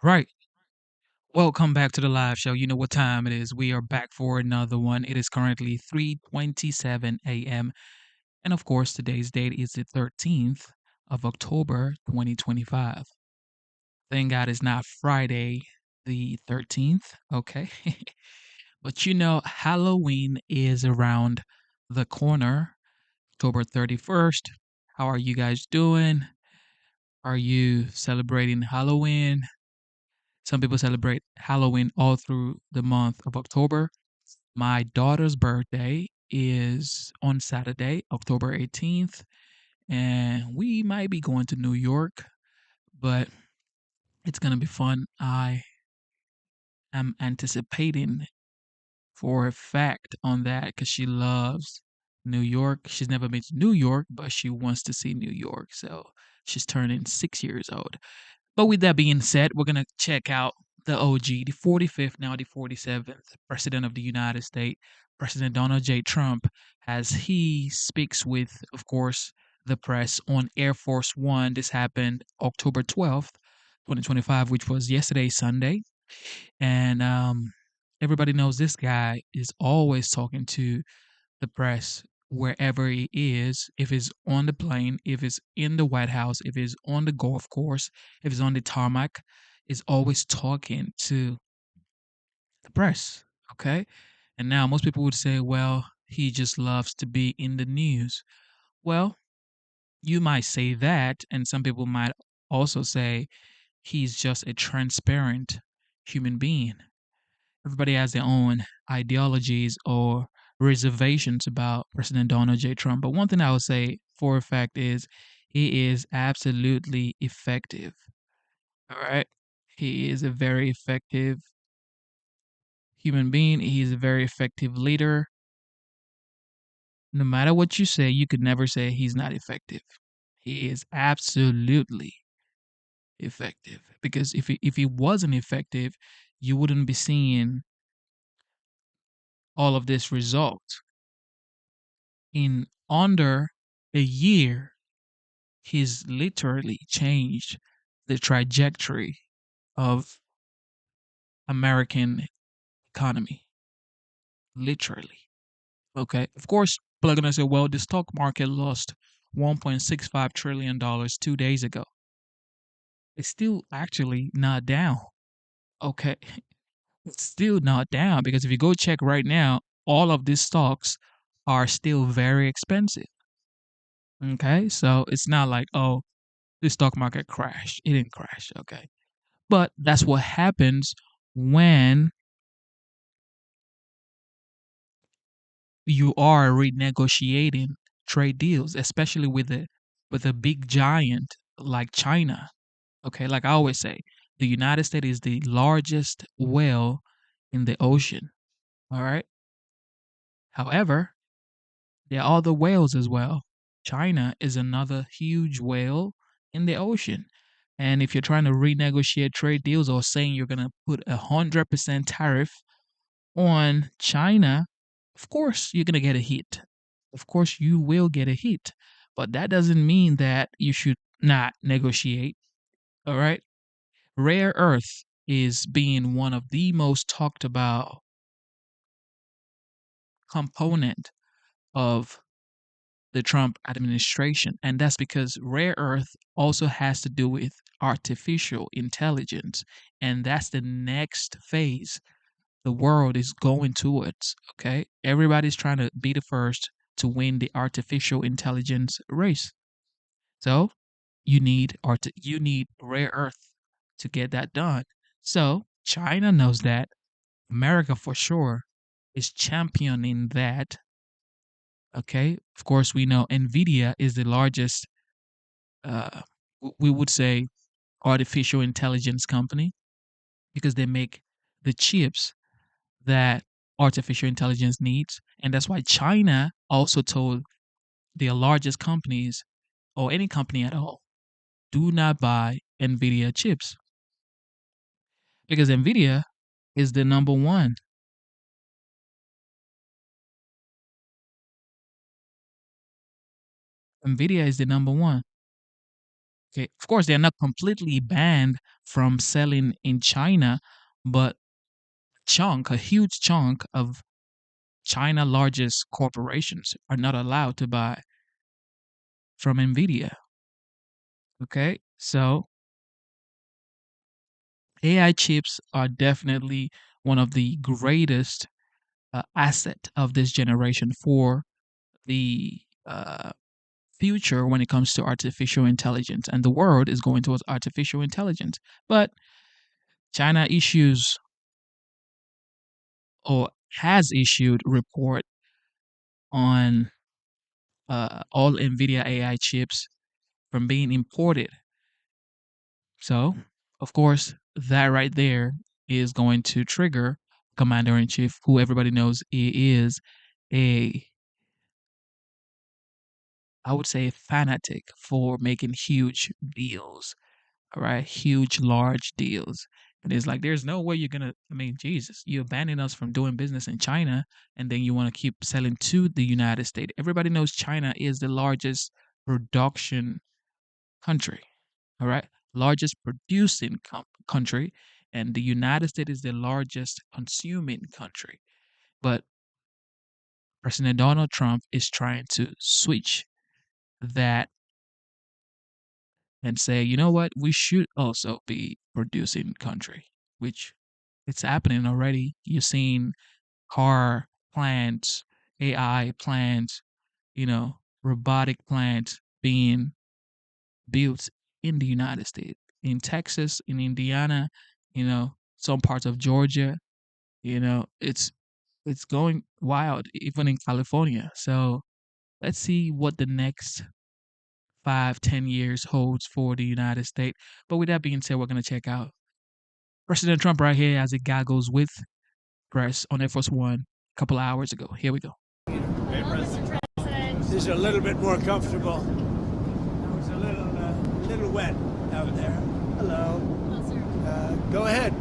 Right. Welcome back to the live show. You know what time it is. We are back for another one. It is currently 3:27 a.m. And of course, today's date is the 13th of October 2025. Thank God it's not Friday the 13th, okay? But Halloween is around the corner, October 31st. How are you guys doing? Are you celebrating Halloween? Some people celebrate Halloween all through the month of October. My daughter's birthday is on Saturday, October 18th, and we might be going to New York, but it's going to be fun. I am anticipating for a fact on that because she loves New York. She's never been to New York, but she wants to see New York. So she's turning 6 years old. But with that being said, we're gonna check out the OG, the 45th, now the 47th President of the United States, President Donald J. Trump, as he speaks with, of course, the press on Air Force One. This happened October 12th, 2025, which was yesterday, Sunday. And everybody knows this guy is always talking to the press wherever he is, if it's on the plane, if it's in the White House, if it's on the golf course, if it's on the tarmac, is always talking to the press. Okay. And now most people would say, well, he just loves to be in the news. Well, you might say that, and some people might also say he's just a transparent human being. Everybody has their own ideologies or reservations about President Donald J. Trump. But one thing I would say for a fact is he is absolutely effective. All right. He is a very effective human being. He is a very effective leader. No matter what you say, you could never say he's not effective. He is absolutely effective. Because if he wasn't effective, you wouldn't be seeing all of this result. In under a year, he's literally changed the trajectory of American economy. Literally. Okay. Of course, people are gonna say, well, the stock market lost $1.65 trillion 2 days ago. It's still actually not down. Okay. It's still not down because if you go check right now, all of these stocks are still very expensive. Okay. So it's not like, oh, the stock market crashed. It didn't crash. Okay. But that's what happens when you are renegotiating trade deals, especially with a big giant like China. Okay, like I always say, the United States is the largest whale in the ocean. All right. However, there are other whales as well. China is another huge whale in the ocean. And if you're trying to renegotiate trade deals or saying you're gonna put 100% tariff on China, of course you're going to get a hit. Of course you will get a hit. But that doesn't mean that you should not negotiate. All right. Rare earth is being one of the most talked about component of the Trump administration. And that's because rare earth also has to do with artificial intelligence. And that's the next phase the world is going towards. Okay, everybody's trying to be the first to win the artificial intelligence race. So you need rare earth to get that done. So China knows that. America for sure is championing that. Okay, of course we know Nvidia is the largest. Uh, we would say artificial intelligence company because they make the chips that artificial intelligence needs. And that's why China also told their largest companies, or any company at all, do not buy NVIDIA chips because NVIDIA is the number one. NVIDIA is the number one. Okay, of course, they're not completely banned from selling in China, but a huge chunk of China largest corporations are not allowed to buy from Nvidia. Okay, so AI chips are definitely one of the greatest asset of this generation for the future when it comes to artificial intelligence, and the world is going towards artificial intelligence. But China issues or has issued report on all NVIDIA AI chips from being imported. So, of course, that right there is going to trigger Commander in Chief, who everybody knows is a, I would say, fanatic for making huge deals. All right, huge, large deals. And it's like, there's no way you're gonna. I mean, Jesus, you abandon us from doing business in China, and then you want to keep selling to the United States. Everybody knows China is the largest production country. All right, largest producing country, and the United States is the largest consuming country. But President Donald Trump is trying to switch that and say, you know what, we should also be producing country, which it's happening already. You're seeing car plants, AI plants, robotic plants being built in the United States, in Texas, in Indiana, some parts of Georgia. It's going wild, even in California. So let's see what the next 5, 10 years holds for the United States. But with that being said, we're gonna check out President Trump right here as it goggles with press on Air Force One a couple of hours ago. Here we go. Hey, President. This is a little bit more comfortable. It was a little wet out there. Hello. Hello, sir. Go ahead.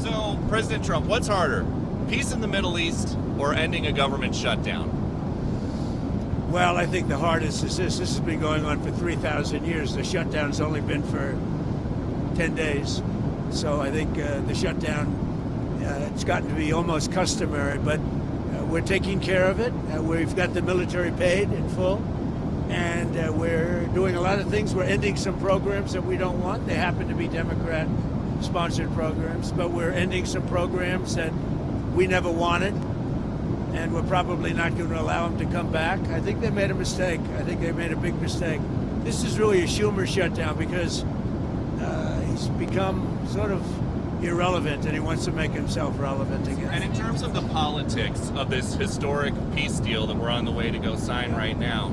So, President Trump, what's harder, peace in the Middle East or ending a government shutdown? Well, I think the hardest is this. This has been going on for 3,000 years. The shutdown's only been for 10 days. So I think the shutdown, it's gotten to be almost customary, but we're taking care of it. We've got the military paid in full, and we're doing a lot of things. We're ending some programs that we don't want. They happen to be Democrat-sponsored programs, but we're ending some programs that we never wanted, and we're probably not going to allow them to come back. I think they made a mistake. I think they made a big mistake. This is really a Schumer shutdown because he's become sort of irrelevant, and he wants to make himself relevant again. And in terms of the politics of this historic peace deal that we're on the way to go sign right now,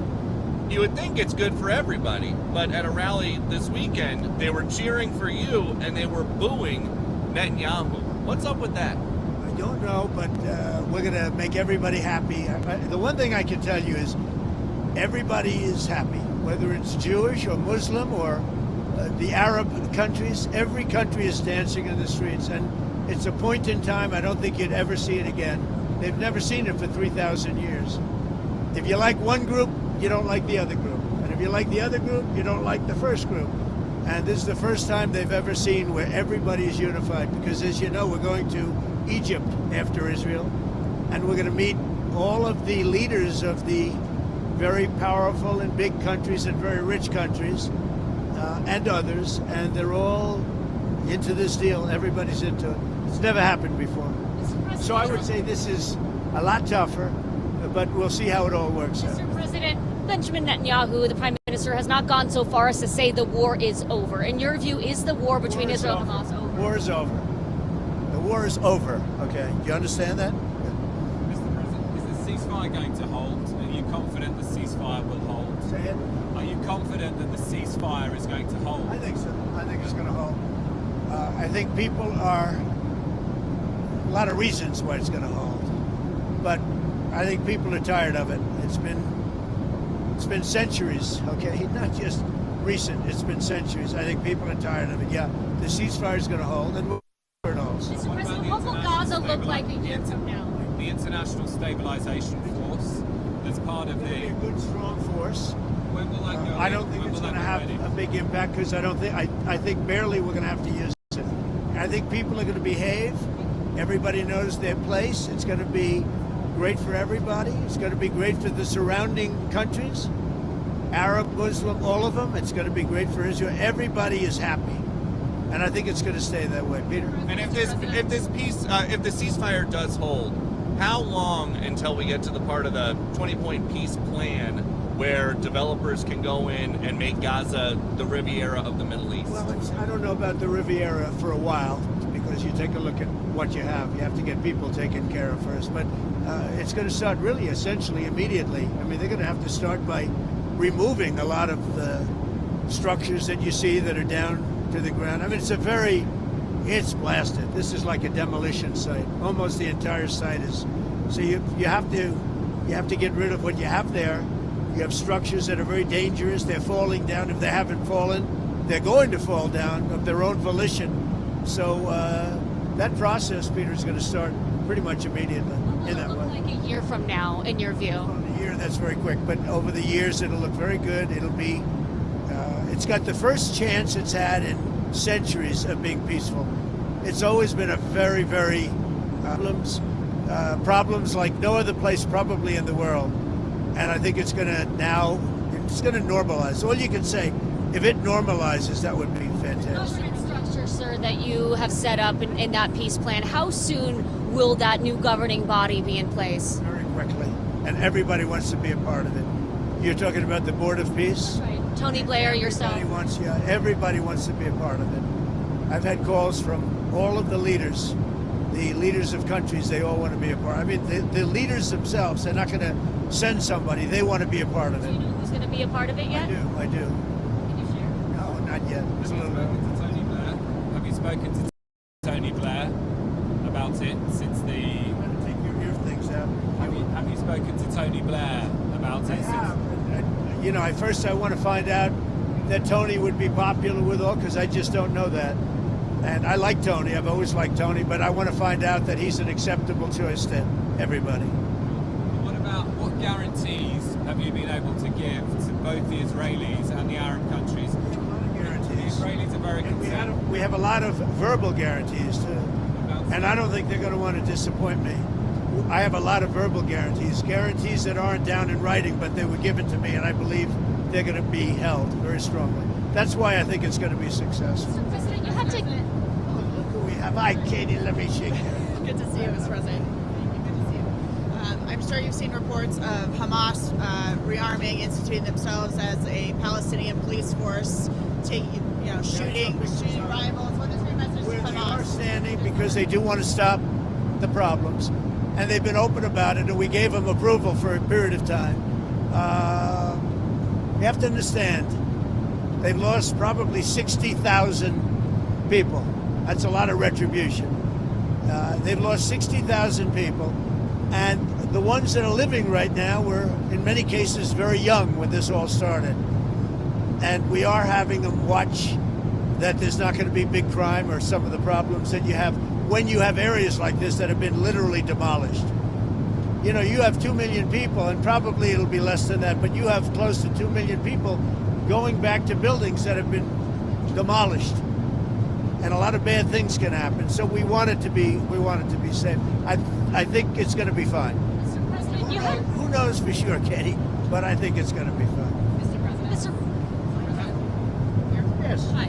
you would think it's good for everybody, but at a rally this weekend, they were cheering for you and they were booing Netanyahu. What's up with that? I don't know, but we're going to make everybody happy. The one thing I can tell you is everybody is happy, whether it's Jewish or Muslim or the Arab countries. Every country is dancing in the streets, and it's a point in time. I don't think you'd ever see it again. They've never seen it for 3,000 years. If you like one group, you don't like the other group. And if you like the other group, you don't like the first group. And this is the first time they've ever seen where everybody is unified, because as you know, we're going to Egypt after Israel, and we're going to meet all of the leaders of the very powerful and big countries and very rich countries and others, and they're all into this deal. Everybody's into it. It's never happened before. So I would say this is a lot tougher, but we'll see how it all works out. Mr. President, Benjamin Netanyahu, the Prime Minister, has not gone so far as to say the war is over. In your view, is the war between Israel and Hamas over? The war is over. The war is over, okay? Do you understand that? Mr. President, is the ceasefire going to hold? Are you confident the ceasefire will hold? Say it. Are you confident that the ceasefire is going to hold? I think so. I think it's going to hold. I think people are, a lot of reasons why it's going to hold, but I think people are tired of it. It's been centuries, okay? Not just recent, it's been centuries. I think people are tired of it. Yeah, the ceasefire is going to hold, and we'll see where it holds. Mr. President, what will Gaza look like a year from now? The International Stabilization Force, as part of It'll be the... a good, strong force. course. When will that go I in? don't think When it's will going to that be have ready? a big impact because I think barely we're going to have to use it. I think people are going to behave. Everybody knows their place. It's going to be great for everybody. It's going to be great for the surrounding countries, Arab, Muslim, all of them. It's going to be great for Israel. Everybody is happy, and I think it's going to stay that way. Peter. And if the ceasefire does hold, how long until we get to the part of the 20-point peace plan where developers can go in and make Gaza the Riviera of the Middle East? Well, I don't know about the Riviera for a while because you take a look at what you have. You have to get people taken care of first. But it's going to start really essentially immediately. I mean, they're going to have to start by removing a lot of the structures that you see that are down to the ground. I mean, it's blasted. This is like a demolition site. Almost the entire site is. So you have to get rid of what you have there. You have structures that are very dangerous. They're falling down. If they haven't fallen, they're going to fall down of their own volition. So that process, Peter, is going to start pretty much immediately in that way. Like a year from now, in your view? A year, that's very quick. But over the years, it'll look very good. It'll be. It's got the first chance it's had in centuries of being peaceful. It's always been a very, very problems like no other place probably in the world. And I think it's going to normalize. All you can say, if it normalizes, that would be fantastic. Government structure, sir, that you have set up in that peace plan, how soon will that new governing body be in place? Very quickly. And everybody wants to be a part of it. You're talking about the Board of Peace? Right. Tony Blair, yourself. Everybody wants to be a part of it. I've had calls from all of the leaders of countries. They all want to be a part. I mean, the leaders themselves, they're not going to send somebody. They want to be a part of Do it. you know who's going to be a part of it yet? I do. Can you share? No, not yet. It's a little bit. Have you spoken to Tony Blair about it since the? Take your ear things out. Have you spoken to Tony Blair about it? First I want to find out that Tony would be popular with all, because I just don't know that. And I like Tony. I've always liked Tony, but I want to find out that he's an acceptable choice to everybody. What guarantees have you been able to give to both the Israelis and the Arab countries? A lot of guarantees. The Israelis are very concerned. We have a lot of verbal guarantees too, and I don't think they're going to want to disappoint me. I have a lot of verbal guarantees that aren't down in writing, but they were given to me, and I believe they're going to be held very strongly. That's why I think it's going to be successful. So, President, you had to. Look who we have. Hi, Katie. Let me shake you. Good to see you, Mr. President. Good to see you. I'm sure you've seen reports of Hamas rearming, instituting themselves as a Palestinian police force, shooting rivals. What is your message to Where they are Hamas? standing because they do want to stop the problems, and they've been open about it, and we gave them approval for a period of time. You have to understand, they've lost probably 60,000 people. That's a lot of retribution. They've lost 60,000 people, and the ones that are living right now were, in many cases, very young when this all started. And we are having them watch that there's not going to be big crime or some of the problems that you have when you have areas like this that have been literally demolished. You have 2 million people, and probably it'll be less than that, but you have close to 2 million people going back to buildings that have been demolished. And a lot of bad things can happen. So we want it to be safe. I think it's going to be fine. Mr. President, you had. Who knows for sure, Katie? But I think it's going to be fine. Mr. President. Yes. Hi.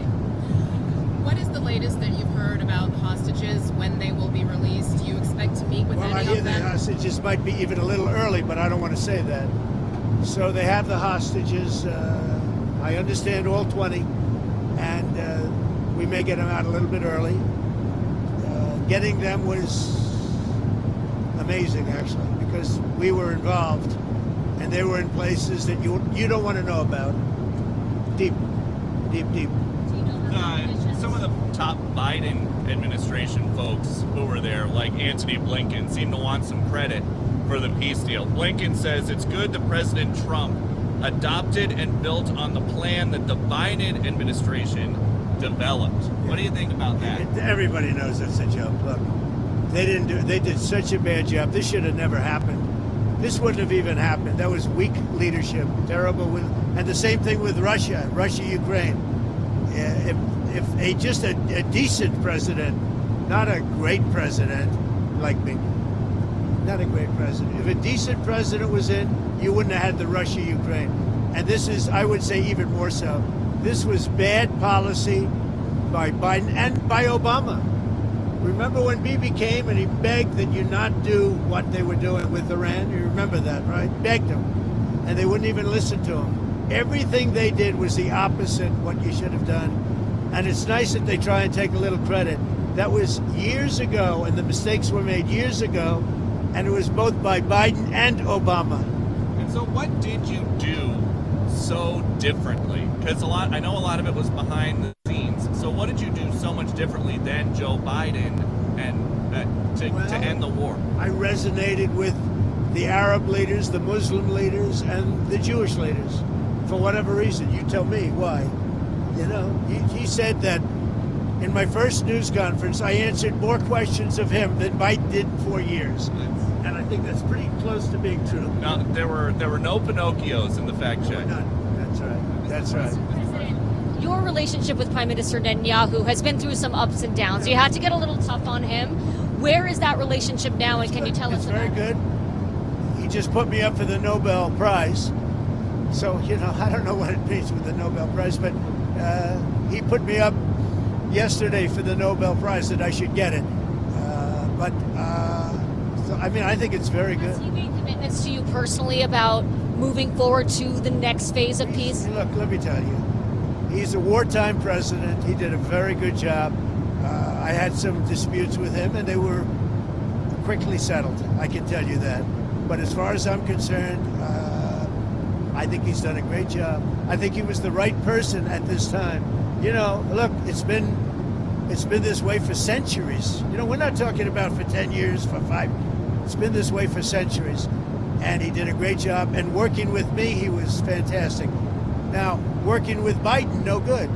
What is the latest that you've heard about the hostages, when they will be released? Do you expect to meet with Well, I any hear of the them? hostages might be even a little early, but I don't want to say that. So they have the hostages. I understand all 20, and we may get them out a little bit early. Getting them was amazing, actually, because we were involved, and they were in places that you don't want to know about. Deep. Some of the top Biden administration folks who were there, like Antony Blinken, seem to want some credit for the peace deal. Blinken says it's good that President Trump adopted and built on the plan that the Biden administration developed. What do you think about that? Everybody knows it's a joke. Look, they did such a bad job. This should have never happened. this wouldn't have even happened. That was weak leadership, terrible. And the same thing with Russia, Ukraine. If just a decent president, not a great president like me, not a great president. If a decent president was in, you wouldn't have had the Russia-Ukraine. And this is, I would say, even more so. This was bad policy by Biden and by Obama. Remember when Bibi came and he begged that you not do what they were doing with Iran? You remember that, right? Begged them. And they wouldn't even listen to him. Everything they did was the opposite what you should have done. And it's nice that they try and take a little credit. That was years ago, and the mistakes were made years ago, and it was both by Biden and Obama. And so what did you do so differently? Because I know a lot of it was behind the scenes. So what did you do so much differently than Joe Biden and to end the war? I resonated with the Arab leaders, the Muslim leaders, and the Jewish leaders. For whatever reason, you tell me why. You know, he said that in my first news conference, I answered more questions of him than Biden did in 4 years. And I think that's pretty close to being true. Now, there were no Pinocchios in the fact check. That's right. That's right. President, your relationship with Prime Minister Netanyahu has been through some ups and downs. You had to get a little tough on him. Where is that relationship now, and can you tell us about it? It's very good. He just put me up for the Nobel Prize. So, you know, I don't know what it means with the Nobel Prize, but he put me up yesterday for the Nobel Prize that I should get it. So, I mean, I think it's very good. Has he made commitments to you personally about moving forward to the next phase of peace? Look, let me tell you, he's a wartime president. He did a very good job. I had some disputes with him, and they were quickly settled. I can tell you that. But as far as I'm concerned, I think he's done a great job. I think he was the right person at this time. You know, look, it's been this way for centuries. You know, we're not talking about for 10 years, for 5. It's been this way for centuries. And he did a great job. And working with me, he was fantastic. Now, working with Biden, no good.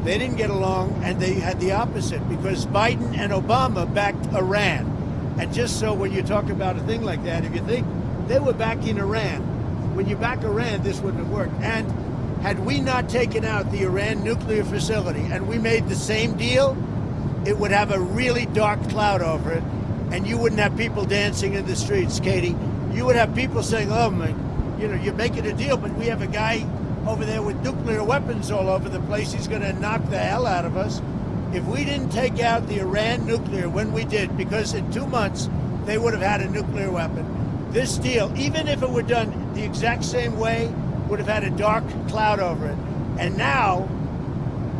They didn't get along, and they had the opposite, because Biden and Obama backed Iran. And just so when you talk about a thing like that, if you think they were backing Iran, when you back Iran, this wouldn't have worked. And had we not taken out the Iran nuclear facility and we made the same deal, it would have a really dark cloud over it, and you wouldn't have people dancing in the streets, Katie. You would have people saying, oh, my, you know, you're making a deal, but we have a guy over there with nuclear weapons all over the place. He's going to knock the hell out of us. If we didn't take out the Iran nuclear when we did, because in 2 months they would have had a nuclear weapon, this deal, even if it were done the exact same way, would have had a dark cloud over it. And now,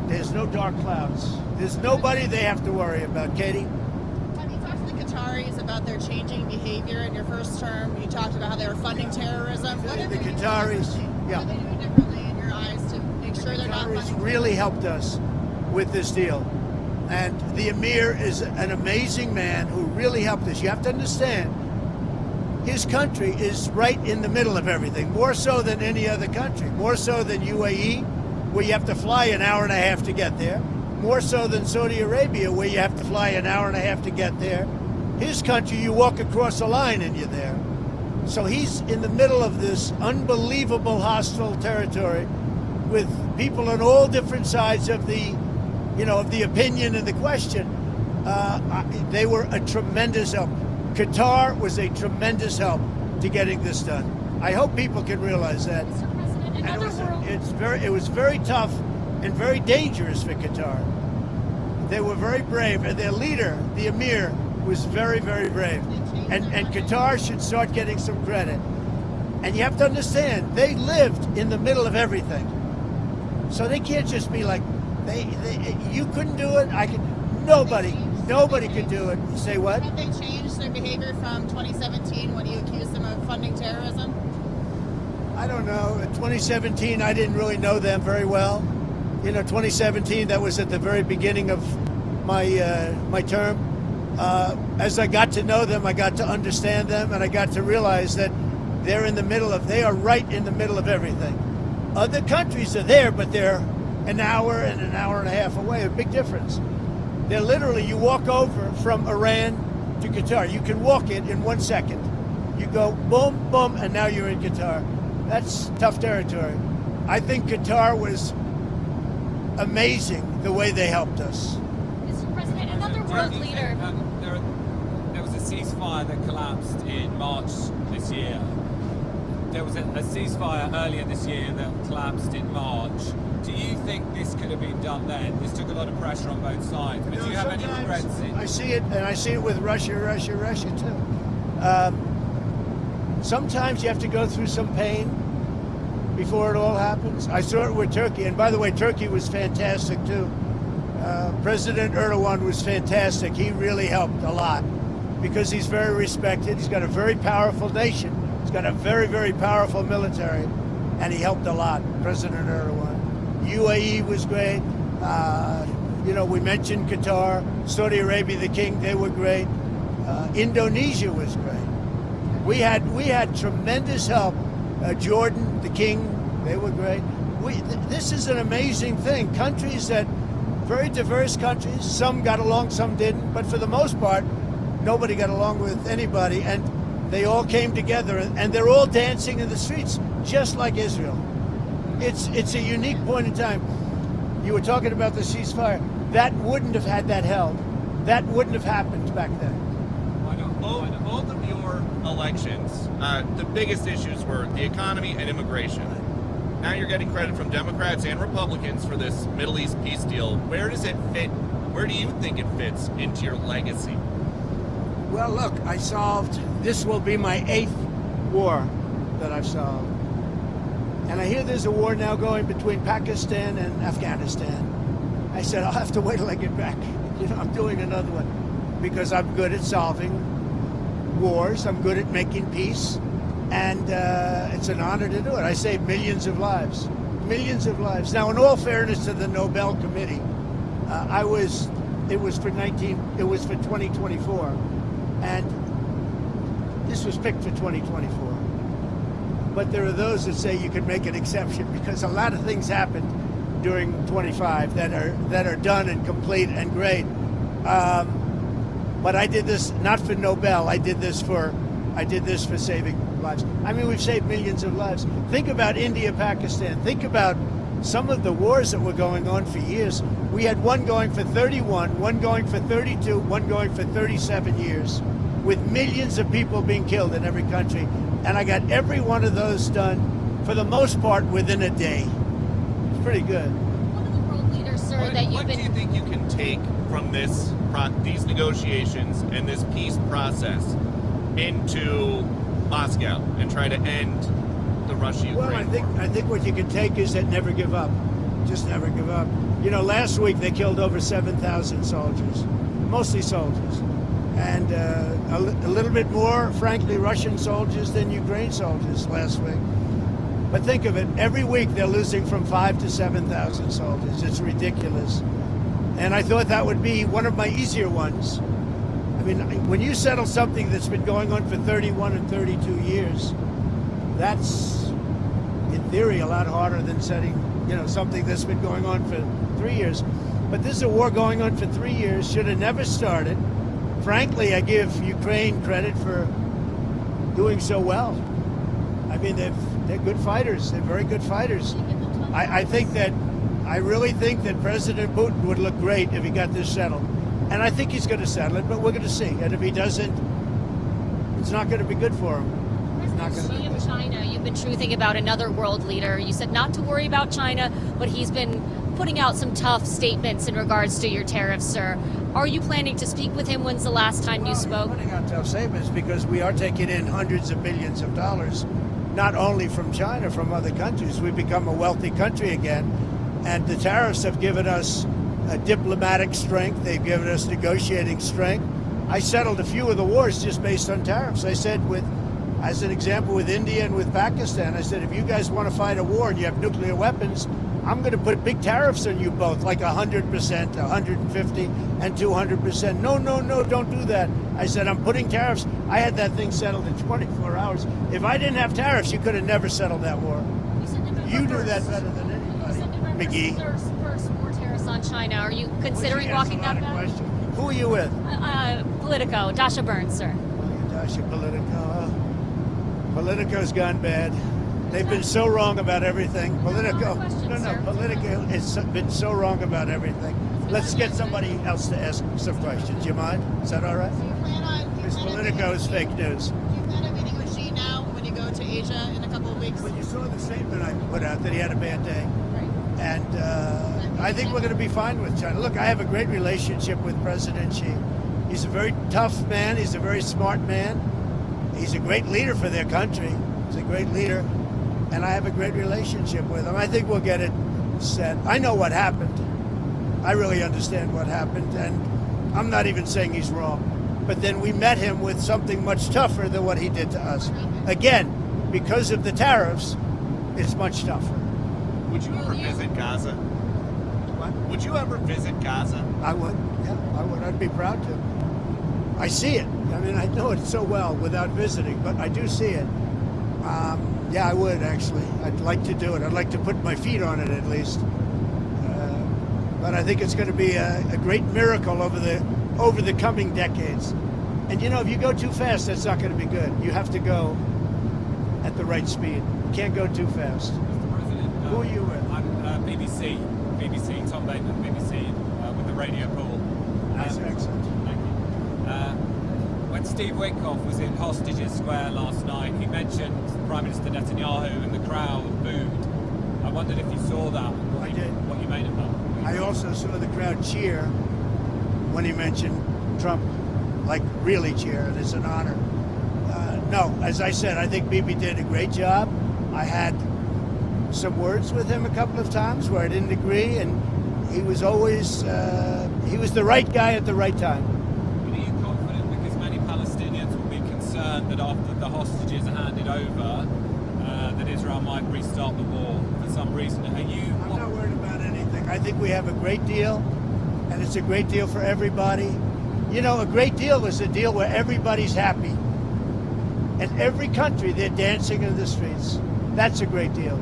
there's no dark clouds. There's nobody they have to worry about, Katie. Have you talked to the Qataris about their changing behavior in your first term? You talked about how they were funding terrorism. What are The they doing Qataris, differently? yeah. What are they doing differently in your eyes to make sure they're not Qataris funding really helped us with this deal. And the Emir is an amazing man who really helped us. You have to understand, his country is right in the middle of everything, more so than any other country, more so than UAE, where you have to fly an hour and a half to get there, more so than Saudi Arabia, where you have to fly an hour and a half to get there. His country, you walk across a line and you're there. So he's in the middle of this unbelievable hostile territory with people on all different sides of the, you know, of the opinion and the question. They were a tremendous help. Qatar was a tremendous help to getting this done. I hope people can realize that. Mr. President, And it was very tough and very dangerous for Qatar. They were very brave, and their leader, the Emir, was very, very brave. And Qatar should start getting some credit. And you have to understand, they lived in the middle of everything. So they can't just be like, you couldn't do it, I could. Nobody could do it. Say what? Have they changed their behavior from 2017 when you accused them of funding terrorism? I don't know. In 2017, I didn't really know them very well. You know, 2017, that was at the very beginning of my term. As I got to know them, I got to understand them, and I got to realize that they are right in the middle of everything. Other countries are there, but they're an hour and a half away. A big difference. They're literally, you walk over from Iran to Qatar. You can walk it in 1 second. You go boom, boom, and now you're in Qatar. That's tough territory. I think Qatar was amazing the way they helped us. Mr. President, another world leader. There was a ceasefire that collapsed in March this year. There was a ceasefire earlier this year that collapsed in March. Do you think this could have been done then? This took a lot of pressure on both sides. But do you have any regrets? I see it, and I see it with Russia too. Sometimes you have to go through some pain before it all happens. I saw it with Turkey, and by the way, Turkey was fantastic too. President Erdogan was fantastic. He really helped a lot because he's very respected. He's got a very powerful nation. He's got a very, very powerful military, and he helped a lot, President Erdogan. UAE was great. We mentioned Qatar, Saudi Arabia, the king, they were great. Indonesia was great. We had tremendous help. Jordan, the king, they were great. This is an amazing thing. Countries that, very diverse countries, some got along, some didn't, but for the most part, nobody got along with anybody, and they all came together, and they're all dancing in the streets, just like Israel. It's a unique point in time. You were talking about the ceasefire. That wouldn't have had that held. That wouldn't have happened back then. Both of your elections, the biggest issues were the economy and immigration. Now you're getting credit from Democrats and Republicans for this Middle East peace deal. Where does it fit? Where do you think it fits into your legacy? Well, look, this will be my 8th war that I've solved. And I hear there's a war now going between Pakistan and Afghanistan. I said, I'll have to wait till I get back. I'm doing another one because I'm good at solving wars. I'm good at making peace. And it's an honor to do it. I saved millions of lives. Millions of lives. Now, in all fairness to the Nobel Committee, it was for 2024. And this was picked for 2024. But there are those that say you could make an exception because a lot of things happened during 25 that are done and complete and great. But I did this not for Nobel. I did this for saving lives. I mean, we've saved millions of lives. Think about India, Pakistan. Think about some of the wars that were going on for years. We had one going for 31, one going for 32, one going for 37 years, with millions of people being killed in every country. And I got every one of those done, for the most part, within a day. It's pretty good. One of the world leaders, sir, What do you think you can take from these negotiations and this peace process into Moscow and try to end the Russia-Ukraine war? Well, I think what you can take is that never give up. Just never give up. Last week they killed over 7,000 soldiers, mostly soldiers. And a little bit more, frankly, Russian soldiers than Ukraine soldiers last week. But think of it, every week they're losing from 5,000 to 7,000 soldiers. It's ridiculous. And I thought that would be one of my easier ones. I mean, when you settle something that's been going on for 31 and 32 years, that's, in theory, a lot harder than setting, something that's been going on for 3 years. But this is a war going on for 3 years, should have never started. Frankly, I give Ukraine credit for doing so well. I mean, they're good fighters. They're very good fighters. I really think that President Putin would look great if he got this settled. And I think he's going to settle it, but we're going to see. And if he doesn't, it's not going to be good for him. President Xi of China, you've been truthing about another world leader. You said not to worry about China, but he's been putting out some tough statements in regards to your tariffs, sir. Are you planning to speak with him? When's the last time you spoke? Putting out tough statements because we are taking in hundreds of billions of dollars, not only from China, from other countries. We've become a wealthy country again, and the tariffs have given us diplomatic strength. They've given us negotiating strength. I settled a few of the wars just based on tariffs. I said, as an example, with India and with Pakistan, I said, if you guys want to fight a war and you have nuclear weapons, I'm going to put big tariffs on you both, like 100%, 150, and 200%. No, don't do that. I said, I'm putting tariffs. I had that thing settled in 24 hours. If I didn't have tariffs, you could have never settled that war. You knew that better than anybody, McGee. First more tariffs on China. Are you considering walking that back? Who are you with? Politico, Dasha Burns, sir. Dasha Politico. Politico's gone bad. They've been so wrong about everything. Politico has been so wrong about everything. Let's get somebody else to ask some questions. You mind? Is that all right? Do you plan on? Because Politico is fake news. Do you plan on meeting with Xi now when you go to Asia in a couple of weeks? When you saw the statement I put out that he had a bad day, Right. and I think we're going to be fine with China. Look, I have a great relationship with President Xi. He's a very tough man. He's a very smart man. He's a great leader for their country. He's a great leader, and I have a great relationship with him. I think we'll get it set. I know what happened. I really understand what happened, and I'm not even saying he's wrong. But then we met him with something much tougher than what he did to us. Again, because of the tariffs, it's much tougher. Would you ever visit Gaza? What? Would you ever visit Gaza? I would. Yeah, I would. I'd be proud to. I see it. I mean, I know it so well without visiting, but I do see it. Yeah, I would actually. I'd like to do it. I'd like to put my feet on it at least. But I think it's going to be a great miracle over the coming decades. And you know, if you go too fast, that's not going to be good. You have to go at the right speed. You can't go too fast. Mr. President, Who are you with? I'm BBC, Tom Bateman, BBC, with the radio call. Nice accent. Thank you. When Steve Witkoff was in Hostages Square last night, he mentioned Prime Minister Netanyahu and the crowd booed. I wondered if you saw that, I did. what you made of that. I also saw the crowd cheer when he mentioned Trump, like really cheer, and it's an honor. No, as I said, I think Bibi did a great job. I had some words with him a couple of times where I didn't agree, and he was always, he was the right guy at the right time. But are you confident, because many Palestinians will be concerned that after the hostages are handed over, that Israel might restart the war for some reason? Are you? I'm not worried about anything. I think we have a great deal, and it's a great deal for everybody. You know, a great deal is a deal where everybody's happy. In every country, they're dancing in the streets. That's a great deal.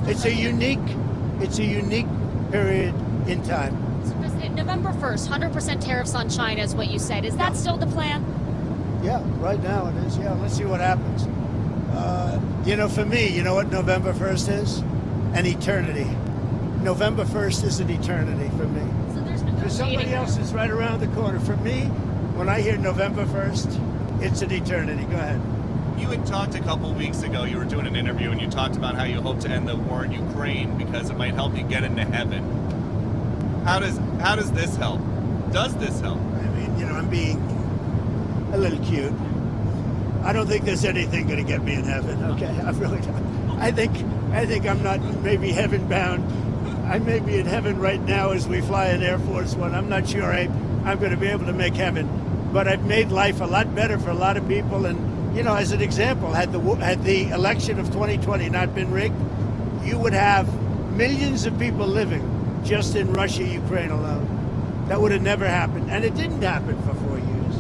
It's a unique period in time. So President, November 1st, 100% tariffs on China is what you said. Is that still the plan? Yeah, right now it is. Yeah, let's see what happens. You know, for me, you know what November 1st is? An eternity. November 1st is an eternity for me. So there's For somebody negotiating. else, it's right around the corner. For me, when I hear November 1st, it's an eternity. Go ahead. You had talked a couple weeks ago, you were doing an interview, and you talked about how you hope to end the war in Ukraine because it might help you get into heaven. How does this help? Does this help? I mean, you know, I'm being a little cute. I don't think there's anything going to get me in heaven. Okay, I really don't. I think I'm not maybe heaven bound. I may be in heaven right now as we fly in Air Force One. I'm not sure I'm going to be able to make heaven, but I've made life a lot better for a lot of people. And you know, as an example, had the election of 2020 not been rigged, you would have millions of people living just in Russia, Ukraine alone. That would have never happened, and it didn't happen for 4 years.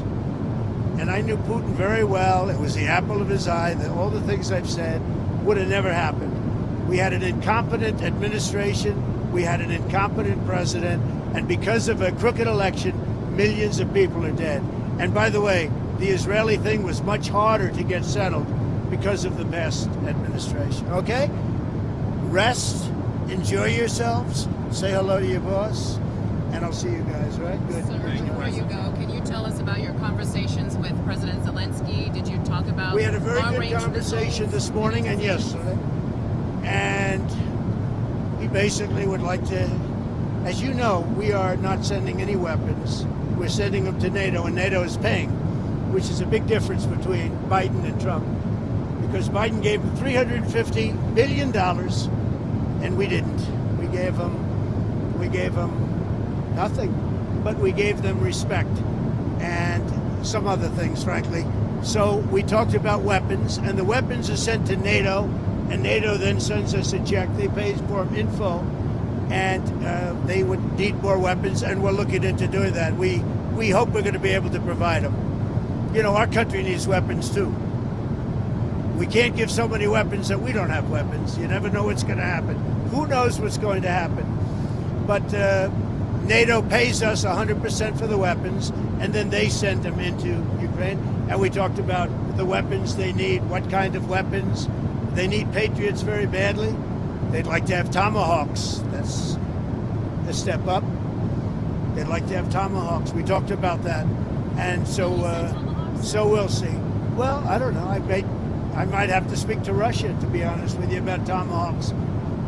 And I knew Putin very well. It was the apple of his eye. All the things I've said would have never happened. We had an incompetent administration. We had an incompetent president. And because of a crooked election, millions of people are dead. And by the way, the Israeli thing was much harder to get settled because of the past administration. Okay? Rest, enjoy yourselves, say hello to your boss, and I'll see you guys, right? Good. So before you go, can you tell us about your conversations with President Zelensky? Did you talk about We had a very good long-range conversation missiles? this morning and yesterday. And he basically would like to, as you know, we are not sending any weapons. We're sending them to NATO, and NATO is paying, which is a big difference between Biden and Trump. Because Biden gave them $350 billion, and we didn't. We gave them nothing, but we gave them respect and some other things, frankly. So we talked about weapons, and the weapons are sent to NATO, and NATO then sends us a check. They pay for them in full, and they would need more weapons, and we're looking into doing that. We hope we're going to be able to provide them. You know, our country needs weapons too. We can't give so many weapons that we don't have weapons. You never know what's going to happen. Who knows what's going to happen? But NATO pays us 100% for the weapons, and then they send them into Ukraine. And we talked about the weapons they need, what kind of weapons. They need Patriots very badly. They'd like to have Tomahawks. That's a step up. They'd like to have Tomahawks. We talked about that. And so we'll see. Well, I don't know. I might have to speak to Russia, to be honest with you, about Tomahawks.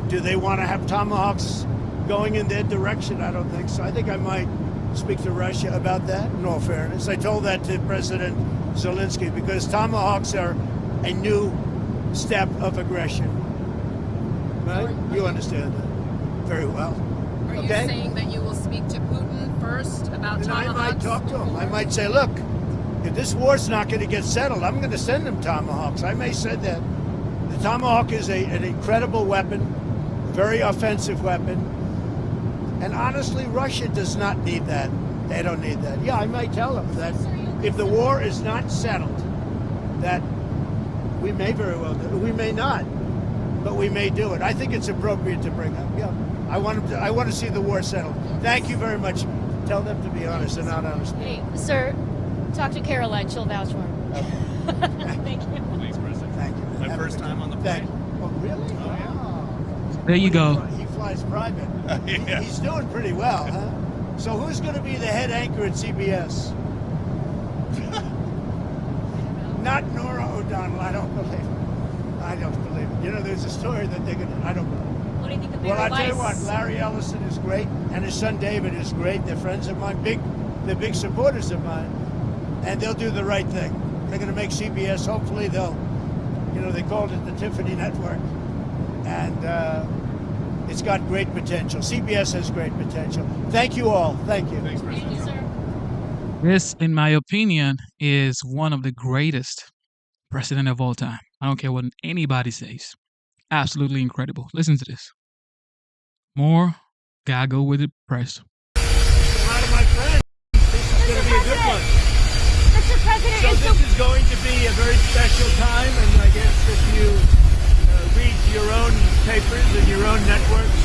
Do they want to have Tomahawks going in their direction? I don't think so. I think I might speak to Russia about that, in all fairness. I told that to President Zelensky, because Tomahawks are a new step of aggression. Right? You understand that very well. Are you Okay? saying that you will speak to Putin first about And I Tomahawks? might talk to him. I might say, look, if this war's not going to get settled, I'm going to send him Tomahawks. I may say that. The Tomahawk is an incredible weapon, very offensive weapon. And honestly, Russia does not need that. They don't need that. Yeah, I might tell them that if the war is not settled, that we may very well do it. We may not, but we may do it. I think it's appropriate to bring up. Yeah, I want to see the war settled. Thank you very much. Tell them to be honest and not honest. Hey, sir, talk to Caroline. She'll vouch for him. Thank you. Thanks, President. Thank you. My Have a first good time on the Thank plane. you. Oh, really? Oh. There you go. He flies private. Yeah. He's doing pretty well, huh? So who's going to be the head anchor at CBS? Not Nora O'Donnell. I don't believe it. I don't believe it. You know, there's a story that they're going to... I don't believe it. What do you think of Well, Barry I'll tell you what. Weiss? Larry Ellison is great, and his son David is great. They're friends of mine. They're big supporters of mine. And they'll do the right thing. They're going to make CBS. Hopefully they'll... You know, they called it the Tiffany Network. And it's got great potential. CBS has great potential. Thank you all. Thank you. Thanks, Thank President. you, sir. This, in my opinion, is one of the greatest president of all time. I don't care what anybody says. Absolutely incredible. Listen to this. More gago with the press. A lot of my friends. This is going to be a good one. Mr. President, So this is going to be a very special time, and I guess if you read your own papers and your own networks,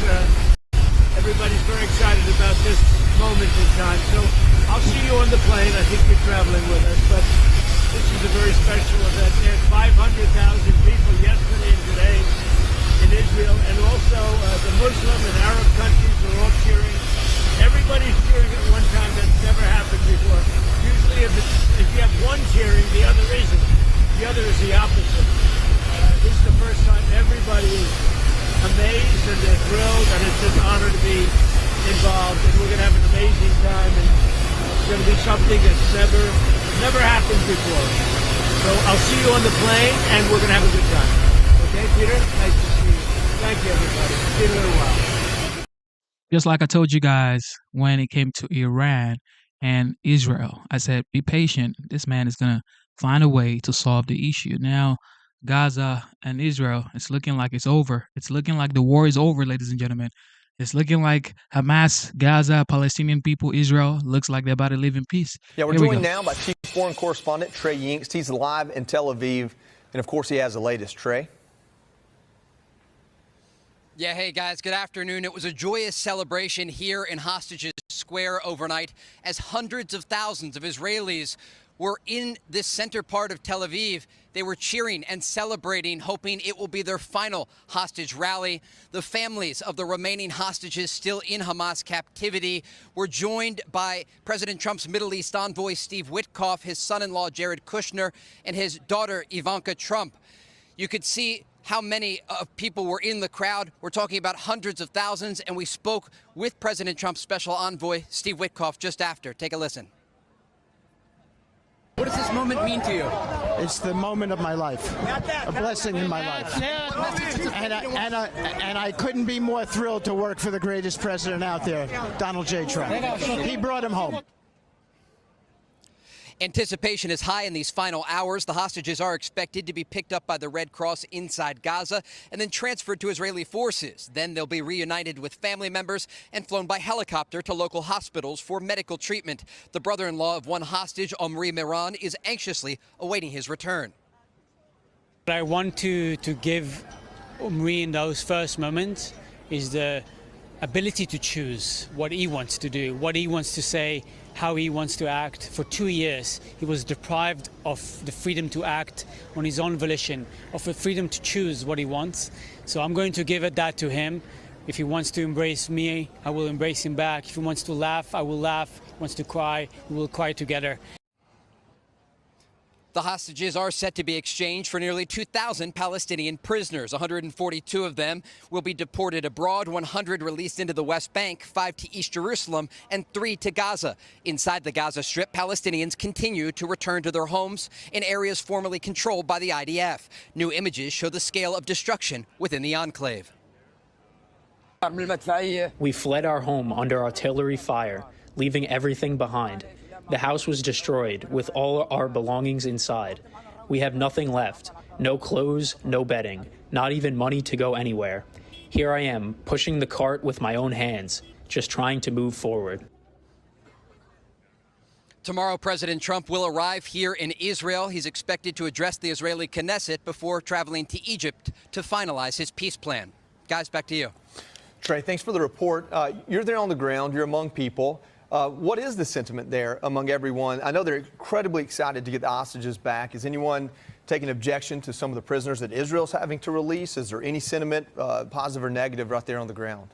everybody's very excited about this moment in time. So I'll see you on the plane. I think you're traveling with us, but this is a very special event. There's 500,000 people yesterday and today in Israel, and also the Muslim and Arab countries are all cheering. Everybody's cheering at one time. That's never happened before. Usually if you have one cheering, the other isn't. The other is the opposite. This is the first time everybody is amazed and they're thrilled, and it's an honor to be involved, and we're going to have an amazing time, and it's going to be something that's never happened before. So I'll see you on the plane, and we're going to have a good time. Okay, Peter? Nice to see you. Thank you, everybody. See you in a little while. Just like I told you guys when it came to Iran and Israel, I said, be patient. This man is going to find a way to solve the issue. Now, Gaza and Israel, it's looking like it's over. It's looking like the war is over, ladies and gentlemen. It's looking like Hamas, Gaza, Palestinian people, Israel, looks like they're about to live in peace. Yeah, we're Here we joined go. now by Chief Foreign Correspondent Trey Yingst. He's live in Tel Aviv, and of course he has the latest. Trey? Yeah, hey guys, good afternoon. It was a joyous celebration here in Hostages Square overnight as hundreds of thousands of Israelis were in this center part of Tel Aviv. They were cheering and celebrating, hoping it will be their final hostage rally. The families of the remaining hostages still in Hamas captivity were joined by President Trump's Middle East envoy, Steve Witkoff, his son-in-law, Jared Kushner, and his daughter, Ivanka Trump. You could see how many people were in the crowd. We're talking about hundreds of thousands, and we spoke with President Trump's special envoy, Steve Witkoff, just after. Take a listen. What does this moment mean to you? It's the moment of my life, a blessing in my life. And I couldn't be more thrilled to work for the greatest president out there, Donald J. Trump. He brought him home. Anticipation is high in these final hours. The hostages are expected to be picked up by the Red Cross inside Gaza and then transferred to Israeli forces. Then they'll be reunited with family members and flown by helicopter to local hospitals for medical treatment. The brother-in-law of one hostage, Omri Miran, is anxiously awaiting his return. What I want to give Omri in those first moments is the ability to choose what he wants to do, what he wants to say, how he wants to act. For 2 years, he was deprived of the freedom to act on his own volition, of the freedom to choose what he wants. So I'm going to give that to him. If he wants to embrace me, I will embrace him back. If he wants to laugh, I will laugh. If he wants to cry, we will cry together. The hostages are set to be exchanged for nearly 2,000 Palestinian prisoners. 142 of them will be deported abroad, 100 released into the West Bank, 5 to East Jerusalem, and 3 to Gaza. Inside the Gaza Strip, Palestinians continue to return to their homes in areas formerly controlled by the IDF. New images show the scale of destruction within the enclave. We fled our home under artillery fire, leaving everything behind. The house was destroyed, with all our belongings inside. We have nothing left. No clothes, no bedding, not even money to go anywhere. Here I am, pushing the cart with my own hands, just trying to move forward. Tomorrow, President Trump will arrive here in Israel. He's expected to address the Israeli Knesset before traveling to Egypt to finalize his peace plan. Guys, back to you. Trey, thanks for the report. You're there on the ground. You're among people. What is the sentiment there among everyone? I know they're incredibly excited to get the hostages back. Is anyone taking objection to some of the prisoners that Israel's having to release? Is there any sentiment, positive or negative, right there on the ground?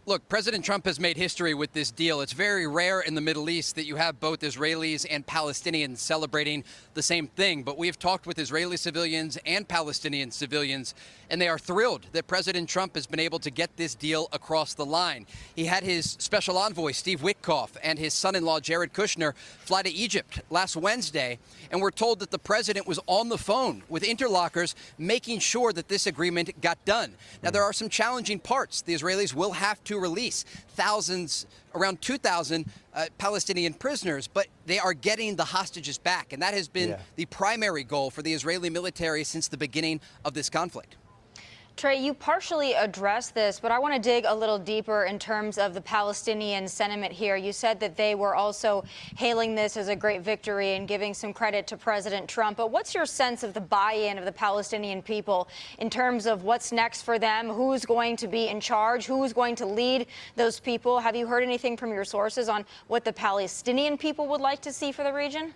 Look, President Trump has made history with this deal. It's very rare in the Middle East that you have both Israelis and Palestinians celebrating the same thing. But we have talked with Israeli civilians and Palestinian civilians, and they are thrilled that President Trump has been able to get this deal across the line. He had his special envoy, Steve Witkoff, and his son-in-law, Jared Kushner, fly to Egypt last Wednesday, and we're told that the president was on the phone with interlocutors making sure that this agreement got done. Now, there are some challenging parts. The Israelis will have to release thousands, around 2,000 Palestinian prisoners, but they are getting the hostages back. And that has been the primary goal for the Israeli military since the beginning of this conflict. Trey, you partially addressed this, but I want to dig a little deeper in terms of the Palestinian sentiment here. You said that they were also hailing this as a great victory and giving some credit to President Trump. But what's your sense of the buy-in of the Palestinian people in terms of what's next for them? Who's going to be in charge? Who's going to lead those people? Have you heard anything from your sources on what the Palestinian people would like to see for the region?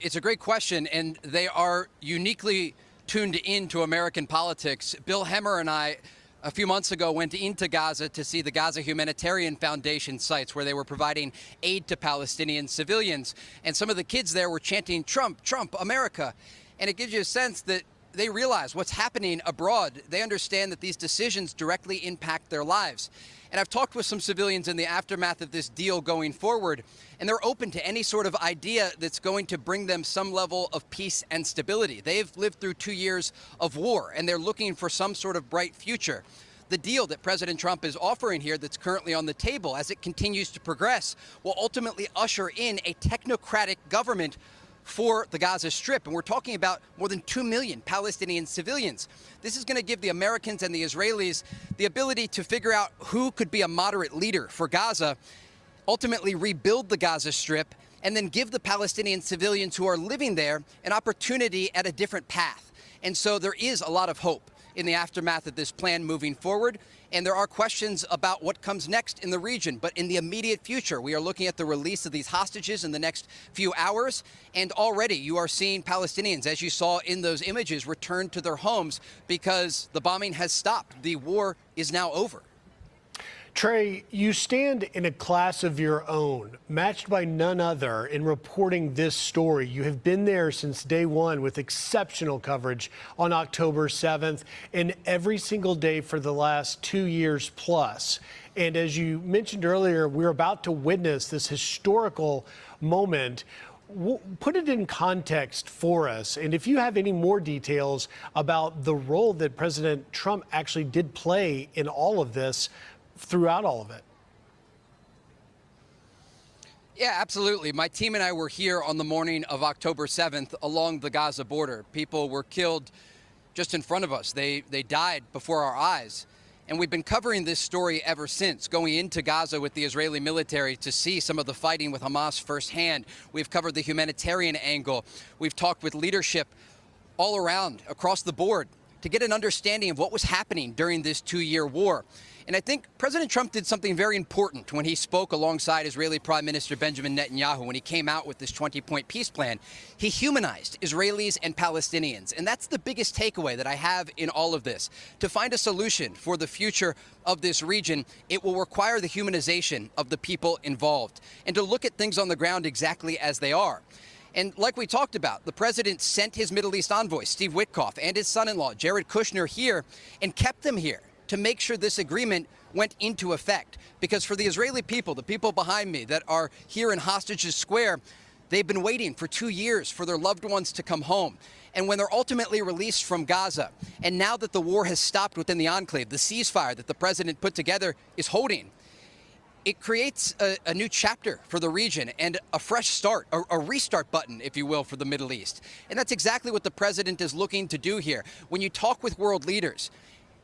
It's a great question, and they are uniquely tuned into American politics. Bill Hemmer and I, a few months ago, went into Gaza to see the Gaza Humanitarian Foundation sites where they were providing aid to Palestinian civilians. And some of the kids there were chanting, "Trump, Trump, America." And it gives you a sense that they realize what's happening abroad. They understand that these decisions directly impact their lives. And I've talked with some civilians in the aftermath of this deal going forward, and they're open to any sort of idea that's going to bring them some level of peace and stability. They've lived through 2 years of war, and they're looking for some sort of bright future. The deal that President Trump is offering here that's currently on the table, as it continues to progress, will ultimately usher in a technocratic government for the Gaza Strip. And we're talking about more than 2 million Palestinian civilians. This is going to give the Americans and the Israelis the ability to figure out who could be a moderate leader for Gaza, ultimately rebuild the Gaza Strip, and then give the Palestinian civilians who are living there an opportunity at a different path. And so there is a lot of hope in the aftermath of this plan moving forward. And there are questions about what comes next in the region. But in the immediate future, we are looking at the release of these hostages in the next few hours. And already you are seeing Palestinians, as you saw in those images, return to their homes because the bombing has stopped. The war is now over. Trey, you stand in a class of your own, matched by none other in reporting this story. You have been there since day one with exceptional coverage on October 7th and every single day for the last 2 years plus. And as you mentioned earlier, we're about to witness this historical moment. Put it in context for us. And if you have any more details about the role that President Trump actually did play in all of this, throughout all of it. Yeah, absolutely. My team and I were here on the morning of October 7th along the Gaza border. People were killed just in front of us. They died before our eyes. And we've been covering this story ever since, going into Gaza with the Israeli military to see some of the fighting with Hamas firsthand. We've covered the humanitarian angle. We've talked with leadership all around, across the board, to get an understanding of what was happening during this 2-year war. And I think President Trump did something very important when he spoke alongside Israeli Prime Minister Benjamin Netanyahu when he came out with this 20-point peace plan. He humanized Israelis and Palestinians. And that's the biggest takeaway that I have in all of this. To find a solution for the future of this region, it will require the humanization of the people involved and to look at things on the ground exactly as they are. And like we talked about, the president sent his Middle East envoy, Steve Witkoff, and his son-in-law, Jared Kushner, here and kept them here to make sure this agreement went into effect. Because for the Israeli people, the people behind me that are here in Hostages Square, they've been waiting for 2 years for their loved ones to come home. And when they're ultimately released from Gaza, and now that the war has stopped within the enclave, the ceasefire that the president put together is holding, it creates a new chapter for the region and a fresh start, a restart button, if you will, for the Middle East. And that's exactly what the president is looking to do here. When you talk with world leaders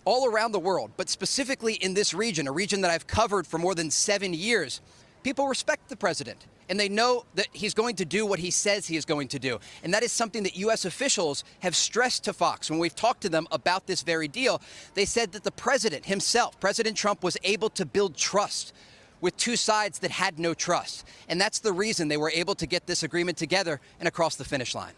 all around the world, but specifically in this region, a region that I've covered for more than 7 years, people respect the president. And they know that he's going to do what he says he is going to do. And that is something that U.S. officials have stressed to Fox. When we've talked to them about this very deal, they said that the president himself, President Trump, was able to build trust with two sides that had no trust. And that's the reason they were able to get this agreement together and across the finish line.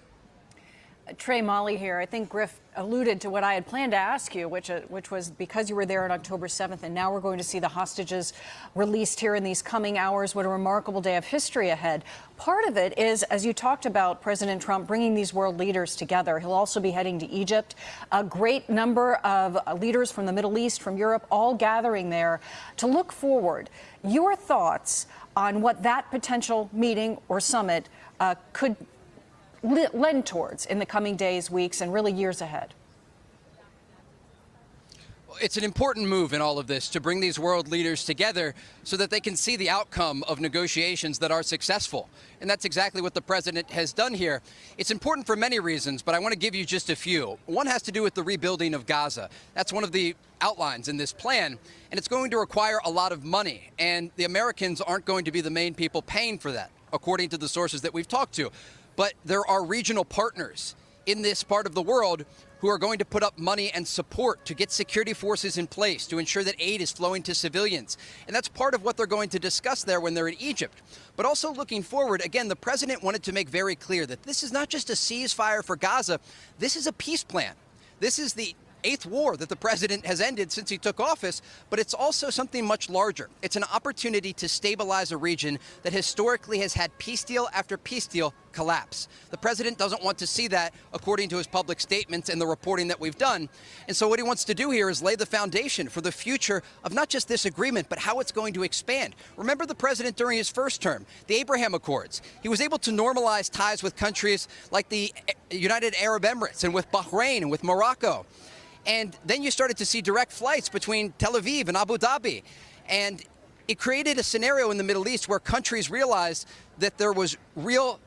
Trey, Molly here. I think Griff alluded to what I had planned to ask you, which was because you were there on October 7th, and now we're going to see the hostages released here in these coming hours. What a remarkable day of history ahead. Part of it is, as you talked about, President Trump bringing these world leaders together. He'll also be heading to Egypt. A great number of leaders from the Middle East, from Europe, all gathering there to look forward. Your thoughts on what that potential meeting or summit could lend towards in the coming days, weeks, and really years ahead? It's an important move in all of this to bring these world leaders together so that they can see the outcome of negotiations that are successful. And that's exactly what the president has done here. It's important for many reasons, but I want to give you just a few. One has to do with the rebuilding of Gaza. That's one of the outlines in this plan, and it's going to require a lot of money. And the Americans aren't going to be the main people paying for that, according to the sources that we've talked to. But there are regional partners in this part of the world who are going to put up money and support to get security forces in place to ensure that aid is flowing to civilians. And that's part of what they're going to discuss there when they're in Egypt. But also looking forward, again, the president wanted to make very clear that this is not just a ceasefire for Gaza. This is a peace plan. This is the 8th war that the president has ended since he took office, but it's also something much larger. It's an opportunity to stabilize a region that historically has had peace deal after peace deal collapse. The president doesn't want to see that, according to his public statements and the reporting that we've done. And so what he wants to do here is lay the foundation for the future of not just this agreement, but how it's going to expand. Remember the president during his first term, the Abraham Accords. He was able to normalize ties with countries like the United Arab Emirates and with Bahrain and with Morocco. And then you started to see direct flights between Tel Aviv and Abu Dhabi. And it created a scenario in the Middle East where countries realized that there was real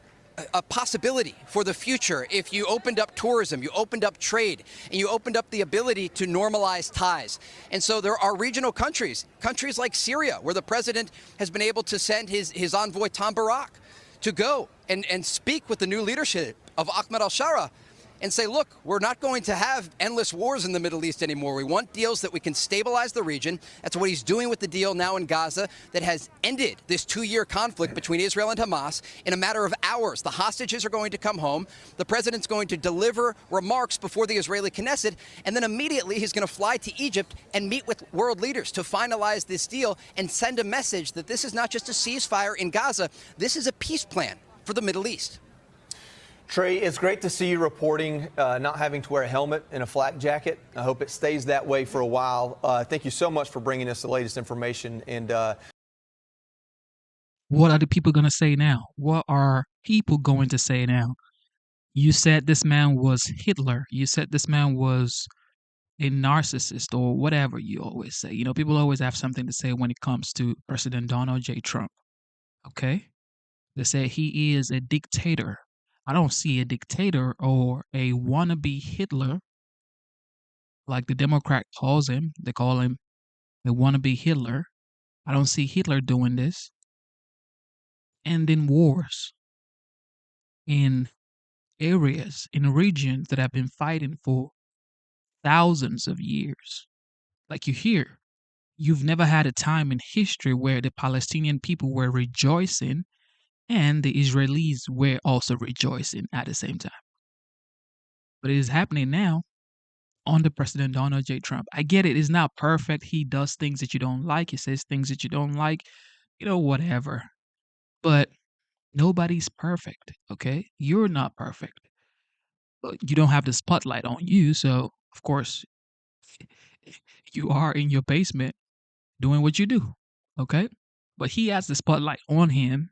a possibility for the future if you opened up tourism, you opened up trade, and you opened up the ability to normalize ties. And so there are regional countries like Syria, where the president has been able to send his envoy Tom Barak to go and speak with the new leadership of Ahmed al-Shara and say, look, we're not going to have endless wars in the Middle East anymore. We want deals that we can stabilize the region. That's what he's doing with the deal now in Gaza that has ended this 2-year conflict between Israel and Hamas in a matter of hours. The hostages are going to come home. The president's going to deliver remarks before the Israeli Knesset, and then immediately he's going to fly to Egypt and meet with world leaders to finalize this deal and send a message that this is not just a ceasefire in Gaza. This is a peace plan for the Middle East. Trey, it's great to see you reporting not having to wear a helmet and a flak jacket. I hope it stays that way for a while. Thank you so much for bringing us the latest information. And what are the people going to say now? What are people going to say now? You said this man was Hitler. You said this man was a narcissist or whatever you always say. You know, people always have something to say when it comes to President Donald J. Trump. Okay? They say he is a dictator. I don't see a dictator or a wannabe Hitler, like the Democrat calls him. They call him the wannabe Hitler. I don't see Hitler doing this. Ending wars in areas, in regions that have been fighting for thousands of years. Like you hear, you've never had a time in history where the Palestinian people were rejoicing and the Israelis were also rejoicing at the same time. But it is happening now under President Donald J. Trump. I get it, it's not perfect. He does things that you don't like, he says things that you don't like, whatever. But nobody's perfect, okay? You're not perfect. But you don't have the spotlight on you, so of course, you are in your basement doing what you do, okay? But he has the spotlight on him.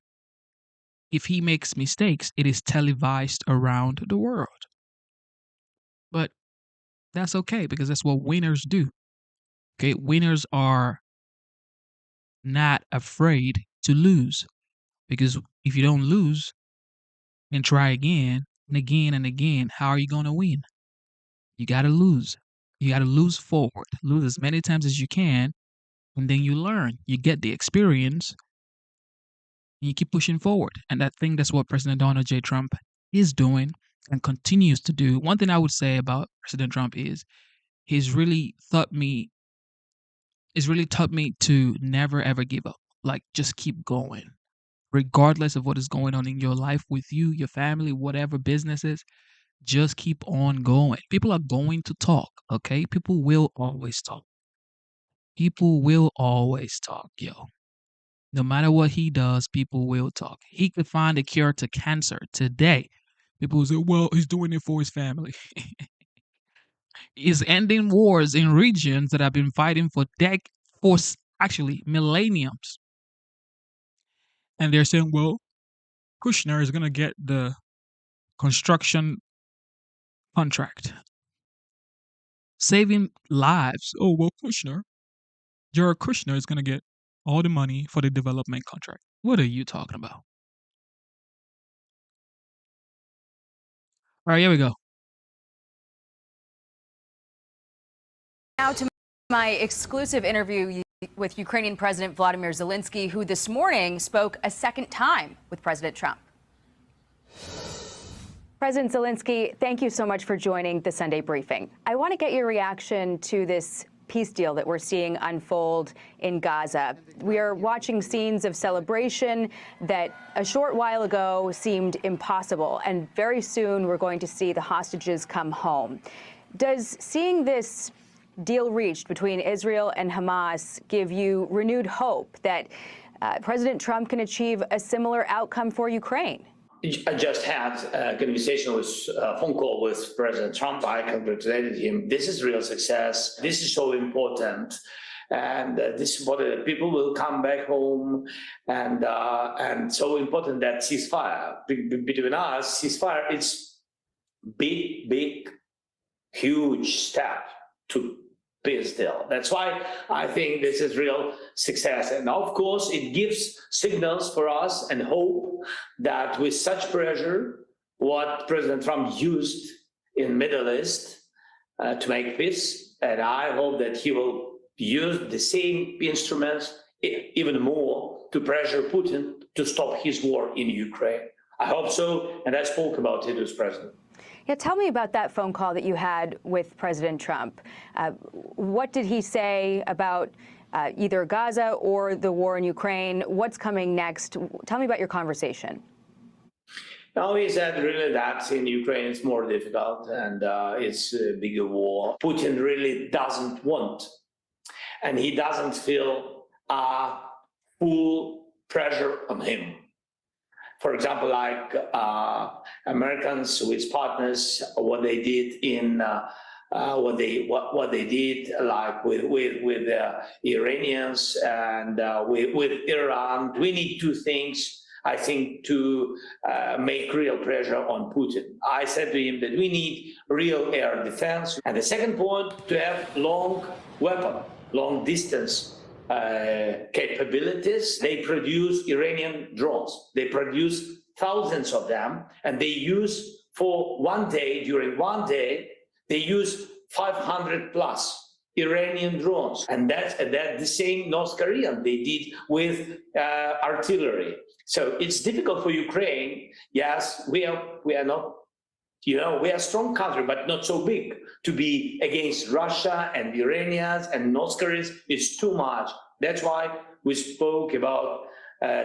If he makes mistakes, it is televised around the world. But that's okay because that's what winners do. Okay, winners are not afraid to lose because if you don't lose and try again and again and again, how are you going to win? You got to lose. You got to lose forward, lose as many times as you can, and then you learn. You get the experience and you keep pushing forward. And I think that's what President Donald J. Trump is doing and continues to do. One thing I would say about President Trump is he's really taught me to never ever give up. Like just keep going. Regardless of what is going on in your life with you, your family, whatever businesses, just keep on going. People are going to talk, okay? People will always talk. People will always talk, yo. No matter what he does, people will talk. He could find a cure to cancer today. People will say, well, he's doing it for his family. He's ending wars in regions that have been fighting for actually millenniums. And they're saying, well, Kushner is going to get the construction contract. Saving lives. Oh, well, Jared Kushner is going to get all the money for the development contract. What are you talking about? All right, here we go. Now to my exclusive interview with Ukrainian President Vladimir Zelensky, who this morning spoke a second time with President Trump. President Zelensky, thank you so much for joining the Sunday briefing. I want to get your reaction to this peace deal that we're seeing unfold in Gaza. We are watching scenes of celebration that a short while ago seemed impossible, and very soon we're going to see the hostages come home. Does seeing this deal reached between Israel and Hamas give you renewed hope that President Trump can achieve a similar outcome for Ukraine? I just had a conversation phone call with President Trump. I congratulated him. This is real success. This is so important. And this is what people will come back home. And so important that ceasefire between us, ceasefire, it's big, huge step to peace deal. That's why I think this is real success. And of course, it gives signals for us and hope that with such pressure, what President Trump used in Middle East to make peace, and I hope that he will use the same instruments, even more, to pressure Putin to stop his war in Ukraine. I hope so, and I spoke about it with President. Yeah, tell me about that phone call that you had with President Trump. What did he say about either Gaza or the war in Ukraine? What's coming next? Tell me about your conversation. No, he said really that in Ukraine it's more difficult and it's a bigger war. Putin really doesn't want, and he doesn't feel full pressure on him. For example, like Americans with partners, what they did in what they did, like with the Iranians and with Iran. We need two things, I think, to make real pressure on Putin. I said to him that we need real air defense, and the second point, to have long distance capabilities. They produce Iranian drones. They produce thousands of them, and they use during one day, they use 500 plus Iranian drones. And that's the same North Korean they did with artillery. So it's difficult for Ukraine. Yes, we are not You know, we are a strong country, but not so big. To be against Russia and the Iranians and North Koreans is too much. That's why we spoke about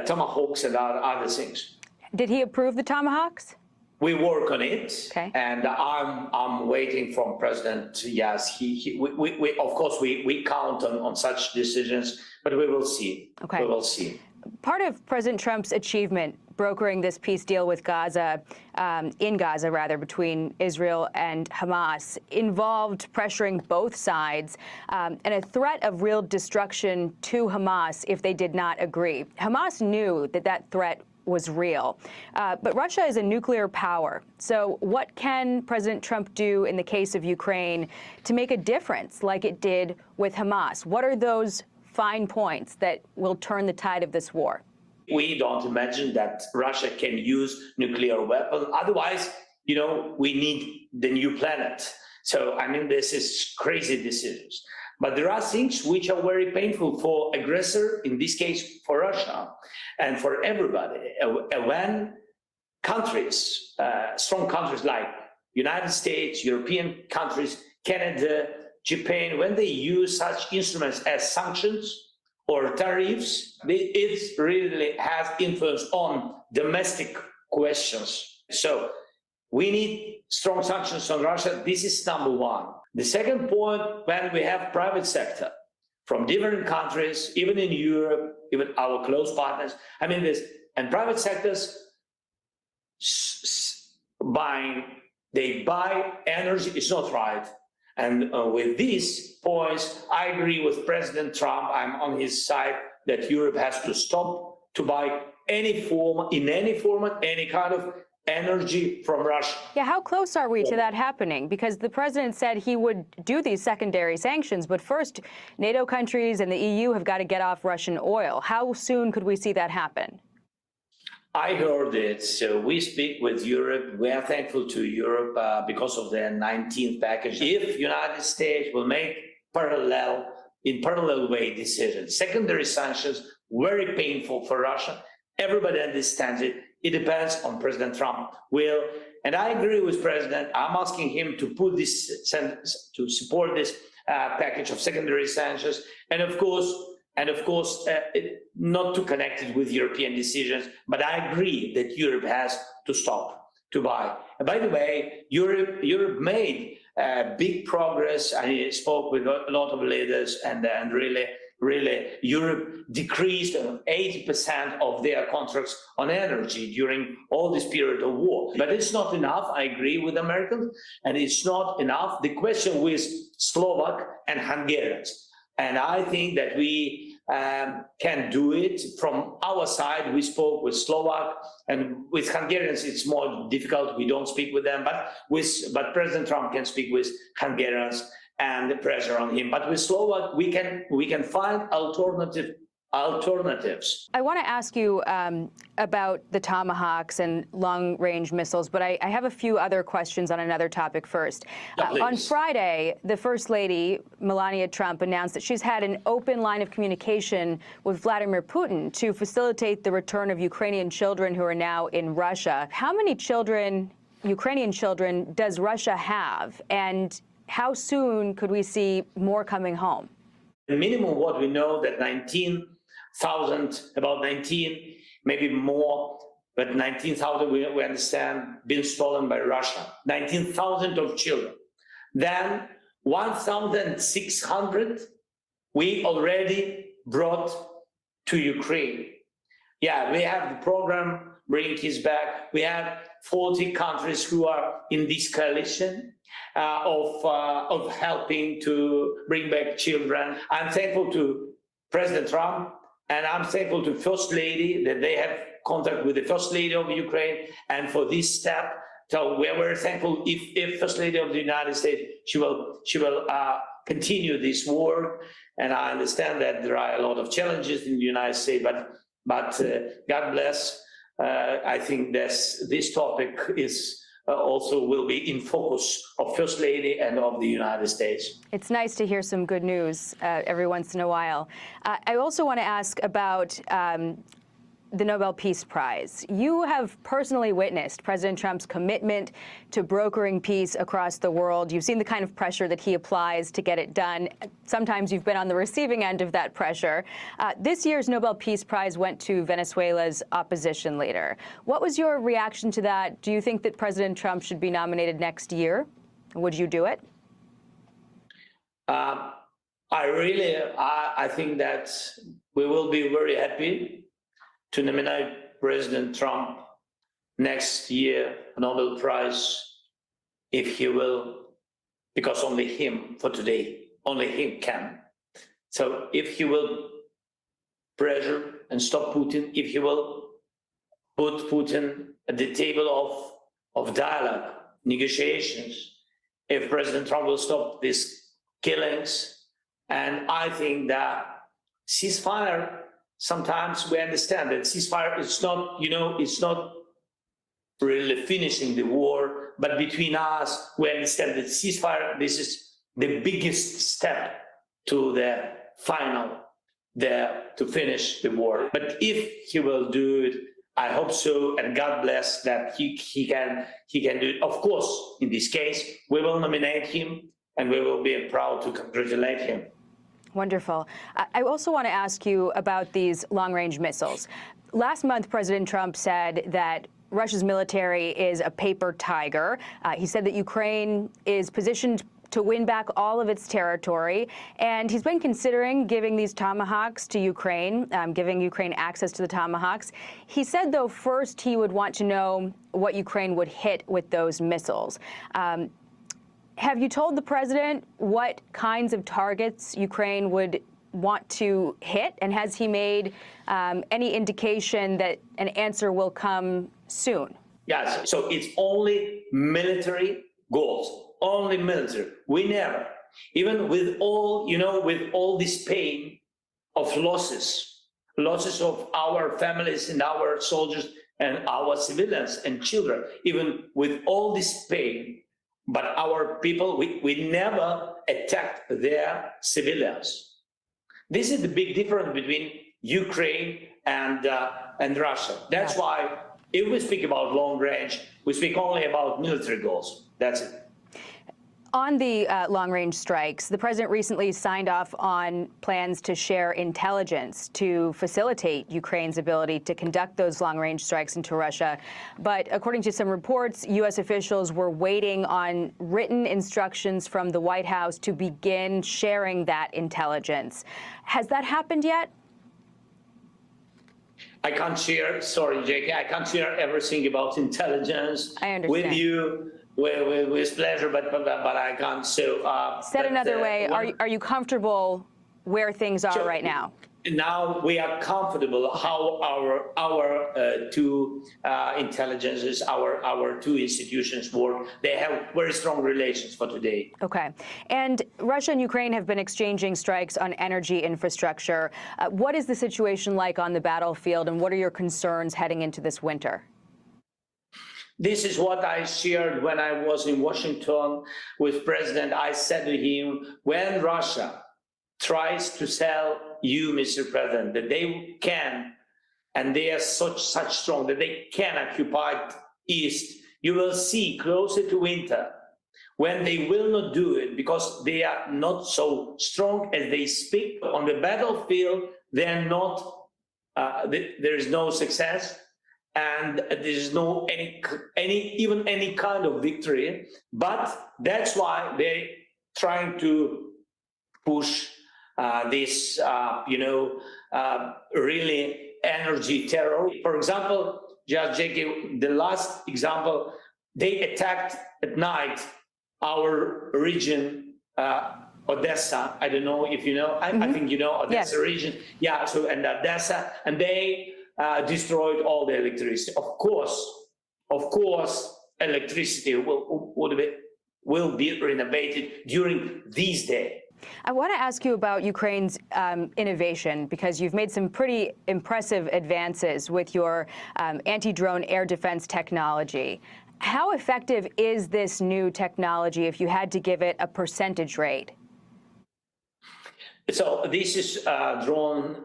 tomahawks and other things. Did he approve the tomahawks? We work on it, okay. And I'm waiting from President. Yes, we of course we count on such decisions, but we will see. Okay. We will see. Part of President Trump's achievement brokering this peace deal with Gaza, in Gaza rather, between Israel and Hamas, involved pressuring both sides and a threat of real destruction to Hamas if they did not agree. Hamas knew that that threat was real. But Russia is a nuclear power. So what can President Trump do in the case of Ukraine to make a difference like it did with Hamas? What are those fine points that will turn the tide of this war? We don't imagine that Russia can use nuclear weapons. Otherwise, you know, we need the new planet. So, I mean, this is crazy decisions. But there are things which are very painful for aggressor, in this case for Russia, and for everybody. When countries, strong countries like United States, European countries, Canada, Japan, when they use such instruments as sanctions or tariffs, it really has influence on domestic questions. So we need strong sanctions on Russia. This is number one. The second point, when we have private sector from different countries, even in Europe, even our close partners, I mean this, and private sectors they buy energy, it's not right. And with these points, I agree with President Trump. I'm on his side that Europe has to stop to buy any form, in any format, any kind of energy from Russia. Yeah, how close are we to that happening? Because the president said he would do these secondary sanctions, but first, NATO countries and the EU have got to get off Russian oil. How soon could we see that happen? I heard it. So we speak with Europe. We are thankful to Europe because of their 19th package. If United States will make in parallel way decisions, secondary sanctions, very painful for Russia. Everybody understands it. It depends on President Trump will. And I agree with President. I'm asking him to put this, to support this package of secondary sanctions. And of course, not to connect it with European decisions, but I agree that Europe has to stop to buy. And by the way, Europe made big progress. I spoke with a lot of leaders, and really, Europe decreased 80% of their contracts on energy during all this period of war. But it's not enough. I agree with Americans, and it's not enough. The question with Slovak and Hungarians. And I think that we can do it from our side. We spoke with Slovak, and with Hungarians it's more difficult. We don't speak with them, but President Trump can speak with Hungarians and the pressure on him. But with Slovak, we can find alternatives. I want to ask you about the Tomahawks and long-range missiles, but I have a few other questions on another topic first. On Friday, the First Lady, Melania Trump, announced that she's had an open line of communication with Vladimir Putin to facilitate the return of Ukrainian children who are now in Russia. How many children, Ukrainian children, does Russia have, and how soon could we see more coming home? The minimum what we know that 19,000, about 19, maybe more, but 19,000 we understand been stolen by Russia. 19,000 of children. Then 1,600 we already brought to Ukraine. Yeah, we have the program Bring Kids Back. We have 40 countries who are in this coalition of helping to bring back children. I'm thankful to President Trump, and I'm thankful to First Lady that they have contact with the First Lady of Ukraine, and for this step. So we're very thankful if First Lady of the United States, she will continue this work. And I understand that there are a lot of challenges in the United States, but God bless. I think this topic is also will be in focus of First Lady and of the United States. It's nice to hear some good news every once in a while. I also want to ask about the Nobel Peace Prize. You have personally witnessed President Trump's commitment to brokering peace across the world. You've seen the kind of pressure that he applies to get it done. Sometimes you've been on the receiving end of that pressure. This year's Nobel Peace Prize went to Venezuela's opposition leader. What was your reaction to that? Do you think that President Trump should be nominated next year? Would you do it? I think that we will be very happy to nominate President Trump next year Nobel Prize if he will, because only him for today, only him can. So if he will pressure and stop Putin, if he will put Putin at the table of dialogue, negotiations, if President Trump will stop these killings. And I think that ceasefire, sometimes we understand that ceasefire is not, it's not really finishing the war, but between us, we understand that ceasefire, this is the biggest step to the final, to finish the war. But if he will do it, I hope so, and God bless that he can do it. Of course, in this case, we will nominate him, and we will be proud to congratulate him. Wonderful. I also want to ask you about these long-range missiles. Last month, President Trump said that Russia's military is a paper tiger. He said that Ukraine is positioned to win back all of its territory, and he's been considering giving these Tomahawks to Ukraine, giving Ukraine access to the Tomahawks. He said, though, first he would want to know what Ukraine would hit with those missiles. Have you told the president what kinds of targets Ukraine would want to hit? And has he made any indication that an answer will come soon? Yes, so it's only military goals, only military. We never, even with all, with all this pain of losses of our families and our soldiers and our civilians and children, even with all this pain, but our people, we never attacked their civilians. This is the big difference between Ukraine and Russia. That's why if we speak about long range, we speak only about military goals. That's it. On the long-range strikes, the president recently signed off on plans to share intelligence to facilitate Ukraine's ability to conduct those long-range strikes into Russia. But according to some reports, U.S. officials were waiting on written instructions from the White House to begin sharing that intelligence. Has that happened yet? I can't share, sorry, Jackie, I can't share everything about intelligence with you. With pleasure, but I can't. So said another way, are you comfortable where things are right now? Now we are comfortable how our two intelligences, our two institutions work. They have very strong relations for today. Okay. And Russia and Ukraine have been exchanging strikes on energy infrastructure. What is the situation like on the battlefield, and what are your concerns heading into this winter? This is what I shared when I was in Washington with President. I said to him, when Russia tries to sell you, Mr. President, that they can, and they are such strong that they can occupy East, you will see closer to winter when they will not do it because they are not so strong as they speak. On the battlefield, they are not, there is no success. And there is no any kind of victory, but that's why they're trying to push this, really energy terror. For example, just Jackie, the last example, they attacked at night our region, Odessa. I don't know if you know. I think you know Odessa region. Yeah. So and Odessa, and they destroyed all the electricity. Of course, electricity will be renovated during these days. I want to ask you about Ukraine's innovation, because you've made some pretty impressive advances with your anti-drone air defense technology. How effective is this new technology if you had to give it a percentage rate? So this is drone,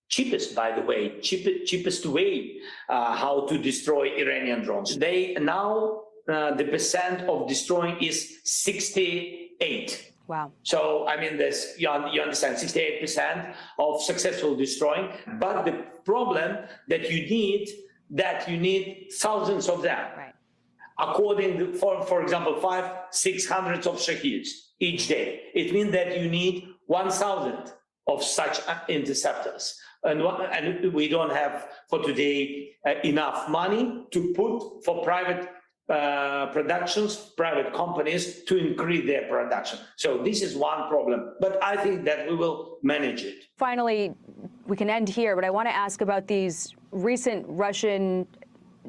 cheapest, by the way, cheapest way how to destroy Iranian drones. They now, the percent of destroying is 68. Wow. So, I mean, this, you understand, 68% of successful destroying. But the problem that you need thousands of them. Right. According to, for example, 500-600 of Shaheeds each day. It means that you need 1,000 of such interceptors. And we don't have for today enough money to put for private private companies to increase their production. So this is one problem, but I think that we will manage it. Finally, we can end here, but I want to ask about these recent Russian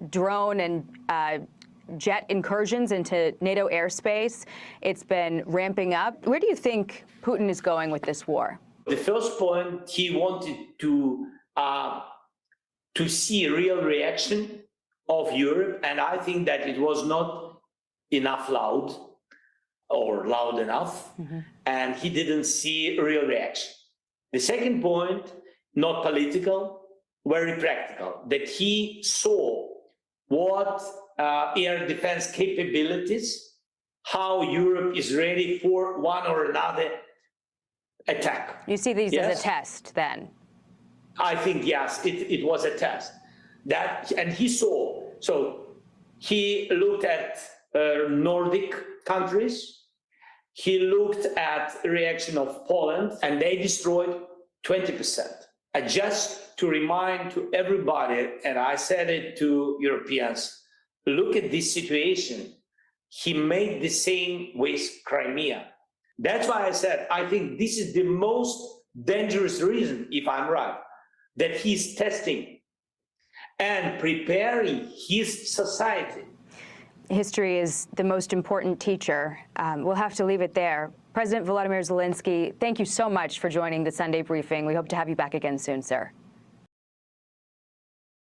drone and jet incursions into NATO airspace. It's been ramping up. Where do you think Putin is going with this war? The first point, he wanted to see a real reaction of Europe, and I think that it was not loud enough, and he didn't see a real reaction. The second point, not political, very practical, that he saw what air defense capabilities, how Europe is ready for one or another attack. You see these as a test, then? I think, yes, it was a test. And he saw, so he looked at Nordic countries, he looked at the reaction of Poland, and they destroyed 20%. And just to remind to everybody, and I said it to Europeans, look at this situation. He made the same with Crimea. That's why I said, I think this is the most dangerous reason, if I'm right, that he's testing and preparing his society. History is the most important teacher. We'll have to leave it there. President Volodymyr Zelensky, thank you so much for joining the Sunday briefing. We hope to have you back again soon, sir.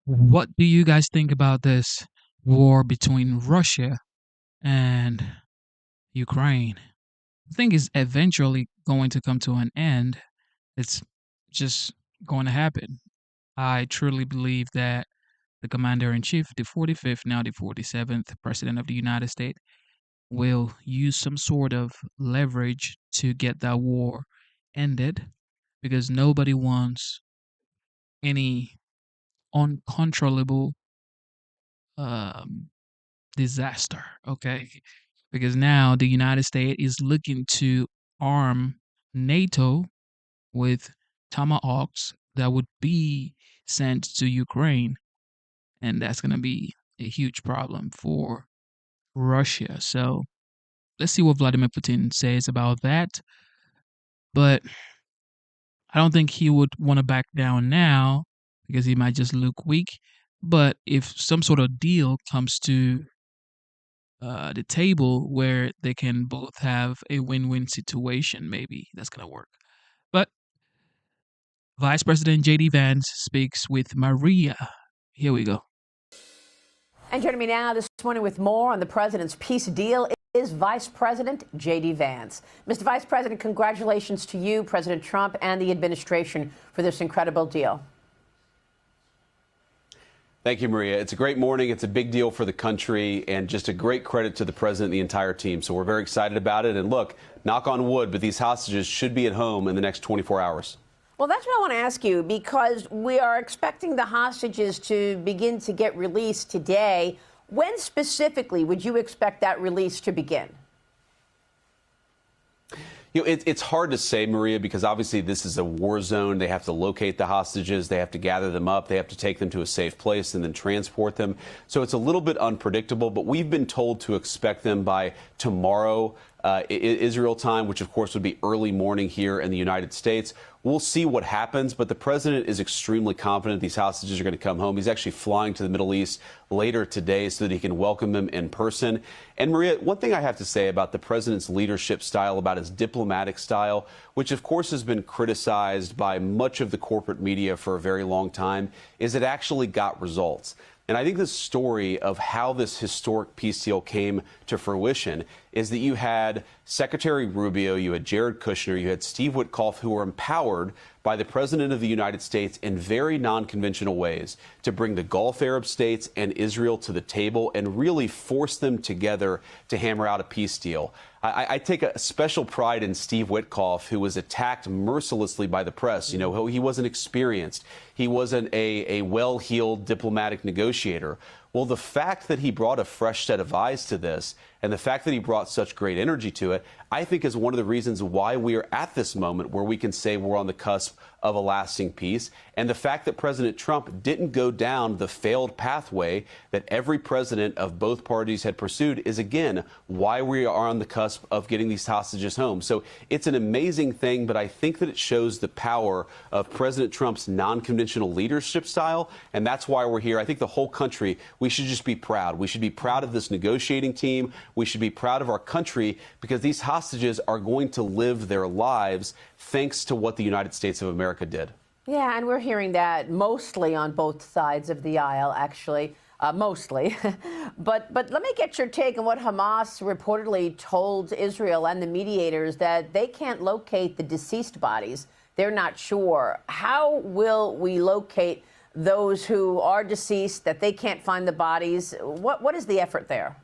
What do you guys think about this war between Russia and Ukraine? I think it's eventually going to come to an end. It's just going to happen. I truly believe that the commander-in-chief, the 45th, now the 47th president of the United States, will use some sort of leverage to get that war ended, because nobody wants any uncontrollable disaster, okay? Because now the United States is looking to arm NATO with tomahawks that would be sent to Ukraine. And that's going to be a huge problem for Russia. So let's see what Vladimir Putin says about that. But I don't think he would want to back down now, because he might just look weak. But if some sort of deal comes to the table where they can both have a win-win situation, maybe that's going to work. But Vice President J.D. Vance speaks with Maria. Here we go. And joining me now this morning with more on the president's peace deal is Vice President J.D. Vance. Mr. Vice President, congratulations to you, President Trump, and the administration for this incredible deal. Thank you, Maria. It's a great morning. It's a big deal for the country, and just a great credit to the president and the entire team. So we're very excited about it. And look, knock on wood, but these hostages should be at home in the next 24 hours. Well, that's what I want to ask you, because we are expecting the hostages to begin to get released today. When specifically would you expect that release to begin? You know, it's hard to say, Maria, because obviously this is a war zone. They have to locate the hostages. They have to gather them up. They have to take them to a safe place and then transport them. So it's a little bit unpredictable, but we've been told to expect them by tomorrow, Israel time, which of course would be early morning here in the United States. We'll see what happens, but the president is extremely confident these hostages are going to come home. He's actually flying to the Middle East later today so that he can welcome them in person. And Maria, one thing I have to say about the president's leadership style, about his diplomatic style, which of course has been criticized by much of the corporate media for a very long time, is it actually got results. And I think the story of how this historic peace deal came to fruition is that you had Secretary Rubio, you had Jared Kushner, you had Steve Witkoff, who were empowered by the President of the United States in very non-conventional ways to bring the Gulf Arab states and Israel to the table and really force them together to hammer out a peace deal. I take a special pride in Steve Witkoff, who was attacked mercilessly by the press. You know, he wasn't experienced. He wasn't a well-heeled diplomatic negotiator. Well, the fact that he brought a fresh set of eyes to this and the fact that he brought such great energy to it, I think is one of the reasons why we are at this moment where we can say we're on the cusp of a lasting peace. And the fact that President Trump didn't go down the failed pathway that every president of both parties had pursued is, again, why we are on the cusp of getting these hostages home. So it's an amazing thing, but I think that it shows the power of President Trump's non-conventional leadership style, and that's why we're here. I think the whole country, we should just be proud. We should be proud of this negotiating team. We should be proud of our country because these hostages are going to live their lives thanks to what the United States of America did. Yeah, and we're hearing that mostly on both sides of the aisle, actually. Mostly. but let me get your take on what Hamas reportedly told Israel and the mediators, that they can't locate the deceased bodies. They're not sure. How will we locate those who are deceased, that they can't find the bodies? What is the effort there?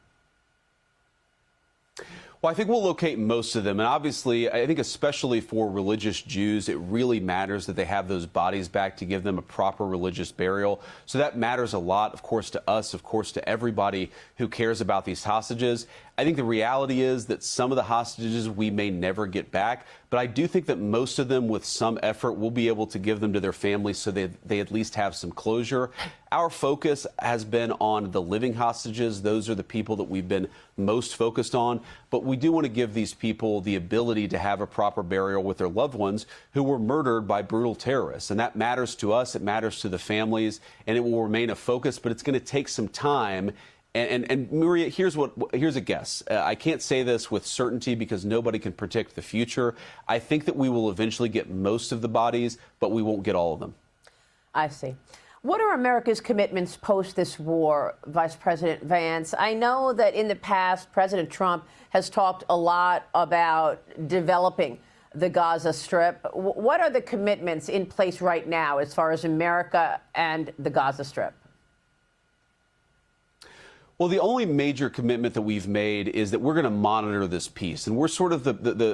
Well, I think we'll locate most of them. And obviously, I think especially for religious Jews, it really matters that they have those bodies back to give them a proper religious burial. So that matters a lot, of course, to us, of course, to everybody who cares about these hostages. I think the reality is that some of the hostages we may never get back, but I do think that most of them, with some effort, will be able to give them to their families so they at least have some closure. Our focus has been on the living hostages. Those are the people that we've been most focused on. But we do want to give these people the ability to have a proper burial with their loved ones who were murdered by brutal terrorists. And that matters to us. It matters to the families, and it will remain a focus, but it's going to take some time. And Maria, here's a guess. I can't say this with certainty because nobody can predict the future. I think that we will eventually get most of the bodies, but we won't get all of them. I see. What are America's commitments post this war, Vice President Vance? I know that in the past, President Trump has talked a lot about developing the Gaza Strip. What are the commitments in place right now as far as America and the Gaza Strip? Well, the only major commitment that we've made is that we're going to monitor this peace. And we're sort of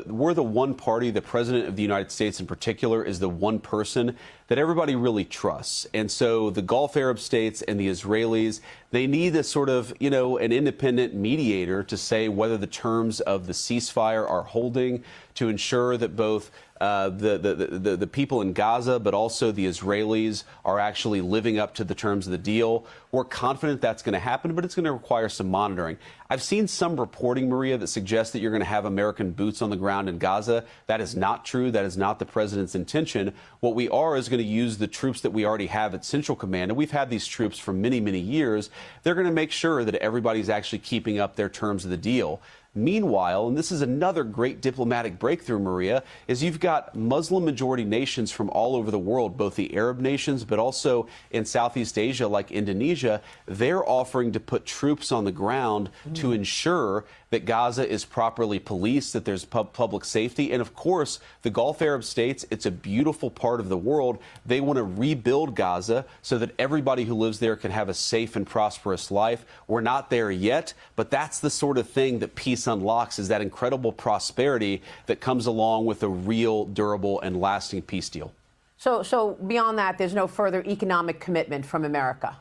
we're the one party, the President of the United States in particular is the one person that everybody really trusts. And so the Gulf Arab states and the Israelis, they need a sort of, you know, an independent mediator to say whether the terms of the ceasefire are holding, to ensure that both the people in Gaza, but also the Israelis are actually living up to the terms of the deal. We're confident that's going to happen, but it's going to require some monitoring. I've seen some reporting, Maria, that suggests that you're going to have American boots on the ground in Gaza. That is not true. That is not the president's intention. What we are is going to use the troops that we already have at Central Command, and we've had these troops for many, many years. They're going to make sure that everybody's actually keeping up their terms of the deal. Meanwhile, and this is another great diplomatic breakthrough, Maria, is you've got Muslim-majority nations from all over the world, both the Arab nations, but also in Southeast Asia, like Indonesia. They're offering to put troops on the ground to ensure that Gaza is properly policed, that there's public safety. And of course, the Gulf Arab states, it's a beautiful part of the world. They want to rebuild Gaza so that everybody who lives there can have a safe and prosperous life. We're not there yet, but that's the sort of thing that peace unlocks, is that incredible prosperity that comes along with a real, durable, and lasting peace deal. So beyond that, there's no further economic commitment from America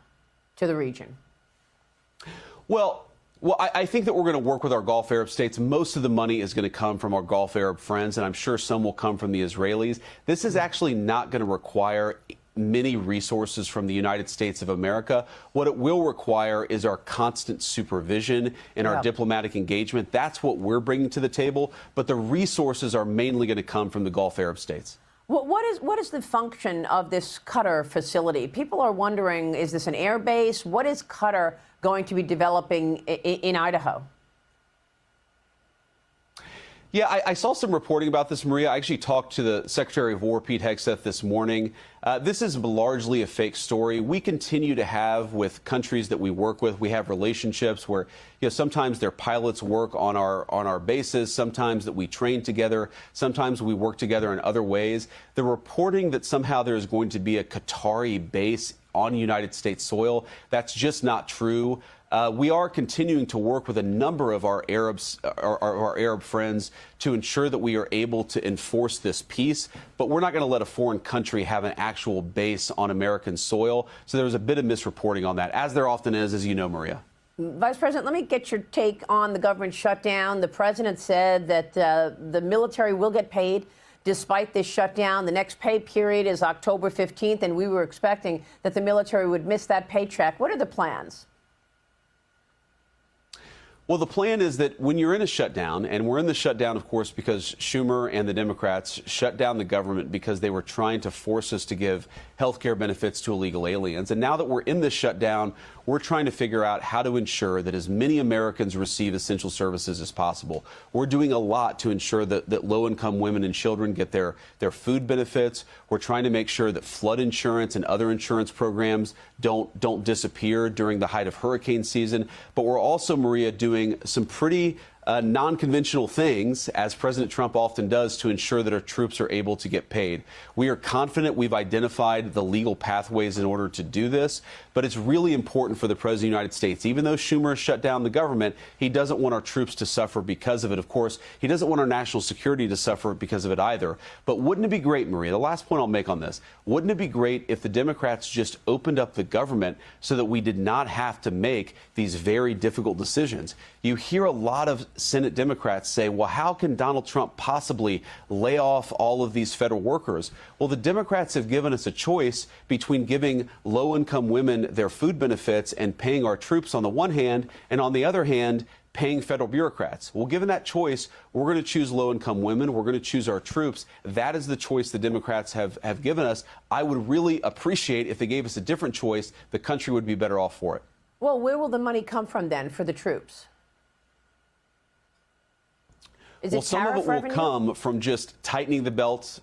to the region? Well, I think that we're going to work with our Gulf Arab states. Most of the money is going to come from our Gulf Arab friends, and I'm sure some will come from the Israelis. This is actually not going to require many resources from the United States of America. What it will require is our constant supervision and our diplomatic engagement. That's what we're bringing to the table. But the resources are mainly going to come from the Gulf Arab states. What is the function of this Qatar facility? People are wondering, is this an air base? What is Qatar going to be developing in Idaho? Yeah, I saw some reporting about this, Maria. I actually talked to the Secretary of War, Pete Hegseth, this morning. This is largely a fake story. We continue to have with countries that we work with. We have relationships where, sometimes their pilots work on our bases, sometimes that we train together, sometimes we work together in other ways. The reporting that somehow there is going to be a Qatari base on United States soil, that's just not true. We are continuing to work with a number of our Arab friends to ensure that we are able to enforce this peace, but we're not going to let a foreign country have an actual base on American soil. So there was a bit of misreporting on that, as there often is, as you know, Maria. Vice President, let me get your take on the government shutdown. The president said that the military will get paid despite this shutdown. The next pay period is October 15th, and we were expecting that the military would miss that paycheck. What are the plans? Well, the plan is that when you're in a shutdown, and we're in the shutdown, of course, because Schumer and the Democrats shut down the government because they were trying to force us to give health care benefits to illegal aliens. And now that we're in this shutdown, we're trying to figure out how to ensure that as many Americans receive essential services as possible. We're doing a lot to ensure that low-income women and children get their food benefits. We're trying to make sure that flood insurance and other insurance programs don't disappear during the height of hurricane season. But we're also, Maria, doing some pretty non-conventional things, as President Trump often does, to ensure that our troops are able to get paid. We are confident we've identified the legal pathways in order to do this, but it's really important for the President of the United States. Even though Schumer has shut down the government, he doesn't want our troops to suffer because of it. Of course, he doesn't want our national security to suffer because of it either. But wouldn't it be great, Maria, the last point I'll make on this, wouldn't it be great if the Democrats just opened up the government so that we did not have to make these very difficult decisions? You hear a lot of Senate Democrats say, well, how can Donald Trump possibly lay off all of these federal workers? Well, the Democrats have given us a choice between giving low-income women their food benefits and paying our troops on the one hand, and on the other hand, paying federal bureaucrats. Well, given that choice, we're going to choose low-income women. We're going to choose our troops. That is the choice the Democrats have given us. I would really appreciate if they gave us a different choice. The country would be better off for it. Well, where will the money come from then for the troops? Well, some of it will come from just tightening the belts.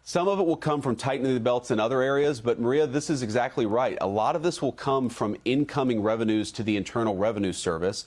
Some of it will come from tightening the belts in other areas. But, Maria, this is exactly right. A lot of this will come from incoming revenues to the Internal Revenue Service,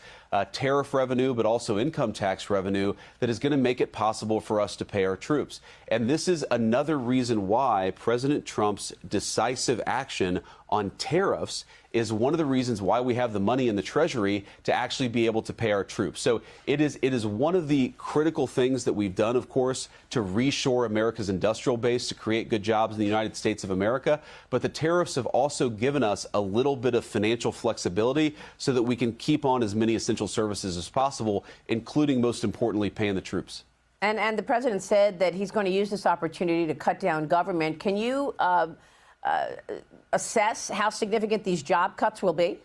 tariff revenue, but also income tax revenue that is going to make it possible for us to pay our troops. And this is another reason why President Trump's decisive action on tariffs is one of the reasons why we have the money in the Treasury to actually be able to pay our troops. So it is one of the critical things that we've done, of course, to reshore America's industrial base, to create good jobs in the United States of America. But the tariffs have also given us a little bit of financial flexibility so that we can keep on as many essential services as possible, including, most importantly, paying the troops. And the president said that he's going to use this opportunity to cut down government. Can you assess how significant these job cuts will be?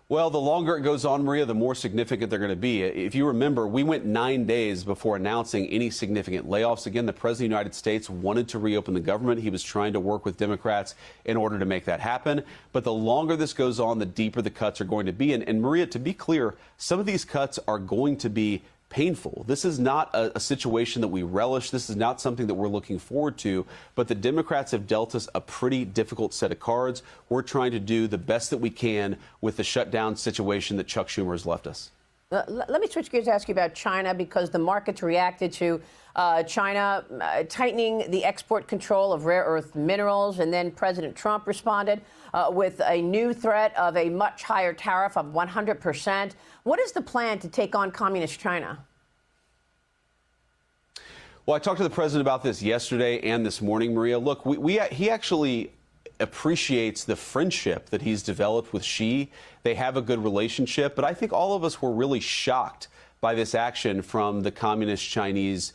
Well, the longer it goes on, Maria, the more significant they're going to be. If you remember, we went 9 days before announcing any significant layoffs. Again, the President of the United States wanted to reopen the government. He was trying to work with Democrats in order to make that happen. But the longer this goes on, the deeper the cuts are going to be. And Maria, to be clear, some of these cuts are going to be painful. This is not a situation that we relish. This is not something that we're looking forward to. But the Democrats have dealt us a pretty difficult set of cards. We're trying to do the best that we can with the shutdown situation that Chuck Schumer has left us. Let me switch gears to ask you about China, because the markets reacted to China tightening the export control of rare earth minerals. And then President Trump responded with a new threat of a much higher tariff of 100%. What is the plan to take on communist China? Well, I talked to the president about this yesterday and this morning, Maria. Look, he actually appreciates the friendship that he's developed with Xi. They have a good relationship. But I think all of us were really shocked by this action from the communist Chinese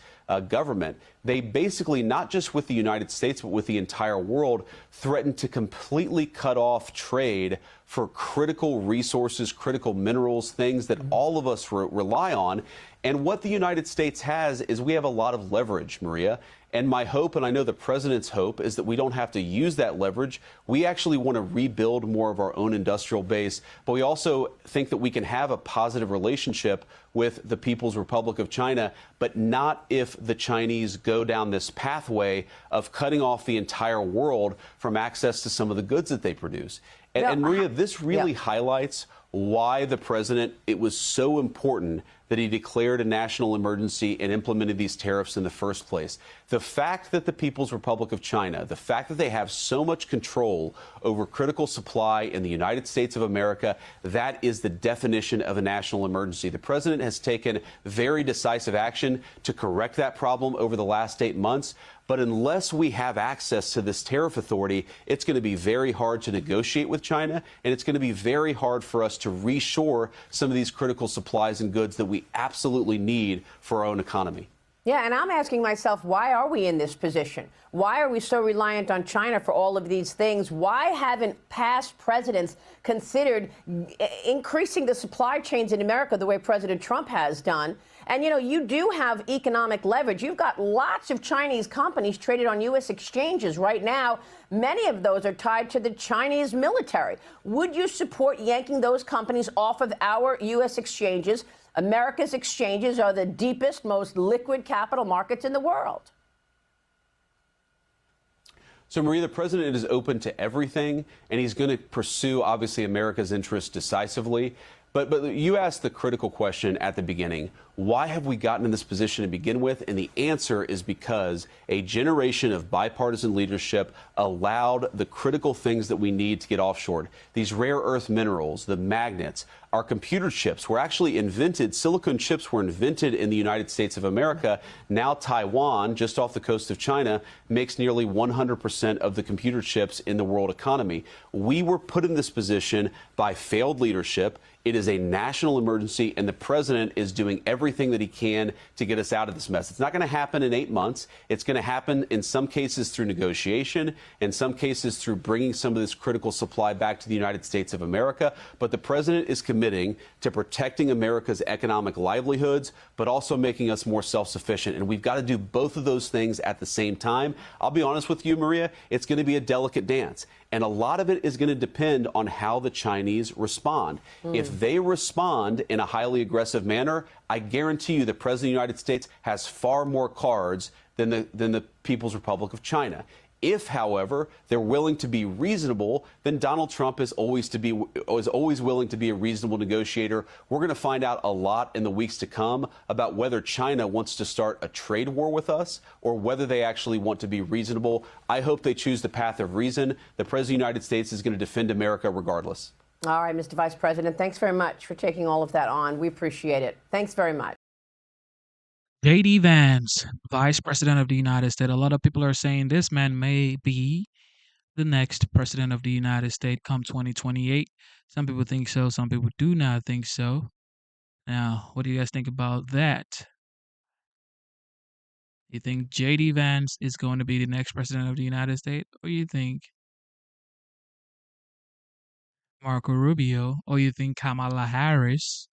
government. They basically, not just with the United States, but with the entire world, threatened to completely cut off trade for critical resources, critical minerals, things that all of us rely on. And what the United States has is we have a lot of leverage, Maria. And my hope, and I know the president's hope, is that we don't have to use that leverage. We actually want to rebuild more of our own industrial base, but we also think that we can have a positive relationship with the People's Republic of China, but not if the Chinese go down this pathway of cutting off the entire world from access to some of the goods that they produce. And Maria, this really highlights why the president, it was so important that he declared a national emergency and implemented these tariffs in the first place. The fact that the People's Republic of China, the fact that they have so much control over critical supply in the United States of America, that is the definition of a national emergency. The president has taken very decisive action to correct that problem over the last 8 months. But unless we have access to this tariff authority, it's going to be very hard to negotiate with China, and it's going to be very hard for us to reshore some of these critical supplies and goods that we absolutely need for our own economy. Yeah, and I'm asking myself, why are we in this position? Why are we so reliant on China for all of these things? Why haven't past presidents considered increasing the supply chains in America the way President Trump has done? And, you know, you do have economic leverage. You've got lots of Chinese companies traded on U.S. exchanges right now. Many of those are tied to the Chinese military. Would you support yanking those companies off of our U.S. exchanges? America's exchanges are the deepest, most liquid capital markets in the world. So, Maria, the president is open to everything, and he's going to pursue, obviously, America's interests decisively. But you asked the critical question at the beginning, why have we gotten in this position to begin with? And the answer is because a generation of bipartisan leadership allowed the critical things that we need to get offshored. These rare earth minerals, the magnets, our computer chips were actually invented, silicon chips were invented in the United States of America. Now Taiwan, just off the coast of China, makes nearly 100% of the computer chips in the world economy. We were put in this position by failed leadership. It is a national emergency, and the president is doing everything that he can to get us out of this mess. It's not going to happen in 8 months. It's going to happen in some cases through negotiation, in some cases through bringing some of this critical supply back to the United States of America. But the president is committing to protecting America's economic livelihoods, but also making us more self-sufficient. And we've got to do both of those things at the same time. I'll be honest with you, Maria, it's going to be a delicate dance. And a lot of it is going to depend on how the Chinese respond. If they respond in a highly aggressive manner, I guarantee you the President of the United States has far more cards than the People's Republic of China. If, however, they're willing to be reasonable, then Donald Trump is always willing to be a reasonable negotiator. We're going to find out a lot in the weeks to come about whether China wants to start a trade war with us or whether they actually want to be reasonable. I hope they choose the path of reason. The President of the United States is going to defend America regardless. All right, Mr. Vice President, thanks very much for taking all of that on. We appreciate it. Thanks very much. J.D. Vance, Vice President of the United States. A lot of people are saying this man may be the next President of the United States come 2028. Some people think so. Some people do not think so. Now, what do you guys think about that? You think J.D. Vance is going to be the next President of the United States? Or you think Marco Rubio? Or you think Kamala Harris?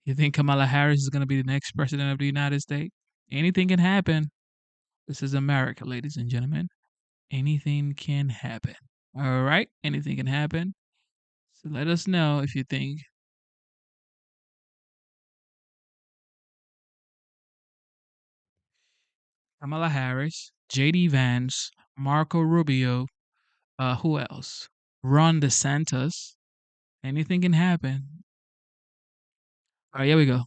You think Kamala Harris is going to be the next President of the United States? Anything can happen. This is America, ladies and gentlemen. Anything can happen. All right? Anything can happen. So let us know if you think Kamala Harris, J.D. Vance, Marco Rubio, who else? Ron DeSantis. Anything can happen. All right, here we go.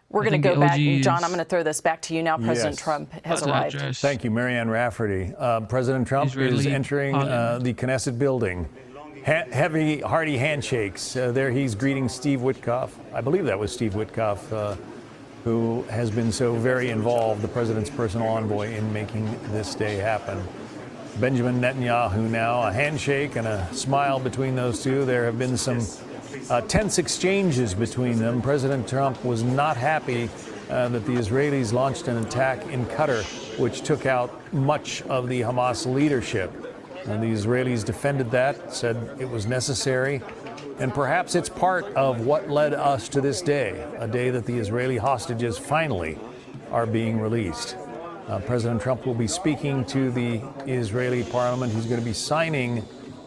We're going to go back. John, I'm going to throw this back to you now. President Trump has arrived. Thank you, Marianne Rafferty. President Trump is entering the Knesset building. Heavy, hearty handshakes. There he's greeting Steve Witkoff. I believe that was Steve Witkoff, who has been so very involved, the president's personal envoy, in making this day happen. Benjamin Netanyahu now, a handshake and a smile between those two. There have been some tense exchanges between them. President Trump was not happy that the Israelis launched an attack in Qatar, which took out much of the Hamas leadership. And the Israelis defended that, said it was necessary. And perhaps it's part of what led us to this day, a day that the Israeli hostages finally are being released. President Trump will be speaking to the Israeli parliament. He's going to be signing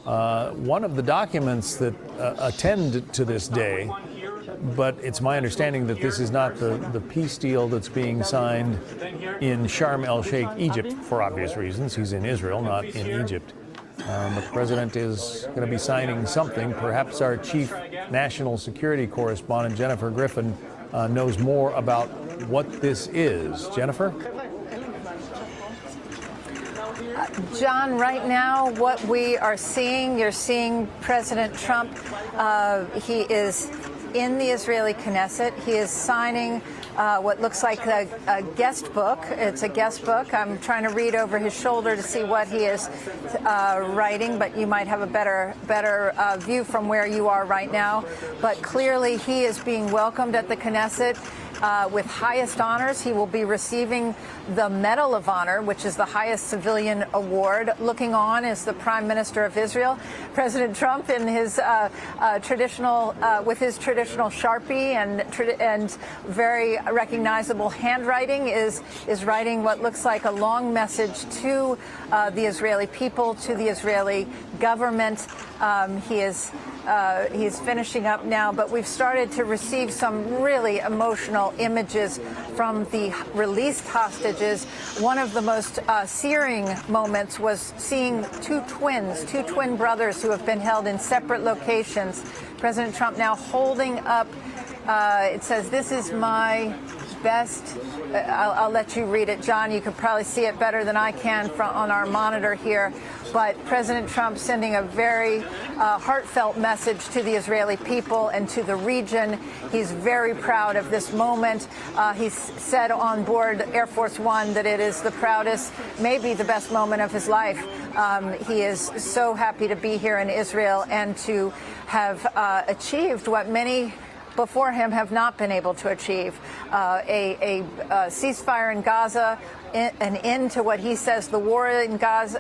one of the documents that attend to this day. But it's my understanding that this is not the peace deal that's being signed in Sharm el-Sheikh, Egypt, for obvious reasons. He's in Israel, not in Egypt. But the president is going to be signing something. Perhaps our chief national security correspondent, Jennifer Griffin, knows more about what this is. Jennifer? John, right now, what we are seeing, you're seeing President Trump. He is in the Israeli Knesset. He is signing what looks like a guest book. It's a guest book. I'm trying to read over his shoulder to see what he is writing, but you might have a better view from where you are right now. But clearly, he is being welcomed at the Knesset. With highest honors. He will be receiving the Medal of Honor, which is the highest civilian award. Looking on is the Prime Minister of Israel. President Trump, in his traditional Sharpie and very recognizable handwriting, is writing what looks like a long message to the Israeli people, to the Israeli government. He's finishing up now, but we've started to receive some really emotional images from the released hostages. One of the most searing moments was seeing two twin brothers who have been held in separate locations. President Trump now holding up, it says, "This is my best." I'll let you read it, John. You could probably see it better than I can on our monitor here. But President Trump sending a very heartfelt message to the Israeli people and to the region. He's very proud of this moment. He's said on board Air Force One that it is the proudest, maybe the best moment of his life. He is so happy to be here in Israel and to have achieved what many before him have not been able to achieve, a ceasefire in Gaza, an end to what he says the war in Gaza,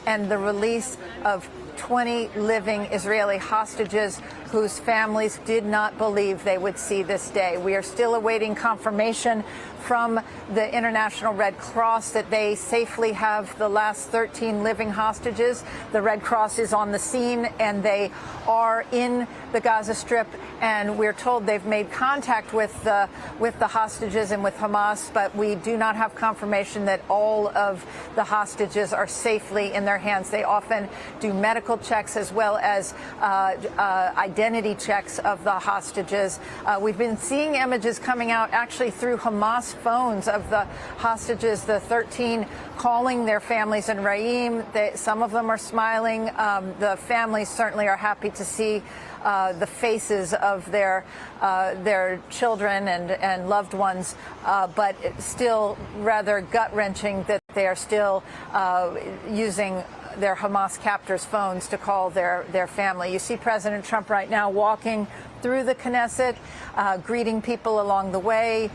and the release of 20 living Israeli hostages whose families did not believe they would see this day. We are still awaiting confirmation from the International Red Cross that they safely have the last 13 living hostages. The Red Cross is on the scene and they are in the Gaza Strip, and we're told they've made contact with the hostages and with Hamas, but we do not have confirmation that all of the hostages are safely in their hands. They often do medical checks as well as identity checks of the hostages. We've been seeing images coming out actually through Hamas phones of the hostages, the 13, calling their families in Re'im. Some of them are smiling. The families certainly are happy to see the faces of their children and loved ones, but it's still rather gut-wrenching that they are still using their Hamas captors' phones to call their family. You see President Trump right now walking through the Knesset, greeting people along the way.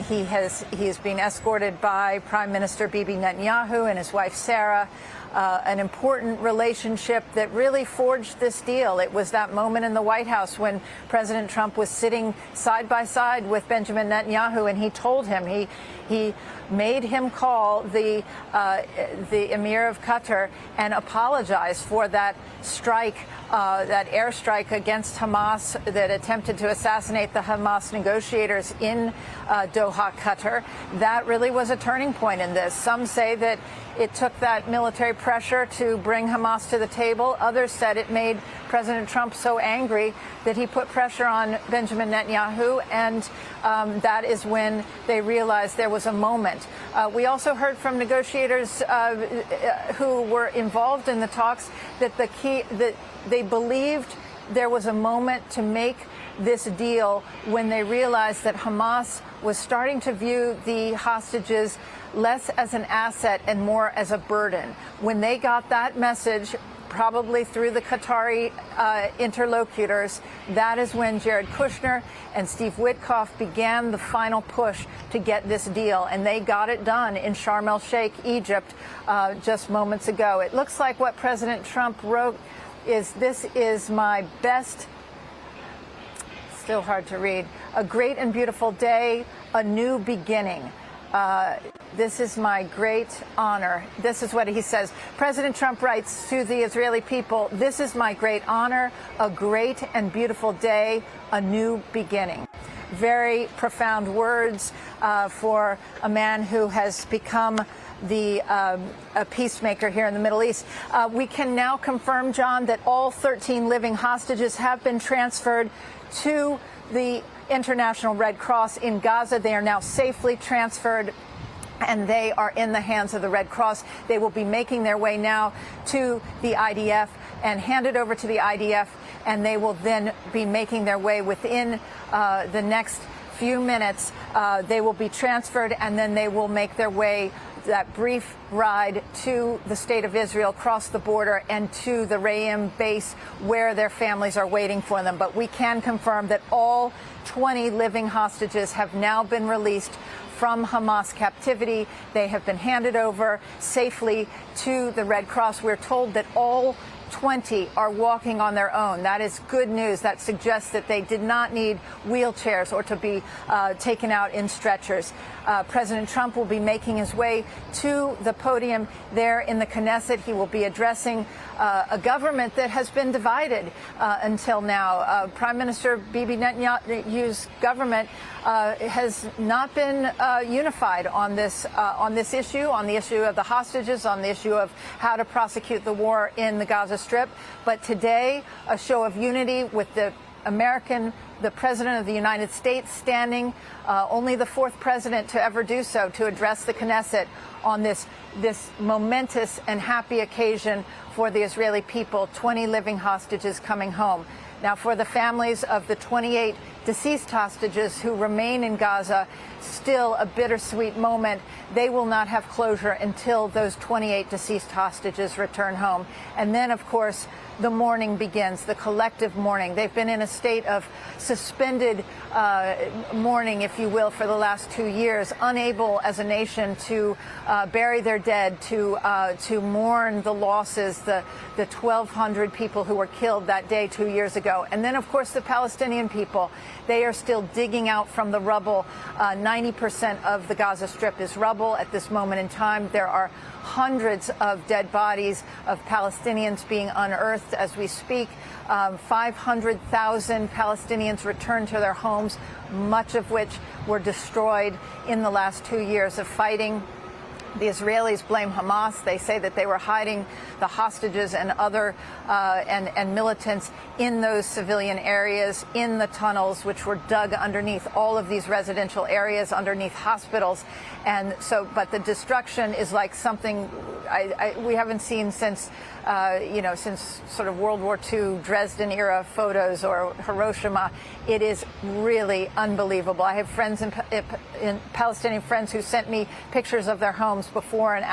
He is being escorted by Prime Minister Bibi Netanyahu and his wife Sarah. An important relationship that really forged this deal. It was that moment in the White House when President Trump was sitting side by side with Benjamin Netanyahu, and he told him, he made him call the Emir of Qatar and apologize for that strike, that airstrike against Hamas that attempted to assassinate the Hamas negotiators in Doha, Qatar. That really was a turning point in this. Some say that it took that military pressure to bring Hamas to the table. Others said it made President Trump so angry that he put pressure on Benjamin Netanyahu, and that is when they realized there was a moment. We also heard from negotiators who were involved in the talks that that they believed there was a moment to make this deal when they realized that Hamas was starting to view the hostages less as an asset and more as a burden. When they got that message, probably through the Qatari interlocutors, that is when Jared Kushner and Steve Witkoff began the final push to get this deal. And they got it done in Sharm el-Sheikh, Egypt, just moments ago. It looks like what President Trump wrote is, "This is my best still hard to read. A great and beautiful day, a new beginning. This is my great honor. This is what he says. President Trump writes to the Israeli people, this is my great honor, a great and beautiful day, a new beginning. Very profound words for a man who has become a peacemaker here in the Middle East. We can now confirm, John, that all 13 living hostages have been transferred to the International Red Cross in Gaza. They are now safely transferred, and they are in the hands of the Red Cross. They will be making their way now to the IDF and handed over to the IDF, and they will then be making their way within the next few minutes. They will be transferred, and then they will make their way that brief ride to the state of Israel, cross the border, and to the Re'im base where their families are waiting for them. But we can confirm that all 20 living hostages have now been released from Hamas captivity. They have been handed over safely to the Red Cross. We're told that all 20 are walking on their own. That is good news. That suggests that they did not need wheelchairs or to be taken out in stretchers. President Trump will be making his way to the podium there in the Knesset. He will be addressing a government that has been divided until now. Prime Minister Bibi Netanyahu's government has not been unified on this issue, on the issue of the hostages, on the issue of how to prosecute the war in the Gaza Strip. But today, a show of unity with the President of the United States standing, only the fourth president to ever do so, to address the Knesset on this momentous and happy occasion for the Israeli people, 20 living hostages coming home. Now, for the families of the 28 deceased hostages who remain in Gaza, still a bittersweet moment. They will not have closure until those 28 deceased hostages return home. And then, of course, the mourning begins, the collective mourning. They've been in a state of suspended mourning, if you will, for the last 2 years, unable as a nation to bury their dead, to mourn the losses, the 1,200 people who were killed that day 2 years ago. And then, of course, the Palestinian people. They are still digging out from the rubble. 90% of the Gaza Strip is rubble at this moment in time. There are hundreds of dead bodies of Palestinians being unearthed as we speak. 500,000 Palestinians returned to their homes, much of which were destroyed in the last 2 years of fighting. The Israelis blame Hamas. They say that they were hiding the hostages and other and militants in those civilian areas, in the tunnels, which were dug underneath all of these residential areas, underneath hospitals. And so, but the destruction is like something we haven't seen since, since sort of World War II Dresden era photos or Hiroshima. It is really unbelievable. I have friends in Palestinian friends who sent me pictures of their homes before and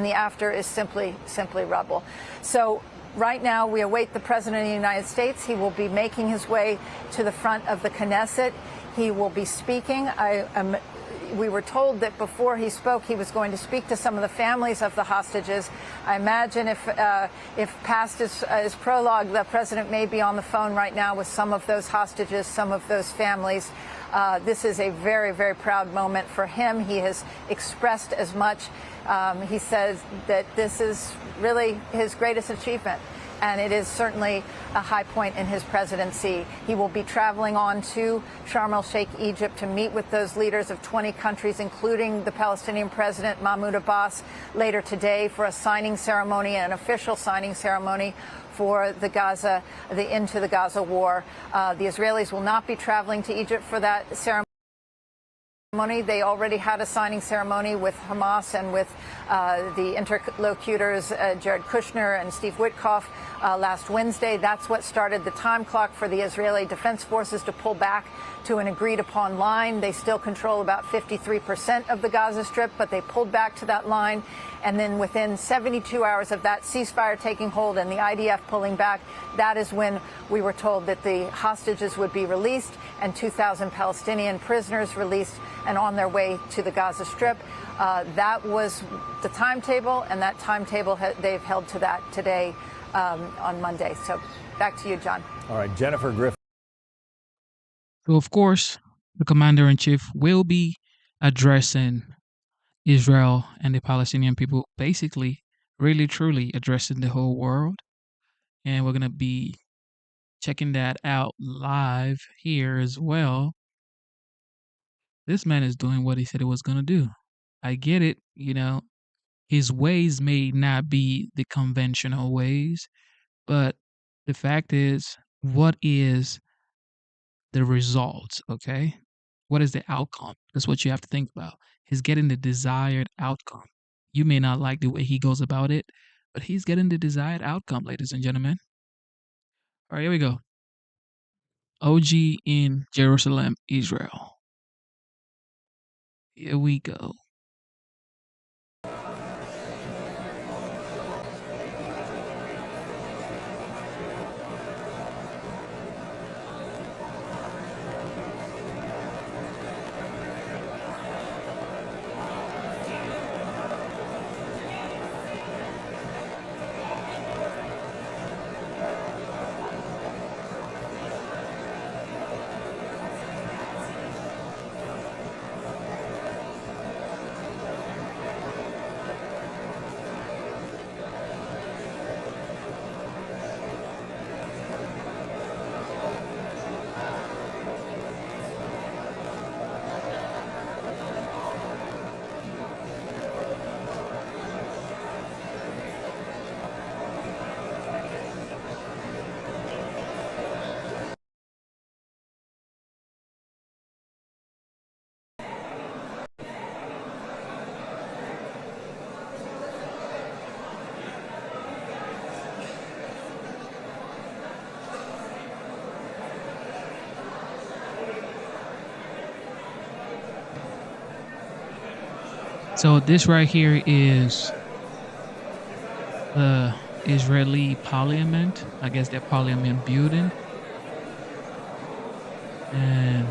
the after is simply rubble. So right now we await the President of the United States. He will be making his way to the front of the Knesset. He will be speaking. We were told that before he spoke, he was going to speak to some of the families of the hostages. I imagine if past his prologue, the president may be on the phone right now with some of those hostages, some of those families. This is a very, very proud moment for him. He has expressed as much. He says that this is really his greatest achievement, and it is certainly a high point in his presidency. He will be traveling on to Sharm el-Sheikh, Egypt, to meet with those leaders of 20 countries, including the Palestinian president, Mahmoud Abbas, later today for a signing ceremony, an official signing ceremony for the end to the Gaza war. The Israelis will not be traveling to Egypt for that ceremony. They already had a signing ceremony with Hamas and with the interlocutors, Jared Kushner and Steve Witkoff, last Wednesday. That's what started the time clock for the Israeli Defense Forces to pull back to an agreed-upon line. They still control about 53% of the Gaza Strip, but they pulled back to that line. And then within 72 hours of that ceasefire taking hold and the IDF pulling back, that is when we were told that the hostages would be released and 2,000 Palestinian prisoners released and on their way to the Gaza Strip. That was the timetable, and that timetable they've held to that today on Monday. So back to you, John. All right, Jennifer Griffin. So, of course, the commander-in-chief will be addressing Israel and the Palestinian people, basically, really, truly addressing the whole world. And we're going to be checking that out live here as well. This man is doing what he said he was going to do. I get it, his ways may not be the conventional ways, but the fact is, what is the results, okay? What is the outcome? That's what you have to think about. He's getting the desired outcome. You may not like the way he goes about it, but he's getting the desired outcome, ladies and gentlemen. All right, here we go. OG in Jerusalem, Israel. Here we go. So this right here is the Israeli parliament. I guess their parliament building. And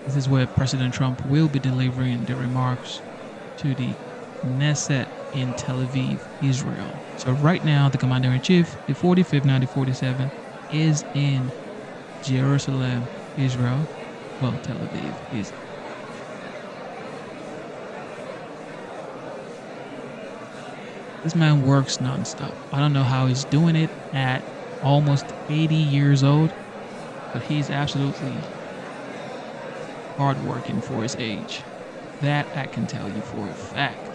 this is where President Trump will be delivering the remarks to the Knesset in Tel Aviv, Israel. So right now, the commander-in-chief, the 45th, now the 47th, is in Jerusalem, Israel. Well, Tel Aviv is. This man works nonstop. I don't know how he's doing it at almost 80 years old, but he's absolutely hardworking for his age. That I can tell you for a fact.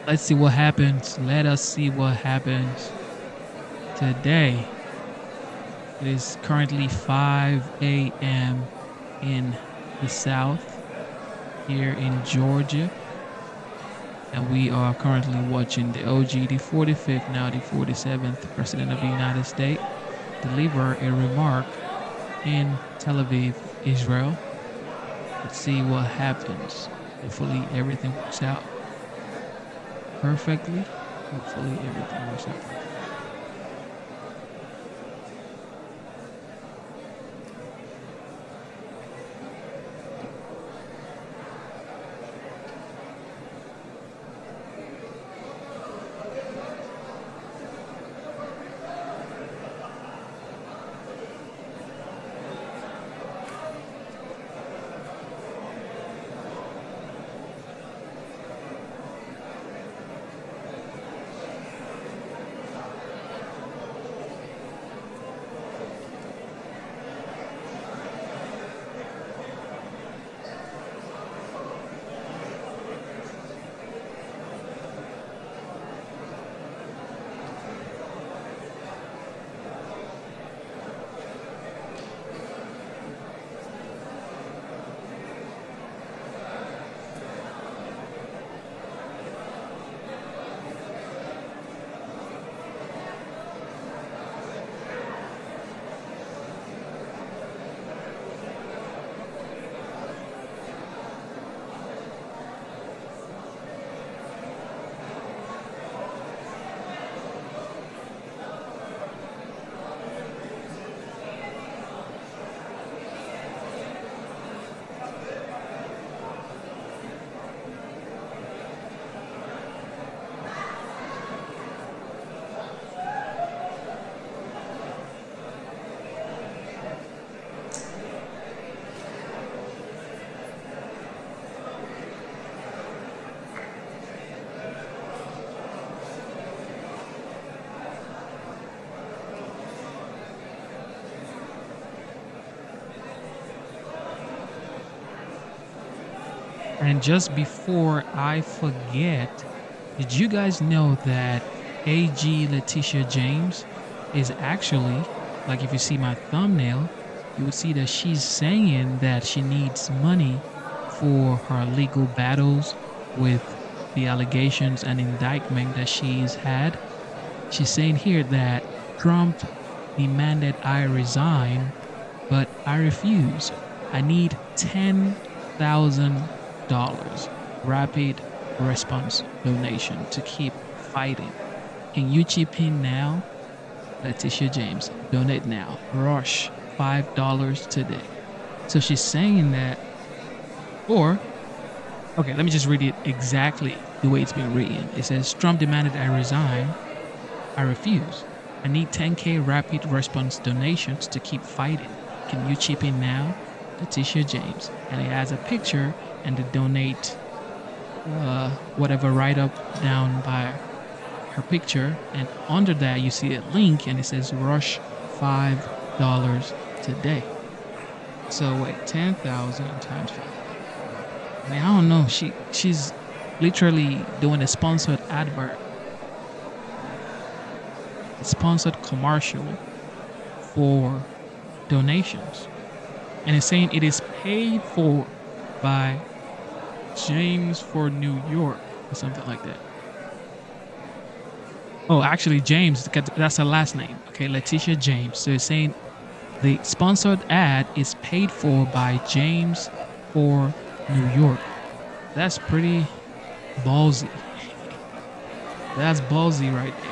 Let's see what happens. Let us see what happens today. It is currently 5 a.m. in the south here in Georgia. And we are currently watching the OG, the 45th, now the 47th President of the United States, deliver a remark in Tel Aviv, Israel. Let's see what happens. Hopefully everything works out perfectly. Hopefully everything works out perfectly. And just before I forget, did you guys know that AG Letitia James is actually, like if you see my thumbnail, you will see that she's saying that she needs money for her legal battles with the allegations and indictment that she's had. She's saying here that Trump demanded I resign, but I refuse. I need $10,000 rapid response donation to keep fighting. Can you chip in now? Letitia James, donate now. Rush $5 today. So she's saying that, or, okay, let me just read it exactly the way it's been written. It says, Trump demanded I resign. I refuse. I need 10K rapid response donations to keep fighting. Can you chip in now? Letitia James. And it has a picture and the donate whatever right up down by her picture. And under that you see a link and it says rush $5 today. So wait, 10,000 times 5. I mean, I don't know. She's literally doing a sponsored advert. A sponsored commercial for donations. And it's saying it is paid for by James for New York or something like that. Oh, actually, James, that's her last name. Okay, Letitia James. So it's saying the sponsored ad is paid for by James for New York. That's pretty ballsy. That's ballsy right there.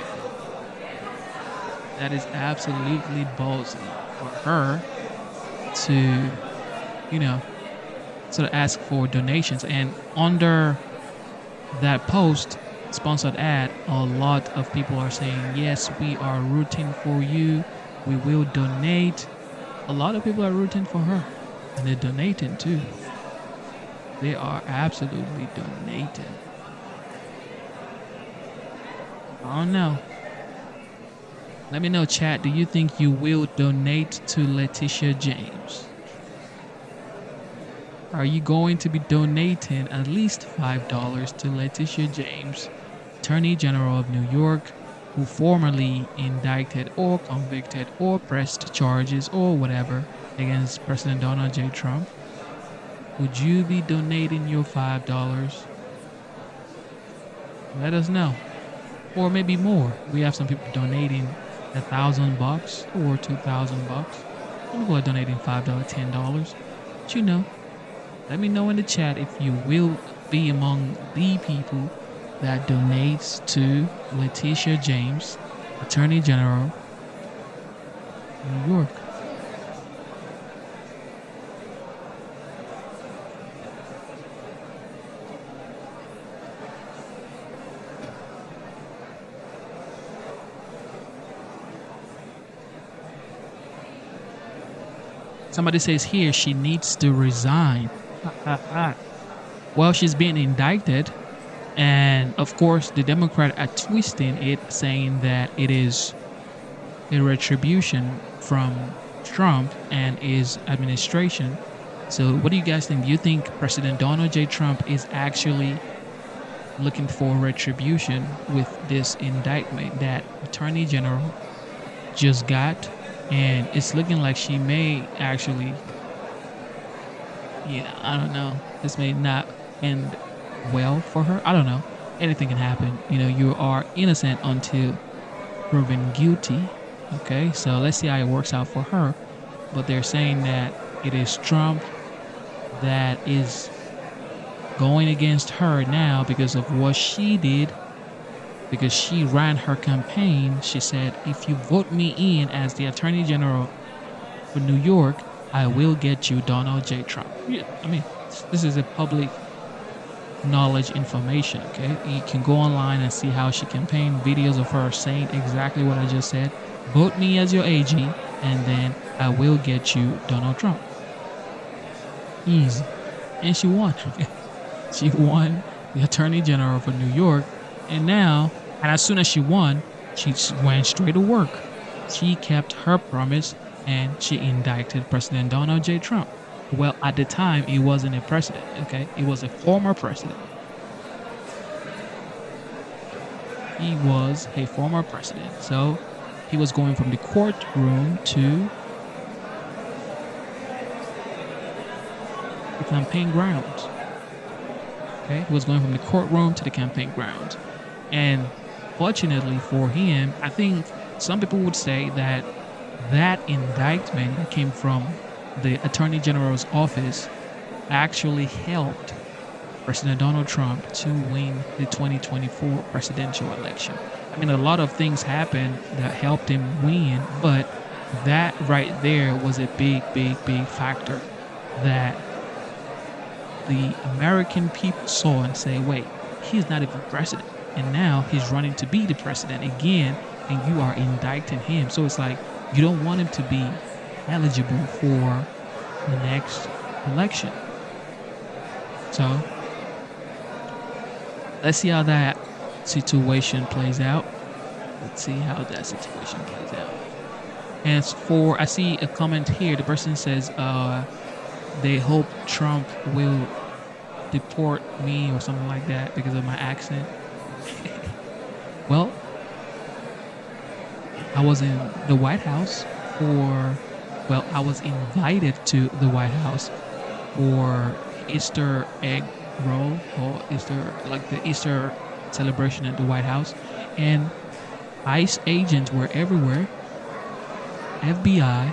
That is absolutely ballsy for her to, you know, sort of ask for donations. And under that post, sponsored ad, a lot of people are saying, yes, we are rooting for you. We will donate. A lot of people are rooting for her. And they're donating too. They are absolutely donating. I don't know. Let me know, chat. Do you think you will donate to Letitia James? Are you going to be donating at least $5 to Letitia James, Attorney General of New York, who formerly indicted or convicted or pressed charges or whatever against President Donald J. Trump? Would you be donating your $5? Let us know. Or maybe more. We have some people donating $1,000 or $2,000. Some people are donating $5, $10. But you know, let me know in the chat if you will be among the people that donates to Letitia James, Attorney General, New York. Somebody says here she needs to resign. Well, she's being indicted, and of course the Democrats are twisting it, saying that it is a retribution from Trump and his administration. So what do you guys think? Do you think President Donald J. Trump is actually looking for retribution with this indictment that Attorney General just got? And it's looking like she may actually, I don't know. This may not end well for her. I don't know. Anything can happen. You are innocent until proven guilty. Okay, so let's see how it works out for her. But they're saying that it is Trump that is going against her now because of what she did. Because she ran her campaign. She said, if you vote me in as the Attorney General for New York, I will get you Donald J. Trump. Yeah, I mean, this is a public knowledge information, okay? You can go online and see how she campaigned, videos of her saying exactly what I just said. Vote me as your AG, and then I will get you Donald Trump. Easy. And she won. She won the Attorney General for New York, and now, and as soon as she won, she went straight to work. She kept her promise and she indicted President Donald J. Trump. Well, at the time, he wasn't a president, okay? He was a former president. He was a former president. So he was going from the courtroom to the campaign grounds. Okay? He was going from the courtroom to the campaign grounds. And fortunately for him, I think some people would say that that indictment that came from the Attorney General's office actually helped President Donald Trump to win the 2024 presidential election. I mean, a lot of things happened that helped him win, but that right there was a big factor that the American people saw and say, wait, he's not even president. And now he's running to be the president again, and you are indicting him. So it's like, you don't want him to be eligible for the next election. So let's see how that situation plays out. Let's see how that situation plays out. And as for, I see a comment here. The person says they hope Trump will deport me or something like that because of my accent. Well, I was in the White House I was invited to the White House for Easter egg roll or the Easter celebration at the White House, and ICE agents were everywhere, FBI,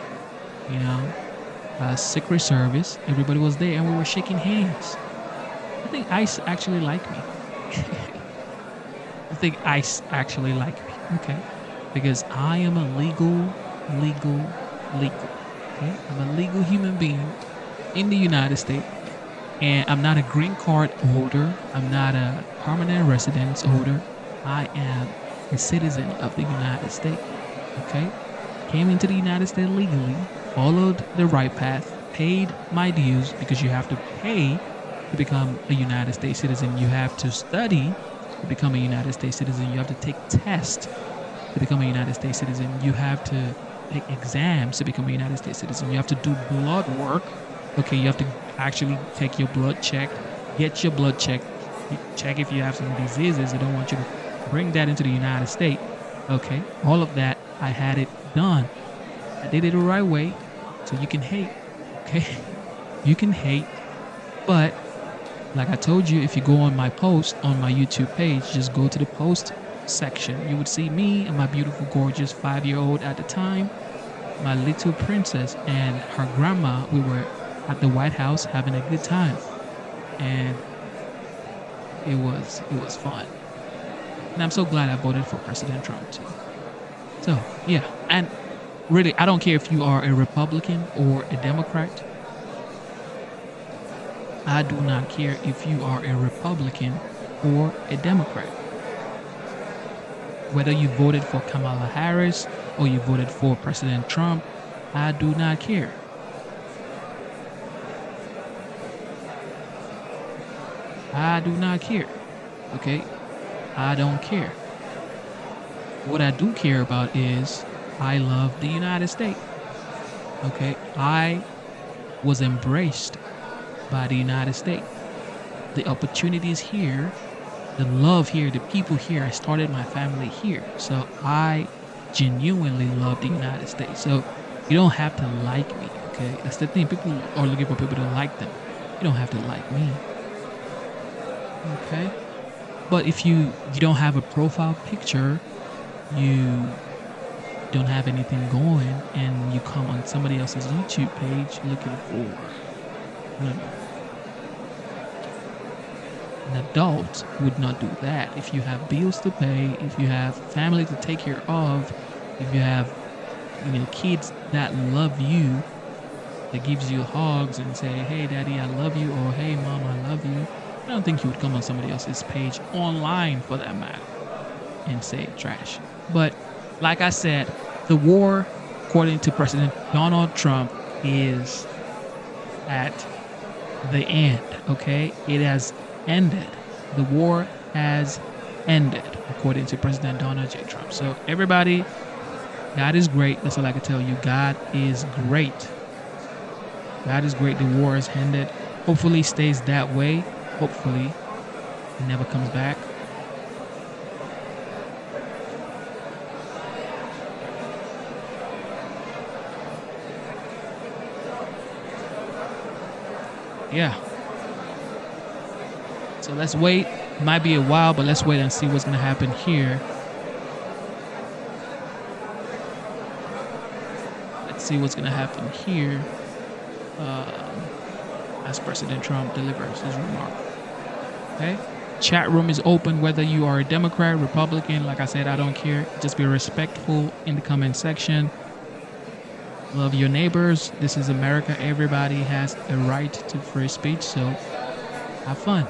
Secret Service, everybody was there, and we were shaking hands. I think ICE actually liked me. I think ICE actually liked me, okay? Because I am a legal, okay? I'm a legal human being in the United States, and I'm not a green card holder. I'm not a permanent residence holder. I am a citizen of the United States, okay? Came into the United States legally, followed the right path, paid my dues, because you have to pay to become a United States citizen. You have to study to become a United States citizen. You have to take tests to become a United States citizen. You have to take exams to become a United States citizen. You have to do blood work. Okay, you have to actually take your blood checked, get your blood checked, check if you have some diseases. They don't want you to bring that into the United States. Okay, all of that, I had it done. I did it the right way, so you can hate. Okay, you can hate, but like I told you, if you go on my post on my YouTube page, just go to the post section. You would see me and my beautiful, gorgeous 5-year-old at the time, my little princess, and her grandma. We were at the White House having a good time, and it was fun. And I'm so glad I voted for President Trump too. So yeah, and really, I don't care if you are a Republican or a Democrat. I do not care if you are a Republican or a Democrat. Whether you voted for Kamala Harris or you voted for President Trump, I do not care. I do not care. Okay? I don't care. What I do care about is I love the United States. Okay? I was embraced by the United States. The opportunities here, the love here, the people here. I started my family here. So I genuinely love the United States. So you don't have to like me, okay? That's the thing. People are looking for people to like them. You don't have to like me. Okay? But if you don't have a profile picture, you don't have anything going, and you come on somebody else's YouTube page looking for, I don't know, an adult would not do that. If you have bills to pay, if you have family to take care of, if you have kids that love you, that gives you hugs and say, hey daddy, I love you, or hey mom, I love you, I don't think you would come on somebody else's page, online for that matter, and say trash. But like I said, the war, according to President Donald Trump, is at the end, okay? It has ended. The war has ended, according to President Donald J. Trump. So everybody, God is great. That's all I can tell you. God is great. God is great. The war is ended. Hopefully, stays that way. Hopefully, it never comes back. Yeah. So let's wait. It might be a while, but let's wait and see what's going to happen here. Let's see what's going to happen here as President Trump delivers his remark. Okay? Chat room is open whether you are a Democrat, Republican. Like I said, I don't care. Just be respectful in the comment section. Love your neighbors. This is America. Everybody has a right to free speech, so have fun.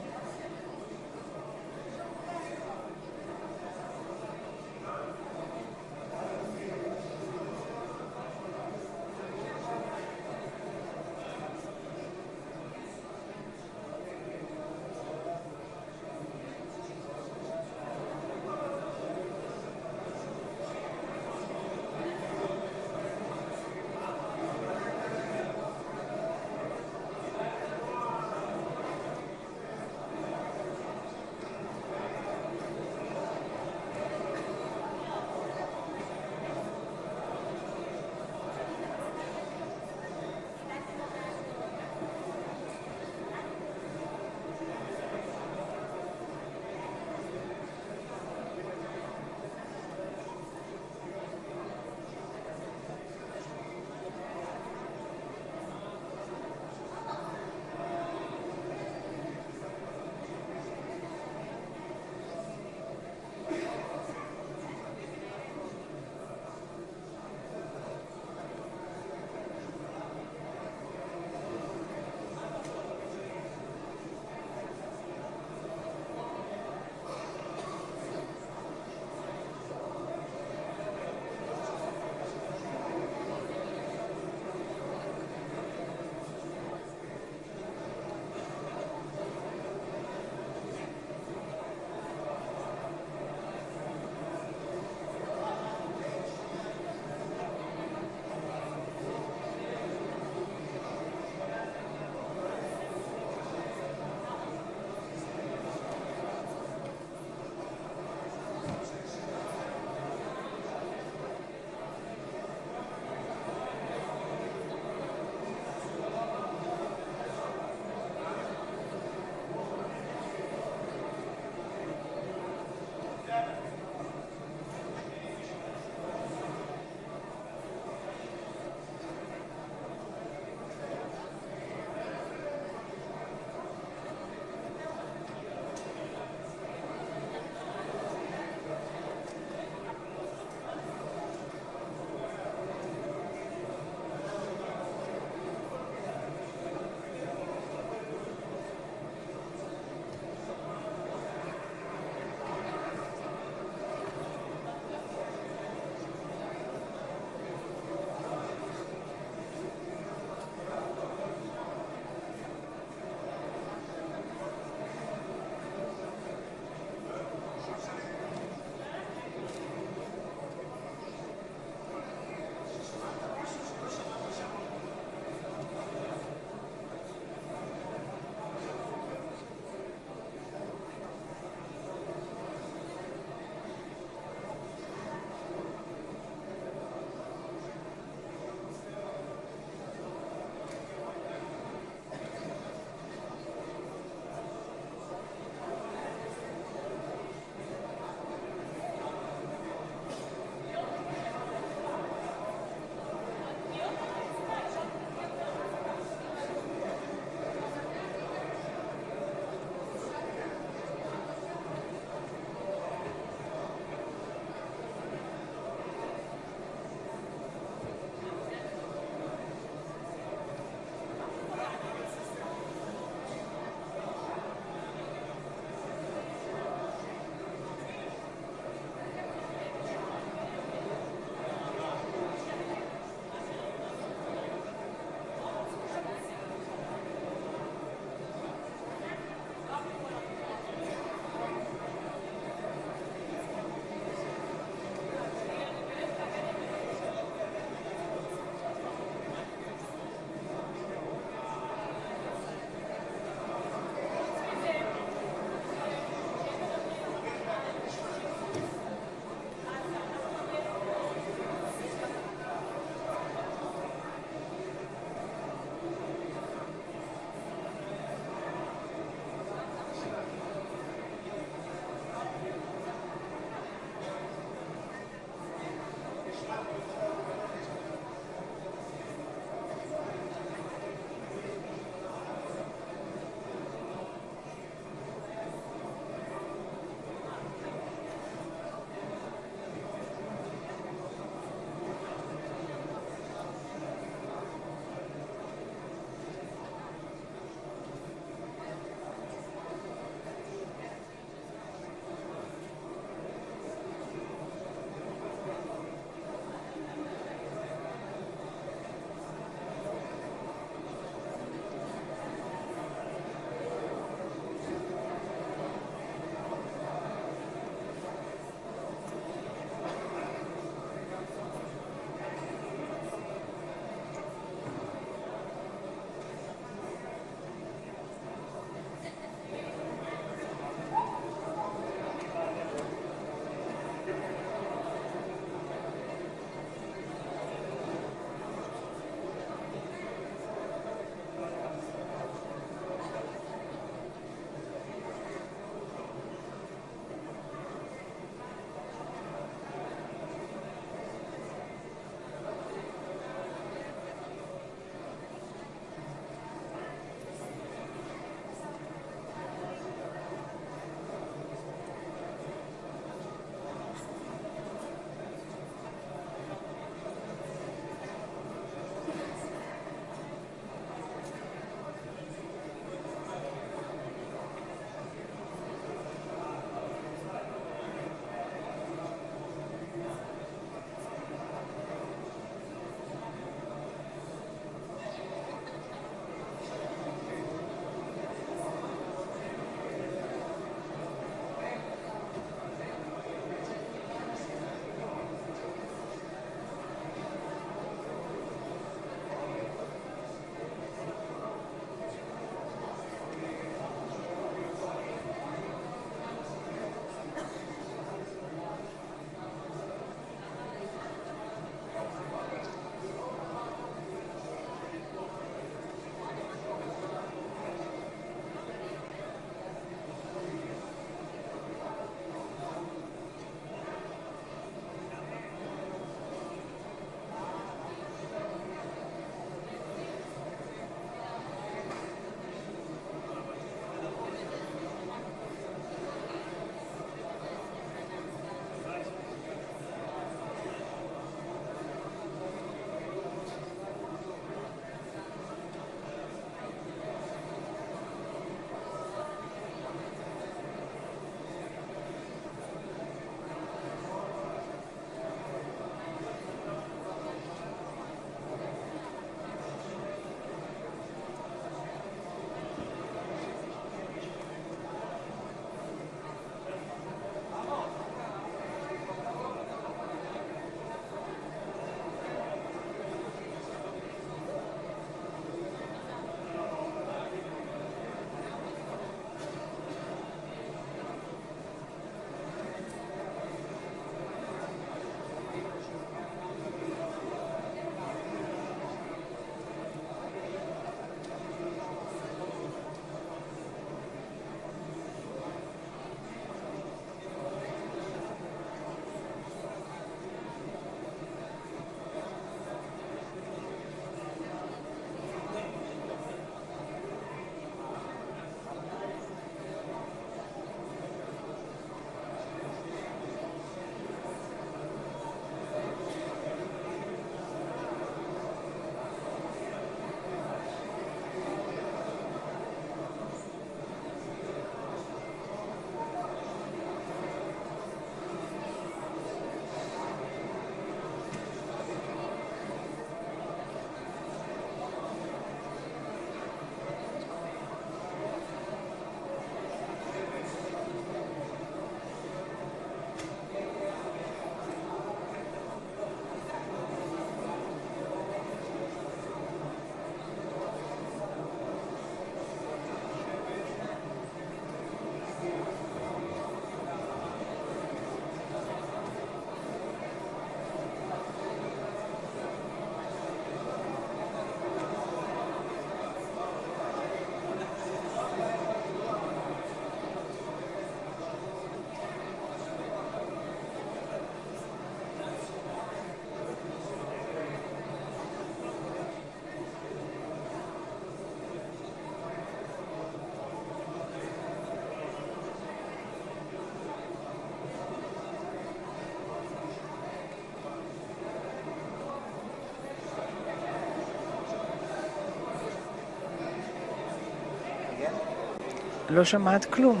לא שמעת כלום.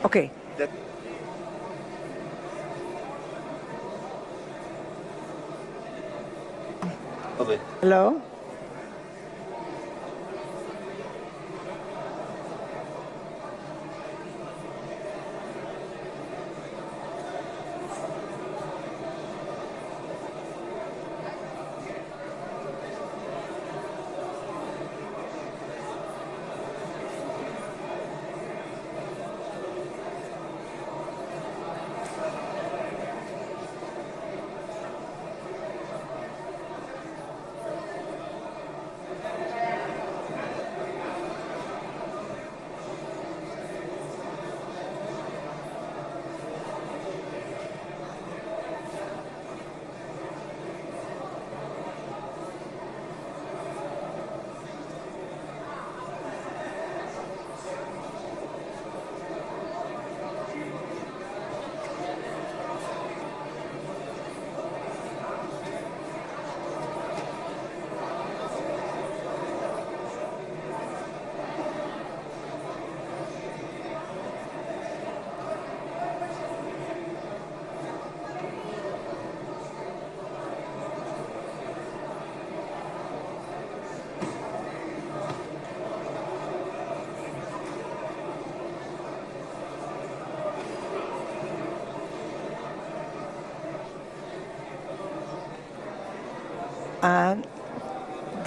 אוקיי. לא?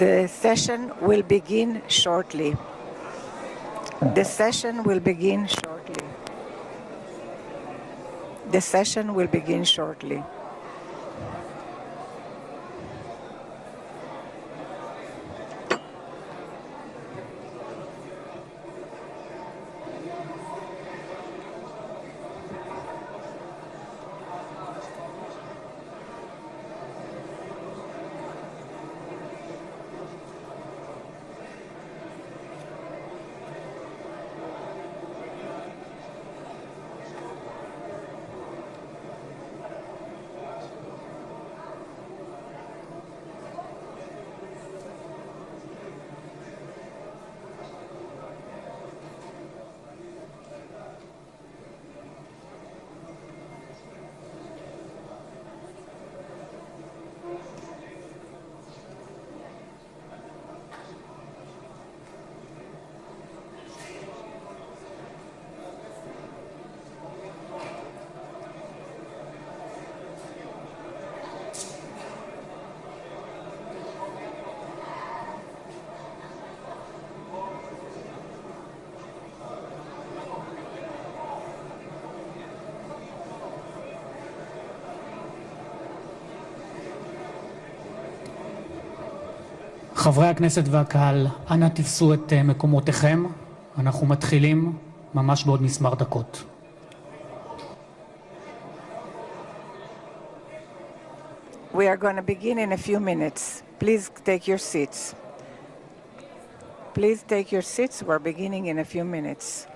The session will begin shortly. The session will begin shortly. The session will begin shortly. חברי הכנסת והקהל, אנא תפסו את מקומותיכם. אנחנו מתחילים ממש בעוד מספר דקות. We are going to begin in a few minutes. Please take your seats. Please take your seats. We're beginning in a few minutes.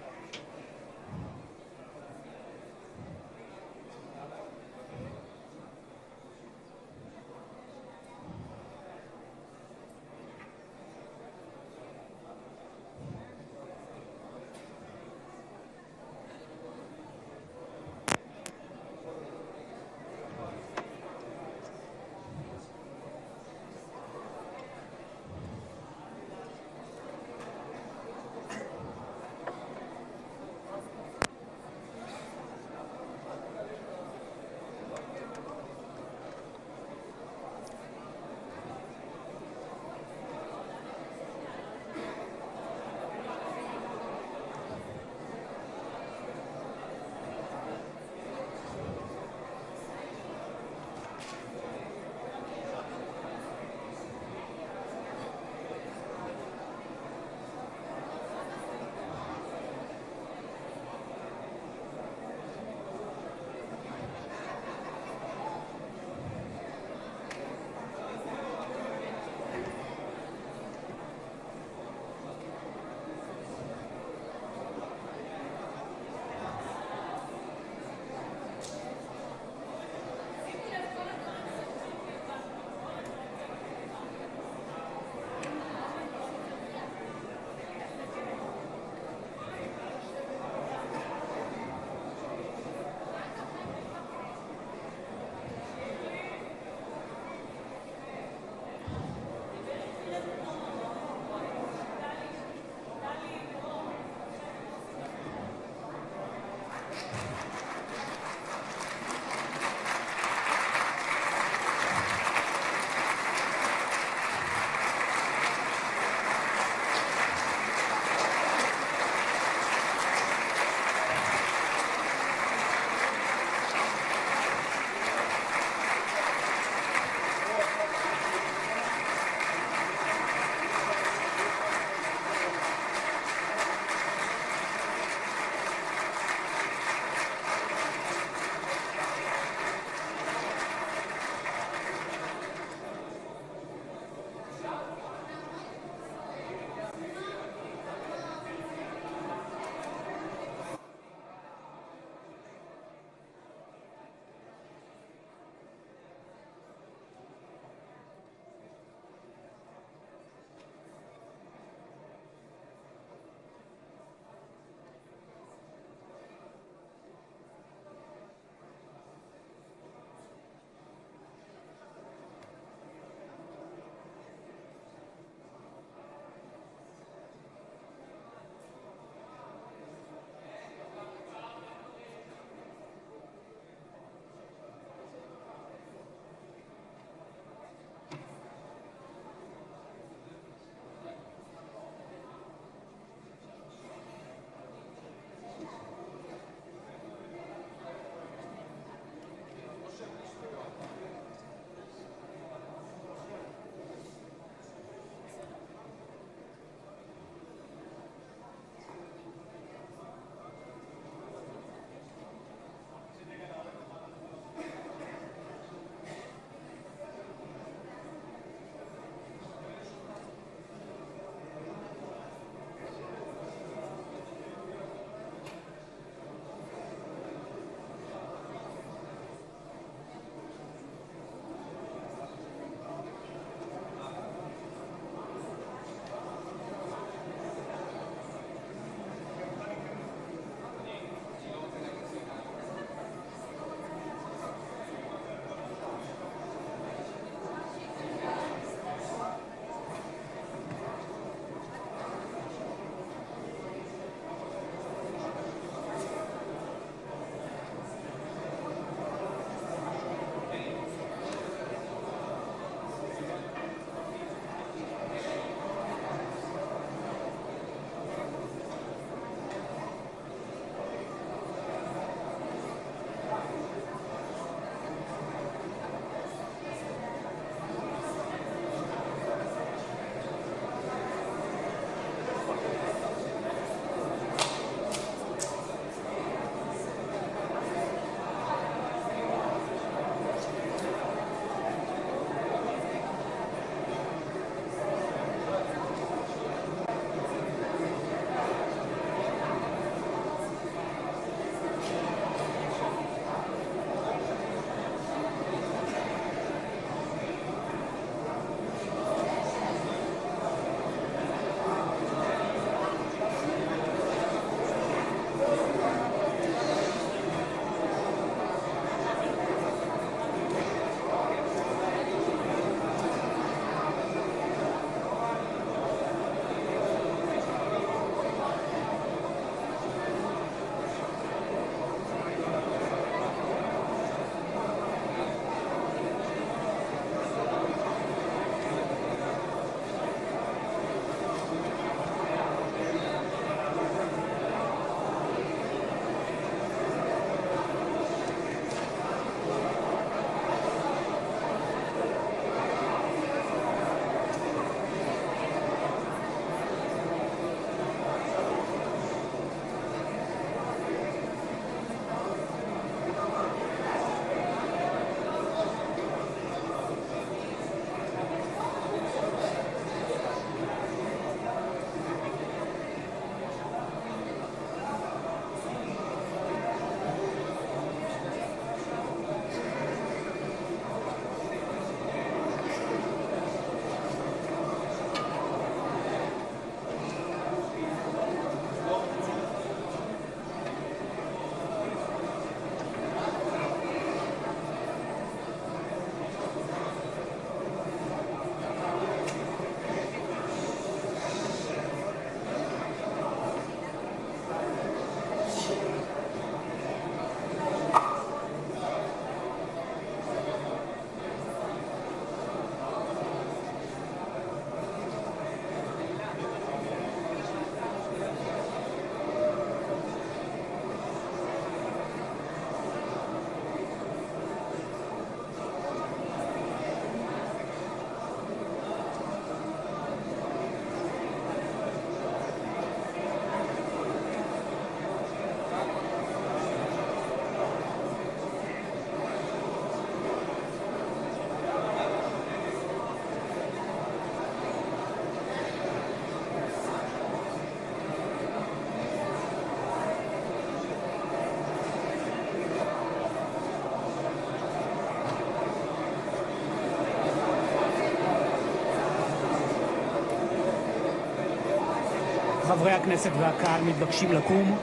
חברי הכנסת והקהל מתבקשים לקום.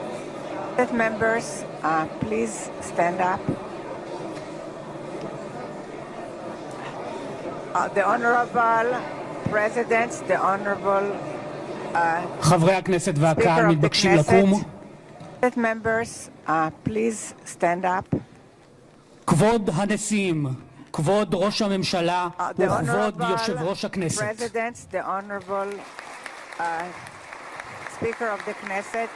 Members, please stand up. The Honorable President, the Honorable חברי הכנסת והקהל מתבקשים לקום. Members, please stand up. כבוד הנשיאים, כבוד ראש הממשלה וכבוד יושב ראש הכנסת. President, the Honorable Speaker of the Knesset.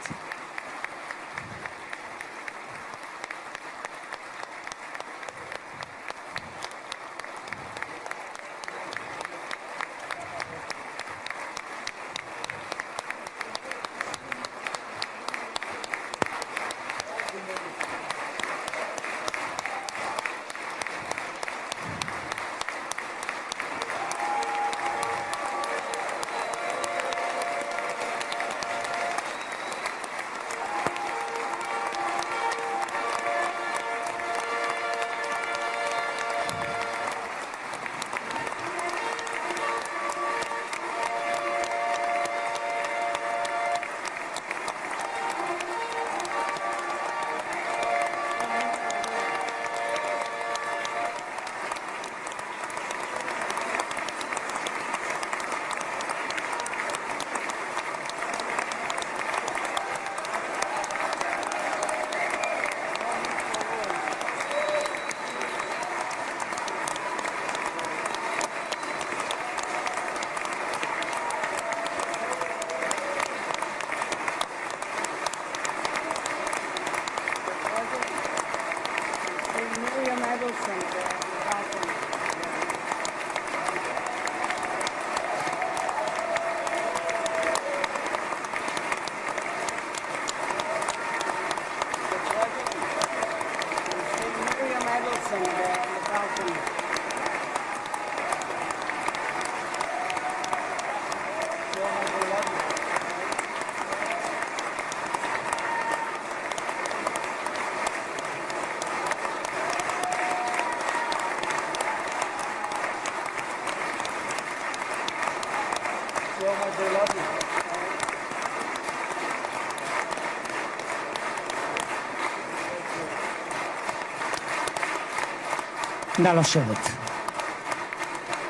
נא לשבת.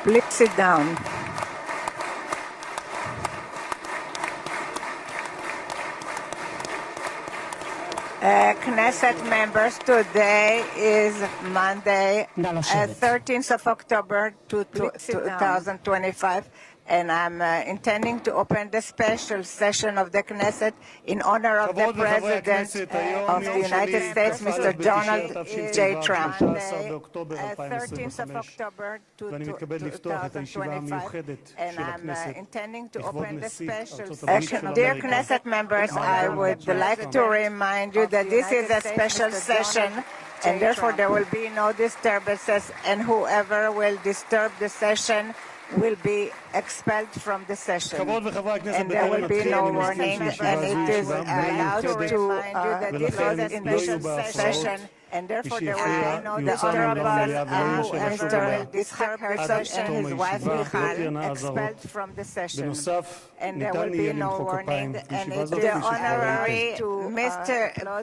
Please sit down. Knesset members, today is Monday, 13th of October 2025, and I'm intending to open the special session of the Knesset in honor of the President of the United States, Mr. Donald J. Trump. Monday, 13th of October 2025, and I'm intending to open the special session. Dear Knesset members, I would like to remind you that this is a special session, and therefore there will be no disturbances, and whoever will disturb the session will be expelled from the session, and there will be no warning, and it is allowed to remind you that this is a special session, and therefore there will be no disturbance. Mr. Yitzhak Herzog and his wife Michal expelled from the session, and there will be no warning, and it is honorary to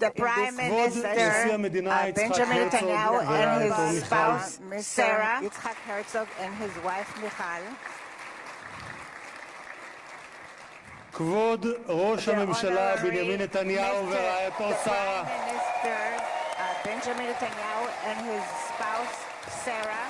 the Prime Minister Benjamin Netanyahu and his spouse Sarah, Yitzhak Herzog and his wife Michal. כבוד ראש הממשלה בנימין נתניהו ורעייתו שרה. Benjamin Netanyahu and his spouse Sarah.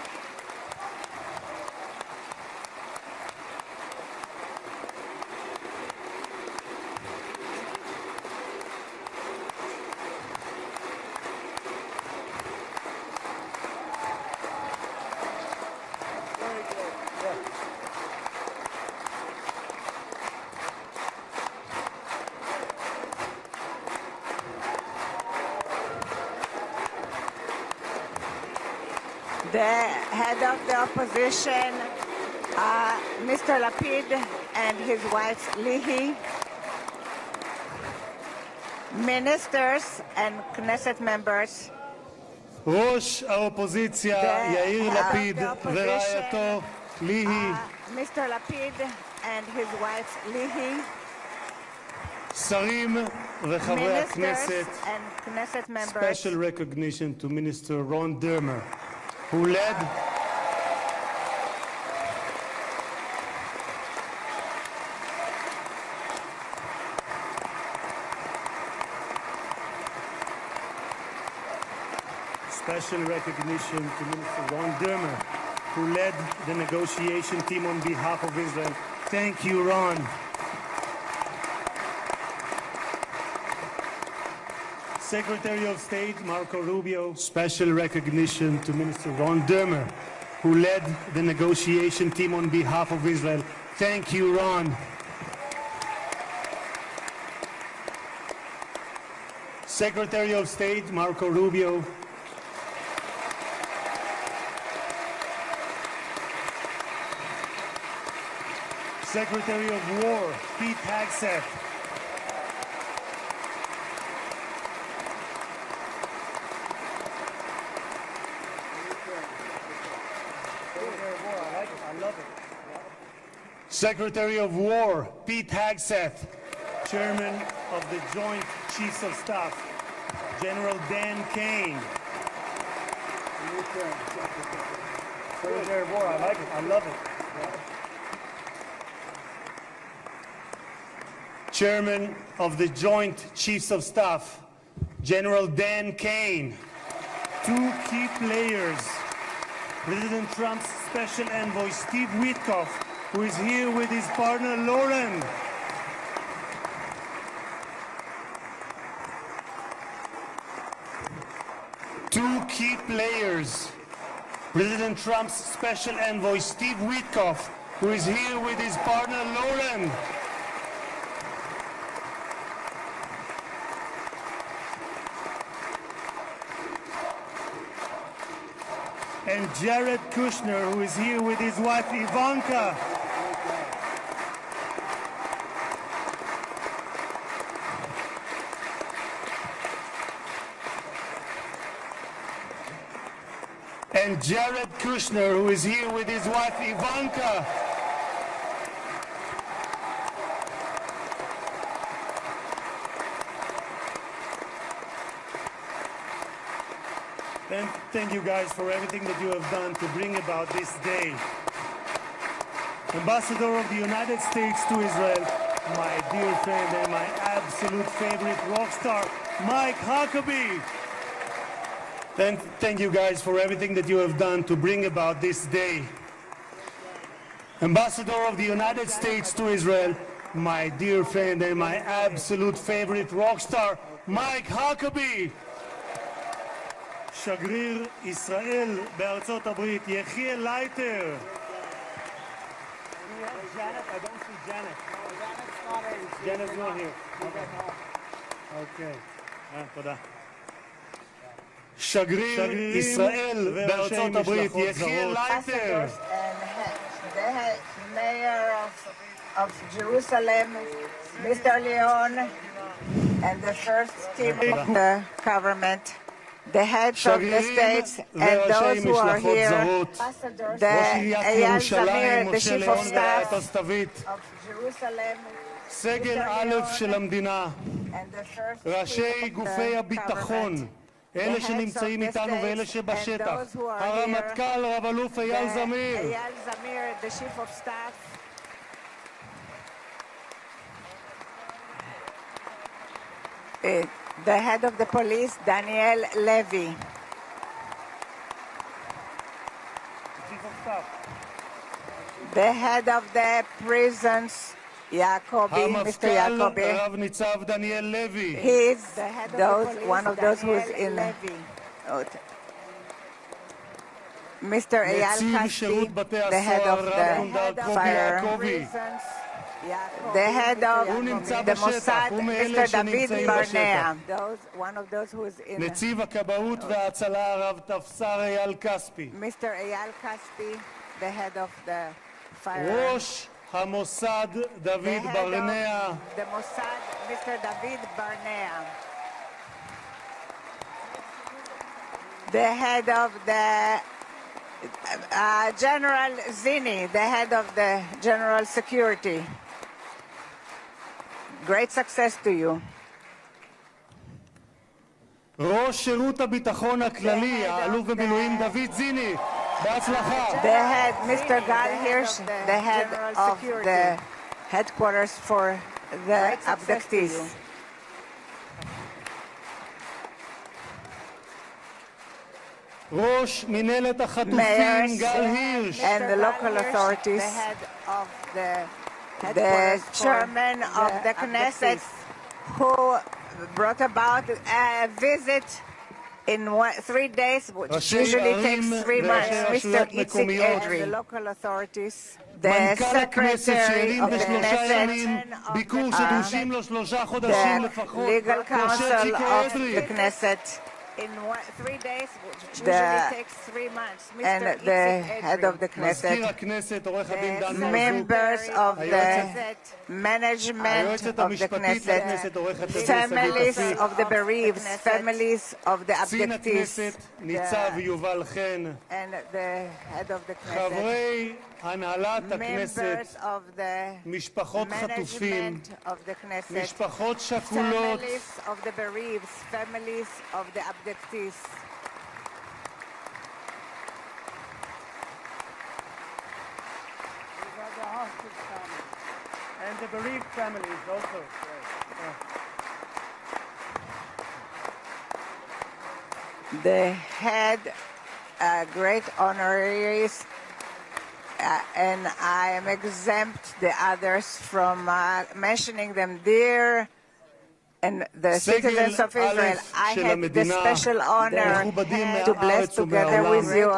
The head of the opposition, Mr. Lapid and his wife Lihi, ministers and Knesset members, ראש האופוזיציה יאיר לפיד ורעייתו ליהי, Mr. Lapid and his wife Lihi, שרים וחברי הכנסת, and Knesset members. special recognition to Minister Ron Dermer, who led special recognition to Minister Ron Dermer, who led the negotiation team on behalf of Israel. Thank you, Ron. Secretary of State Marco Rubio, special recognition to Minister Ron Dermer, who led the negotiation team on behalf of Israel. Thank you, Ron. Secretary of State Marco Rubio, Secretary of War Pete Hegseth, Secretary of War Pete Hegseth, Chairman of the Joint Chiefs of Staff General Dan Kane, Secretary of War, I like it, I love it. Chairman of the Joint Chiefs of Staff, General Dan Kane. Two key players, President Trump's Special Envoy Steve Witkoff, who is here with his partner Lauren. Two key players, President Trump's Special Envoy Steve Witkoff, who is here with his partner Lauren. And Jared Kushner, who is here with his wife Ivanka. And Jared Kushner, who is here with his wife Ivanka. And thank you guys for everything that you have done to bring about this day. Ambassador of the United States to Israel, my dear friend and my absolute favorite rock star, Mike Huckabee. And thank you guys for everything that you have done to bring about this day. Ambassador of the United States to Israel, my dear friend and my absolute favorite rock star, Mike Huckabee. שגריר ישראל בארצות הברית, יחיאל לייטר. Janet's not here. Okay. תודה. שגריר ישראל בארצות הברית, יחיאל לייטר. The mayor of Jerusalem, Mr. Leon, and the first team of the government, the heads of the states and those who are here, the Eyal Zamir, the chief of staff of Jerusalem, סגל א' של המדינה, ראשי גופי הביטחון, אלה שנמצאים איתנו ואלה שבשטח, הרמטכ"ל רב אלוף אייל זמיר, the chief of staff, the head of the police, Daniel Levy. The head of the prisons, Jacobi, Mr. Jacobi. רב-ניצב דניאל לוי. He is one of those who is in Mr. Eyal Kasti, the head of the fire. The head of the Mossad, Mr. David Barnea. One of those who is in נציב הכבאות וההצלה הרב תפסר אייל כספי. Mr. Eyal Kasti, the head of the fire. ראש המוסד דוד ברנע. The Mossad, Mr. David Barnea. The head of the General Zini, the head of the General Security. Great success to you. ראש שירות הביטחון הכללי, האלוף במילואים דוד זיני, בהצלחה. The head, Mr. Gal Hirsch, the head of the headquarters for the abductees. ראש מנהלת החטופים גל הירש. And the local authorities, the chairman of the Knesset, who brought about a visit in 3 days, which usually takes 3 months. Mr. Itzik Edry, the local authorities, the secretary of the Knesset, the legal counsel of the Knesset, in 3 days, which usually takes 3 months. And the head of the Knesset, members of the management of the Knesset, families of the bereaved, families of the abductees, and the head of the Knesset, members of the management of the Knesset, families of the bereaved, families of the abductees. And the bereaved families also. The head, great honoraries, and I am exempt the others from mentioning them there. And the citizens of Israel, I had the special honor to bless together with you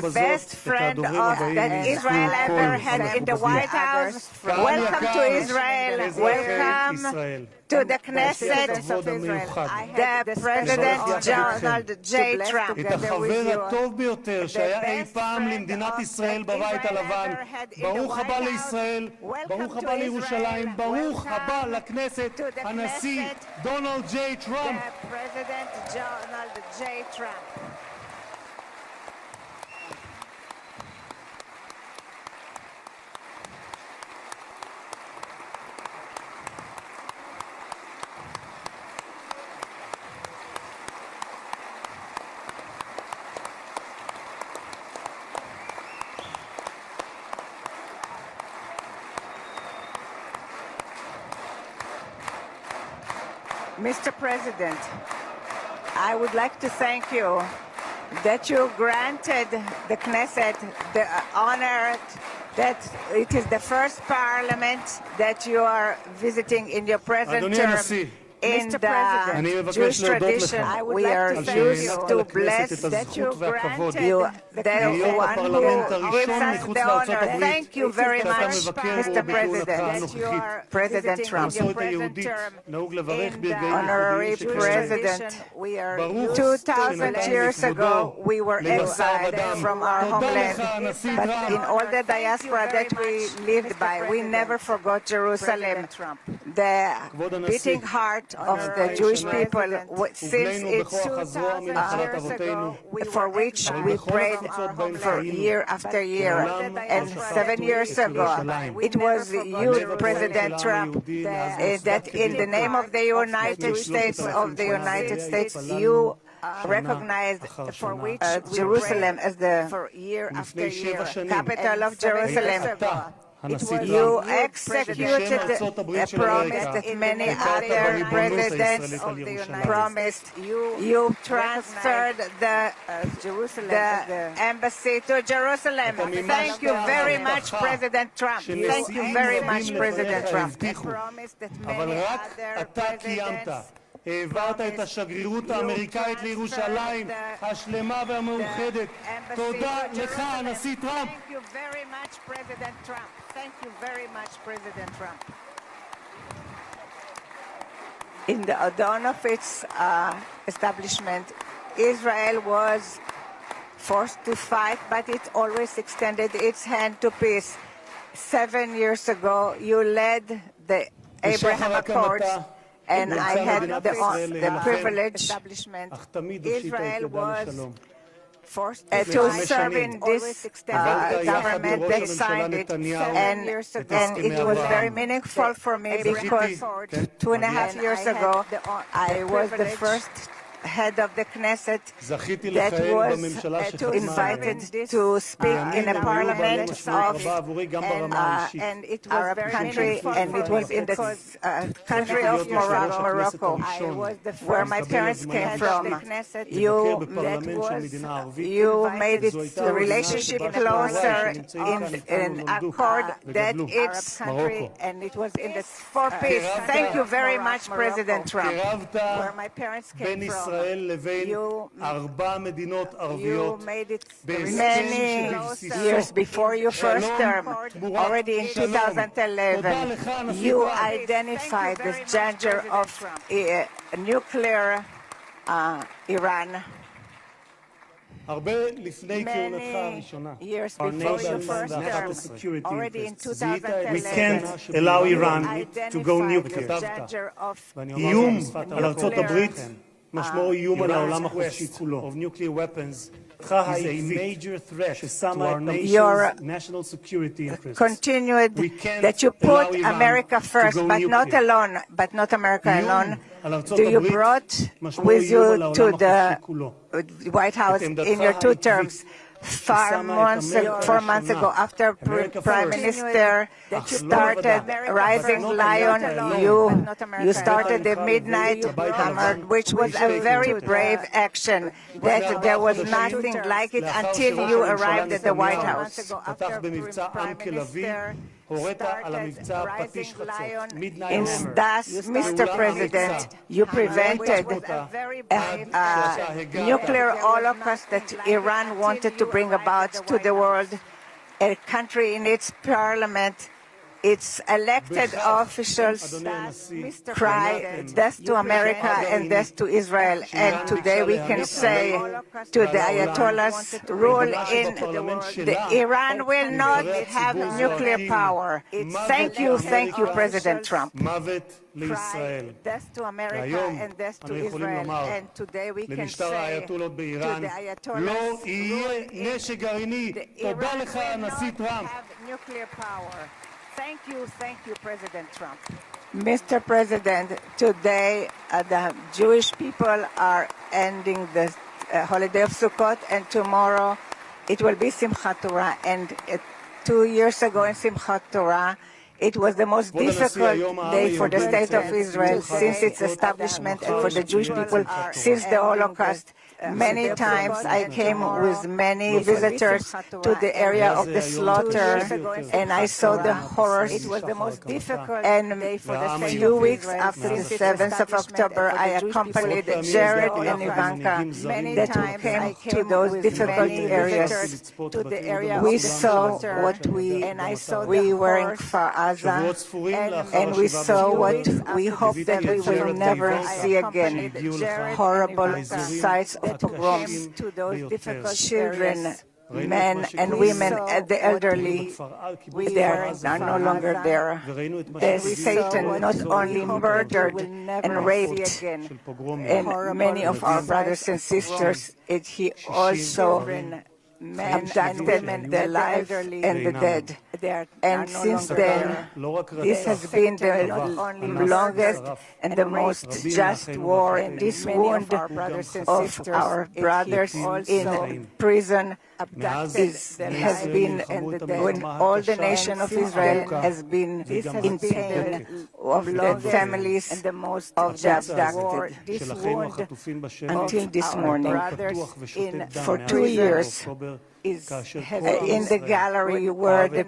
the best friend that Israel ever had in the White House. Welcome to Israel. Welcome to the Knesset. The President Donald J. Trump. את החבר הטוב ביותר שהיה אי פעם למדינת ישראל בבית הלבן. ברוך הבא לישראל, ברוך הבא לירושלים, ברוך הבא לכנסת, הנשיא דונלד ג'יי טראמפ. President Donald J. Trump. Mr. President, I would like to thank you that you granted the Knesset the honor that it is the first parliament that you are visiting in your present term. In the Jewish tradition, we are used to bless that you granted you, the one who gives us the honor. Thank you very much, Mr. President, President Trump. In your present term, in the honorary president, 2,000 years ago, we were exiled from our homeland, but in all the diaspora that we lived by, we never forgot Jerusalem, the beating heart of the Jewish people since it's 2,000 years ago, for which we prayed for year after year. And 7 years ago, it was you, President Trump, that in the name of the United States, you recognized Jerusalem as the capital of Jerusalem. You executed a promise that many other presidents promised. You transferred the embassy to Jerusalem. Thank you very much, President Trump. Thank you very much, President Trump. A promise that many other presidents העברת את השגרירות האמריקאית לירושלים השלמה והמאוחדת. תודה לך, הנשיא טראמפ. Thank you very much, President Trump. Thank you very much, President Trump. In the dawn of its establishment, Israel was forced to fight, but it always extended its hand to peace. 7 years ago, you led the Abraham Accords, and I had the privilege. Israel was to serve in this government. They signed it, and it was very meaningful for me because 2.5 years ago, I was the first head of the Knesset that was invited to speak in a parliament of an Arab country, and it was in the country of Morocco, where my parents came from. You made the relationship closer in accord that it's country, and it was in the for peace. Thank you very much, President Trump. Where my parents came from. You made it many years before your first term, already in 2011. You identified the danger of nuclear Iran. Many years before your first term, already in 2011, we can't allow Iran to go nuclear. איום על ארצות הברית משמעו איום על העולם החופשי כולו. Of nuclear weapons is a major threat to our national security interests. Continued that you put America first, but not alone, but not America alone. Do you brought with you to the White House in your 2 terms? 4 months ago, after Prime Minister started Rising Lion, you started the Midnight Hammer, which was a very brave action, that there was nothing like it until you arrived at the White House. Thus, Mr. President, you prevented a nuclear holocaust that Iran wanted to bring about to the world. A country in its parliament, its elected officials cry death to America and death to Israel. And today we can say to the Ayatollah's rule in Iran will not have nuclear power. Thank you, President Trump. Cry death to America and death to Israel. And today we can say to the Ayatollah's rule Iran will not have nuclear power. Thank you, President Trump. Mr. President, today the Jewish people are ending the holiday of Sukkot, and tomorrow it will be Simchat Torah. And 2 years ago in Simchat Torah, it was the most difficult day for the State of Israel since its establishment and for the Jewish people since the Holocaust. Many times I came with many visitors to the area of the slaughter, and I saw the horrors. It was the most difficult. And a few weeks after the 7th of October, I accompanied Jared and Ivanka that came to those difficult areas. We saw what we were in Kfar Aza, and we saw what we hope that we will never see again. Horrible sights of pogroms, children, men and women, the elderly, they are no longer there. Satan not only murdered and raped and many of our brothers and sisters, he also abducted the alive and the dead. And since then, this has been the longest and the most just war. This wound of our brothers in prison has been, when all the nation of Israel has been in pain of the families of the abducted. This wound until this morning, for 2 years, in the gallery where the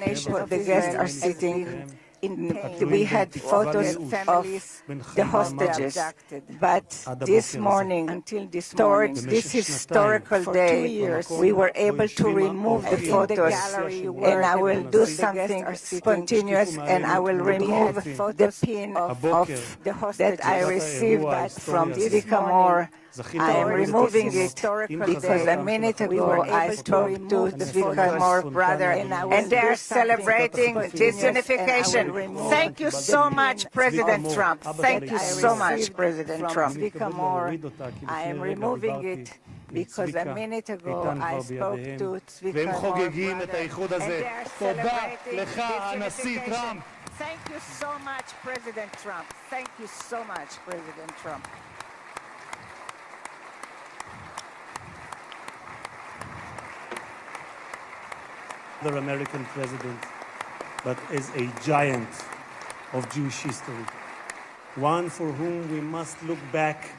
guests are sitting. We had photos of the hostages, but this morning, towards this historical day, we were able to remove the photos, and I will do something spontaneous, and I will remove the pin that I received from Tzvika Moore. I am removing it because a minute ago I spoke to Tzvika Moore's brother, and they are celebrating this unification. Thank you so much, President Trump. Thank you so much, President Trump. Tzvika Moore, I am removing it because a minute ago I spoke to והם Tzvika, חוגגים את האיחוד הזה. תודה לך, this הנשיא unification. טראמפ. Thank you so much, President Trump. Thank you so much, President Trump. Other American president, but as a giant of Jewish history. One for whom we must look back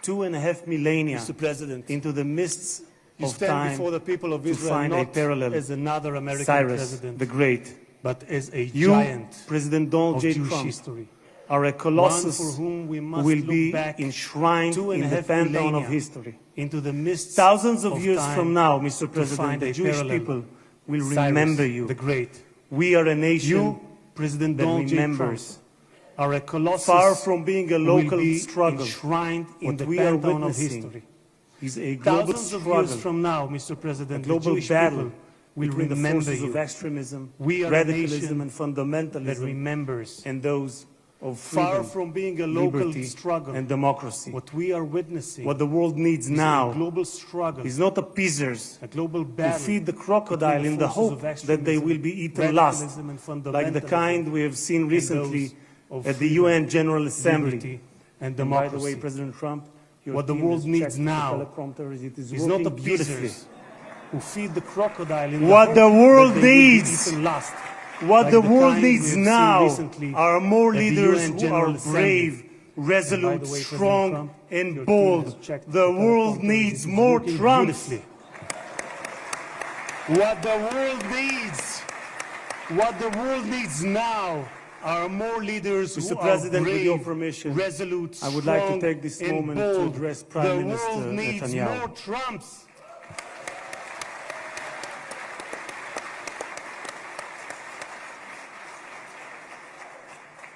2.5 millennia, Mr. President, into the mists You of stand time before the people of to Israel find a not parallel as another American Cyrus president, the Great, but as a you, giant President Donald of J. Jewish Trump, history. are a colossus One for whom we must who will look be back enshrined in the 2.5 pantheon of millennia history. into the mists Thousands of of years time from now, Mr. to President, find the a Jewish parallel people will Cyrus remember you. the Great. We are a nation You, President that Donald J. remembers. Are a colossus Far from being a who will local be struggle, enshrined in what the we are pantheon of witnessing history. is a global Thousands of struggle, years from now, Mr. President, a global the Jewish battle people will between the remember forces you. of extremism, We are a radicalism, nation and fundamentalism that remembers. and those of freedom, Far from being a local liberty, struggle, and democracy. what we are witnessing What the world needs is now a global struggle, is not appeasers a global who battle feed the crocodile between in the forces hope of that they will be eaten last, radicalism and like the fundamentalism, kind we have seen recently those of at the freedom, UN General Assembly. liberty, and And by the way, democracy. President Trump, your What the team world has needs checked the now teleprompter, it is is not working beautifully. abusers who feed the crocodile in What the the hope world that they will be needs, eaten last. what like the the world kind we needs have seen now recently are more at the leaders UN who General are Assembly. brave, resolute, And by the way, President strong, Trump, and your team bold. has checked The the world teleprompter. needs It is more working Trumps. beautifully. What the world needs now are more leaders Mr. who President, are brave, with your permission, resolute, I would like to strong, take this and moment to bold. address Prime the Minister world needs Netanyahu. more Trumps.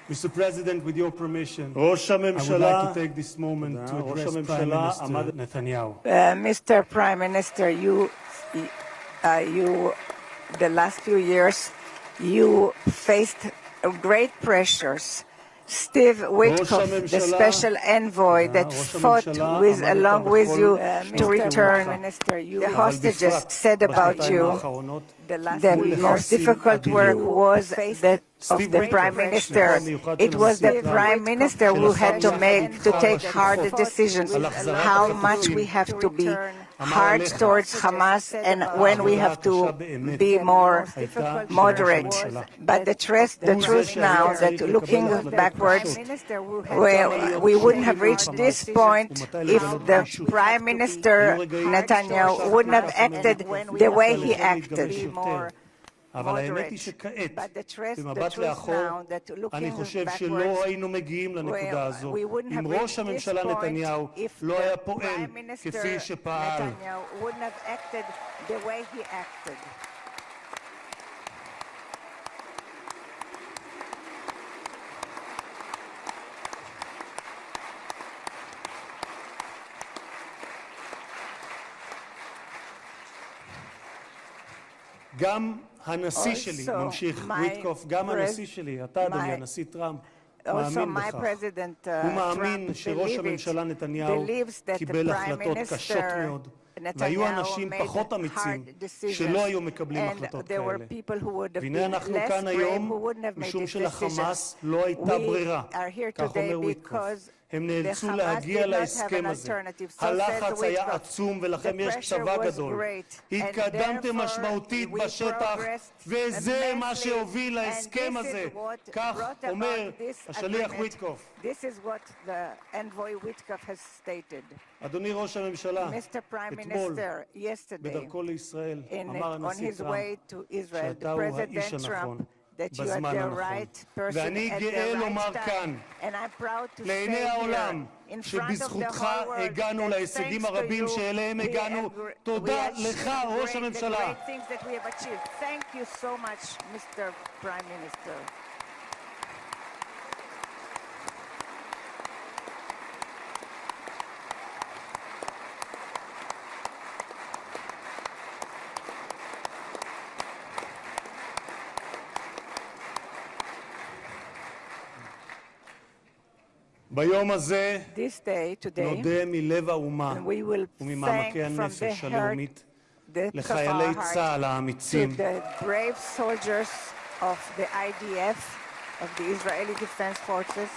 Mr. President, with your permission, ראש I would like הממשלה, to take this moment to ראש address Prime הממשלה Minister עמד- Netanyahu. Mr. Prime Minister, you, the last few years, you faced great pressures. Steve Witkoff, the special envoy that fought along with you to return the hostages, said about you the most difficult work was that of the Prime Minister. It was the Prime Minister who had to take hard decisions, how much we have to be hard towards Hamas and when we have to be more moderate. But the truth now that looking backwards, we wouldn't have reached this point if the Prime Minister Netanyahu wouldn't have acted the way he acted. אבל האמת היא שכעת, במבט לאחור, אני חושב שלא היינו מגיעים לנקודה הזו אם ראש הממשלה נתניהו לא היה פועל כפי שפעל. גם הנשיא שלי, ממשיך וויטקוף, גם הנשיא שלי, אתה אדוני הנשיא טראמפ, מאמין בכך. הוא מאמין שראש הממשלה נתניהו קיבל החלטות קשות מאוד, והיו אנשים פחות אמיצים שלא היו מקבלים החלטות כאלה. והנה אנחנו כאן היום משום שלחמאס לא הייתה ברירה, כך אומר וויטקוף. הם נאלצו להגיע להסכם הזה. הלחץ היה עצום ולכם יש צבא גדול. התקדמתם משמעותית בשטח וזה מה שהוביל להסכם הזה. כך אומר השליח וויטקוף. אדוני ראש הממשלה, אתמול בדרכו לישראל אמר הנשיא טראמפ שאתה הוא האיש הנכון. בזמן הנכון. ואני גאה לומר כאן, לעיני העולם, שבזכותך הגענו להישגים הרבים שאליהם הגענו. תודה לך, ראש הממשלה. ביום הזה This day, today, נודה מלב האומה and we will וממעמקי thank from the הנפש heart, הלאומית depths of לחיילי our heart, צה"ל to האמיצים, the brave soldiers of the IDF, of the Israeli Defense Forces,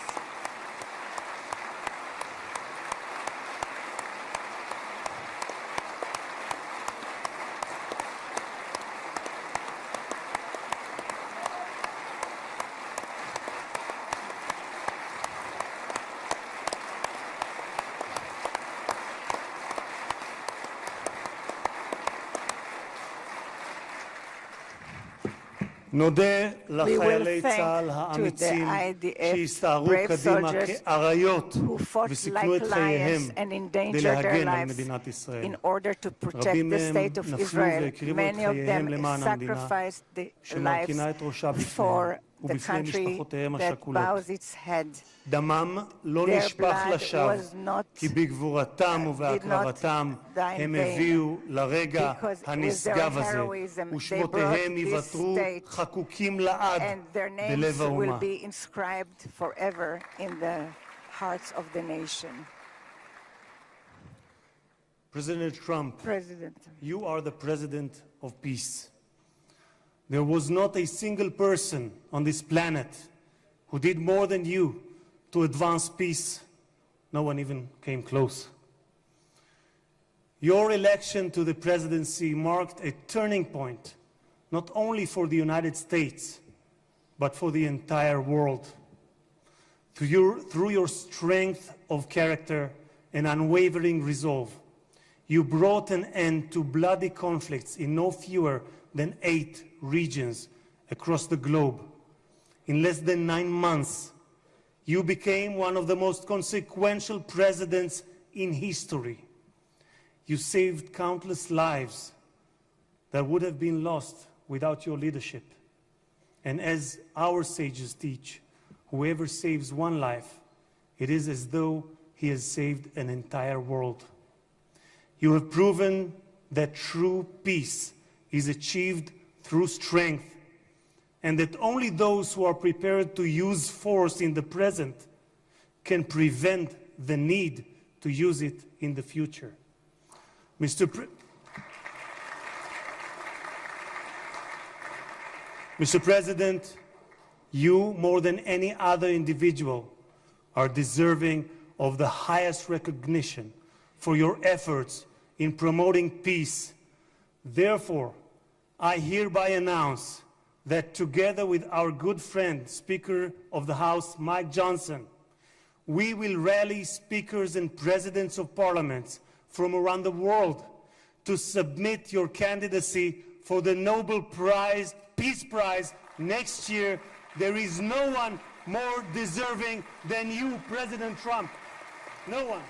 נודה we לחיילי will thank צה"ל to the האמיצים IDF שהסתערו brave קדימה soldiers כאריות who fought וסיכנו like את חייהם lions and כדי endangered their להגן על lives מדינת ישראל. in order to protect רבים the מהם state of נפלו Israel. והקריבו את Many of חייהם them למען המדינה sacrificed their lives שמרכינה את ראשה בפניהם for the ובפני country משפחותיהם that השכולות. bows its head. דמם לא Their נשפך blood לשווא, was not, כי בגבורתם ובהקרבתם die in הם vain, הביאו לרגע because with their הנשגב הזה, heroism ושמותיהם they brought this ייוותרו state, חקוקים לעד and their names בלב will האומה. be inscribed forever in the hearts of the nation. President Trump, President, you are the president of peace. There was not a single person on this planet who did more than you to advance peace. No one even came close. Your election to the presidency marked a turning point, not only for the United States, but for the entire world. Through your strength of character and unwavering resolve, you brought an end to bloody conflicts in no fewer than 8 regions across the globe. In less than 9 months, you became one of the most consequential presidents in history. You saved countless lives that would have been lost without your leadership. And as our sages teach, whoever saves one life, it is as though he has saved an entire world. You have proven that true peace is achieved through strength, and that only those who are prepared to use force in the present can prevent the need to use it in the future. Mr. President, you, more than any other individual, are deserving of the highest recognition for your efforts in promoting peace. Therefore, I hereby announce that together with our good friend, Speaker of the House, Mike Johnson, we will rally speakers and presidents of parliaments from around the world to submit your candidacy for the Nobel Prize, Peace Prize next year. There is no one more deserving than you, President Trump. No one.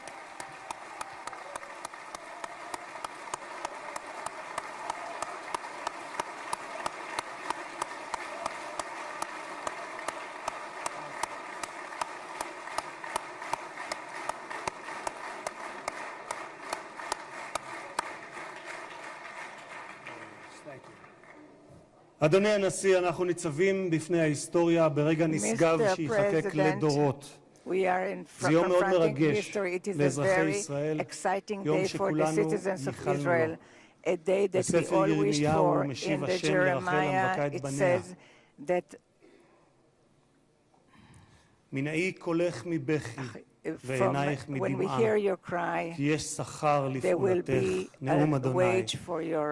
אדוני הנשיא, אנחנו ניצבים בפני ההיסטוריה ברגע נשגב שיחקק לדורות. זה יום מאוד מרגש לאזרחי ישראל, יום שכולנו ייחלנו לו. בספר ירמיהו משיב השם לרחל המבכה את בניה. מנעי קולך מבכי ועינייך מדמעה, כי יש שכר לפעולתך, נאום אדוני,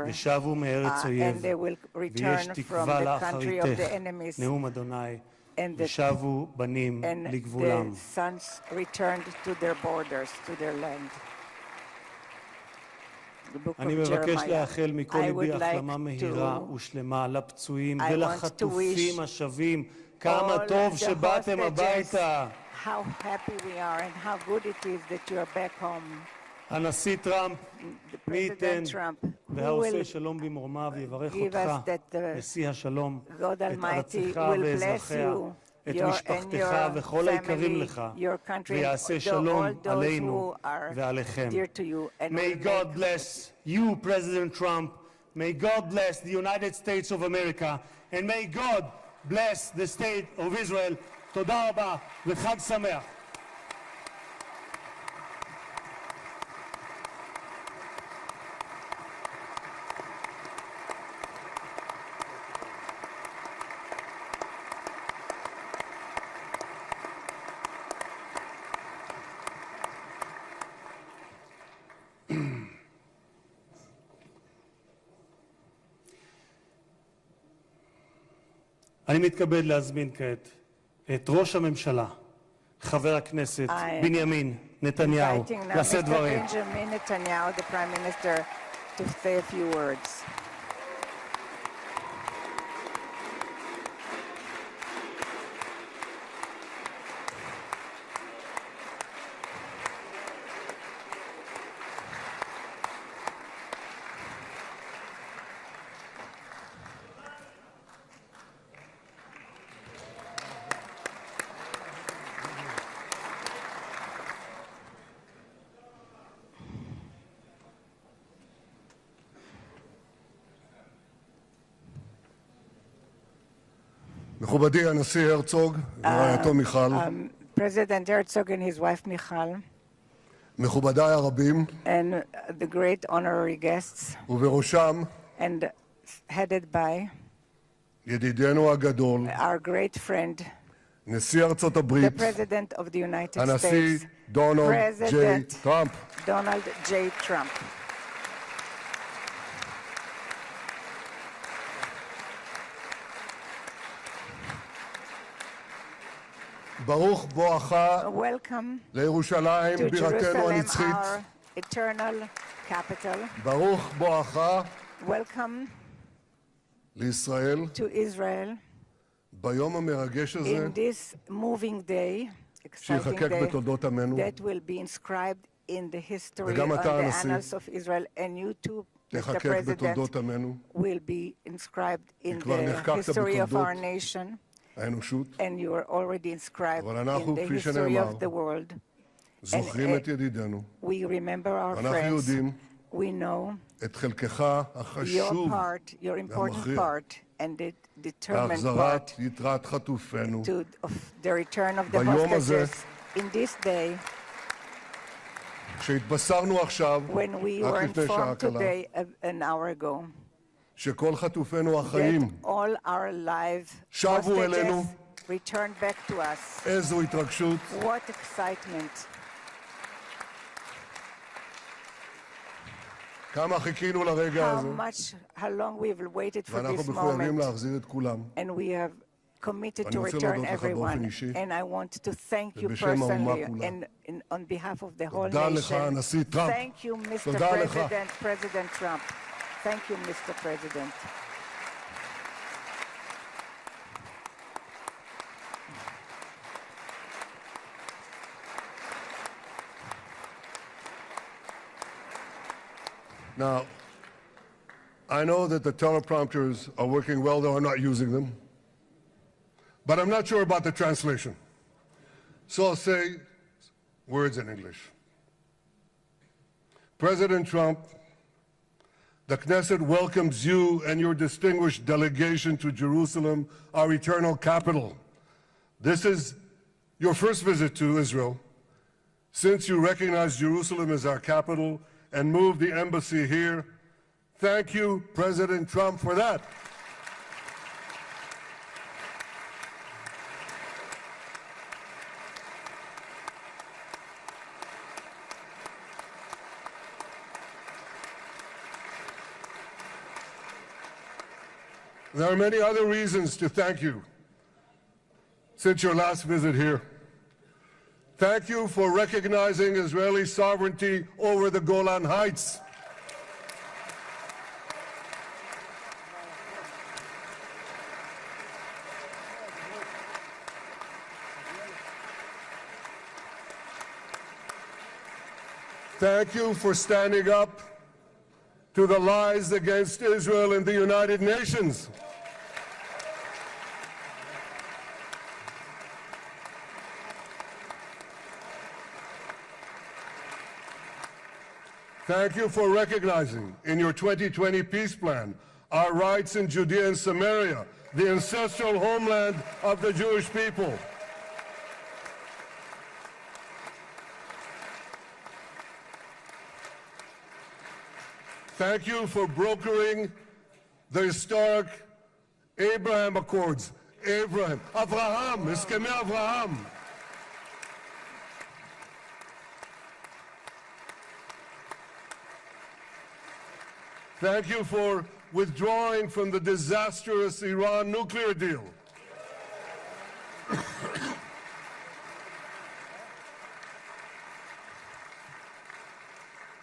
ושבו מארץ אויב, ויש תקווה לאחריתך, נאום אדוני, ושבו בנים לגבולם. אני מבקש לאחל מכל ליבי החלמה מהירה ושלמה לפצועים ולחטופים השבים. כמה טוב שבאתם הביתה. How happy we are and how good it is that you are back home. הנשיא טראמפ, מי ייתן והעושה שלום במרומיו יברך אותך, נשיא השלום, את ארצך ואזרחיה, את משפחתך וכל היקרים לך, ויעשה שלום עלינו ועליכם. May God bless you, President Trump. May God bless the United States of America. And may God bless the state of Israel. תודה רבה וחג שמח. אני מתכבד להזמין כעת את ראש הממשלה, חבר הכנסת בנימין נתניהו, לשאת דברים. Benjamin Netanyahu, the Prime Minister, to say a few words. מכובדי הנשיא הרצוג ורעייתו מיכל, President Herzog and his wife Michal, מכובדיי הרבים, and the great honorary guests, ובראשם and headed by ידידנו הגדול, our great friend, נשיא ארצות the הברית, President of the United הנשיא States, דונלד ג'יי President טראמפ. Donald J. Trump. ברוך בואך Welcome לירושלים to בירתנו Jerusalem, הנצחית. our eternal capital. ברוך בואך Welcome לישראל to Israel ביום המרגש הזה, in this moving day, exciting שיחקק day בתולדות עמנו. that will be inscribed in the history וגם of אתה, the הנשיא, annals of Israel, and you too, Mr. תחקק President, בתולדות עמנו, will be inscribed in כבר the נחקקת history of בתולדות our nation, האנושות. and you are already inscribed אבל אנחנו, in the כפי history שנאמר, of the world. זוכרים את ידידינו, We remember our ואנחנו friends. יודעים We know את חלקך your החשוב part, your important והמכריע part, and the determined בהחזרת part יתרת חטופינו. of the return of the ביום הזה, hostages. In this day, שהתבשרנו עכשיו, when we רק were לפני שעה informed קלה, today, an hour ago, שכל חטופינו החיים that all our live שבו אלינו. hostages returned back to us. איזו התרגשות. What excitement. כמה חיכינו לרגע הזה, How long we've waited for ואנחנו this מחויבים moment, להחזיר את כולם. and we have committed ואני to רוצה return להודות לך באופן everyone. אישי, And I want to thank you ובשם האומה personally כולה. and on behalf of the whole תודה לך, nation. הנשיא טראמפ. Thank you, Mr. תודה לך. President Trump. Thank you, Mr. President. Now, I know that the teleprompters are working well, though I'm not using them. But I'm not sure about the translation. So I'll say words in English. President Trump, the Knesset welcomes you and your distinguished delegation to Jerusalem, our eternal capital. This is your first visit to Israel since you recognize Jerusalem as our capital and moved the embassy here. Thank you, President Trump, for that. There are many other reasons to thank you since your last visit here. Thank you for recognizing Israeli sovereignty over the Golan Heights. Thank you for standing up to the lies against Israel in the United Nations. Thank you for recognizing in your 2020 peace plan our rights in Judea and Samaria, the ancestral homeland of the Jewish people. Thank you for brokering the historic Abraham Accords. Abraham, Eskemei Avraham. Thank you for withdrawing from the disastrous Iran nuclear deal.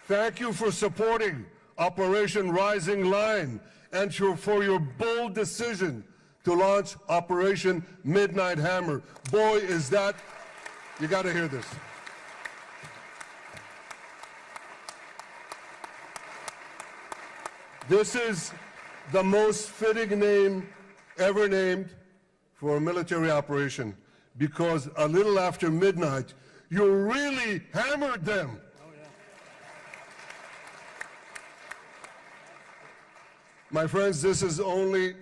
Thank you for supporting Operation Rising Lion and for your bold decision to launch Operation Midnight Hammer. Boy, is that, you got to hear this. This is the most fitting name ever named for a military operation, because a little after midnight, you really hammered them. My friends, this is only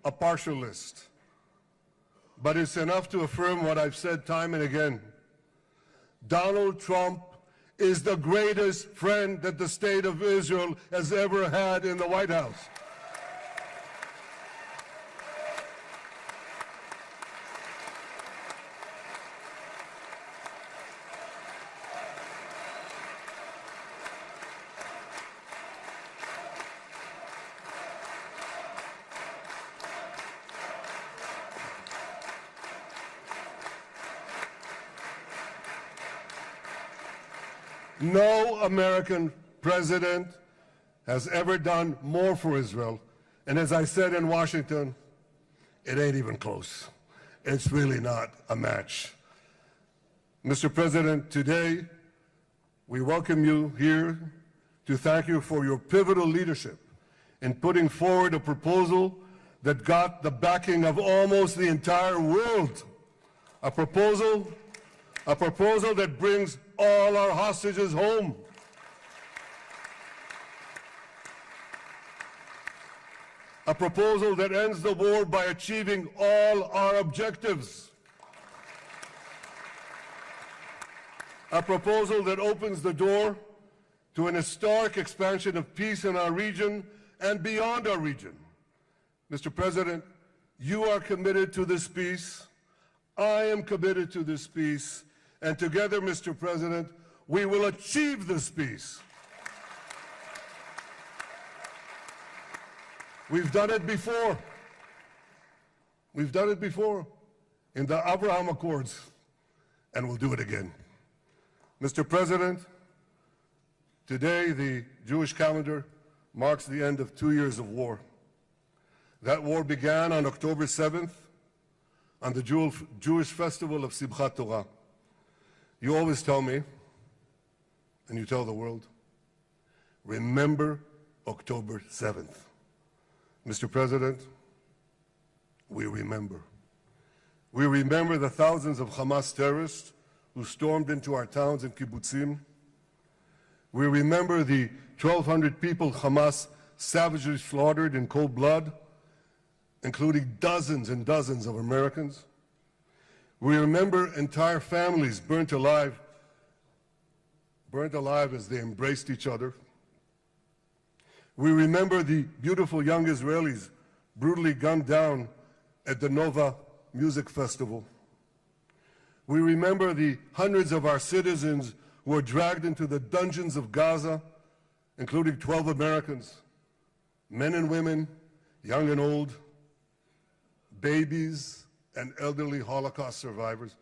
a partial list, but it's enough to affirm what I've said time and again. Donald Trump is the greatest friend that the state of Israel has ever had in the White House. No American president has ever done more for Israel. And as I said in Washington, it ain't even close. It's really not a match. Mr. President, today we welcome you here to thank you for your pivotal leadership in putting forward a proposal that got the backing of almost the entire world. A proposal that brings all our hostages home. A proposal that ends the war by achieving all our objectives. A proposal that opens the door to an historic expansion of peace in our region and beyond our region. Mr. President, you are committed to this peace. I am committed to this peace. And together, Mr. President, we will achieve this peace. We've done it before. We've done it before in the Abraham Accords, and we'll do it again. Mr. President, today the Jewish calendar marks the end of 2 years of war. That war began on October 7th, on the Jewish festival of Simchat Torah. You always tell me, and you tell the world, remember October 7th. Mr. President, we remember. We remember the thousands of Hamas terrorists who stormed into our towns and kibbutzim. We remember the 1,200 people Hamas savagely slaughtered in cold blood, including dozens and dozens of Americans. We remember entire families burnt alive as they embraced each other. We remember the beautiful young Israelis brutally gunned down at the Nova Music Festival. We remember the hundreds of our citizens who were dragged into the dungeons of Gaza, including 12 Americans, men and women, young and old, babies and elderly Holocaust survivors.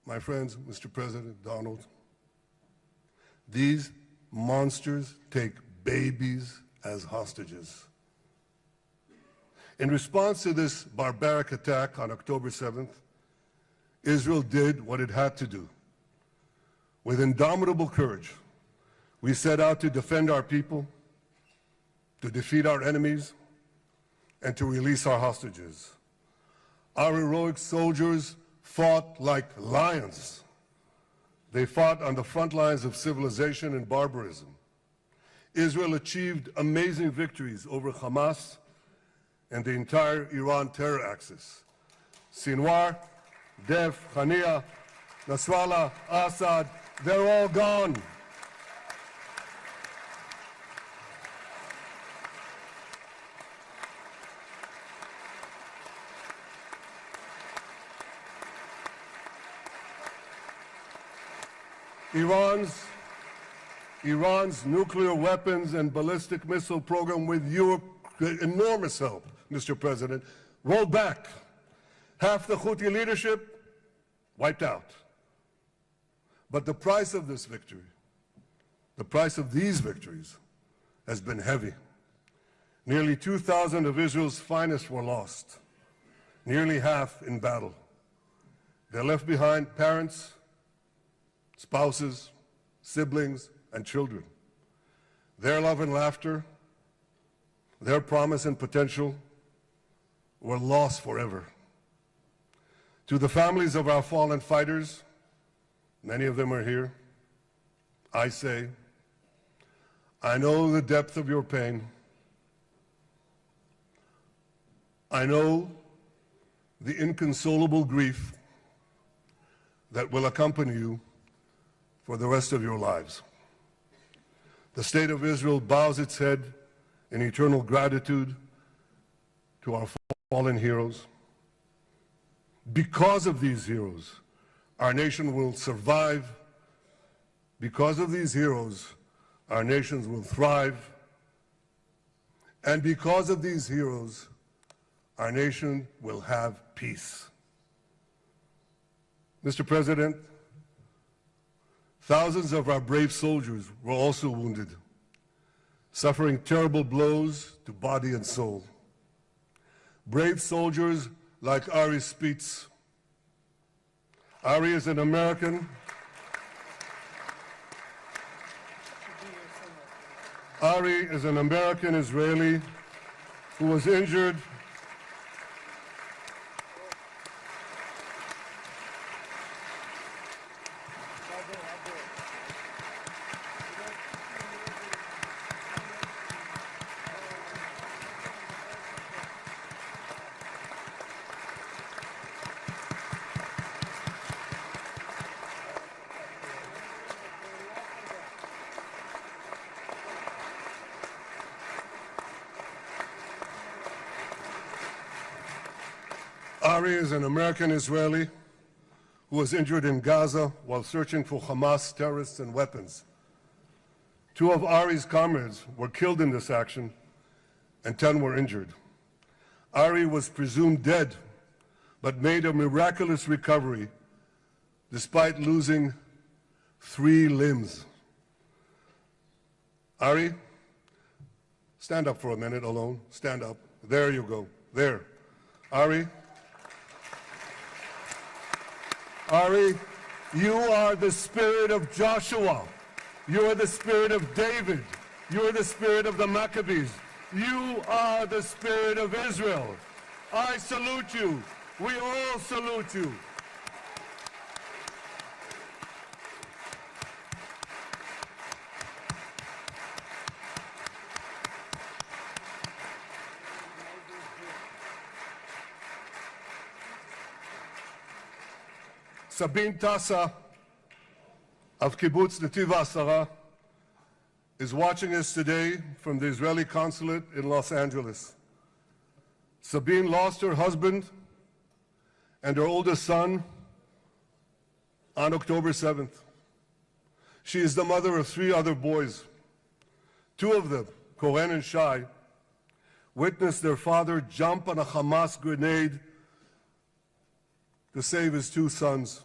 My friends, Mr. President, Donald, these monsters take babies as hostages. In response to this barbaric attack on October 7th, Israel did what it had to do. With indomitable courage, we set out to defend our people, to defeat our enemies, and to release our hostages. Our heroic soldiers fought like lions. They fought on the front lines of civilization and barbarism. Israel achieved amazing victories over Hamas and the entire Iran terror axis. Sinwar, Def, Hania, Nasrallah, Assad, they're all gone. Iran's nuclear weapons and ballistic missile program, with your enormous help, Mr. President, rolled back. Half the Houthi leadership wiped out. But the price of this victory, the price of these victories, has been heavy. Nearly 2,000 of Israel's finest were lost, nearly half in battle. They left behind parents, spouses, siblings, and children. Their love and laughter, their promise and potential were lost forever. To the families of our fallen fighters, many of them are here, I say, I know the depth of your pain. I know the inconsolable grief that will accompany you for the rest of your lives. The State of Israel bows its head in eternal gratitude to our fallen heroes. Because of these heroes, our nation will survive. Because of these heroes, our nations will thrive. And because of these heroes, our nation will have peace. Mr. President, thousands of our brave soldiers were also wounded, suffering terrible blows to body and soul. Brave soldiers like Ari Spitz. Ari is an American. Ari is an American Israeli who was injured Ari is an American Israeli who was injured in Gaza while searching for Hamas terrorists and weapons. Two of Ari's comrades were killed in this action, and 10 were injured. Ari was presumed dead, but made a miraculous recovery despite losing 3 limbs. Ari, stand up for a minute alone. Stand up. There you go. There. Ari, you are the spirit of Joshua. You are the spirit of David. You are the spirit of the Maccabees. You are the spirit of Israel. I salute you. We all salute you. Sabine Tassa of Kibbutz Netiv HaAsara is watching us today from the Israeli consulate in Los Angeles. Sabine lost her husband and her oldest son on October 7th. She is the mother of 3 other boys. 2 of them, Koren and Shai, witnessed their father jump on a Hamas grenade to save his 2 sons.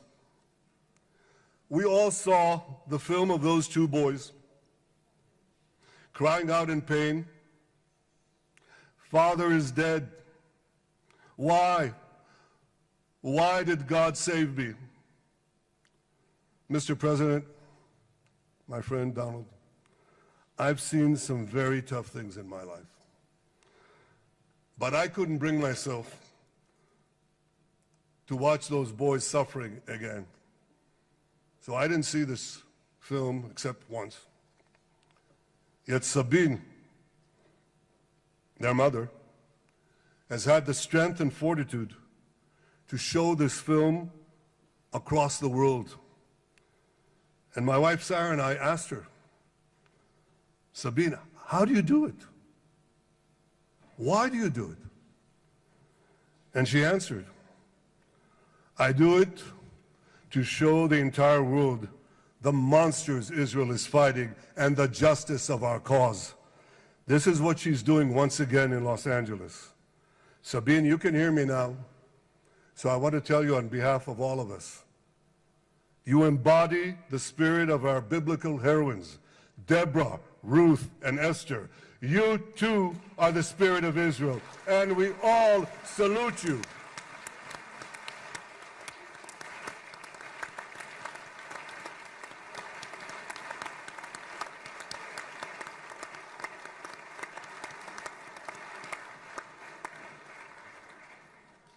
We all saw the film of those 2 boys crying out in pain, "Father is dead. Why? Why did God save me?" Mr. President, my friend Donald, I've seen some very tough things in my life. But I couldn't bring myself to watch those boys suffering again. So I didn't see this film except once. Yet Sabine, their mother, has had the strength and fortitude to show this film across the world. And my wife Sarah and I asked her, "Sabine, how do you do it? Why do you do it?" And she answered, "I do it to show the entire world the monsters Israel is fighting and the justice of our cause." This is what she's doing once again in Los Angeles. Sabine, you can hear me now, so I want to tell you on behalf of all of us, You embody the spirit of our biblical heroines, Deborah, Ruth, and Esther. You too are the spirit of Israel, and we all salute you.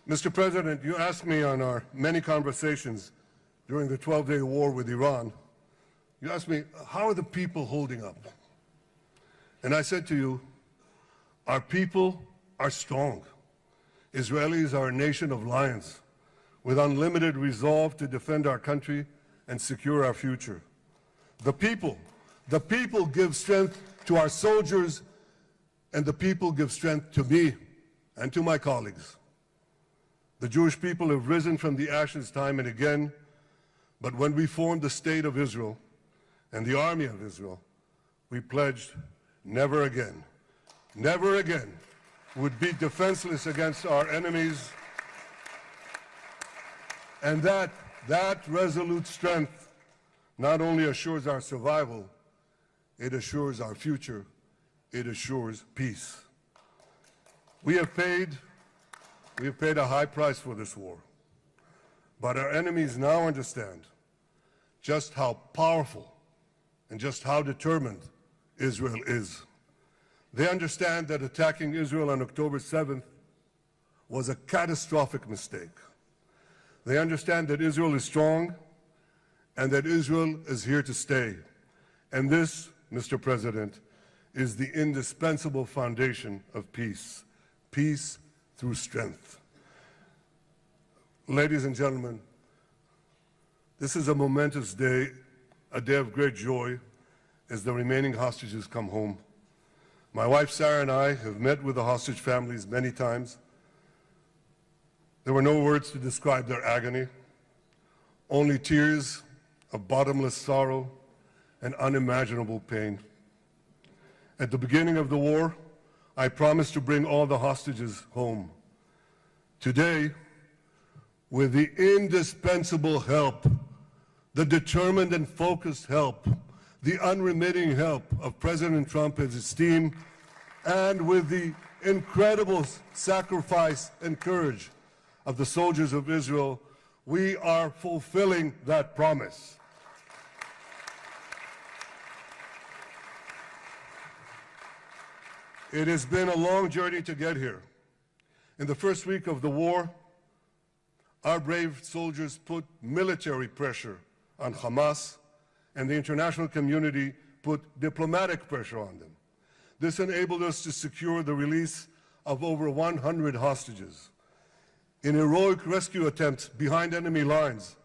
Mr. President, you asked me on our many conversations during the 12-day war with Iran, you asked me, how are the people holding up? And I said to you, our people are strong. Israelis are a nation of lions with unlimited resolve to defend our country and secure our future. The people give strength to our soldiers, and the people give strength to me and to my colleagues. The Jewish people have risen from the ashes time and again, but when we formed the State of Israel and the Army of Israel, we pledged never again would be defenseless against our enemies. And that resolute strength not only assures our survival, it assures our future, it assures peace. We have paid a high price for this war, but our enemies now understand just how powerful and just how determined Israel is. They understand that attacking Israel on October 7th was a catastrophic mistake. They understand that Israel is strong and that Israel is here to stay. And this, Mr. President, is the indispensable foundation of peace. Peace through strength. Ladies and gentlemen, this is a momentous day, a day of great joy as the remaining hostages come home. My wife Sarah and I have met with the hostage families many times. There were no words to describe their agony, only tears of bottomless sorrow and unimaginable pain. At the beginning of the war, I promised to bring all the hostages home. Today, with the indispensable help, the determined and focused help, the unremitting help of President Trump and his team, and with the incredible sacrifice and courage of the soldiers of Israel, we are fulfilling that promise. It has been a long journey to get here. In the first week of the war, our brave soldiers put military pressure on Hamas, and the international community put diplomatic pressure on them. This enabled us to secure the release of over 100 hostages. In heroic rescue attempts behind enemy lines,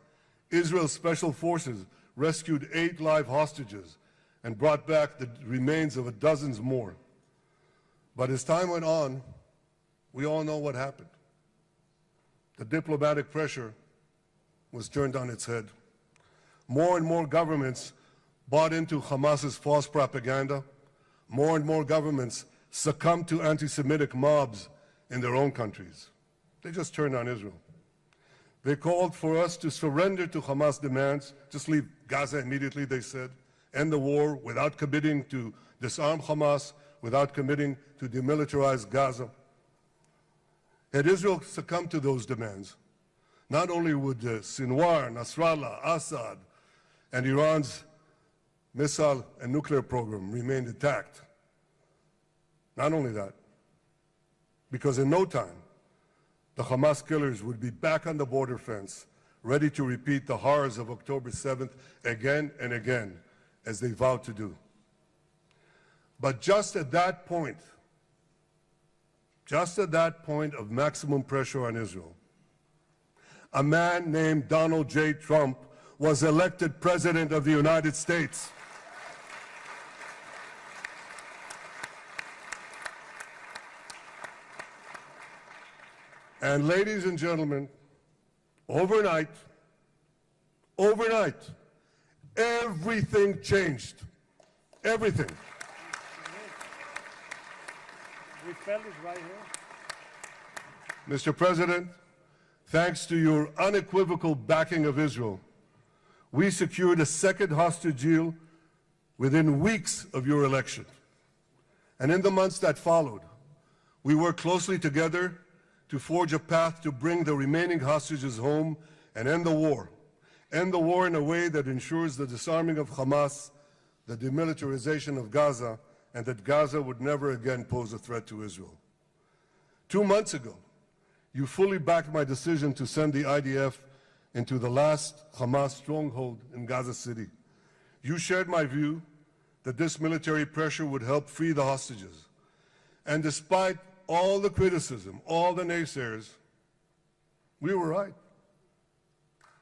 Israel's special forces rescued 8 live hostages and brought back the remains of dozens more. But as time went on, we all know what happened. The diplomatic pressure was turned on its head. More and more governments bought into Hamas's false propaganda. More and more governments succumbed to anti-Semitic mobs in their own countries. They just turned on Israel. They called for us to surrender to Hamas demands, just leave Gaza immediately, they said, end the war without committing to disarm Hamas, without committing to demilitarize Gaza. Had Israel succumbed to those demands, not only would Sinwar, Nasrallah, Assad, and Iran's missile and nuclear program remain intact. Not only that, because in no time, the Hamas killers would be back on the border fence, ready to repeat the horrors of October 7th again and again, as they vowed to do. But just at that point of maximum pressure on Israel, a man named Donald J. Trump was elected President of the United States. And ladies and gentlemen, overnight, everything changed. Everything. We felt it right here. Mr. President, thanks to your unequivocal backing of Israel, We secured a second hostage deal within weeks of your election. And in the months that followed, we worked closely together to forge a path to bring the remaining hostages home and end the war. End the war in a way that ensures the disarming of Hamas, the demilitarization of Gaza, and that Gaza would never again pose a threat to Israel. 2 months ago, you fully backed my decision to send the IDF into the last Hamas stronghold in Gaza City. You shared my view that this military pressure would help free the hostages. And despite all the criticism, all the naysayers, we were right.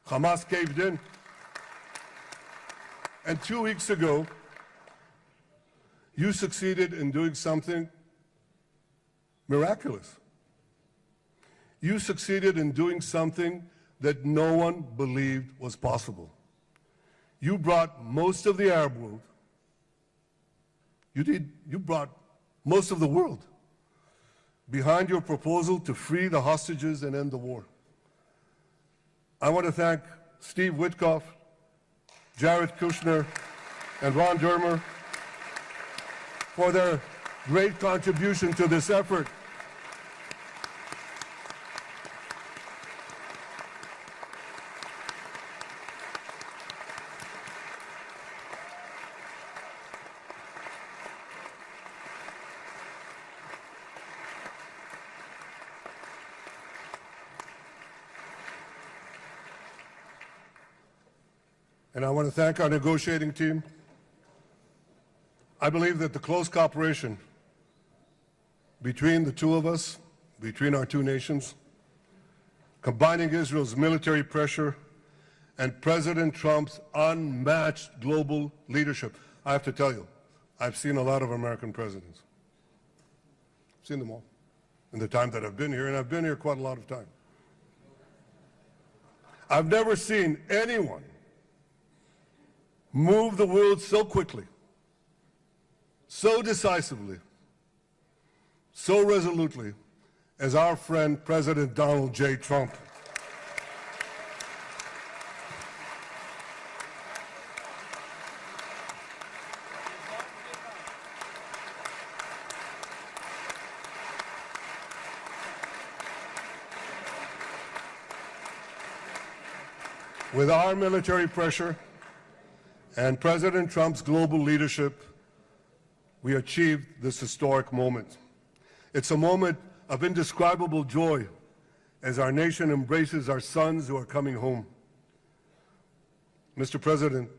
Hamas caved in. And 2 weeks ago, you succeeded in doing something miraculous. You succeeded in doing something that no one believed was possible. You brought most of the Arab world, you brought most of the world behind your proposal to free the hostages and end the war. I want to thank Steve Witkoff, Jared Kushner, and Ron Dermer for their great contribution to this effort. And I want to thank our negotiating team. I believe that the close cooperation between the two of us, between our two nations, combining Israel's military pressure and President Trump's unmatched global leadership. I have to tell you, I've seen a lot of American presidents. I've seen them all in the time that I've been here, and I've been here quite a lot of time. I've never seen anyone move the world so quickly, so decisively, so resolutely as our friend President Donald J. Trump. With our military pressure and President Trump's global leadership, we achieved this historic moment. It's a moment of indescribable joy as our nation embraces our sons who are coming home. Mr. President,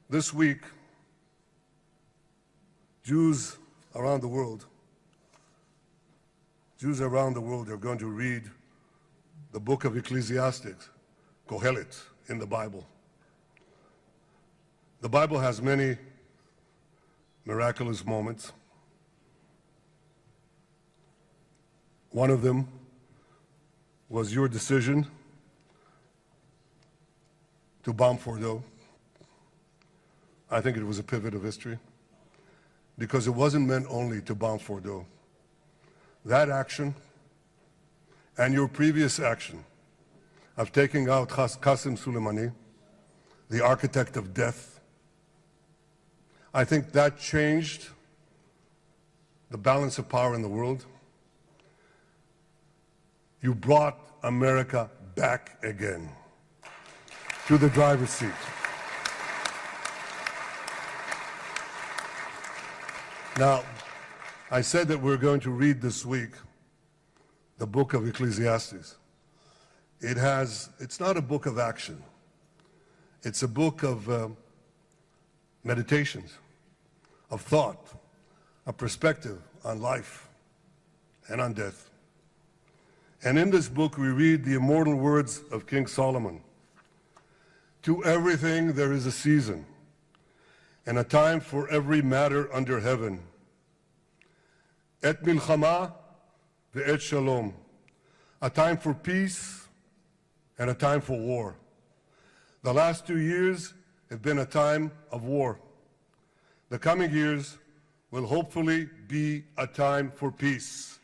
this week, Jews around the world are going to read the book of Ecclesiastes, Kohelet, in the Bible. The Bible has many miraculous moments. One of them was your decision to bomb Fordo. I think it was a pivot of history because it wasn't meant only to bomb Fordo. That action and your previous action of taking out Qasem Soleimani, the architect of death, I think that changed the balance of power in the world. You brought America back again to the driver's seat. Now, I said that we're going to read this week the book of Ecclesiastes. It's not a book of action. It's a book of meditations, of thought, a perspective on life and on death. And in this book, we read the immortal words of King Solomon. To everything there is a season, and a time for every matter under heaven. Et milchama ve'et shalom. A time for peace and a time for war. The last 2 years have been a time of war. The coming years will hopefully be a time for peace.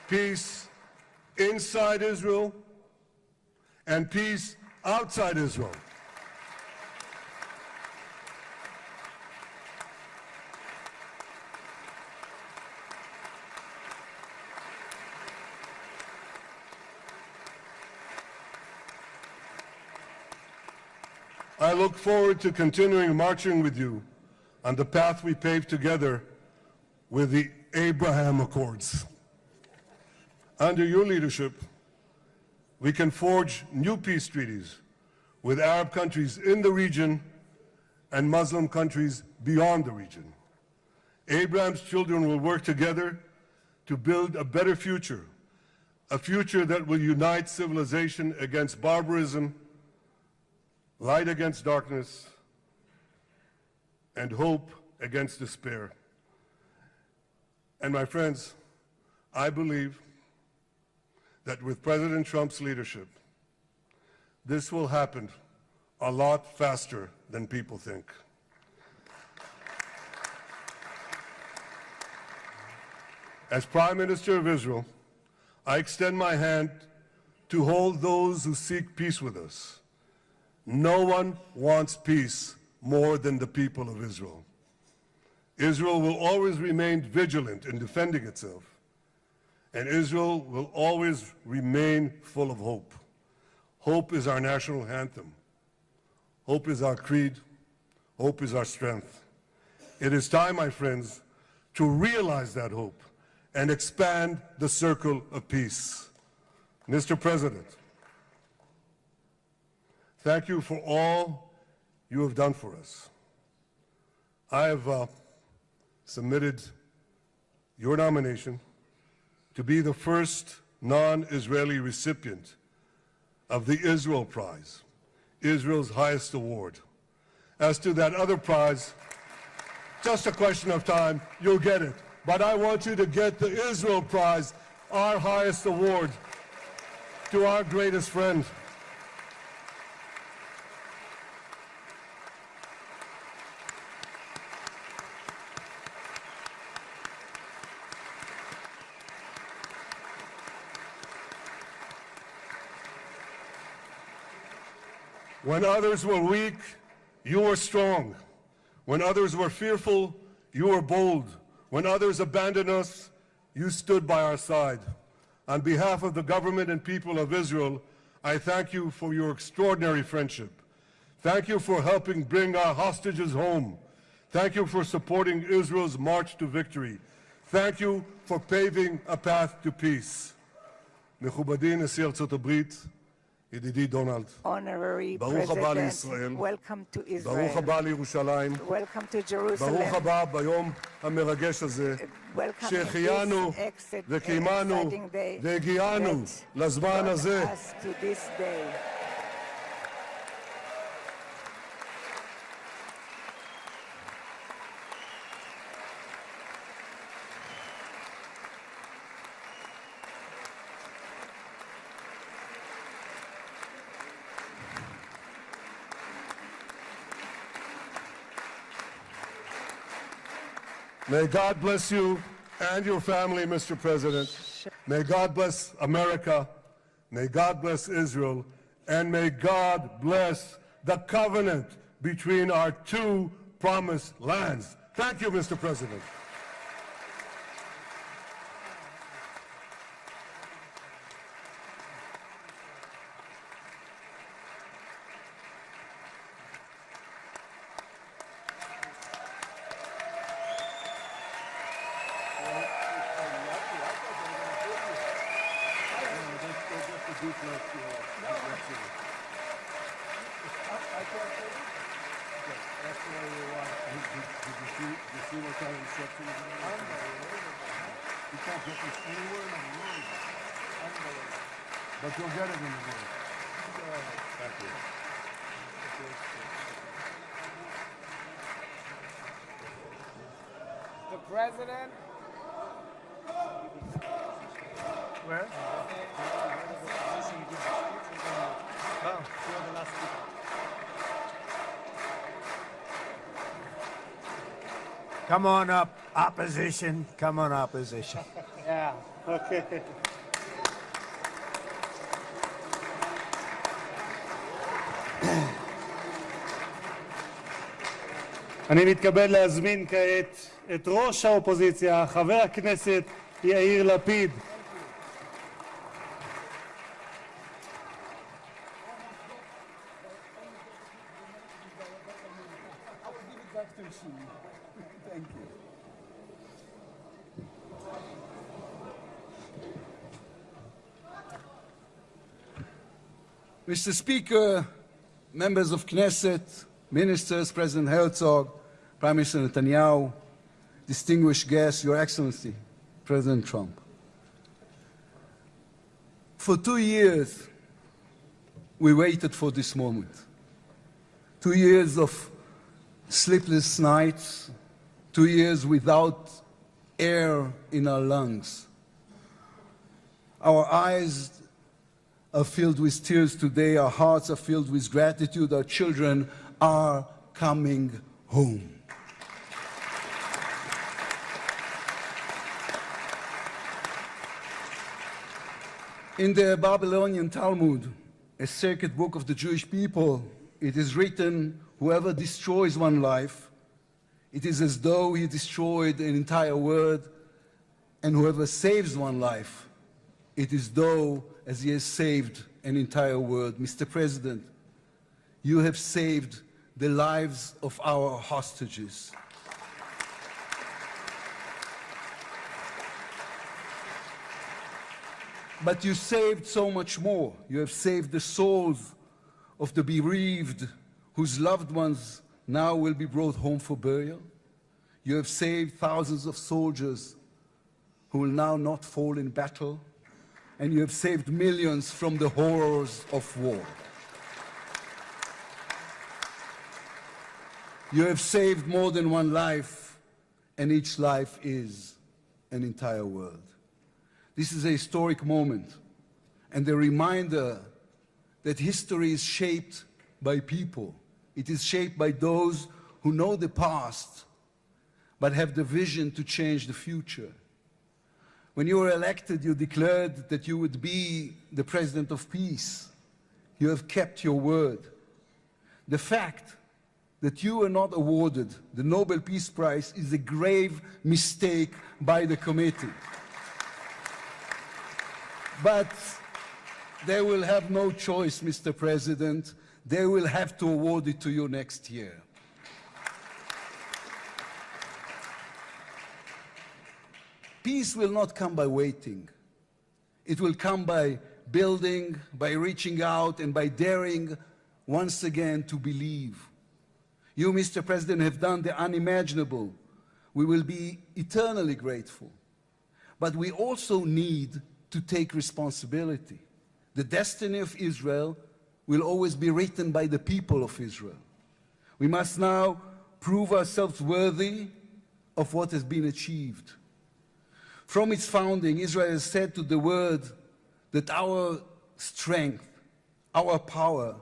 Peace inside Israel and peace outside Israel. I look forward to continuing marching with you on the path we paved together with the Abraham Accords. Under your leadership, we can forge new peace treaties with Arab countries in the region and Muslim countries beyond the region. Abraham's children will work together to build a better future, a future that will unite civilization against barbarism, light against darkness, and hope against despair. And my friends, I believe that with President Trump's leadership, this will happen a lot faster than people think. As Prime Minister of Israel, I extend my hand to hold those who seek peace with us. No one wants peace more than the people of Israel. Israel will always remain vigilant in defending itself, and Israel will always remain full of hope. Hope is our national anthem. Hope is our creed. Hope is our strength. It is time, my friends, to realize that hope and expand the circle of peace. Mr. President, thank you for all you have done for us. I have submitted your nomination to be the first non-Israeli recipient of the Israel Prize, Israel's highest award. As to that other prize, just a question of time, you'll get it. But I want you to get the Israel Prize, our highest award, to our greatest friend. When others were weak, you were strong. When others were fearful, you were bold. When others abandoned us, you stood by our side. On behalf of the government and people of Israel, I thank you for your extraordinary friendship. Thank you for helping bring our hostages home. Thank you for supporting Israel's march to victory. Thank you for paving a path to peace. מכובדי נשיא ארצות הברית, ידידי דונלד, Honorary ברוך הבא President, לישראל, welcome to Israel. ברוך הבא לירושלים, Welcome to Jerusalem. ברוך הבא ביום המרגש הזה, Welcome שהחיינו in this וקיימנו exciting day והגיענו that לזמן brought הזה. us to this day. May God bless you and your family, Mr. President. May God bless America. May God bless Israel. And may God bless the covenant between our two promised lands. Thank you, Mr. President. But you'll get it in the morning. Thank you. The president. Where? Come on up, opposition. Come on, opposition. Yeah. Okay. אני מתכבד להזמין כעת את ראש האופוזיציה, חבר הכנסת יאיר לפיד. Mr. Speaker, members of Knesset, ministers, President Herzog, Prime Minister Netanyahu, distinguished guests, Your Excellency, President Trump. For 2 years, we waited for this moment. 2 years of sleepless nights, 2 years without air in our lungs. Our eyes are filled with tears today. Our hearts are filled with gratitude. Our children are coming home. In the Babylonian Talmud, a sacred book of the Jewish people, it is written, whoever destroys one life, it is as though he destroyed an entire world, and whoever saves one life, it is though as he has saved an entire world. Mr. President, you have saved the lives of our hostages. But you saved so much more. You have saved the souls of the bereaved whose loved ones now will be brought home for burial. You have saved thousands of soldiers who will now not fall in battle. And you have saved millions from the horrors of war. You have saved more than one life, and each life is an entire world. This is a historic moment, and a reminder that history is shaped by people. It is shaped by those who know the past, but have the vision to change the future. When you were elected, you declared that you would be the president of peace. You have kept your word. The fact that you were not awarded the Nobel Peace Prize is a grave mistake by the committee. But they will have no choice, Mr. President. They will have to award it to you next year. Peace will not come by waiting. It will come by building, by reaching out, and by daring once again to believe. You, Mr. President, have done the unimaginable. We will be eternally grateful. But we also need to take responsibility. The destiny of Israel will always be written by the people of Israel. We must now prove ourselves worthy of what has been achieved. From its founding, Israel has said to the world that our strength, our power,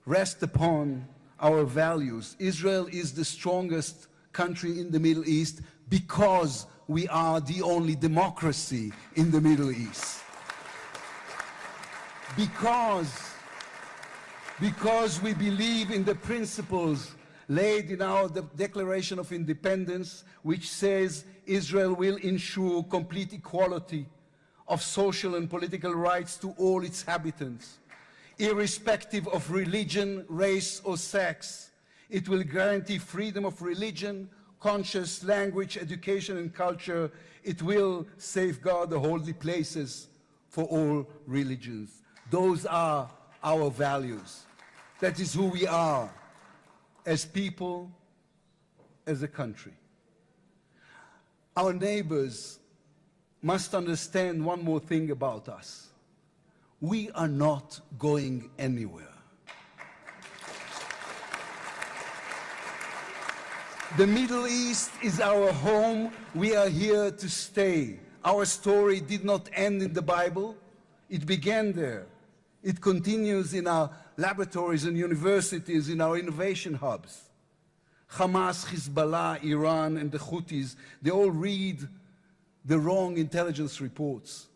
rest upon our values. Israel is the strongest country in the Middle East because we are the only democracy in the Middle East. Because we believe in the principles laid in our Declaration of Independence, which says Israel will ensure complete equality of social and political rights to all its inhabitants, irrespective of religion, race, or sex. It will guarantee freedom of religion, conscience, language, education, and culture. It will safeguard the holy places for all religions. Those are our values. That is who we are as people, as a country. Our neighbors must understand one more thing about us. We are not going anywhere. The Middle East is our home. We are here to stay. Our story did not end in the Bible. It began there. It continues in our laboratories and universities, in our innovation hubs. Hamas, Hezbollah, Iran, and the Houthis, they all read the wrong intelligence reports.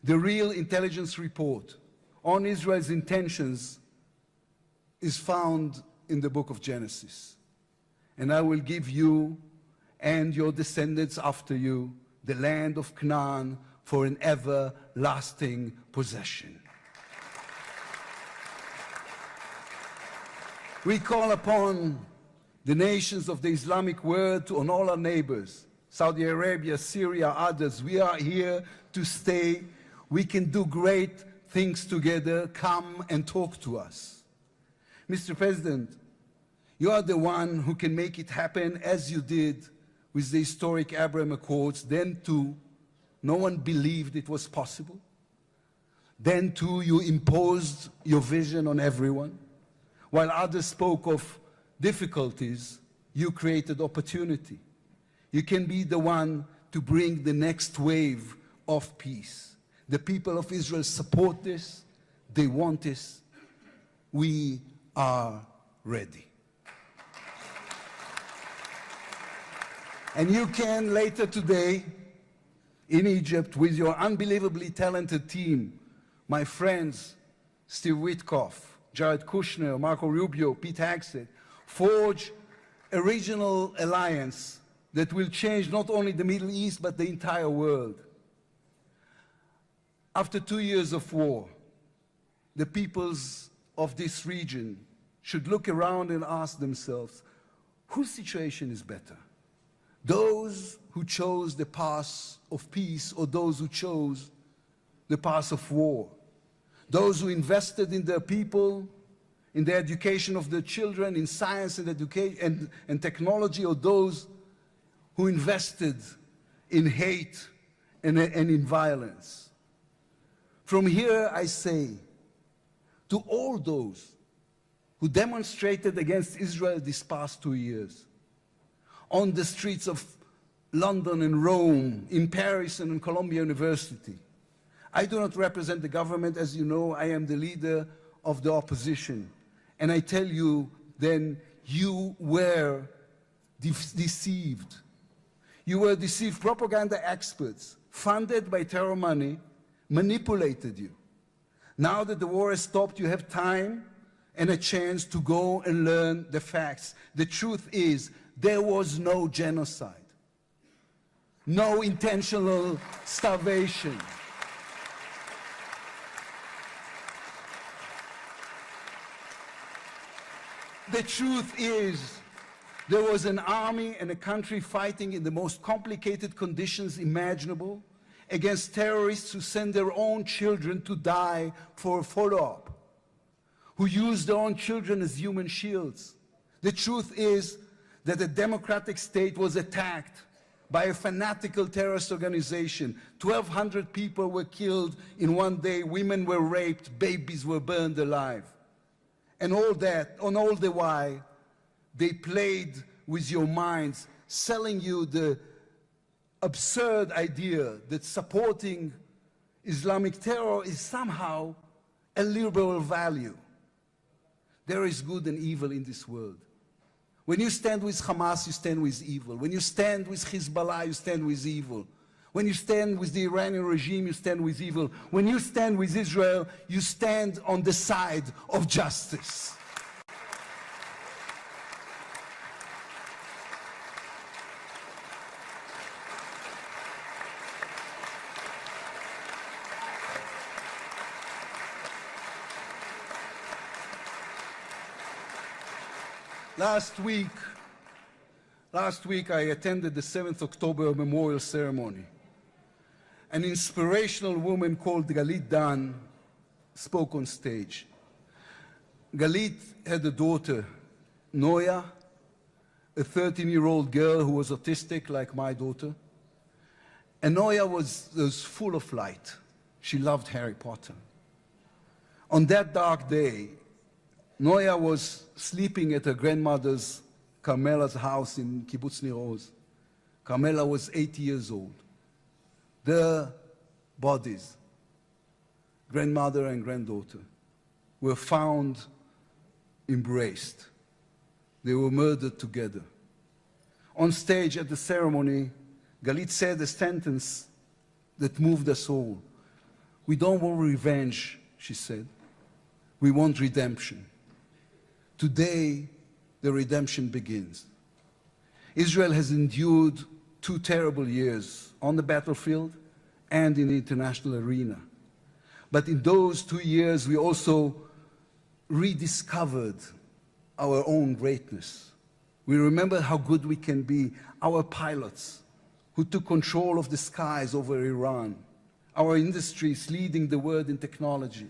The real intelligence report on Israel's intentions is found in the book of Genesis. And I will give you and your descendants after you the land of Canaan for an everlasting possession. We call upon the nations of the Islamic world, on all our neighbors, Saudi Arabia, Syria, others. We are here to stay. We can do great things together. Come and talk to us. Mr. President, you are the one who can make it happen as you did with the historic Abraham Accords. Then too, no one believed it was possible. Then too, you imposed your vision on everyone. While others spoke of difficulties, you created opportunity. You can be the one to bring the next wave of peace. The people of Israel support this. They want this. We are ready. And you can later today in Egypt with your unbelievably talented team, my friends, Steve Witkoff, Jared Kushner, Marco Rubio, Pete Hegseth, forge a regional alliance that will change not only the Middle East, but the entire world. After 2 years of war, the peoples of this region should look around and ask themselves, whose situation is better? Those who chose the path of peace or those who chose the path of war? Those who invested in their people, in the education of their children, in science and education and technology, or those who invested in hate and in violence? From here I say to all those who demonstrated against Israel these past 2 years, on the streets of London and Rome, in Paris and in Columbia University. I do not represent the government. As you know, I am the leader of the opposition. And I tell you, then, you were deceived. You were deceived. Propaganda experts, funded by terror money, manipulated you. Now that the war has stopped, you have time and a chance to go and learn the facts. The truth is, there was no genocide, no intentional starvation. The truth is, there was an army and a country fighting in the most complicated conditions imaginable against terrorists who send their own children to die for a follow-up, who use their own children as human shields. The truth is that the democratic state was attacked by a fanatical terrorist organization. 1,200 people were killed in one day, women were raped, babies were burned alive. And all that, on all the while, they played with your minds, selling you the absurd idea that supporting Islamic terror is somehow a liberal value. There is good and evil in this world. When you stand with Hamas, you stand with evil. When you stand with Hezbollah, you stand with evil. When you stand with the Iranian regime, you stand with evil. When you stand with Israel, you stand on the side of justice. Last week I attended the 7th October memorial ceremony. An inspirational woman called Galit Dan spoke on stage. Galit had a daughter, Noya, a 13-year-old girl who was autistic like my daughter. And Noya was full of light. She loved Harry Potter. On that dark day, Noya was sleeping at her grandmother's, Carmela's house in Kibbutz Nir Oz. Carmela was 80 years old. Their bodies, grandmother and granddaughter, were found embraced. They were murdered together. On stage at the ceremony, Galit said a sentence that moved us all. We don't want revenge, she said. We want redemption. Today, the redemption begins. Israel has endured 2 terrible years on the battlefield and in the international arena. But in those 2 years, we also rediscovered our own greatness. We remember how good we can be, our pilots who took control of the skies over Iran, our industries leading the world in technology,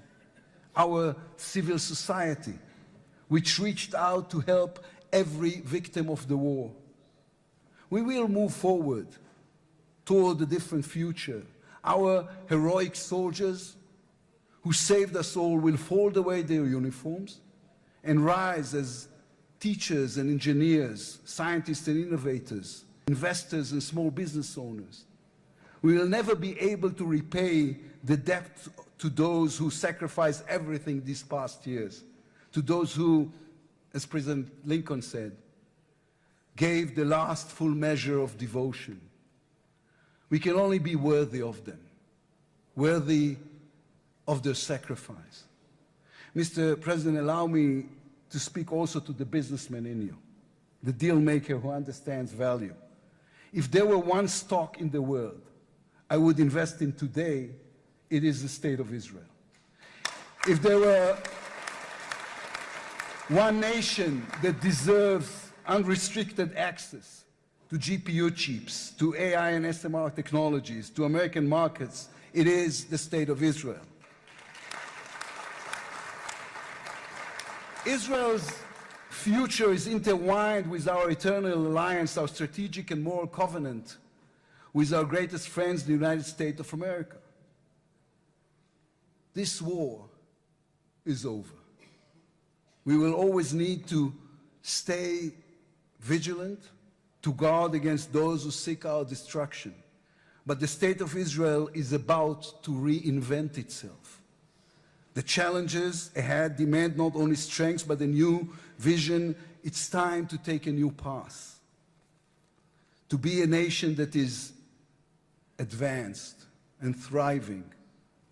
our civil society, which reached out to help every victim of the war. We will move forward toward a different future. Our heroic soldiers who saved us all will fold away their uniforms and rise as teachers and engineers, scientists and innovators, investors and small business owners. We will never be able to repay the debt to those who sacrificed everything these past years, to those who, as President Lincoln said, gave the last full measure of devotion. We can only be worthy of them, worthy of their sacrifice. Mr. President, allow me to speak also to the businessman in you, the deal maker who understands value. If there were one stock in the world I would invest in today, it is the State of Israel. If there were one nation that deserves unrestricted access to GPU chips, to AI and SMR technologies, to American markets, it is the State of Israel. Israel's future is intertwined with our eternal alliance, our strategic and moral covenant with our greatest friends, the United States of America. This war is over. We will always need to stay vigilant, to guard against those who seek our destruction. But the State of Israel is about to reinvent itself. The challenges ahead demand not only strength, but a new vision. It's time to take a new path, to be a nation that is advanced and thriving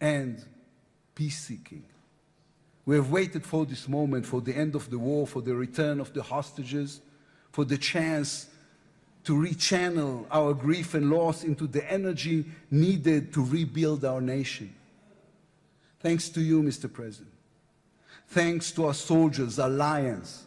and peace-seeking. We have waited for this moment, for the end of the war, for the return of the hostages, for the chance to rechannel our grief and loss into the energy needed to rebuild our nation. Thanks to you, Mr. President. Thanks to our soldiers, our lions.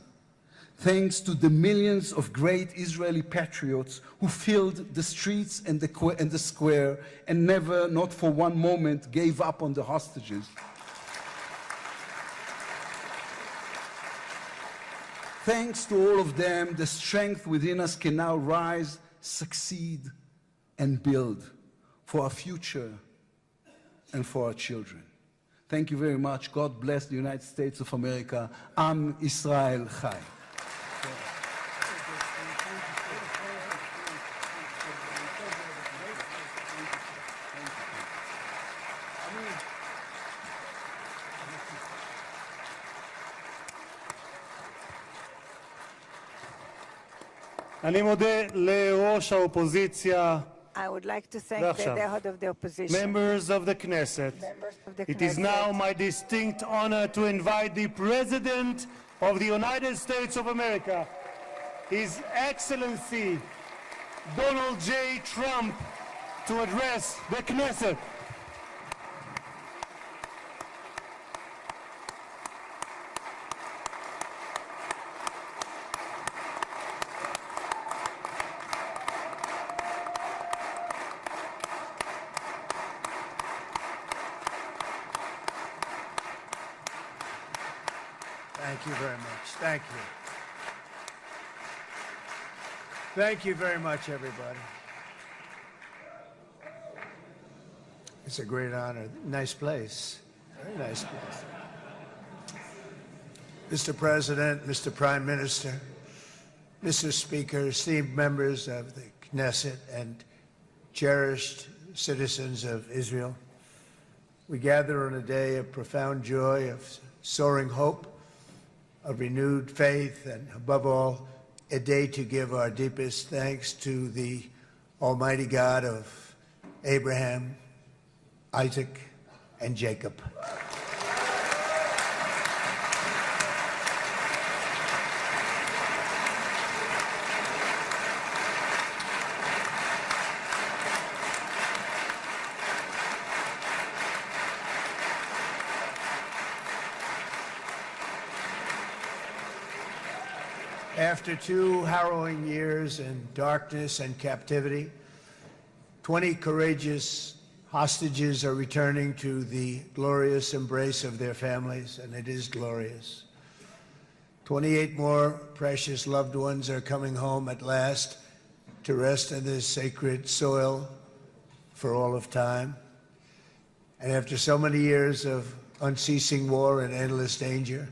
Thanks to the millions of great Israeli patriots who filled the streets and the square and never, not for one moment, gave up on the hostages. Thanks to all of them, the strength within us can now rise, succeed, and build for our future and for our children. Thank you very much. God bless the United States of America. Am Israel Chai. אני מודה לראש האופוזיציה. I would like to thank the head of the opposition. Members of the Knesset. It is now my distinct honor to invite the President of the United States of America, His Excellency Donald J. Trump, to address the Knesset. Thank you very much. Thank you. Thank you very much, everybody. It's a great honor. Nice place. Very nice place. Mr. President, Mr. Prime Minister, Mr. Speaker, esteemed members of the Knesset and cherished citizens of Israel, we gather on a day of profound joy, of soaring hope, of renewed faith, and above all, a day to give our deepest thanks to the Almighty God of Abraham, Isaac, and Jacob. After 2 harrowing years in darkness and captivity, 20 courageous hostages are returning to the glorious embrace of their families, and it is glorious. 28 more precious loved ones are coming home at last to rest in this sacred soil for all of time. And after so many years of unceasing war and endless danger,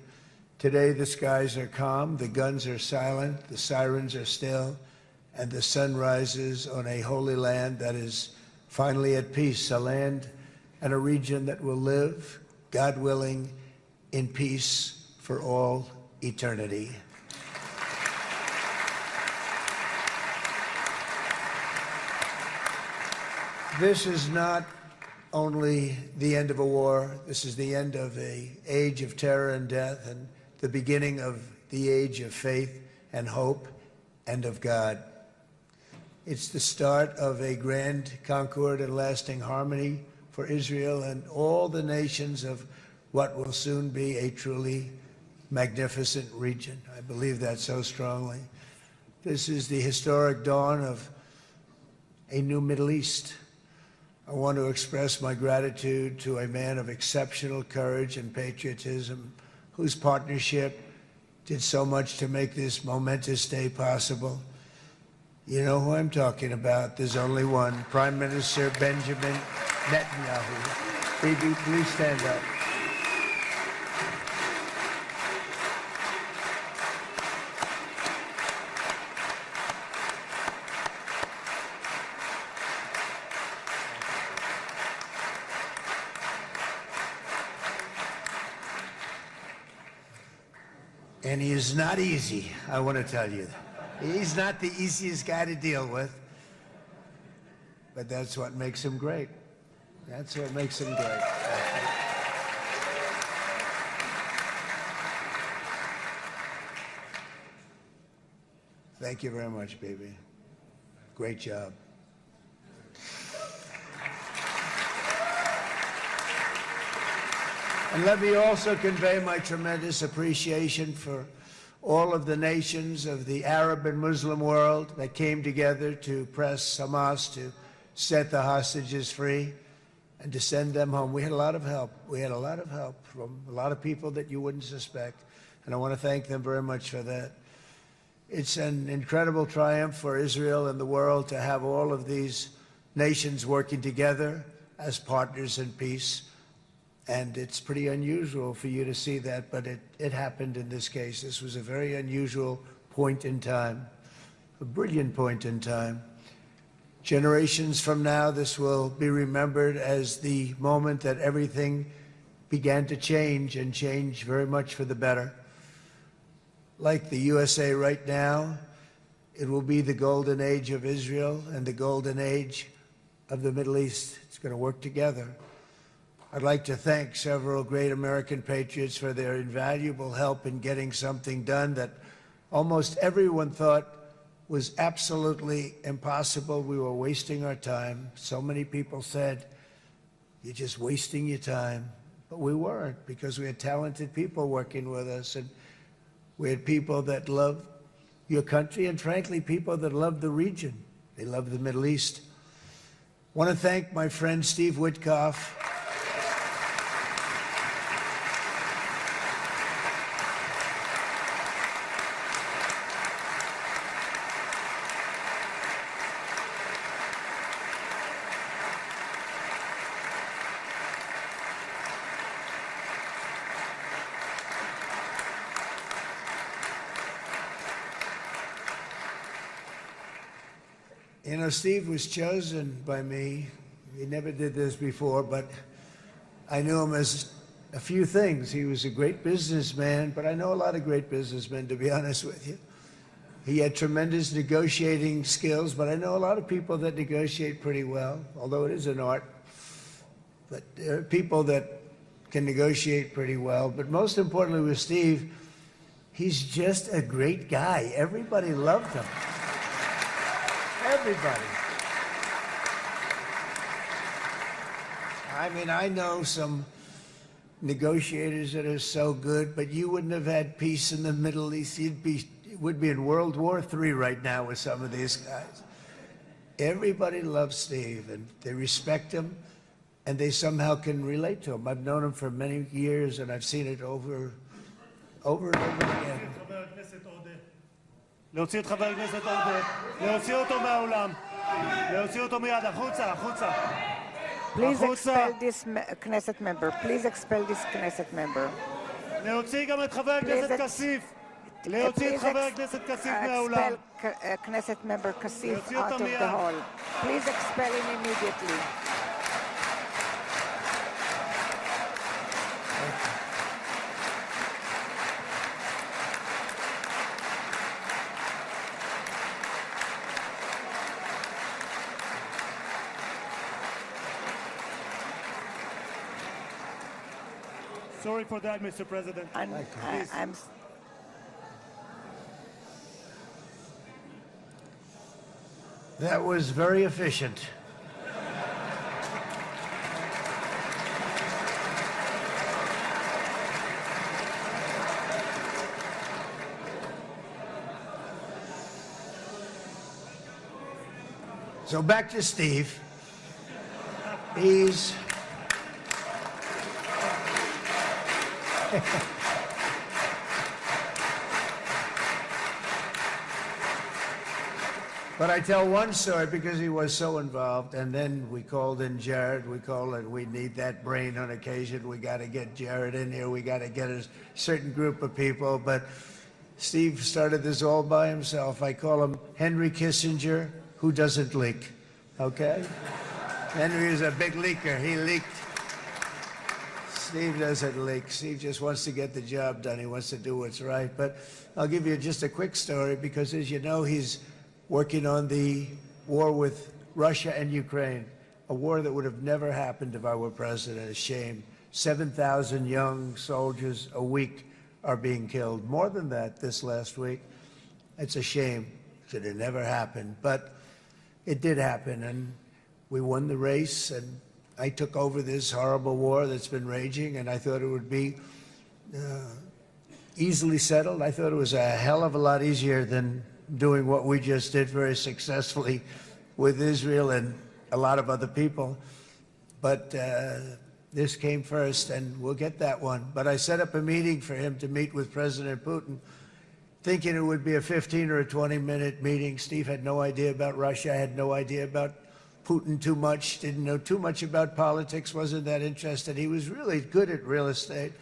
today the skies are calm, the guns are silent, the sirens are still, and the sun rises on a holy land that is finally at peace, a land and a region that will live, God willing, in peace for all eternity. This is not only the end of a war, this is the end of an age of terror and death and the beginning of the age of faith and hope and of God. It's the start of a grand concord and lasting harmony for Israel and all the nations of what will soon be a truly magnificent region. I believe that so strongly. This is the historic dawn of a new Middle East. I want to express my gratitude to a man of exceptional courage and patriotism, whose partnership did so much to make this momentous day possible. You know who I'm talking about. There's only one, Prime Minister Benjamin Netanyahu. Bibi, please stand up. And he is not easy, I want to tell you. He's not the easiest guy to deal with, but that's what makes him great. That's what makes him great. Thank you very much, baby. Great job. And let me also convey my tremendous appreciation for all of the nations of the Arab and Muslim world that came together to press Hamas to set the hostages free and to send them home. We had a lot of help. We had a lot of help from a lot of people that you wouldn't suspect, and I want to thank them very much for that. It's an incredible triumph for Israel and the world to have all of these nations working together as partners in peace. And it's pretty unusual for you to see that, but it happened in this case. This was a very unusual point in time, a brilliant point in time. Generations from now, this will be remembered as the moment that everything began to change, and change very much for the better. Like the USA right now, it will be the golden age of Israel and the golden age of the Middle East. It's going to work together. I'd like to thank several great American patriots for their invaluable help in getting something done that almost everyone thought was absolutely impossible. We were wasting our time. So many people said, "You're just wasting your time." But we weren't, because we had talented people working with us, and we had people that loved your country, and frankly, people that loved the region. They loved the Middle East. I want to thank my friend Steve Witkoff. You know, Steve was chosen by me. He never did this before, but I knew him as a few things. He was a great businessman, but I know a lot of great businessmen, to be honest with you. He had tremendous negotiating skills, but I know a lot of people that negotiate pretty well, although it is an art. But there are people that can negotiate pretty well. But most importantly with Steve, he's just a great guy. Everybody loved him. Everybody. I mean, I know some negotiators that are so good, but you wouldn't have had peace in the Middle East. would be in World War III right now with some of these guys. Everybody loves Steve, and they respect him, and they somehow can relate to him. I've known him for many years, and I've seen it over and over again. להוציא את חבר הכנסת עודה, להוציא אותו מהאולם, להוציא אותו מיד, החוצה, החוצה. Please expel this Knesset member. Please expel this Knesset member. להוציא גם את חבר הכנסת כסיף. להוציא את חבר הכנסת כסיף מהאולם. Expel Knesset member Kasif out of the hall. Please expel him immediately. Sorry for that, Mr. President. I'm That was very efficient. So back to Steve. He's But I tell one story because he was so involved, and then we called in Jared. We need that brain on occasion. We got to get Jared in here. We got to get a certain group of people. But Steve started this all by himself. I call him Henry Kissinger, who doesn't leak. Okay? Henry is a big leaker. He leaked. Steve doesn't leak. Steve just wants to get the job done. He wants to do what's right. But I'll give you just a quick story because, as you know, he's working on the war with Russia and Ukraine, a war that would have never happened if I were president. A shame. 7,000 young soldiers a week are being killed. More than that this last week. It's a shame. Should have never happened. But it did happen, and we won the race, and I took over this horrible war that's been raging, and I thought it would be easily settled. I thought it was a hell of a lot easier than doing what we just did very successfully with Israel and a lot of other people. But this came first, and we'll get that one. But I set up a meeting for him to meet with President Putin, thinking it would be a 15 or a 20-minute meeting. Steve had no idea about Russia, had no idea about Putin too much, didn't know too much about politics, wasn't that interested. He was really good at real estate,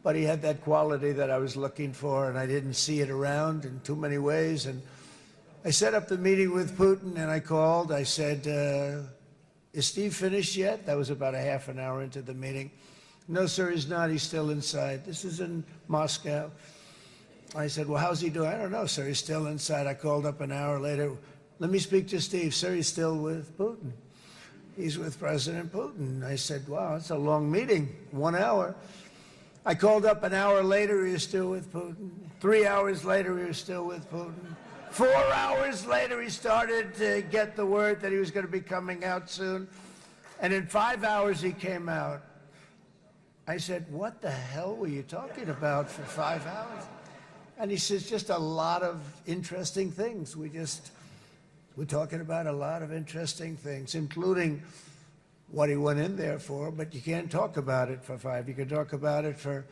but he had that quality that I was looking for, and I didn't see it around in too many ways. And I set up the meeting with Putin, and I called. I said, is Steve finished yet? That was about a half an hour into the meeting. No, sir, he's not. He's still inside. This is in Moscow. I said, well, how's he doing? I don't know, sir. He's still inside. I called up an hour later. Let me speak to Steve. Sir, he's still with Putin. He's with President Putin. I said, wow, it's a long meeting, 1 hour. I called up an hour later, he was still with Putin. 3 hours later, he was still with Putin. 4 hours later, he started to get the word that he was going to be coming out soon. And in 5 hours, he came out. I said, what the hell were you talking about for 5 hours? And he says, just a lot of interesting things. We're talking about a lot of interesting things, including what he went in there for, but you can't talk about it for 5. You can talk about it for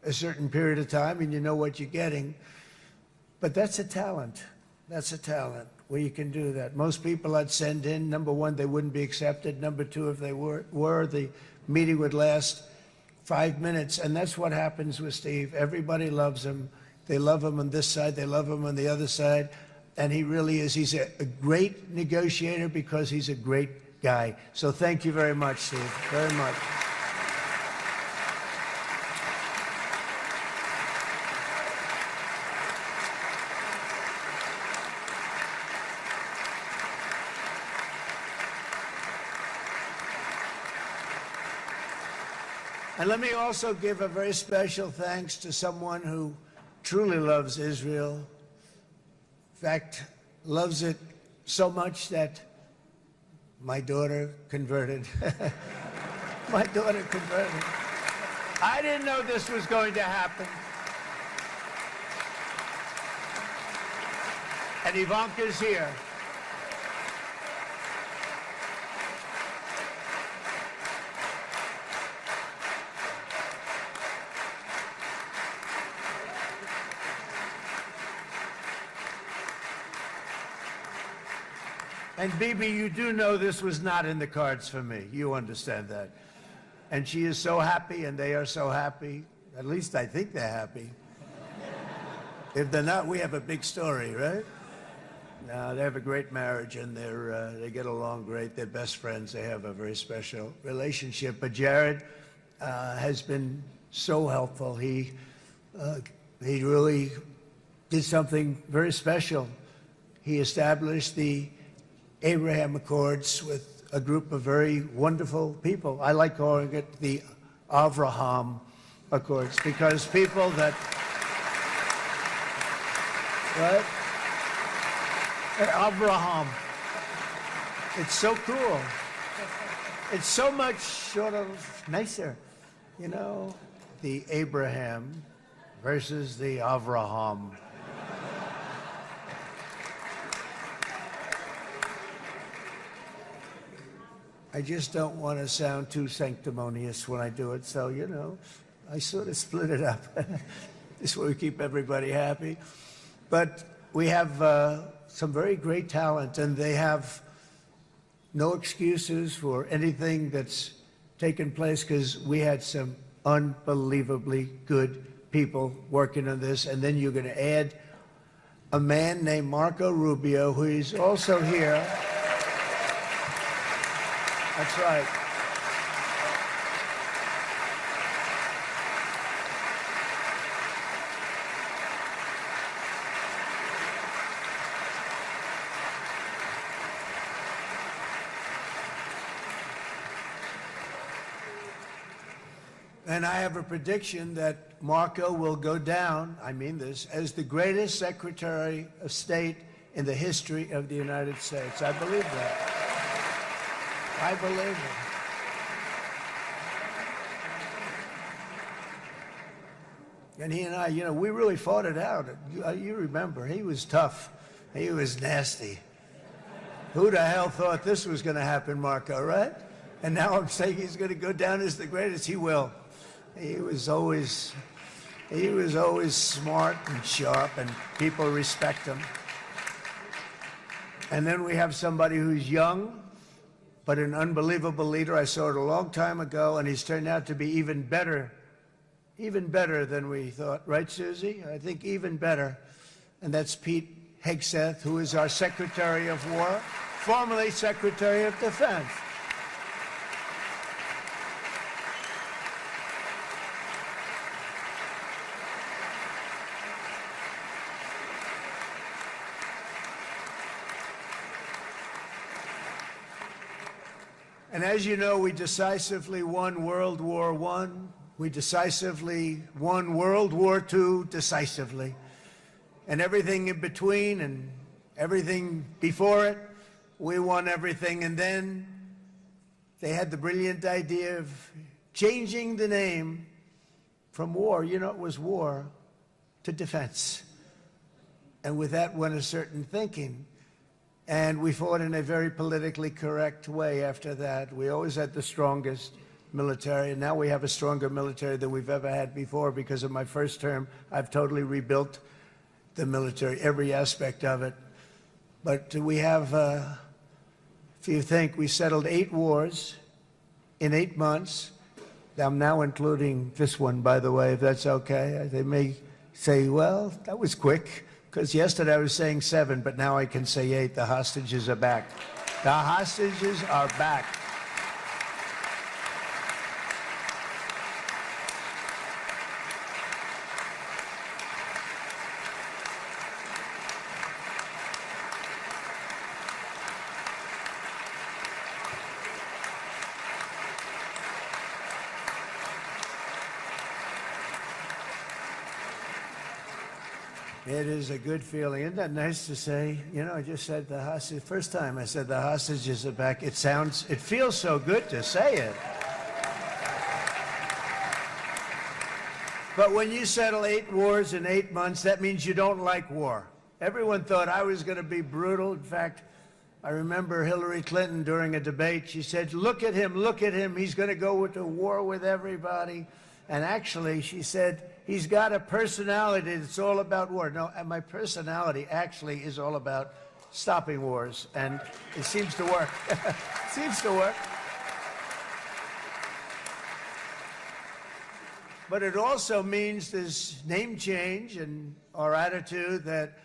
a certain period of time, and you know what you're getting. But that's a talent. That's a talent where you can do that. Most people I'd send in, number one, they wouldn't be accepted. Number two, if they were, the meeting would last 5 minutes. And that's what happens with Steve. Everybody loves him. They love him on this side. They love him on the other side. And he really is. He's a great negotiator because he's a great guy. So thank you very much, Steve. Very much. And let me also give a very special thanks to someone who truly loves Israel. In fact, loves it so much that my daughter converted. My daughter converted. I didn't know this was going to happen. And Ivanka's here. And Bibi, you do know this was not in the cards for me. You understand that. And she is so happy, and they are so happy. At least I think they're happy. If they're not, we have a big story, right? No, they have a great marriage, and they get along great. They're best friends. They have a very special relationship. But Jared has been so helpful. He really did something very special. He established the Abraham Accords with a group of very wonderful people. I like calling it the Avraham Accords, because people that, right? Abraham. It's so cool. It's so much sort of nicer, you know, the Abraham versus the Avraham. I just don't want to sound too sanctimonious when I do it, so, you know, I sort of split it up. This way we keep everybody happy. But we have some very great talent, and they have no excuses for anything that's taken place, because we had some unbelievably good people working on this. And then you're going to add a man named Marco Rubio, who is also here. That's right. And I have a prediction that Marco will go down, I mean this, as the greatest Secretary of State in the history of the United States. I believe that. I believe it. And he and I, you know, we really fought it out. You remember, he was tough. He was nasty. Who the hell thought this was going to happen, Marco, right? And now I'm saying he's going to go down as the greatest. He will. He was always smart and sharp, and people respect him. And then we have somebody who's young, but an unbelievable leader. I saw it a long time ago, and he's turned out to be even better than we thought. Right, Susie? I think even better. And that's Pete Hegseth, who is our Secretary of War, formerly Secretary of Defense. And as you know, we decisively won World War I. We decisively won World War II decisively. And everything in between and everything before it, we won everything. And then they had the brilliant idea of changing the name from war, you know, it was war, to defense. And with that went a certain thinking. And we fought in a very politically correct way after that. We always had the strongest military, and now we have a stronger military than we've ever had before. Because of my first term, I've totally rebuilt the military, every aspect of it. But we have, if you think, we settled 8 wars in 8 months. I'm now including this one, by the way, if that's okay. They may say, well, that was quick. Because yesterday I was saying 7, but now I can say 8. The hostages are back. The hostages are back. It is a good feeling. Isn't that nice to say? You know, I just said the hostage. First time I said the hostages are back. It feels so good to say it. But when you settle 8 wars in 8 months, that means you don't like war. Everyone thought I was going to be brutal. In fact, I remember Hillary Clinton during a debate, she said, look at him, he's going to go into war with everybody. And actually, she said, he's got a personality that's all about war. No, and my personality actually is all about stopping wars, and it seems to work. It seems to work. But it also means this name change and our attitude that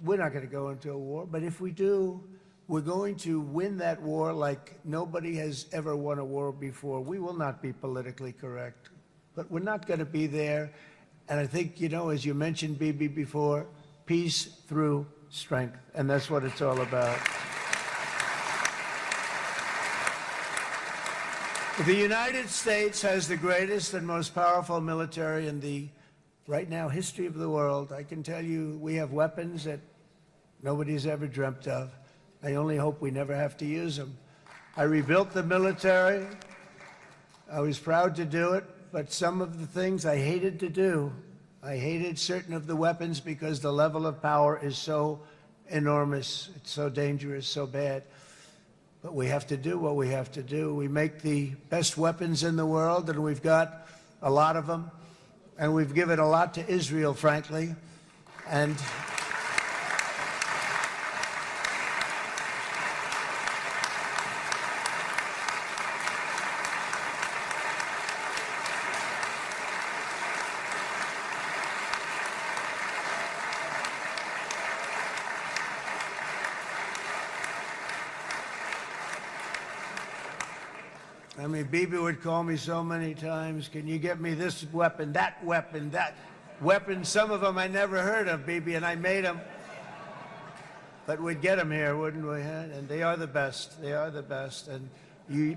we're not going to go into a war, but if we do, we're going to win that war like nobody has ever won a war before. We will not be politically correct, but we're not going to be there. And I think, you know, as you mentioned, Bibi, before, peace through strength, and that's what it's all about. The United States has the greatest and most powerful military in the, right now, history of the world. I can tell you we have weapons that nobody's ever dreamt of. I only hope we never have to use them. I rebuilt the military. I was proud to do it, but some of the things I hated to do. I hated certain of the weapons because the level of power is so enormous. It's so dangerous, so bad. But we have to do what we have to do. We make the best weapons in the world, and we've got a lot of them. And we've given a lot to Israel, frankly. And I mean, Bibi would call me so many times, can you get me this weapon, that weapon, that weapon? Some of them I never heard of, Bibi, and I made them. But we'd get them here, wouldn't we? And they are the best. They are the best.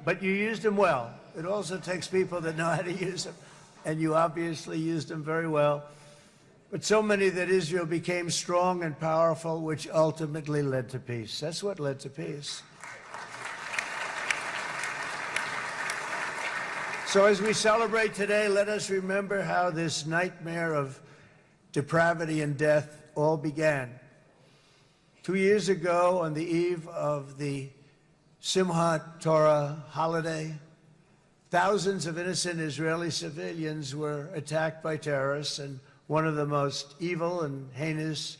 But you used them well. It also takes people that know how to use them. And you obviously used them very well. But so many that Israel became strong and powerful, which ultimately led to peace. That's what led to peace. So as we celebrate today, let us remember how this nightmare of depravity and death all began. 2 years ago, on the eve of the Simchat Torah holiday, thousands of innocent Israeli civilians were attacked by terrorists, and one of the most evil and heinous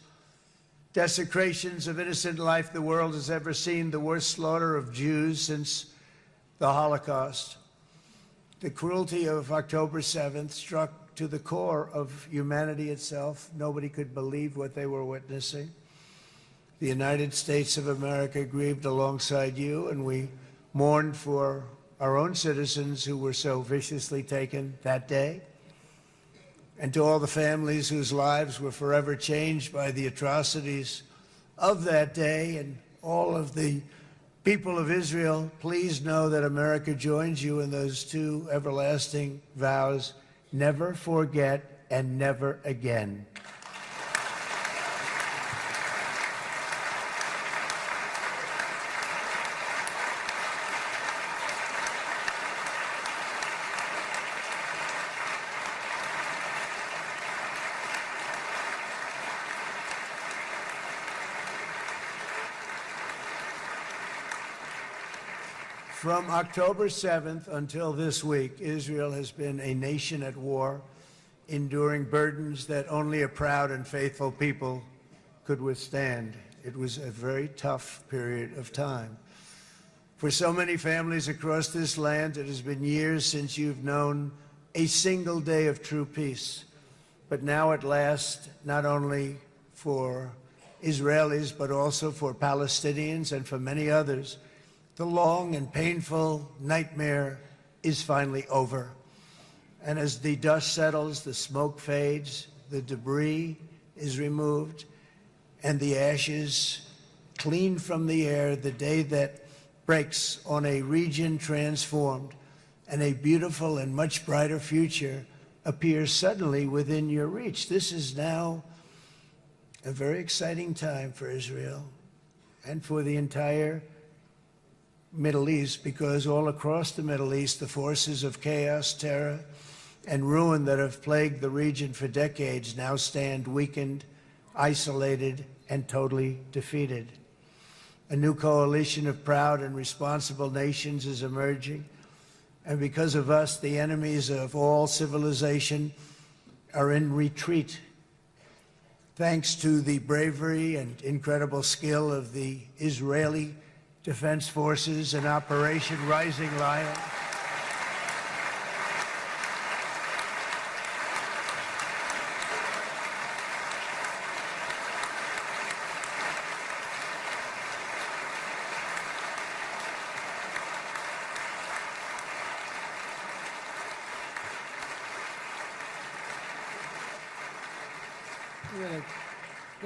desecrations of innocent life the world has ever seen, the worst slaughter of Jews since the Holocaust. The cruelty of October 7th struck to the core of humanity itself. Nobody could believe what they were witnessing. The United States of America grieved alongside you, and we mourned for our own citizens who were so viciously taken that day. And to all the families whose lives were forever changed by the atrocities of that day, and all of the people of Israel, please know that America joins you in those two everlasting vows: never forget and never again. From October 7th until this week, Israel has been a nation at war, enduring burdens that only a proud and faithful people could withstand. It was a very tough period of time. For so many families across this land, it has been years since you've known a single day of true peace. But now at last, not only for Israelis, but also for Palestinians and for many others, the long and painful nightmare is finally over. And as the dust settles, the smoke fades, the debris is removed, and the ashes cleaned from the air, the day that breaks on a region transformed, and a beautiful and much brighter future appears suddenly within your reach. This is now a very exciting time for Israel and for the entire Middle East, because all across the Middle East, the forces of chaos, terror, and ruin that have plagued the region for decades now stand weakened, isolated, and totally defeated. A new coalition of proud and responsible nations is emerging, and because of us, the enemies of all civilization are in retreat. Thanks to the bravery and incredible skill of the Israeli Defense Forces and Operation Rising Lion,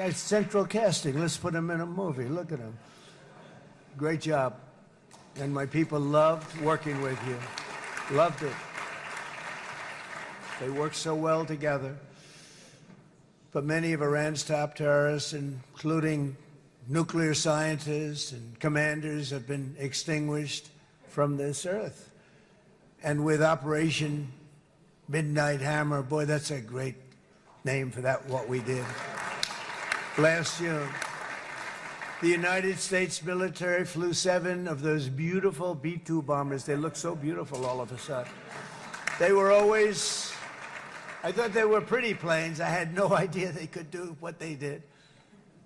That's central casting. Let's put him in a movie. Look at him. Great job. And my people loved working with you. Loved it. They worked so well together. But many of Iran's top terrorists, including nuclear scientists and commanders, have been extinguished from this earth. And with Operation Midnight Hammer, boy, that's a great name for that, what we did. Last June, the United States military flew 7 of those beautiful B-2 bombers. They look so beautiful all of a sudden. They were always, I thought they were pretty planes. I had no idea they could do what they did.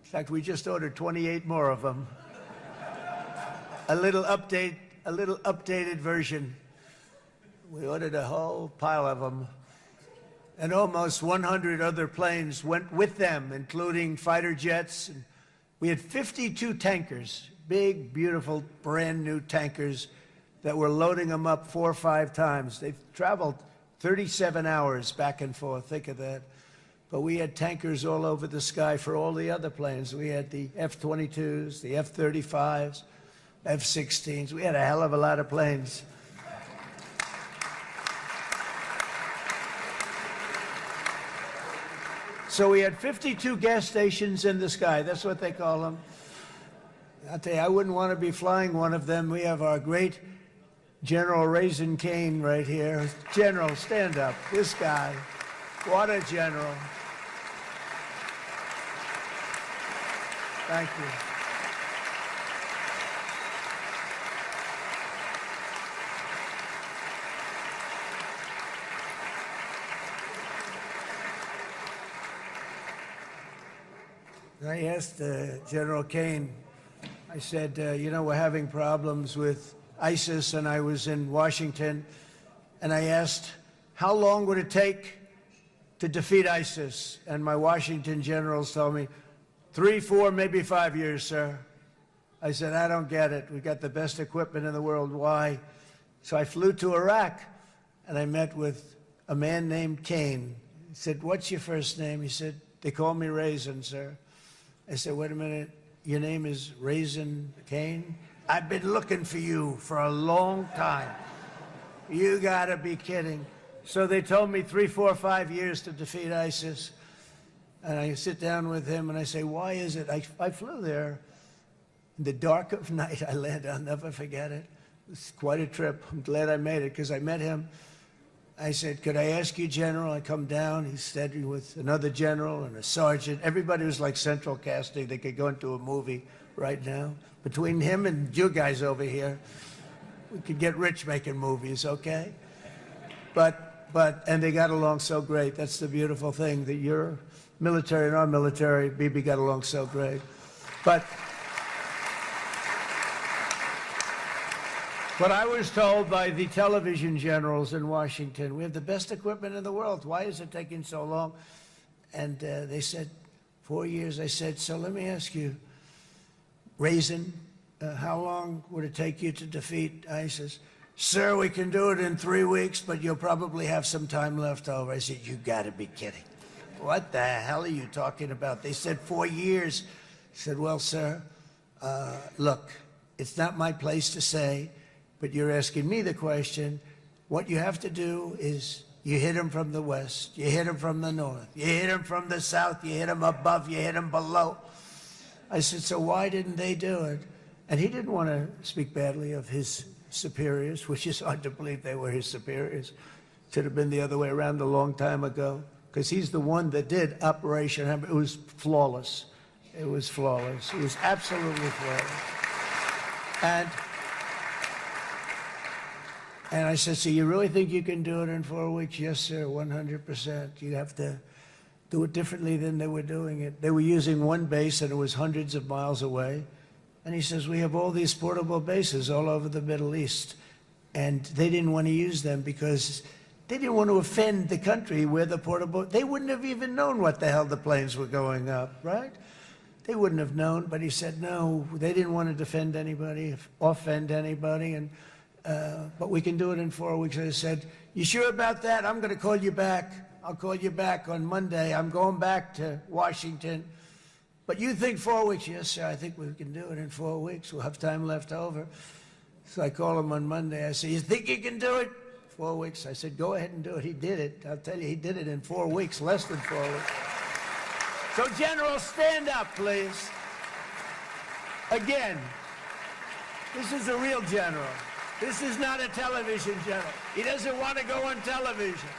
In fact, we just ordered 28 more of them. A little updated version. We ordered a whole pile of them. And almost 100 other planes went with them, including fighter jets. We had 52 tankers, big, beautiful, brand new tankers that were loading them up 4 or 5 times. They've traveled 37 hours back and forth. Think of that. But we had tankers all over the sky for all the other planes. We had the F-22s, the F-35s, F-16s. We had a hell of a lot of planes. So we had 52 gas stations in the sky. That's what they call them. I'll tell you, I wouldn't want to be flying one of them. We have our great General Raisin Cain right here. General, stand up. This guy. What a general. Thank you. I asked General Cain, I said, you know, we're having problems with ISIS, and I was in Washington, and I asked, how long would it take to defeat ISIS? And my Washington generals told me, 3, 4, maybe 5 years, sir. I said, I don't get it. We've got the best equipment in the world. Why? So I flew to Iraq, and I met with a man named Cain. He said, what's your first name? He said, they call me Raisin, sir. I said, wait a minute, your name is Raisin Cain? I've been looking for you for a long time. You gotta be kidding. So they told me 3, 4, 5 years to defeat ISIS. And I sit down with him and I say, why is it? I flew there in the dark of night. I landed, I'll never forget it. It's quite a trip. I'm glad I made it because I met him. I said, could I ask you, General? I come down. He's standing with another general and a sergeant. Everybody was like central casting. They could go into a movie right now. Between him and you guys over here, we could get rich making movies, okay? And they got along so great. That's the beautiful thing, that your military and our military, Bibi, got along so great. But I was told by the television generals in Washington, we have the best equipment in the world. Why is it taking so long? And they said, 4 years. I said, so let me ask you, Raisin, how long would it take you to defeat ISIS? Sir, we can do it in 3 weeks, but you'll probably have some time left over. I said, you gotta be kidding. What the hell are you talking about? They said 4 years. I said, well, sir, look, it's not my place to say, but you're asking me the question. What you have to do is you hit them from the west, you hit them from the north, you hit them from the south, you hit them above, you hit them below. I said, so why didn't they do it? And he didn't want to speak badly of his superiors, which is hard to believe they were his superiors. Should have been the other way around a long time ago, because he's the one that did Operation Hammer. It was flawless. It was flawless. It was absolutely flawless. And I said, so you really think you can do it in 4 weeks? Yes, sir, 100%. You have to do it differently than they were doing it. They were using one base, and it was hundreds of miles away. And he says, we have all these portable bases all over the Middle East. And they didn't want to use them because they didn't want to offend the country where the portable... They wouldn't have even known what the hell the planes were going up, right? They wouldn't have known. But he said, no, they didn't want to defend anybody, offend anybody. And but we can do it in 4 weeks. I said, you sure about that? I'm going to call you back. I'll call you back on Monday. I'm going back to Washington. But you think 4 weeks? Yes, sir, I think we can do it in 4 weeks. We'll have time left over. So I call him on Monday. I said, you think you can do it? 4 weeks. I said, go ahead and do it. He did it. I'll tell you, he did it in 4 weeks, less than 4 weeks. So, General, stand up, please. Again, this is a real general. This is not a television general. He doesn't want to go on television.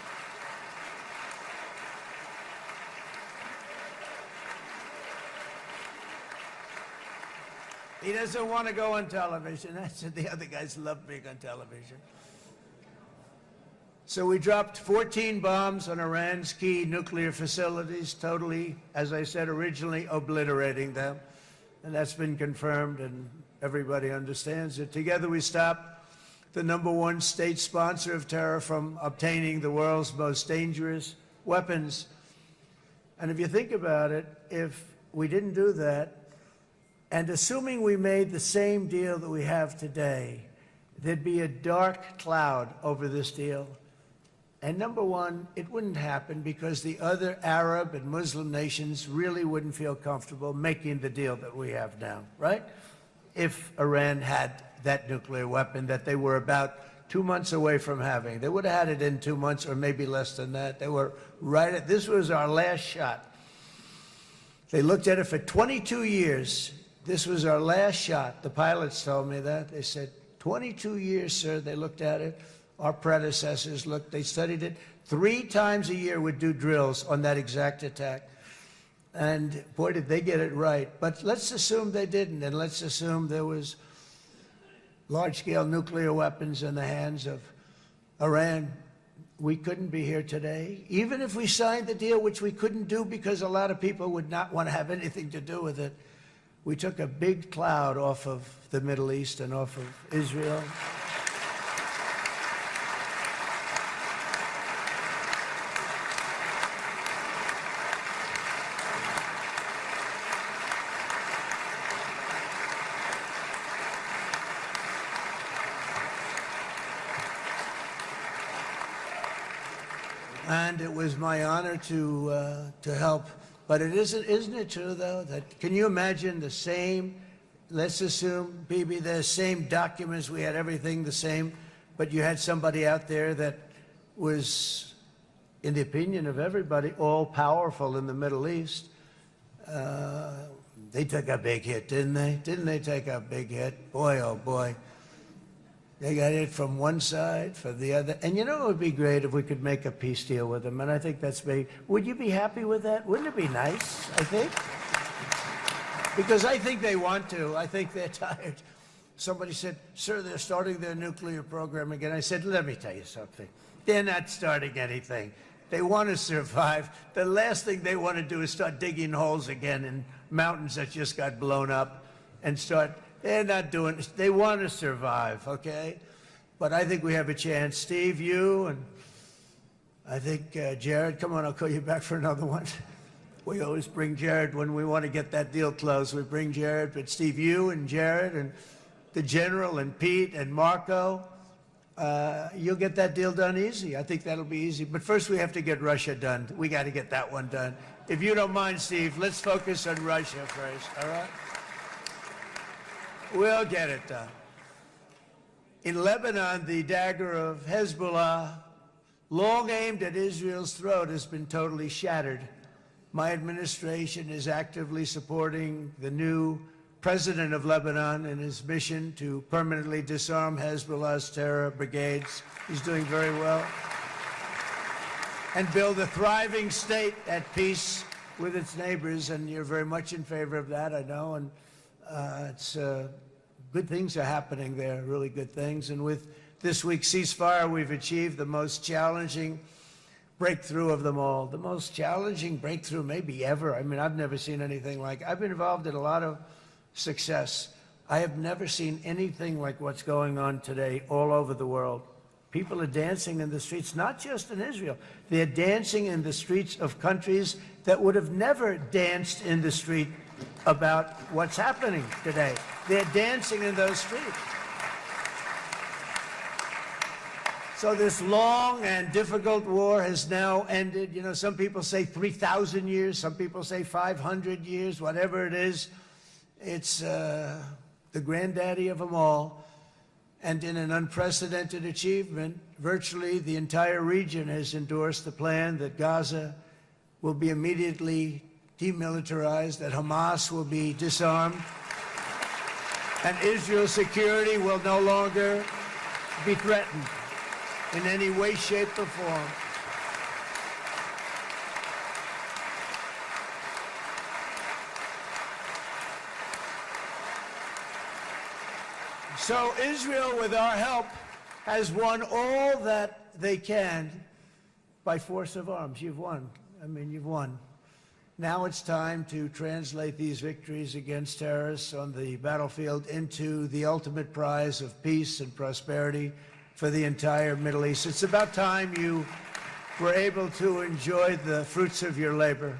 He doesn't want to go on television. I said the other guys love being on television. So we dropped 14 bombs on Iran's key nuclear facilities, totally, as I said originally, obliterating them. And that's been confirmed, and everybody understands it. Together we stopped the #1 state sponsor of terror from obtaining the world's most dangerous weapons. And if you think about it, if we didn't do that, and assuming we made the same deal that we have today, there'd be a dark cloud over this deal. And #1, it wouldn't happen because the other Arab and Muslim nations really wouldn't feel comfortable making the deal that we have now, right? If Iran had that nuclear weapon that they were about 2 months away from having. They would have had it in 2 months or maybe less than that. They were right at, this was our last shot. They looked at it for 22 years. This was our last shot. The pilots told me that. They said, 22 years, sir. They looked at it. Our predecessors looked, they studied it. 3 times a year would do drills on that exact attack. And boy, did they get it right. But let's assume they didn't, and let's assume there was large-scale nuclear weapons in the hands of Iran. We couldn't be here today. Even if we signed the deal, which we couldn't do because a lot of people would not want to have anything to do with it, we took a big cloud off of the Middle East and off of Israel. And it was my honor to help. But it isn't it true, though, that can you imagine the same, let's assume, Bibi, the same documents, we had everything the same, but you had somebody out there that was, in the opinion of everybody, all-powerful in the Middle East. They took a big hit, didn't they? Didn't they take a big hit? Boy, oh boy. They got hit from one side, from the other. And you know, it would be great if we could make a peace deal with them. And I think that's big. Would you be happy with that? Wouldn't it be nice, I think? Because I think they want to. I think they're tired. Somebody said, sir, they're starting their nuclear program again. I said, let me tell you something. They're not starting anything. They want to survive. The last thing they want to do is start digging holes again in mountains that just got blown up and start... They're not doing it. They want to survive, okay? But I think we have a chance. Steve, you, and I think Jared, come on, I'll call you back for another one. We always bring Jared when we want to get that deal closed. We bring Jared, but Steve, you and Jared and the General and Pete and Marco, you'll get that deal done easy. I think that'll be easy. But first we have to get Russia done. We got to get that one done. If you don't mind, Steve, let's focus on Russia first, all right? We'll get it done. In Lebanon, the dagger of Hezbollah, long aimed at Israel's throat, has been totally shattered. My administration is actively supporting the new president of Lebanon in his mission to permanently disarm Hezbollah's terror brigades. He's doing very well. and build a thriving state at peace with its neighbors. And you're very much in favor of that, I know. And it's good things are happening there, really good things. And with this week's ceasefire, we've achieved the most challenging breakthrough of them all. The most challenging breakthrough maybe ever. I mean, I've never seen anything like it. I've been involved in a lot of success. I have never seen anything like what's going on today all over the world. People are dancing in the streets, not just in Israel. They're dancing in the streets of countries that would have never danced in the street about what's happening today. They're dancing in those streets. So this long and difficult war has now ended. You know, some people say 3,000 years, some people say 500 years, whatever it is. It's the granddaddy of them all. And in an unprecedented achievement, virtually the entire region has endorsed the plan that Gaza will be immediately demilitarized, that Hamas will be disarmed, and Israel's security will no longer be threatened in any way, shape, or form. So Israel, with our help, has won all that they can by force of arms. You've won. I mean, you've won. Now it's time to translate these victories against terrorists on the battlefield into the ultimate prize of peace and prosperity for the entire Middle East. It's about time you were able to enjoy the fruits of your labor.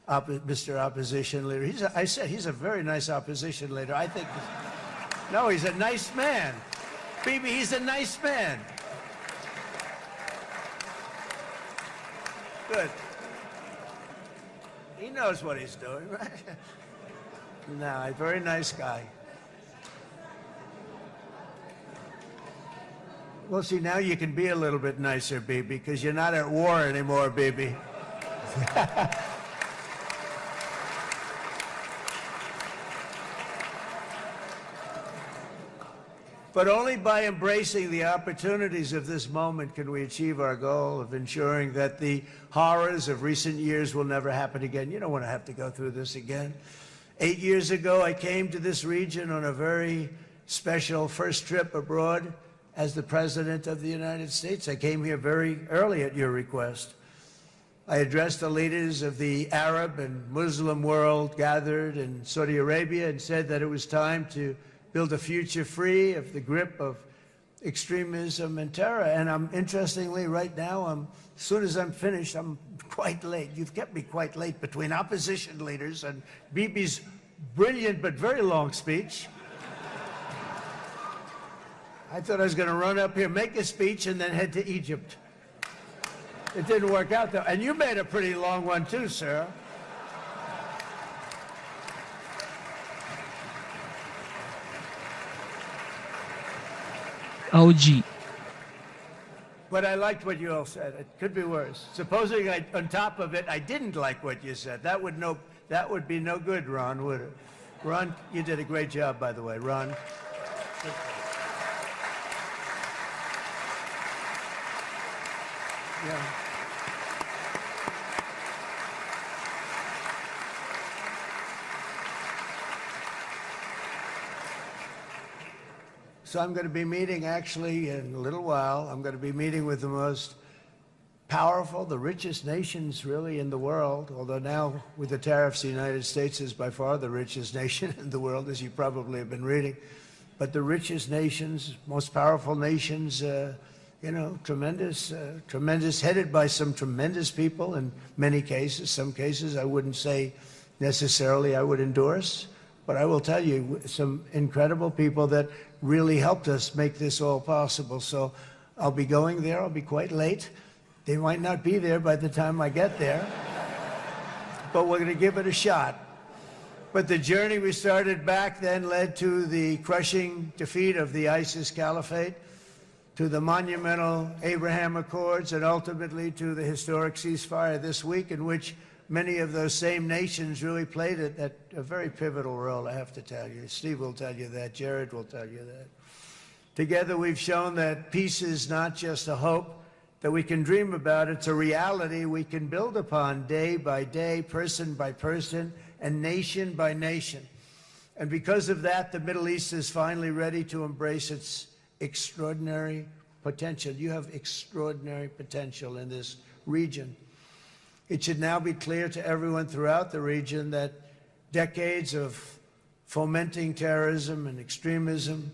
Mr. Opposition Leader. I said he's a very nice opposition leader. I think... No, he's a nice man. Bibi, he's a nice man. Good. He knows what he's doing, right? No, a very nice guy. Well, see, now you can be a little bit nicer, Bibi, because you're not at war anymore, Bibi. But only by embracing the opportunities of this moment can we achieve our goal of ensuring that the horrors of recent years will never happen again. You don't want to have to go through this again. 8 years ago, I came to this region on a very special first trip abroad as the President of the United States. I came here very early at your request. I addressed the leaders of the Arab and Muslim world gathered in Saudi Arabia and said that it was time to build a future free of the grip of extremism and terror. And interestingly, right now, as soon as I'm finished, I'm quite late. You've kept me quite late between opposition leaders and Bibi's brilliant but very long speech. I thought I was going to run up here, make a speech, and then head to Egypt. It didn't work out, though. And you made a pretty long one, too, sir. OG. But I liked what you all said. It could be worse. Supposing on top of it, I didn't like what you said. That would be no good, Ron, would it? Ron, you did a great job, by the way, Ron. Yeah. So I'm going to be meeting, actually, in a little while, I'm going to be meeting with the most powerful, the richest nations, really, in the world, although now, with the tariffs, the United States is by far the richest nation in the world, as you probably have been reading. But the richest nations, most powerful nations, you know, tremendous, headed by some tremendous people in many cases. Some cases I wouldn't say necessarily I would endorse, but I will tell you, some incredible people that really helped us make this all possible. So I'll be going there. I'll be quite late. They might not be there by the time I get there, but we're going to give it a shot. But the journey we started back then led to the crushing defeat of the ISIS caliphate, to the monumental Abraham Accords, and ultimately to the historic ceasefire this week, in which many of those same nations really played a very pivotal role, I have to tell you. Steve will tell you that. Jared will tell you that. Together, we've shown that peace is not just a hope, that we can dream about. It's a reality we can build upon day by day, person by person, and nation by nation. And because of that, the Middle East is finally ready to embrace its extraordinary potential. You have extraordinary potential in this region. It should now be clear to everyone throughout the region that decades of fomenting terrorism and extremism,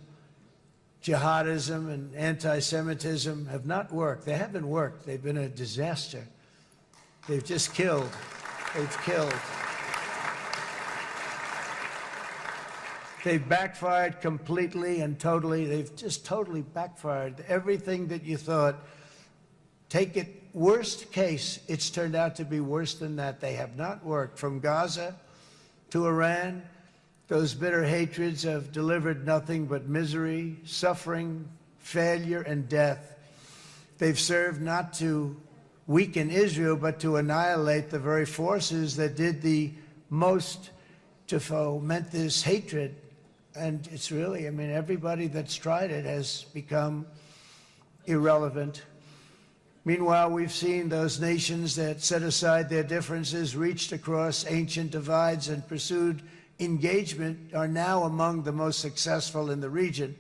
jihadism and anti-Semitism have not worked. They haven't worked. They've been a disaster. They've just killed. They've killed. They've backfired completely and totally. They've just totally backfired. Everything that you thought, take it worst case, it's turned out to be worse than that. They have not worked. From Gaza to Iran, those bitter hatreds have delivered nothing but misery, suffering, failure, and death. They've served not to weaken Israel, but to annihilate the very forces that did the most to foment this hatred. And it's really, I mean, everybody that's tried it has become irrelevant. Meanwhile, we've seen those nations that set aside their differences, reached across ancient divides, and pursued engagement are now among the most successful in the region.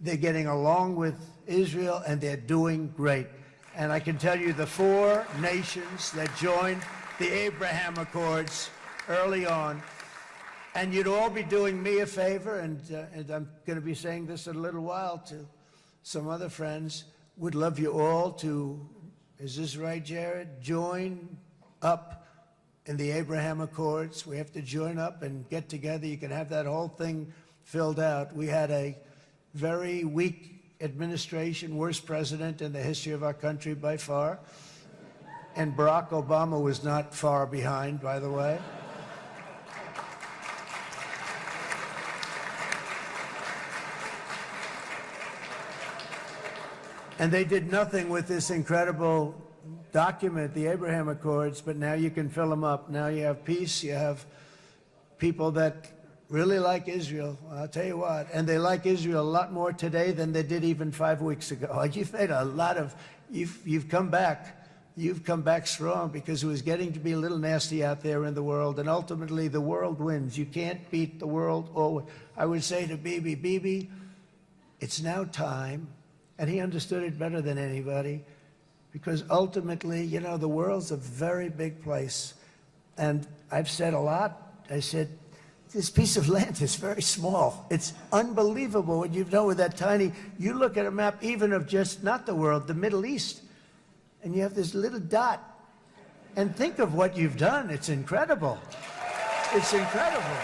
They're getting along with Israel, and they're doing great. And I can tell you the 4 nations that joined the Abraham Accords early on, and you'd all be doing me a favor, and I'm going to be saying this in a little while to some other friends, would love you all to, is this right, Jared? Join up in the Abraham Accords. We have to join up and get together. You can have that whole thing filled out. We had a very weak administration, worst president in the history of our country by far. And Barack Obama was not far behind, by the way. And they did nothing with this incredible document, the Abraham Accords, but now you can fill them up. Now you have peace, you have people that really like Israel. I'll tell you what, and they like Israel a lot more today than they did even 5 weeks ago. You've made a lot of, you've come back. You've come back strong, because it was getting to be a little nasty out there in the world, and ultimately the world wins. You can't beat the world always. I would say to Bibi, it's now time. And he understood it better than anybody, because ultimately, you know, the world's a very big place. And I've said a lot. I said, this piece of land is very small. It's unbelievable what you've done with that tiny, you look at a map even of just, not the world, the Middle East, and you have this little dot. And think of what you've done. It's incredible. It's incredible.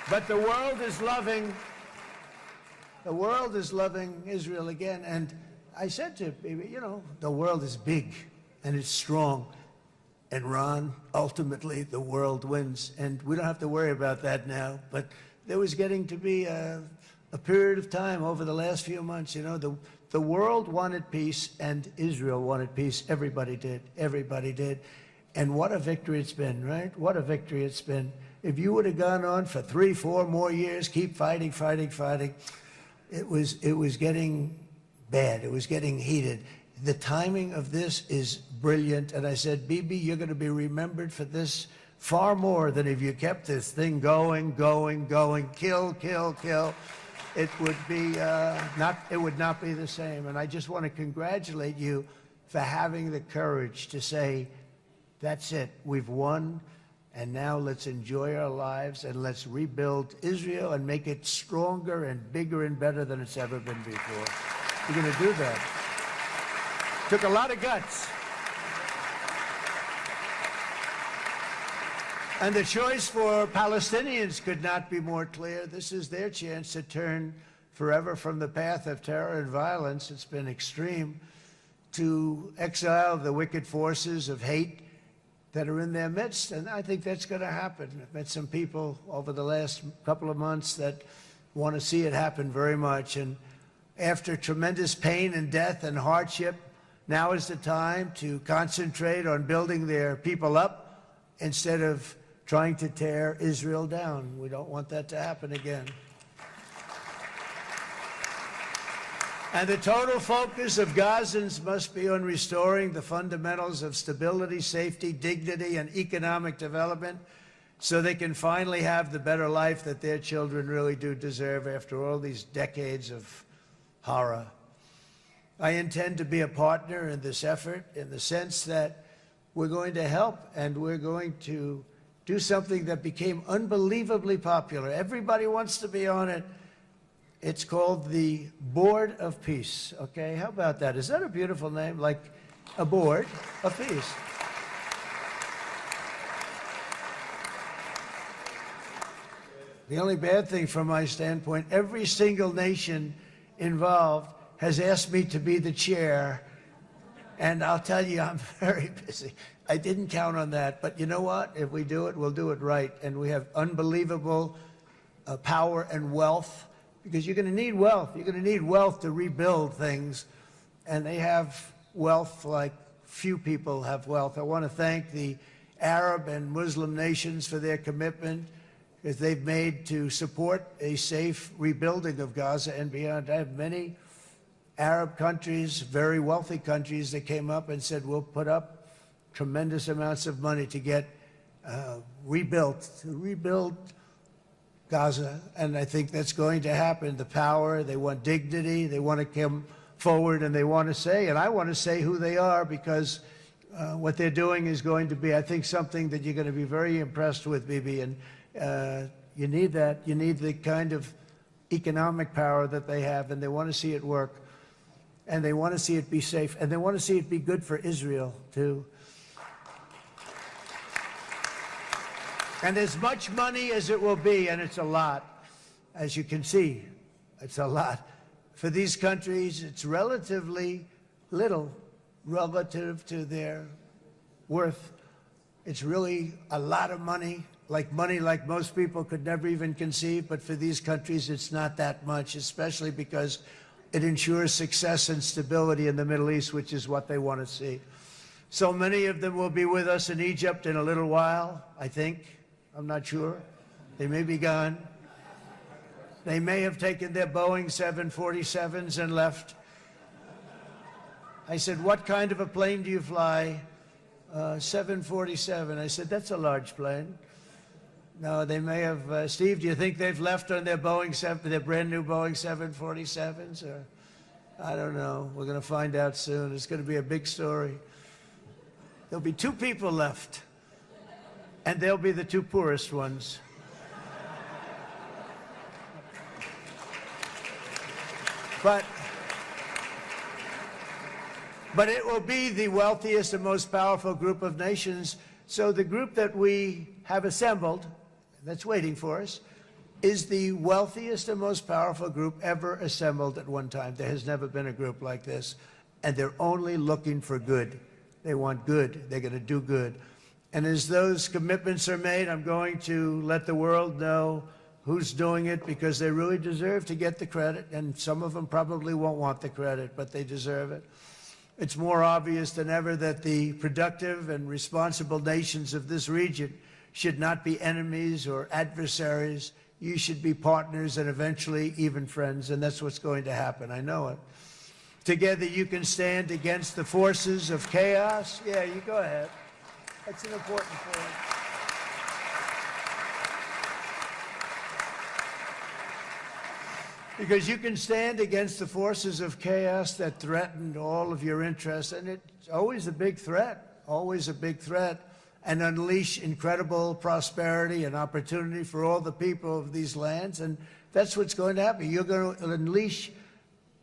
But the world is loving Israel again. And I said to Bibi, you know, the world is big and it's strong. And Ron, ultimately, the world wins. And we don't have to worry about that now. But there was getting to be a period of time over the last few months, you know, the world wanted peace and Israel wanted peace. Everybody did. Everybody did. And what a victory it's been, right? What a victory it's been. If you would have gone on for 3, 4 more years, keep fighting, it was getting bad. It was getting heated. The timing of this is brilliant. And I said, Bibi, you're going to be remembered for this far more than if you kept this thing going, kill. It would be it would not be the same. And I just want to congratulate you for having the courage to say, that's it, we've won. And now let's enjoy our lives and let's rebuild Israel and make it stronger and bigger and better than it's ever been before. We're going to do that. Took a lot of guts. And the choice for Palestinians could not be more clear. This is their chance to turn forever from the path of terror and violence. It's been extreme, to exile the wicked forces of hate that are in their midst, and I think that's going to happen. I've met some people over the last couple of months that want to see it happen very much, and After tremendous pain and death and hardship, now is the time to concentrate on building their people up instead of trying to tear Israel down. We don't want that to happen again. And the total focus of Gazans must be on restoring the fundamentals of stability, safety, dignity, and economic development so they can finally have the better life that their children really do deserve after all these decades of horror. I intend to be a partner in this effort in the sense that we're going to help and we're going to do something that became unbelievably popular. Everybody wants to be on it. It's called the Board of Peace, okay? How about that? Is that a beautiful name? Like a board of peace. The only bad thing from my standpoint, every single nation involved has asked me to be the chair, and I'll tell you, I'm very busy. I didn't count on that, but you know what? If we do it, we'll do it right, and we have unbelievable power and wealth, because you're going to need wealth. You're going to need wealth to rebuild things, and they have wealth like few people have wealth. I want to thank the Arab and Muslim nations for their commitment that they've made to support a safe rebuilding of Gaza and beyond. I have many Arab countries, very wealthy countries, that came up and said, we'll put up tremendous amounts of money to get to rebuild Gaza, and I think that's going to happen. The power, they want dignity, they want to come forward, and they want to say, and I want to say who they are, because what they're doing is going to be, I think, something that you're going to be very impressed with, Bibi, and you need that. You need the kind of economic power that they have, and they want to see it work, and they want to see it be safe, and they want to see it be good for Israel, too. And as much money as it will be, and it's a lot, as you can see, it's a lot. For these countries, it's relatively little relative to their worth. It's really a lot of money like most people could never even conceive, but for these countries, it's not that much, especially because it ensures success and stability in the Middle East, which is what they want to see. So many of them will be with us in Egypt in a little while, I think. I'm not sure. They may be gone. They may have taken their Boeing 747s and left. I said, what kind of a plane do you fly? 747. I said, that's a large plane. No, they may have. Steve, do you think they've left on their their brand new Boeing 747s? Or I don't know. We're going to find out soon. It's going to be a big story. There'll be 2 people left. And they'll be the 2 poorest ones. But it will be the wealthiest and most powerful group of nations. So the group that we have assembled, that's waiting for us, is the wealthiest and most powerful group ever assembled at one time. There has never been a group like this. And they're only looking for good. They want good. They're going to do good. And as those commitments are made, I'm going to let the world know who's doing it, because they really deserve to get the credit. And some of them probably won't want the credit, but they deserve it. It's more obvious than ever that the productive and responsible nations of this region should not be enemies or adversaries. You should be partners and eventually even friends, and that's what's going to happen. I know it. Together you can stand against the forces of chaos. Yeah, you go ahead. That's an important point. Because you can stand against the forces of chaos that threaten all of your interests, and it's always a big threat, and unleash incredible prosperity and opportunity for all the people of these lands, and that's what's going to happen. You're going to unleash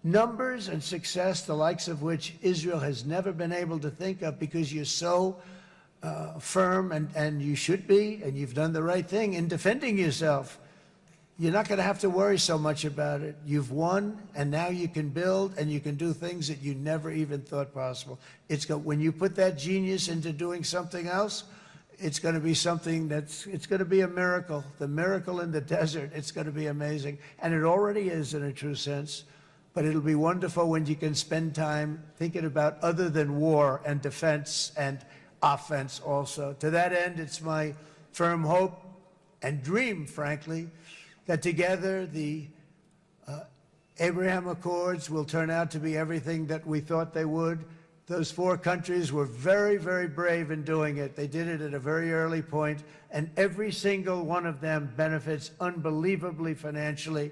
numbers and success, the likes of which Israel has never been able to think of, because you're so firm, and you should be, and you've done the right thing in defending yourself. You're not going to have to worry so much about it. You've won, and now you can build, and you can do things that you never even thought possible. When you put that genius into doing something else, it's going to be something it's going to be a miracle. The miracle in the desert, it's going to be amazing. And it already is in a true sense. but it'll be wonderful when you can spend time thinking about other than war and defense and offense also. To that end, it's my firm hope and dream, frankly, that together the Abraham Accords will turn out to be everything that we thought they would. Those 4 countries were very, very brave in doing it. They did it at a very early point, and every single one of them benefits unbelievably financially.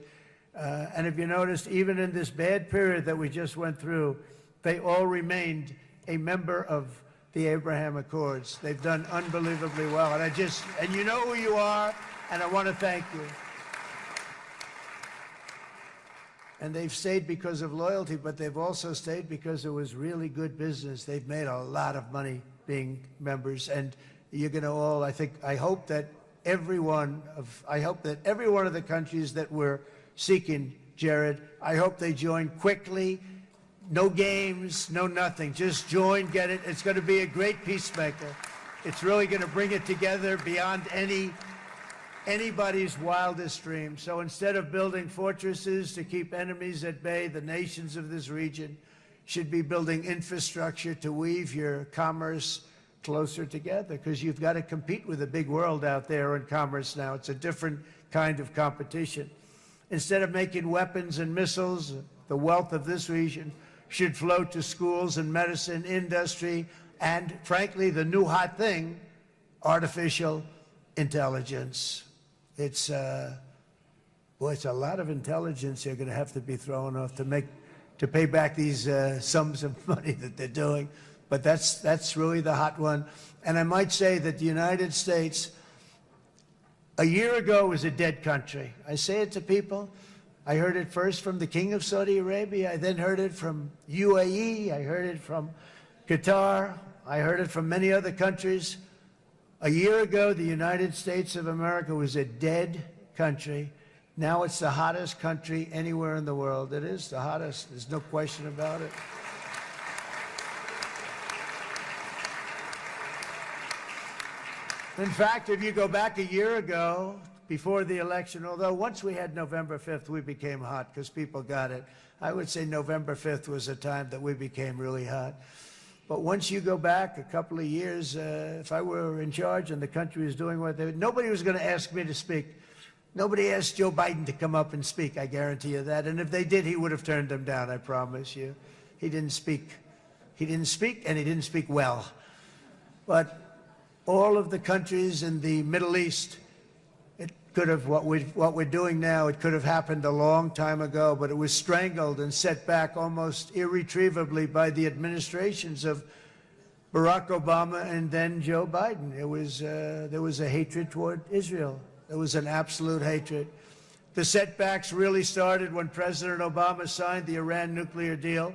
And if you noticed, even in this bad period that we just went through, they all remained a member of the Abraham Accords. They've done unbelievably well. And you know who you are, and I want to thank you. And they've stayed because of loyalty, but they've also stayed because it was really good business. They've made a lot of money being members, and you're going to all, I hope that every one of the countries that we're seeking, Jared, I hope they join quickly. No games, no nothing. Just join, get it. It's going to be a great peacemaker. It's really going to bring it together beyond anybody's wildest dream. So instead of building fortresses to keep enemies at bay, the nations of this region should be building infrastructure to weave your commerce closer together, because you've got to compete with the big world out there in commerce now. It's a different kind of competition. Instead of making weapons and missiles, the wealth of this region should flow to schools and medicine, industry, and frankly, the new hot thing, artificial intelligence. It's a lot of intelligence you're going to have to be thrown off to pay back these sums of money that they're doing. But that's really the hot one. And I might say that the United States, a year ago, was a dead country. I say it to people. I heard it first from the King of Saudi Arabia. I then heard it from UAE. I heard it from Qatar. I heard it from many other countries. A year ago, the United States of America was a dead country. Now it's the hottest country anywhere in the world. It is the hottest. There's no question about it. In fact, if you go back a year ago, before the election, although once we had November 5th, we became hot because people got it. I would say November 5th was a time that we became really hot. But once you go back a couple of years, if I were in charge and the country was doing what they were, nobody was going to ask me to speak. Nobody asked Joe Biden to come up and speak, I guarantee you that. And if they did, he would have turned them down, I promise you. He didn't speak. He didn't speak, and he didn't speak well. But all of the countries in the Middle East, it could have, what we're doing now, it could have happened a long time ago, but it was strangled and set back almost irretrievably by the administrations of Barack Obama and then Joe Biden. It was, there was a hatred toward Israel. There was an absolute hatred. The setbacks really started when President Obama signed the Iran nuclear deal.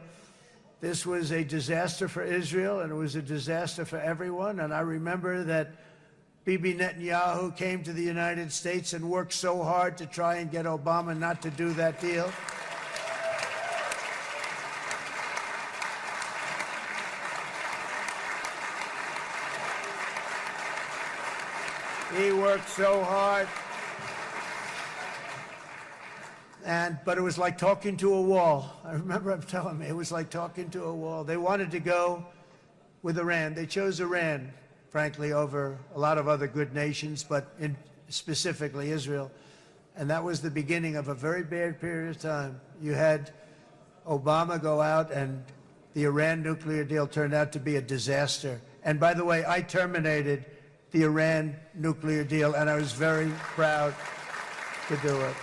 This was a disaster for Israel, and it was a disaster for everyone. And I remember that Bibi Netanyahu came to the United States and worked so hard to try and get Obama not to do that deal. He worked so hard. But it was like talking to a wall. I remember him telling me it was like talking to a wall. They wanted to go with Iran. They chose Iran, frankly, over a lot of other good nations, but specifically Israel. And that was the beginning of a very bad period of time. You had Obama go out, and the Iran nuclear deal turned out to be a disaster. And by the way, I terminated the Iran nuclear deal, and I was very proud to do it.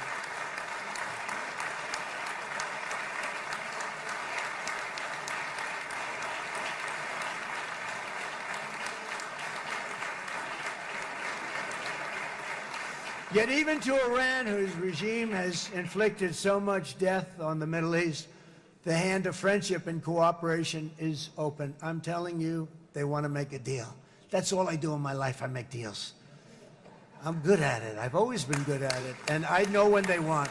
Yet even to Iran, whose regime has inflicted so much death on the Middle East, the hand of friendship and cooperation is open. I'm telling you, they want to make a deal. That's all I do in my life. I make deals. I'm good at it. I've always been good at it. And I know when they want.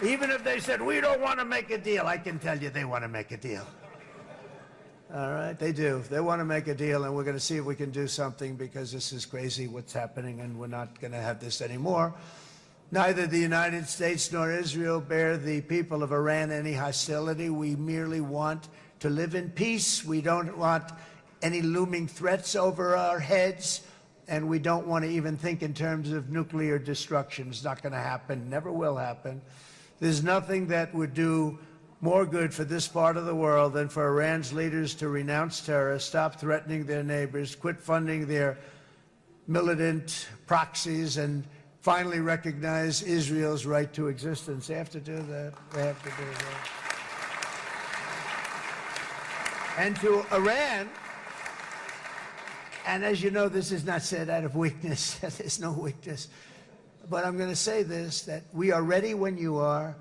Even if they said, we don't want to make a deal, I can tell you they want to make a deal. All right, they do. They want to make a deal, and we're going to see if we can do something, because this is crazy what's happening, and we're not going to have this anymore. Neither the United States nor Israel bear the people of Iran any hostility. We merely want to live in peace. We don't want any looming threats over our heads, and we don't want to even think in terms of nuclear destruction. It's not going to happen, never will happen. There's nothing that would do more good for this part of the world than for Iran's leaders to renounce terror, stop threatening their neighbors, quit funding their militant proxies, and finally recognize Israel's right to existence. They have to do that. They have to do that. And to Iran, and as you know, this is not said out of weakness. There's no weakness. But I'm going to say this, that we are ready when you are,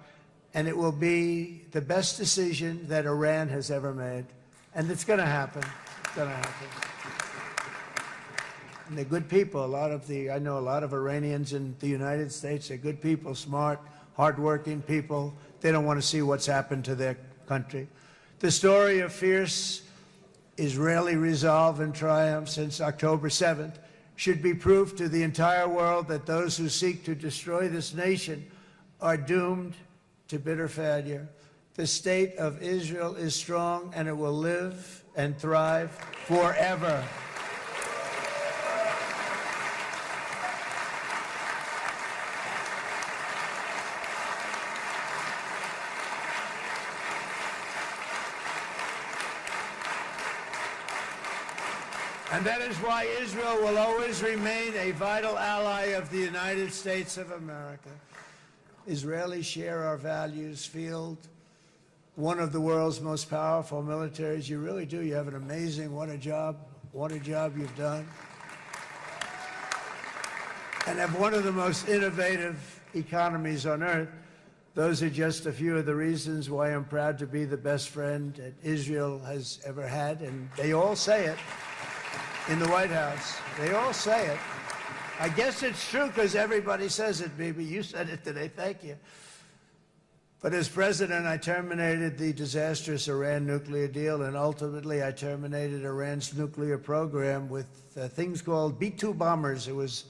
and it will be the best decision that Iran has ever made. And it's going to happen. It's going to happen. And they're good people. I know a lot of Iranians in the United States. They're good people, smart, hardworking people. They don't want to see what's happened to their country. The story of fierce Israeli resolve and triumph since October 7th should be proof to the entire world that those who seek to destroy this nation are doomed to bitter failure. The state of Israel is strong, and it will live and thrive forever. And that is why Israel will always remain a vital ally of the United States of America. Israelis share our values, field one of the world's most powerful militaries. You really do. You have an amazing, what a job you've done. And have one of the most innovative economies on earth. Those are just a few of the reasons why I'm proud to be the best friend that Israel has ever had. And they all say it in the White House. They all say it. I guess it's true because everybody says it, Bibi. You said it today. Thank you. But as president, I terminated the disastrous Iran nuclear deal, and ultimately I terminated Iran's nuclear program with things called B-2 bombers. It was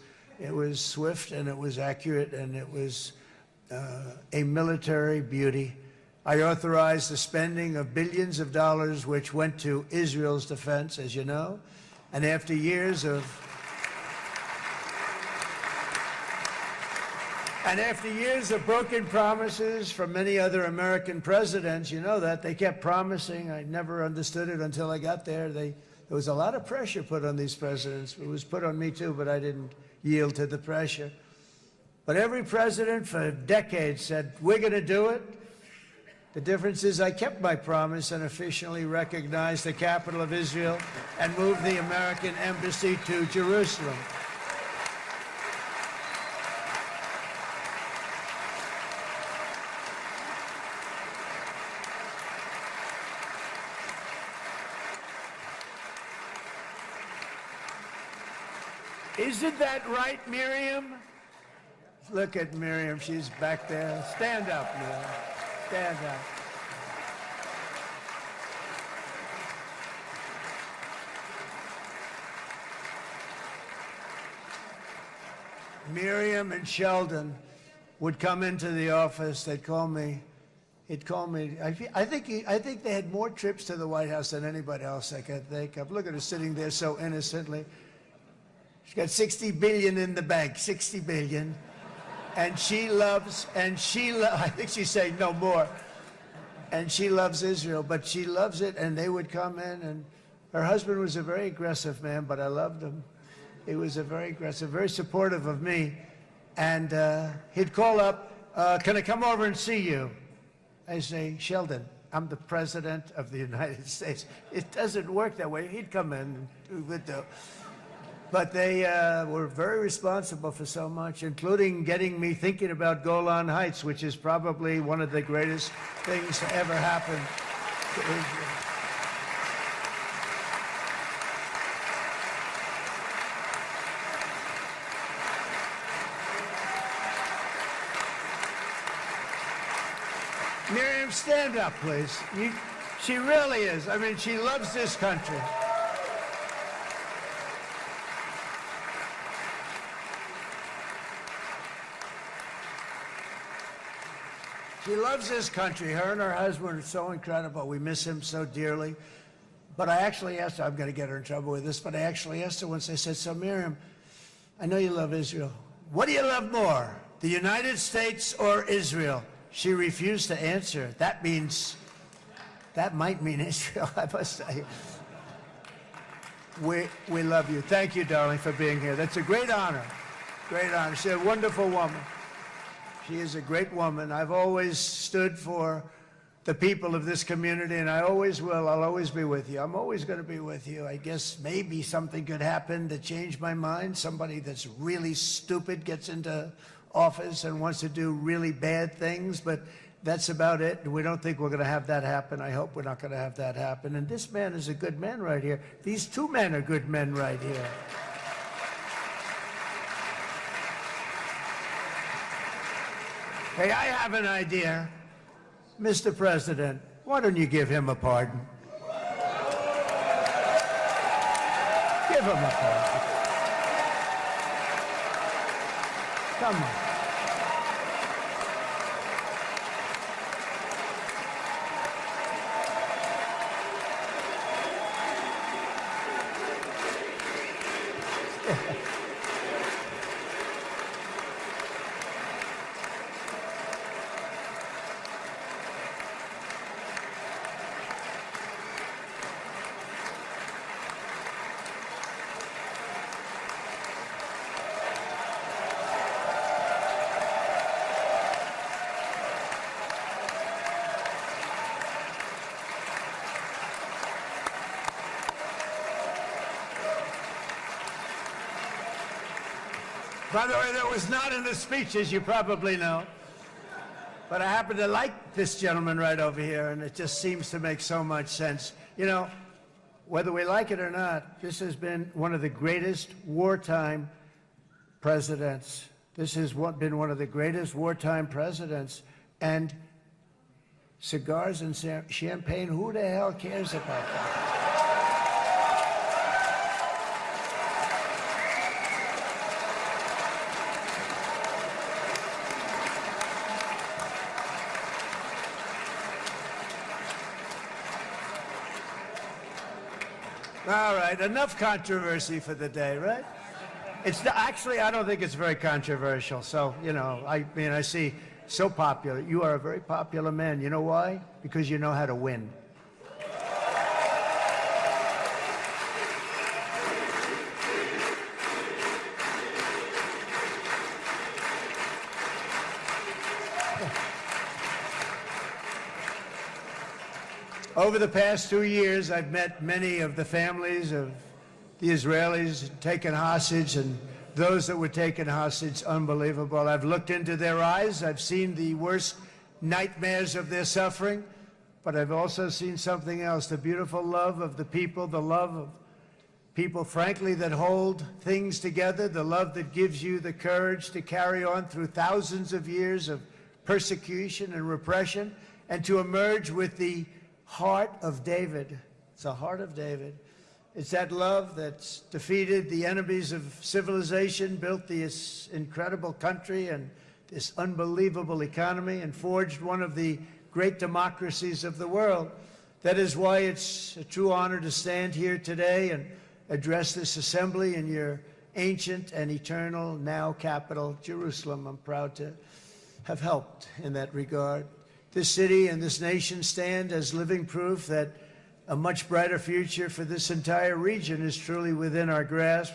swift, and it was accurate, and it was a military beauty. I authorized the spending of billions of dollars, which went to Israel's defense, as you know. And after years of broken promises from many other American presidents, you know that, they kept promising. I never understood it until I got there. There was a lot of pressure put on these presidents. It was put on me too, but I didn't yield to the pressure. But every president for decades said, we're going to do it. The difference is I kept my promise and officially recognized the capital of Israel and moved the American embassy to Jerusalem. Isn't that right, Miriam? Look at Miriam. She's back there. Stand up, Miriam. Stand up. Miriam and Sheldon would come into the office. They'd call me. He'd call me. I think they had more trips to the White House than anybody else I can think of. Look at her sitting there so innocently. She's got $60 billion in the bank. $60 billion. And I think she's saying no more. And she loves Israel, but she loves it, and they would come in, and her husband was a very aggressive man, but I loved him. He was a very aggressive, very supportive of me. And he'd call up, can I come over and see you? I say, Sheldon, I'm the president of the United States. It doesn't work that way. He'd come in and we would do. But they were very responsible for so much, including getting me thinking about Golan Heights, which is probably one of the greatest things to ever happen to Israel. Miriam, stand up, please. She really is. I mean, she loves this country. She loves this country. Her and her husband are so incredible. We miss him so dearly. But I actually asked her, I'm going to get her in trouble with this, but I actually asked her once, I said, so Miriam, I know you love Israel. What do you love more, the United States or Israel? She refused to answer. That might mean Israel, I must say. We love you. Thank you, darling, for being here. That's a great honor. Great honor. She's a wonderful woman. She is a great woman. I've always stood for the people of this community, and I always will. I'll always be with you. I'm always going to be with you. I guess maybe something could happen to change my mind. Somebody that's really stupid gets into office and wants to do really bad things, but that's about it. We don't think we're going to have that happen. I hope we're not going to have that happen. And this man is a good man right here. These two men are good men right here. Hey, I have an idea. Mr. President, why don't you give him a pardon? Give him a pardon. Come on. By the way, that was not in the speech, as you probably know. But I happen to like this gentleman right over here, and it just seems to make so much sense. You know, whether we like it or not, this has been one of the greatest wartime presidents. This has been one of the greatest wartime presidents. And cigars and champagne, who the hell cares about that? All right, enough controversy for the day, right? Actually, I don't think it's very controversial. So, you know, I mean, I see so popular. You are a very popular man. You know why? Because you know how to win. Over the past 2 years, I've met many of the families of the Israelis taken hostage and those that were taken hostage. Unbelievable. I've looked into their eyes. I've seen the worst nightmares of their suffering, but I've also seen something else, the beautiful love of the people, the love of people, frankly, that hold things together, the love that gives you the courage to carry on through thousands of years of persecution and repression and to emerge with the heart of David. It's the heart of David. It's that love that's defeated the enemies of civilization, built this incredible country and this unbelievable economy, and forged one of the great democracies of the world. That is why it's a true honor to stand here today and address this assembly in your ancient and eternal now capital, Jerusalem. I'm proud to have helped in that regard. This city and this nation stand as living proof that a much brighter future for this entire region is truly within our grasp.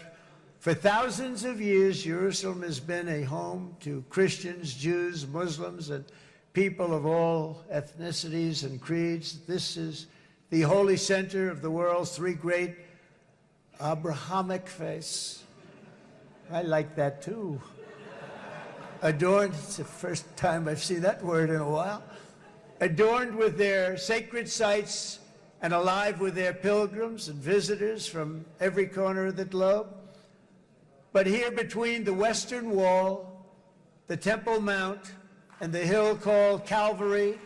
For thousands of years, Jerusalem has been a home to Christians, Jews, Muslims, and people of all ethnicities and creeds. This is the holy center of the world's three great Abrahamic faiths. I like that too. Adorned, it's the first time I've seen that word in a while. Adorned with their sacred sites and alive with their pilgrims and visitors from every corner of the globe. But here between the Western Wall, the Temple Mount, and the hill called Calvary,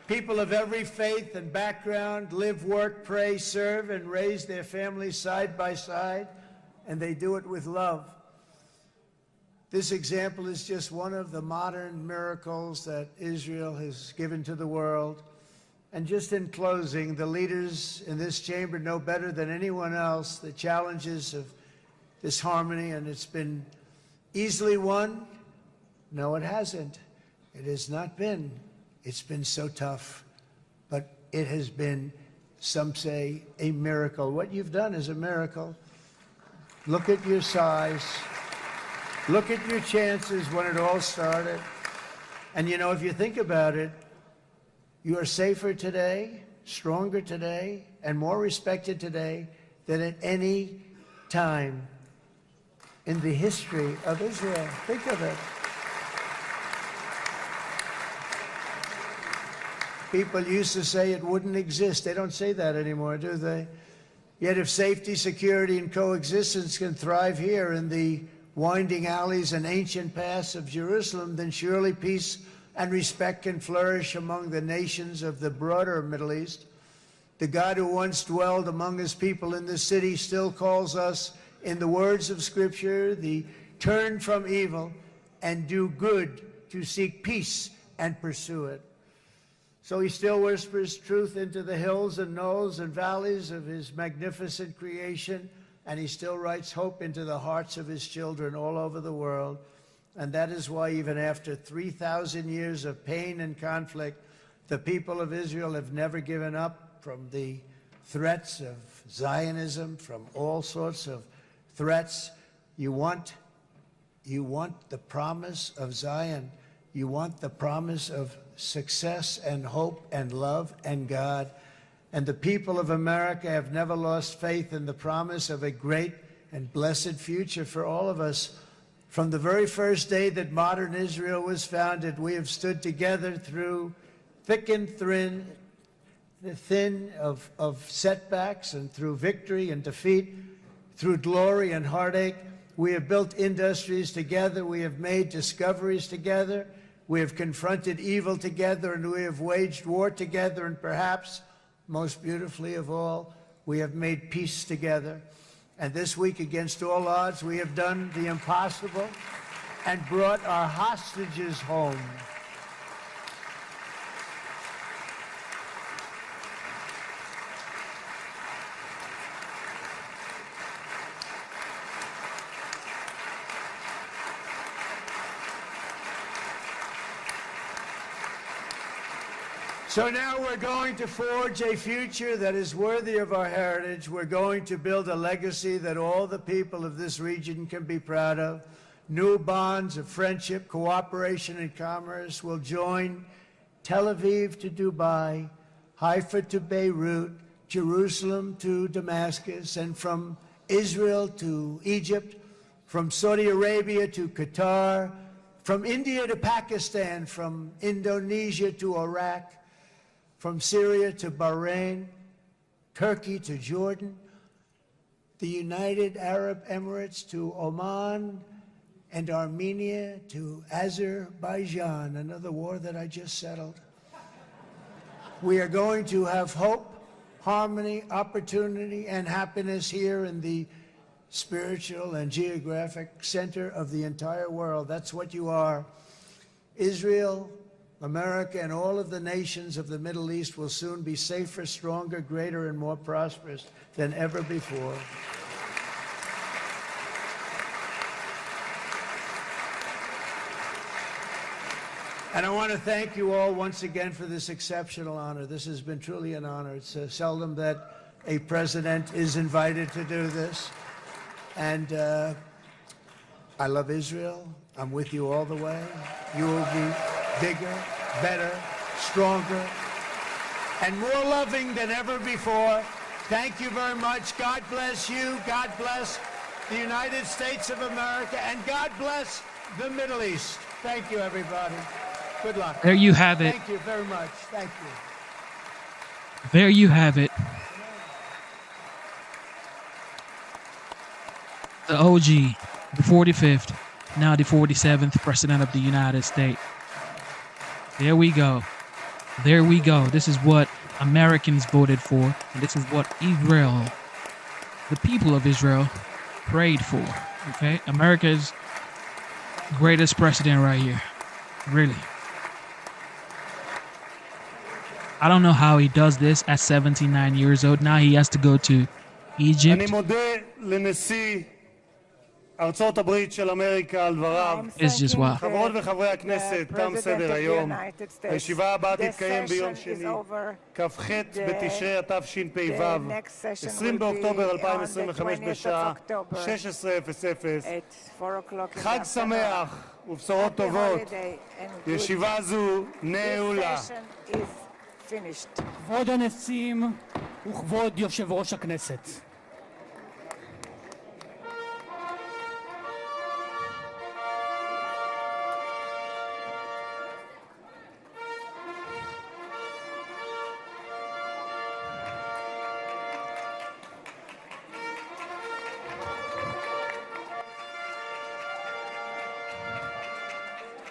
people of every faith and background live, work, pray, serve, and raise their families side by side, and they do it with love. This example is just one of the modern miracles that Israel has given to the world. And just in closing, the leaders in this chamber know better than anyone else the challenges of this harmony, and it's been easily won. No, it hasn't. It has not been. It's been so tough, but it has been, some say, a miracle. What you've done is a miracle. Look at your size. Look at your chances when it all started. And you know, if you think about it, you are safer today, stronger today, and more respected today than at any time in the history of Israel. Think of it. People used to say it wouldn't exist. They don't say that anymore, do they? Yet if safety, security, and coexistence can thrive here in the winding alleys and ancient paths of Jerusalem, then surely peace and respect can flourish among the nations of the broader Middle East. The God who once dwelled among his people in this city still calls us, in the words of Scripture, the turn from evil and do good, to seek peace and pursue it. So he still whispers truth into the hills and knolls and valleys of his magnificent creation, and he still writes hope into the hearts of his children all over the world. And that is why even after 3,000 years of pain and conflict, the people of Israel have never given up from the threats of Zionism, from all sorts of threats. You want the promise of Zion. You want the promise of success and hope and love and God. And the people of America have never lost faith in the promise of a great and blessed future for all of us. From the very first day that modern Israel was founded, we have stood together through thick and thin of setbacks, and through victory and defeat, through glory and heartache. We have built industries together. We have made discoveries together. We have confronted evil together, and we have waged war together. And perhaps most beautifully of all, we have made peace together. And this week, against all odds, we have done the impossible and brought our hostages home. So now we're going to forge a future that is worthy of our heritage. We're going to build a legacy that all the people of this region can be proud of. New bonds of friendship, cooperation, and commerce will join Tel Aviv to Dubai, Haifa to Beirut, Jerusalem to Damascus, and from Israel to Egypt, from Saudi Arabia to Qatar, from India to Pakistan, from Indonesia to Iraq, from Syria to Bahrain, Turkey to Jordan, the United Arab Emirates to Oman, and Armenia to Azerbaijan, another war that I just settled. We are going to have hope, harmony, opportunity, and happiness here in the spiritual and geographic center of the entire world. That's what you are. Israel, America, and all of the nations of the Middle East will soon be safer, stronger, greater, and more prosperous than ever before. And I want to thank you all once again for this exceptional honor. This has been truly an honor. It's seldom that a president is invited to do this. And I love Israel. I'm with you all the way. You will be bigger, better, stronger, and more loving than ever before. Thank you very much. God bless you. God bless the United States of America. And God bless the Middle East. Thank you, everybody. Good luck. There you have it. Thank you very much. Thank you. There you have it. The OG, the 45th, now the 47th President of the United States. There we go. There we go. This is what Americans voted for. And this is what Israel, the people of Israel, prayed for. Okay? America's Greatest president right here. Really. I don't know how he does this at 79 years old. Now he has to go to Egypt. אני מודה לנשיא ארצות הברית של אמריקה על דבריו. It's just wow. חברות וחברי הכנסת, תם סדר היום. הישיבה הבאה תתקיים ביום שני, כ"ח בתשרי התשפ"ו, 20 באוקטובר 2025 בשעה 16:00. חג שמח ובשורות טובות. ישיבה זו נעולה. כבוד הנשיאים וכבוד יושב ראש הכנסת.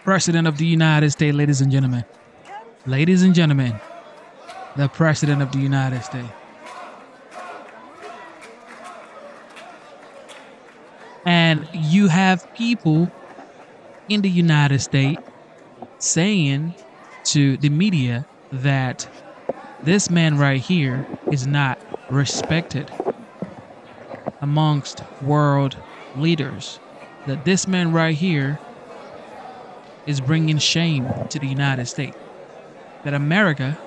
President of the United States, ladies and gentlemen. Ladies and gentlemen, the President of the United States. And you have people in the United States saying to the media that this man right here is not respected amongst world leaders. That this man right here is bringing shame to the United States. That America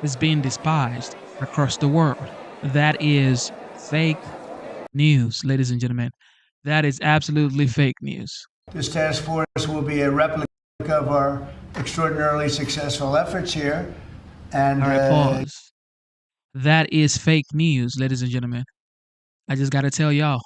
is being despised across the world. That is fake news, ladies and gentlemen. That is absolutely fake news. This task force will be a replica of our extraordinarily successful efforts here. And all right, pause. That is fake news, ladies and gentlemen. I just got to tell y'all.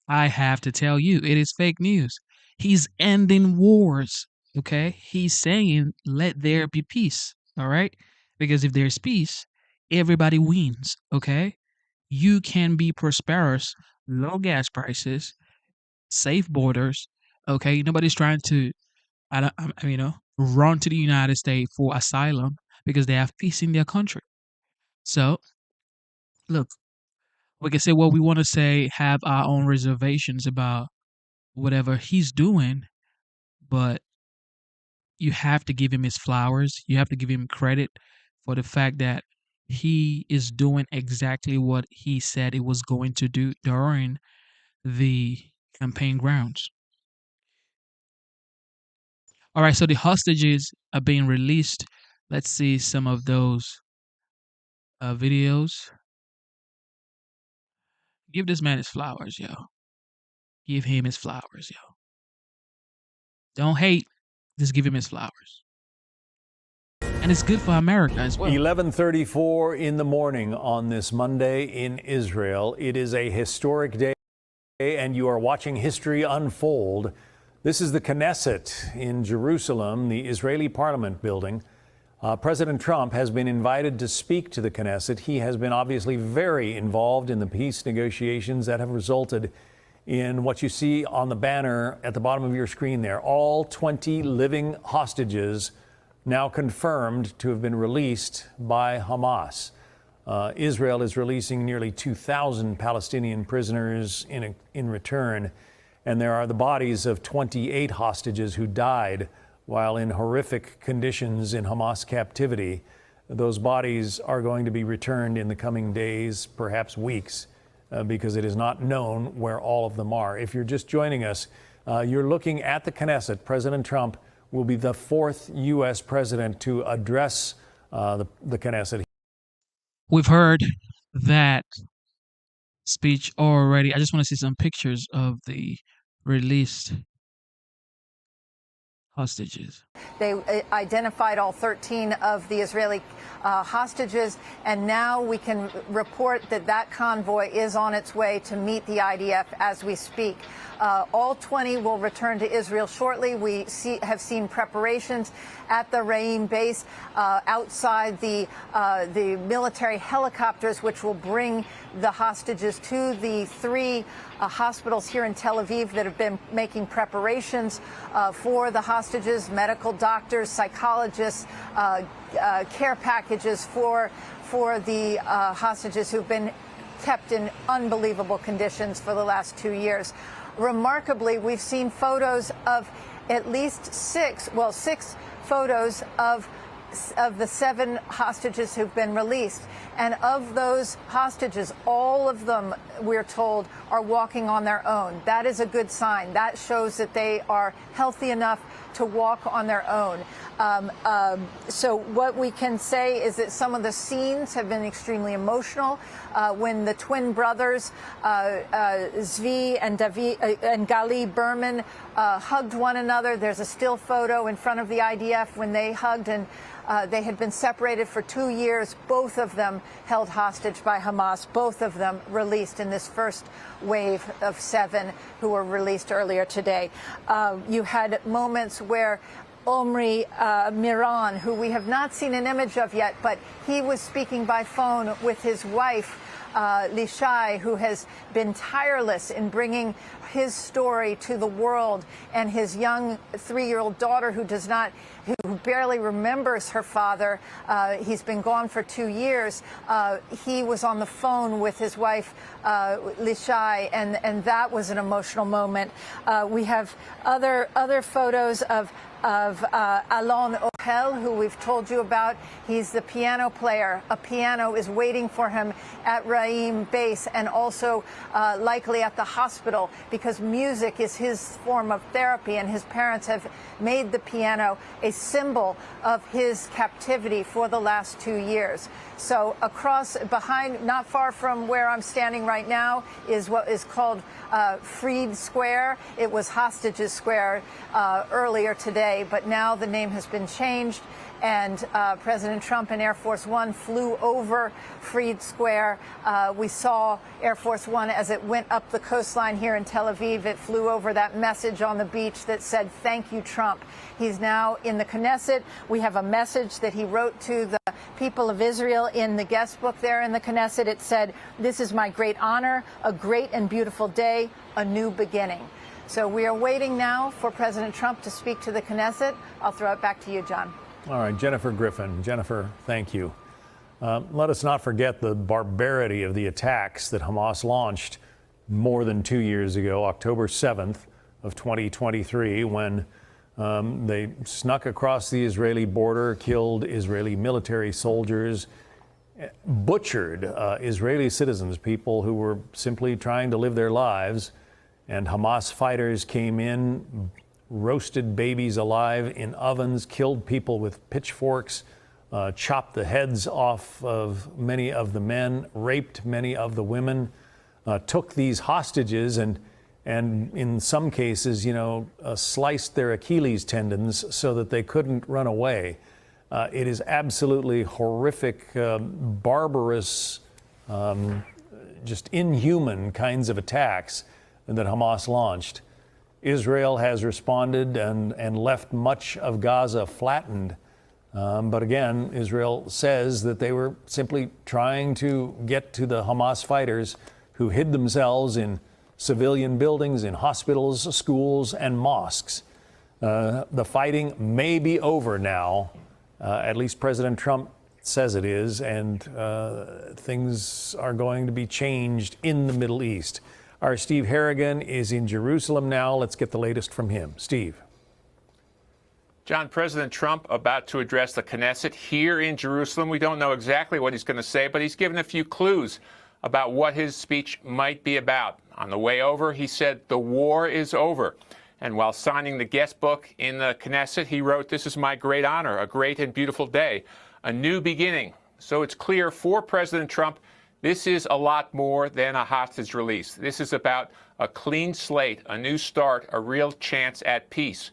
I have to tell you, it is fake news. He's ending wars, okay? He's saying, let there be peace, all right? Because if there's peace, everybody wins, okay? You can be prosperous, low gas prices, safe borders, okay? Nobody's trying to, run to the United States for asylum because they have peace in their country. So, look, we can say what we want to say, have our own reservations about whatever he's doing, but you have to give him his flowers. You have to give him credit for the fact that he is doing exactly what he said he was going to do during the campaign grounds. All right, so the hostages are being released. Let's see some of those videos. Give this man his flowers, yo. Give him his flowers, yo. Don't hate. Just give him his flowers. And it's good for America as well. 11:34 in the morning on this Monday in Israel. It is a historic day, and you are watching history unfold. This is the Knesset in Jerusalem, the Israeli parliament building. President Trump has been invited to speak to the Knesset. He has been obviously very involved in the peace negotiations that have resulted in what you see on the banner at the bottom of your screen there. All 20 living hostages now confirmed to have been released by Hamas. Israel is releasing nearly 2,000 Palestinian prisoners in return, and there are the bodies of 28 hostages who died while in horrific conditions in Hamas captivity. Those bodies are going to be returned in the coming days, perhaps weeks, because it is not known where all of them are. If you're just joining us, you're looking at the Knesset. President Trump will be the fourth U.S. president to address the Knesset. We've heard that speech already. I just want to see some pictures of the released hostages. They identified all 13 of the Israeli hostages, and now we can report that that convoy is on its way to meet the IDF as we speak. All 20 will return to Israel shortly. We have seen preparations at the Re'im base outside the military helicopters, which will bring the hostages to the three hospitals here in Tel Aviv that have been making preparations for the hostages, medical doctors, psychologists, care packages for the hostages who've been kept in unbelievable conditions for the last 2 years. remarkably, we've seen photos of at least six photos of the 7 hostages who've been released. And of those hostages, all of them, we're told, are walking on their own. That is a good sign. That shows that they are healthy enough to walk on their own. So what we can say is that some of the scenes have been extremely emotional. When the twin brothers, Zvi and Gali Berman, hugged one another, there's a still photo in front of the IDF when they hugged, and they had been separated for 2 years, both of them held hostage by Hamas, both of them released in this first wave of 7 who were released earlier today. You had moments where Omri Miran, who we have not seen an image of yet, but he was speaking by phone with his wife, Lishai, who has been tireless in bringing his story to the world, and his young 3-year-old daughter who barely remembers her father. He's been gone for 2 years. He was on the phone with his wife, Lishai, and that was an emotional moment. We have other photos of Alon Ohel, who we've told you about. He's the piano player. A piano is waiting for him at Raim base, and also likely at the hospital, because music is his form of therapy, and his parents have made the piano a symbol of his captivity for the last 2 years. So behind, not far from where I'm standing right now, is what is called Freed Square. It was Hostages Square earlier today, but now the name has been changed, and President Trump and Air Force One flew over Freed Square. We saw Air Force One as it went up the coastline here in Tel Aviv. It flew over that message on the beach that said, "Thank you, Trump." He's now in the Knesset. We have a message that he wrote to the people of Israel in the guest book there in the Knesset. It said, "This is my great honor, a great and beautiful day, a new beginning." So we are waiting now for President Trump to speak to the Knesset. I'll throw it back to you, John. All right, Jennifer Griffin. Jennifer, thank you. Let us not forget the barbarity of the attacks that Hamas launched more than 2 years ago, October 7th of 2023, when they snuck across the Israeli border, killed Israeli military soldiers, butchered Israeli citizens, people who were simply trying to live their lives. And Hamas fighters came in, roasted babies alive in ovens, killed people with pitchforks, chopped the heads off of many of the men, raped many of the women, took these hostages and in some cases, sliced their Achilles tendons so that they couldn't run away. It is absolutely horrific, barbarous, just inhuman kinds of attacks that Hamas launched. Israel has responded and left much of Gaza flattened. But again, Israel says that they were simply trying to get to the Hamas fighters who hid themselves in civilian buildings, in hospitals, schools, and mosques. The fighting may be over now. At least President Trump says it is, and things are going to be changed in the Middle East. Our Steve Harrigan is in Jerusalem now. Let's get the latest from him. Steve. John, President Trump about to address the Knesset here in Jerusalem. We don't know exactly what he's going to say, but he's given a few clues about what his speech might be about. On the way over, he said, "The war is over." And while signing the guest book in the Knesset, he wrote, "This is my great honor, a great and beautiful day, a new beginning." So it's clear for President Trump, this is a lot more than a hostage release. This is about a clean slate, a new start, a real chance at peace.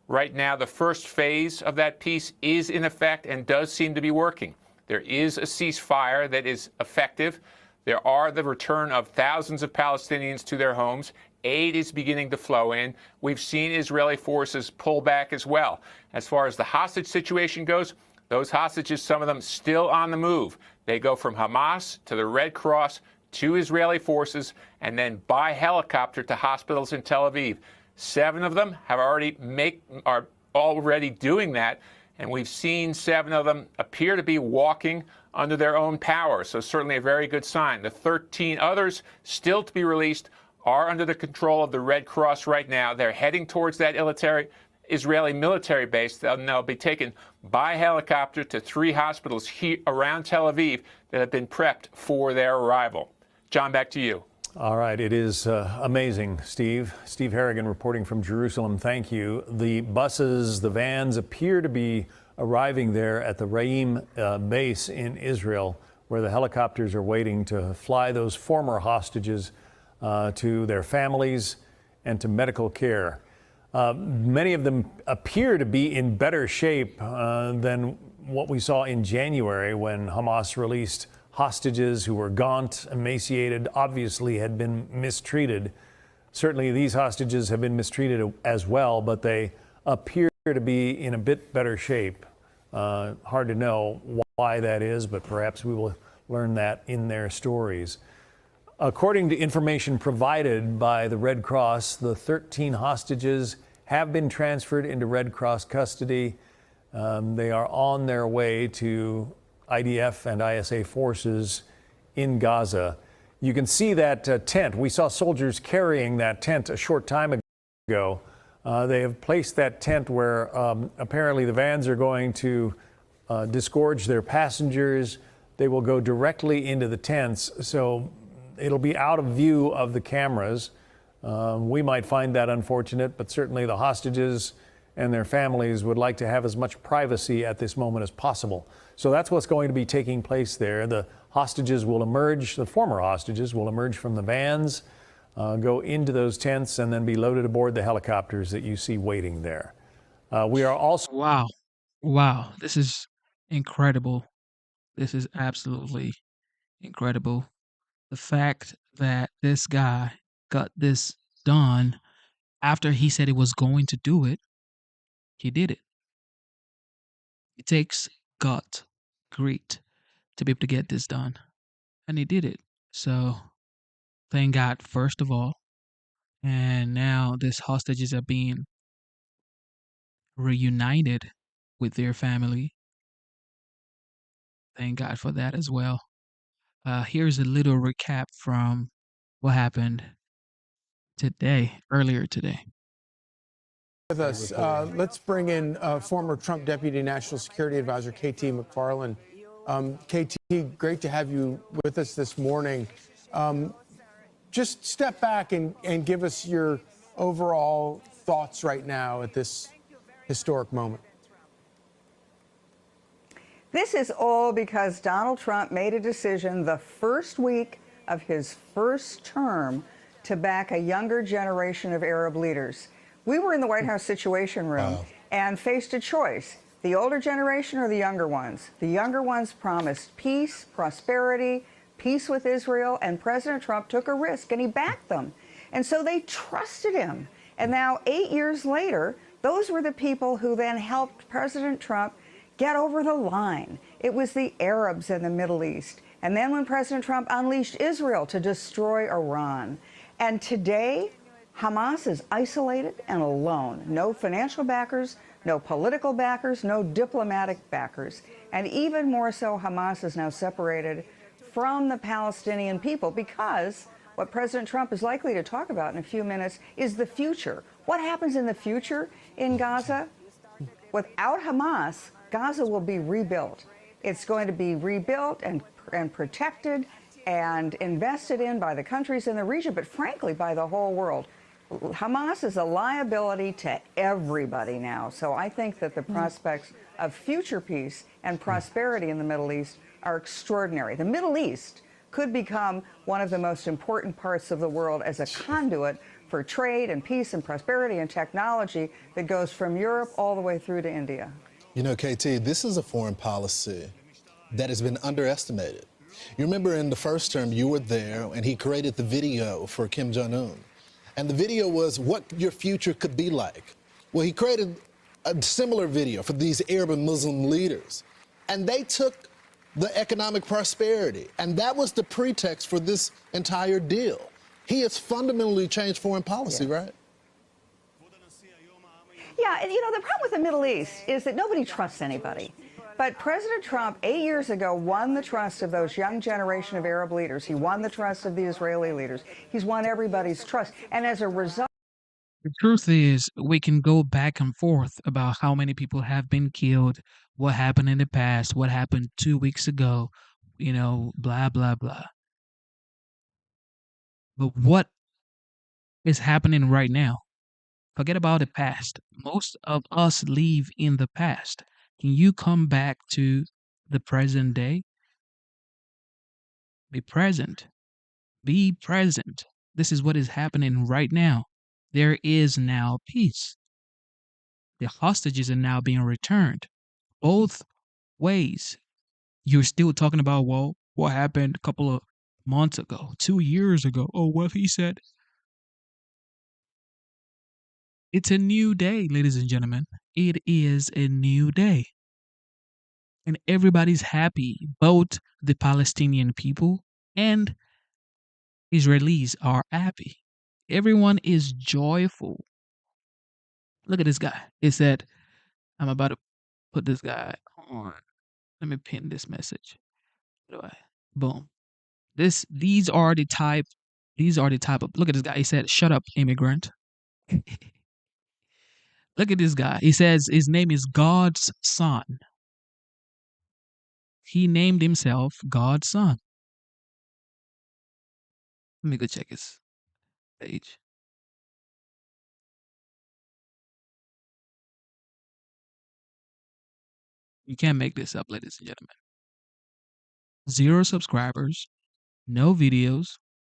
Right now, the first phase of that peace is in effect and does seem to be working. There is a ceasefire that is effective. There are the return of thousands of Palestinians to their homes. Aid is beginning to flow in. We've seen Israeli forces pull back as well. As far as the hostage situation goes, those hostages, some of them still on the move. They go from Hamas to the Red Cross to Israeli forces and then by helicopter to hospitals in Tel Aviv. 7 of them are already doing that, and we've seen 7 of them appear to be walking under their own power, so certainly a very good sign. The 13 others still to be released are under the control of the Red Cross right now. They're heading towards that Israeli military base, and they'll be taken by helicopter to 3 hospitals around Tel Aviv that have been prepped for their arrival. John, back to you. All right. It is amazing, Steve. Steve Harrigan reporting from Jerusalem. Thank you. The buses, the vans appear to be arriving there at the Reim base in Israel, where the helicopters are waiting to fly those former hostages to their families and to medical care. Many of them appear to be in better shape than what we saw in January when Hamas released hostages who were gaunt, emaciated, obviously had been mistreated. Certainly these hostages have been mistreated as well, but they appear to be in a bit better shape. Hard to know why that is, but perhaps we will learn that in their stories. According to information provided by the Red Cross, the 13 hostages have been transferred into Red Cross custody. They are on their way to IDF and ISA forces in Gaza. You can see that tent. We saw soldiers carrying that tent a short time ago. They have placed that tent where apparently the vans are going to disgorge their passengers. They will go directly into the tents, so it'll be out of view of the cameras. We might find that unfortunate, but certainly the hostages and their families would like to have as much privacy at this moment as possible. So that's what's going to be taking place there. The hostages will emerge, the former hostages will emerge from the vans, go into those tents, and then be loaded aboard the helicopters that you see waiting there. We are also... Wow. This is incredible. This is absolutely incredible. The fact that this guy got this done after he said he was going to do it, he did it. It takes gut, grit to be able to get this done. And he did it. So thank God, first of all. And now these hostages are being reunited with their family. Thank God for that as well. Here's a little recap from what happened earlier today. With us, let's bring in former Trump Deputy National Security Advisor KT McFarland. KT, great to have you with us this morning. Just step back and give us your overall thoughts right now at this historic moment. This is all because Donald Trump made a decision the first week of his first term to back a younger generation of Arab leaders. We were in the White House Situation Room and faced a choice, the older generation or the younger ones. The younger ones promised peace, prosperity, peace with Israel, and President Trump took a risk and he backed them. And so they trusted him. And now 8 years later, those were the people who then helped President Trump get over the line. It was the Arabs in the Middle East. And then when President Trump unleashed Israel to destroy Iran. And today, Hamas is isolated and alone. No financial backers, no political backers, no diplomatic backers. And even more so, Hamas is now separated from the Palestinian people because what President Trump is likely to talk about in a few minutes is the future. What happens in the future in Gaza? Without Hamas, Gaza will be rebuilt. It's going to be rebuilt and protected and invested in by the countries in the region, but frankly, by the whole world. Hamas is a liability to everybody now. So I think that the prospects of future peace and prosperity in the Middle East are extraordinary. The Middle East could become one of the most important parts of the world as a conduit for trade and peace and prosperity and technology that goes from Europe all the way through to India. You know, KT, this is a foreign policy that has been underestimated. You remember in the first term you were there and he created the video for Kim Jong-un. And the video was what your future could be like. Well, he created a similar video for these Arab and Muslim leaders. And they took the economic prosperity. And that was the pretext for this entire deal. He has fundamentally changed foreign policy, right? Yeah, and you know, the problem with the Middle East is that nobody trusts anybody. But President Trump, 8 years ago, won the trust of those young generation of Arab leaders. He won the trust of the Israeli leaders. He's won everybody's trust. And as a result, the truth is, we can go back and forth about how many people have been killed, what happened in the past, what happened 2 weeks ago, blah, blah, blah. But what is happening right now? Forget about the past. Most of us live in the past. Can you come back to the present day? Be present. Be present. This is what is happening right now. There is now peace. The hostages are now being returned. Both ways. You're still talking about, well, what happened a couple of months ago, 2 years ago. Oh, what he said. It's a new day, ladies and gentlemen. It is a new day. And everybody's happy. Both the Palestinian people and Israelis are happy. Everyone is joyful. Look at this guy. It said, I'm about to put this guy on. Let me pin this message. How do I? Boom. These are the type of, look at this guy. He said, shut up, immigrant. Look at this guy. He says his name is God's son. He named himself God's son. Let me go check his page. You can't make this up, ladies and gentlemen. 0 subscribers, no videos,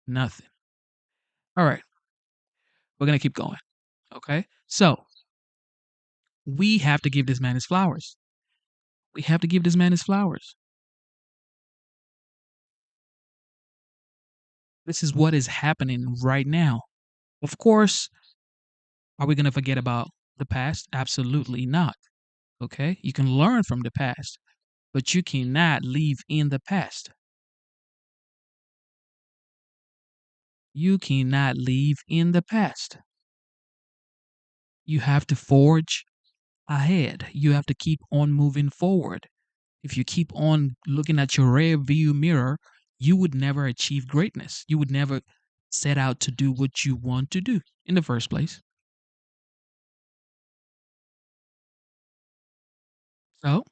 nothing. All right. We're going to keep going. Okay. So we have to give this man his flowers. We have to give this man his flowers. This is what is happening right now. Of course, are we going to forget about the past? Absolutely not. Okay. You can learn from the past, but you cannot live in the past. You cannot live in the past. You have to forge ahead. You have to keep on moving forward. If you keep on looking at your rear view mirror, you would never achieve greatness. You would never set out to do what you want to do in the first place. So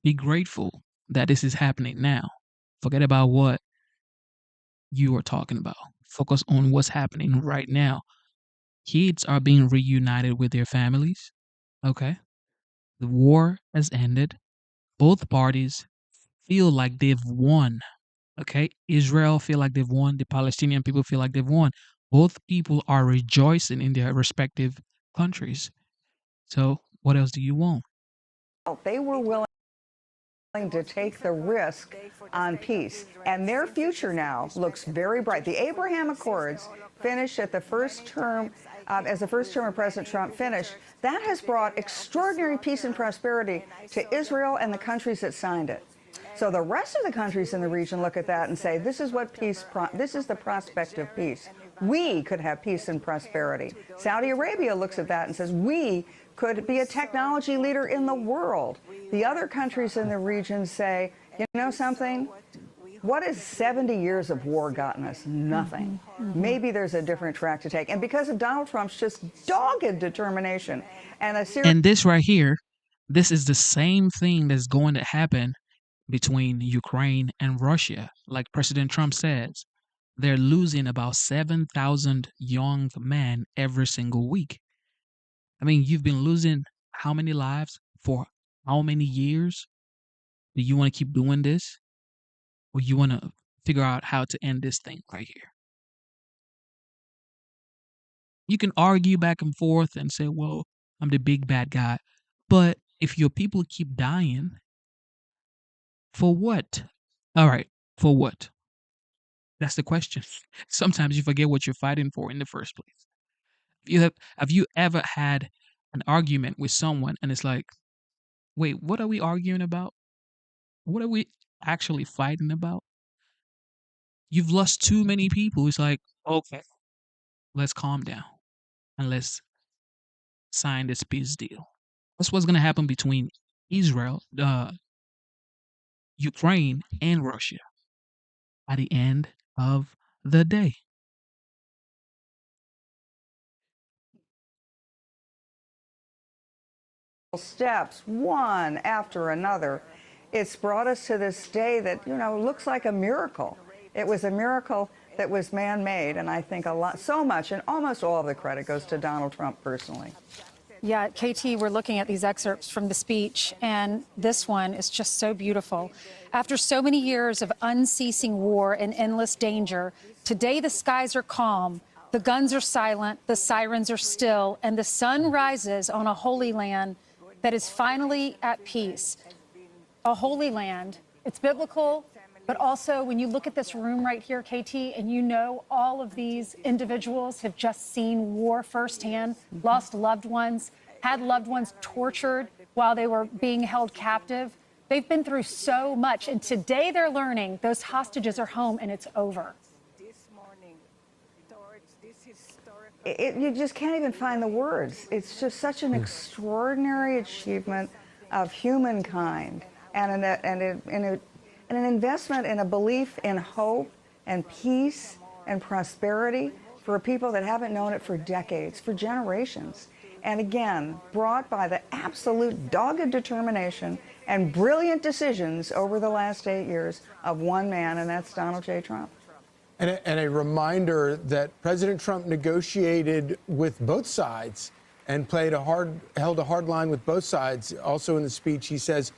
be grateful that this is happening now. Forget about what you are talking about. Focus on what's happening right now. Kids are being reunited with their families. Okay. The war has ended. Both parties feel like they've won. Okay. Israel feel like they've won. The Palestinian people feel like they've won. Both people are rejoicing in their respective countries. So what else do you want? they were willing to take the risk on peace. And their future now looks very bright. The Abraham Accords finished at the first term, as the first term of President Trump finished. That has brought extraordinary peace and prosperity to Israel and the countries that signed it. So the rest of the countries in the region look at that and say, this is what this is the prospect of peace. We could have peace and prosperity. Saudi Arabia looks at that and says, we could be a technology leader in the world. The other countries in the region say, you know something? What has 70 years of war gotten us? Nothing. Maybe there's a different track to take. And because of Donald Trump's just dogged determination and a series... And this right here, this is the same thing that's going to happen between Ukraine and Russia. Like President Trump says, they're losing about 7,000 young men every single week. I mean, you've been losing how many lives for how many years? Do you want to keep doing this? Or you want to figure out how to end this thing right here? You can argue back and forth and say, well, I'm the big bad guy. But if your people keep dying, for what? All right, for what? That's the question. Sometimes you forget what you're fighting for in the first place. Have you ever had an argument with someone and it's like, wait, what are we arguing about? What are we actually fighting about? You've lost too many people. It's like, okay, let's calm down and let's sign this peace deal. That's what's going to happen between Israel, Ukraine, and Russia by the end of the day. Steps, one after another. It's brought us to this day that, looks like a miracle. It was a miracle that was man-made, and I think so much, and almost all of the credit goes to Donald Trump personally. Yeah, KT, we're looking at these excerpts from the speech, and this one is just so beautiful. After so many years of unceasing war and endless danger, today the skies are calm, the guns are silent, the sirens are still, and the sun rises on a holy land that is finally at peace. A holy land. It's biblical, but also when you look at this room right here, KT, and all of these individuals have just seen war firsthand, lost loved ones, had loved ones tortured while they were being held captive. They've been through so much, and today they're learning those hostages are home and it's over. You just can't even find the words. It's just such an extraordinary achievement of humankind and an investment in a belief in hope and peace and prosperity for people that haven't known it for decades, for generations. And again, brought by the absolute dogged determination and brilliant decisions over the last 8 years of one man, and that's Donald J. Trump. And a reminder that President Trump negotiated with both sides and held a hard line with both sides. Also in the speech, he says,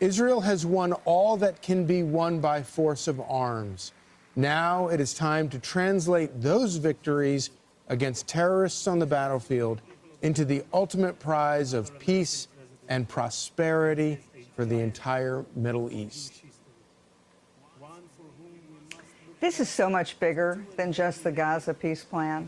Israel has won all that can be won by force of arms. Now it is time to translate those victories against terrorists on the battlefield into the ultimate prize of peace and prosperity for the entire Middle East. This is so much bigger than just the Gaza peace plan.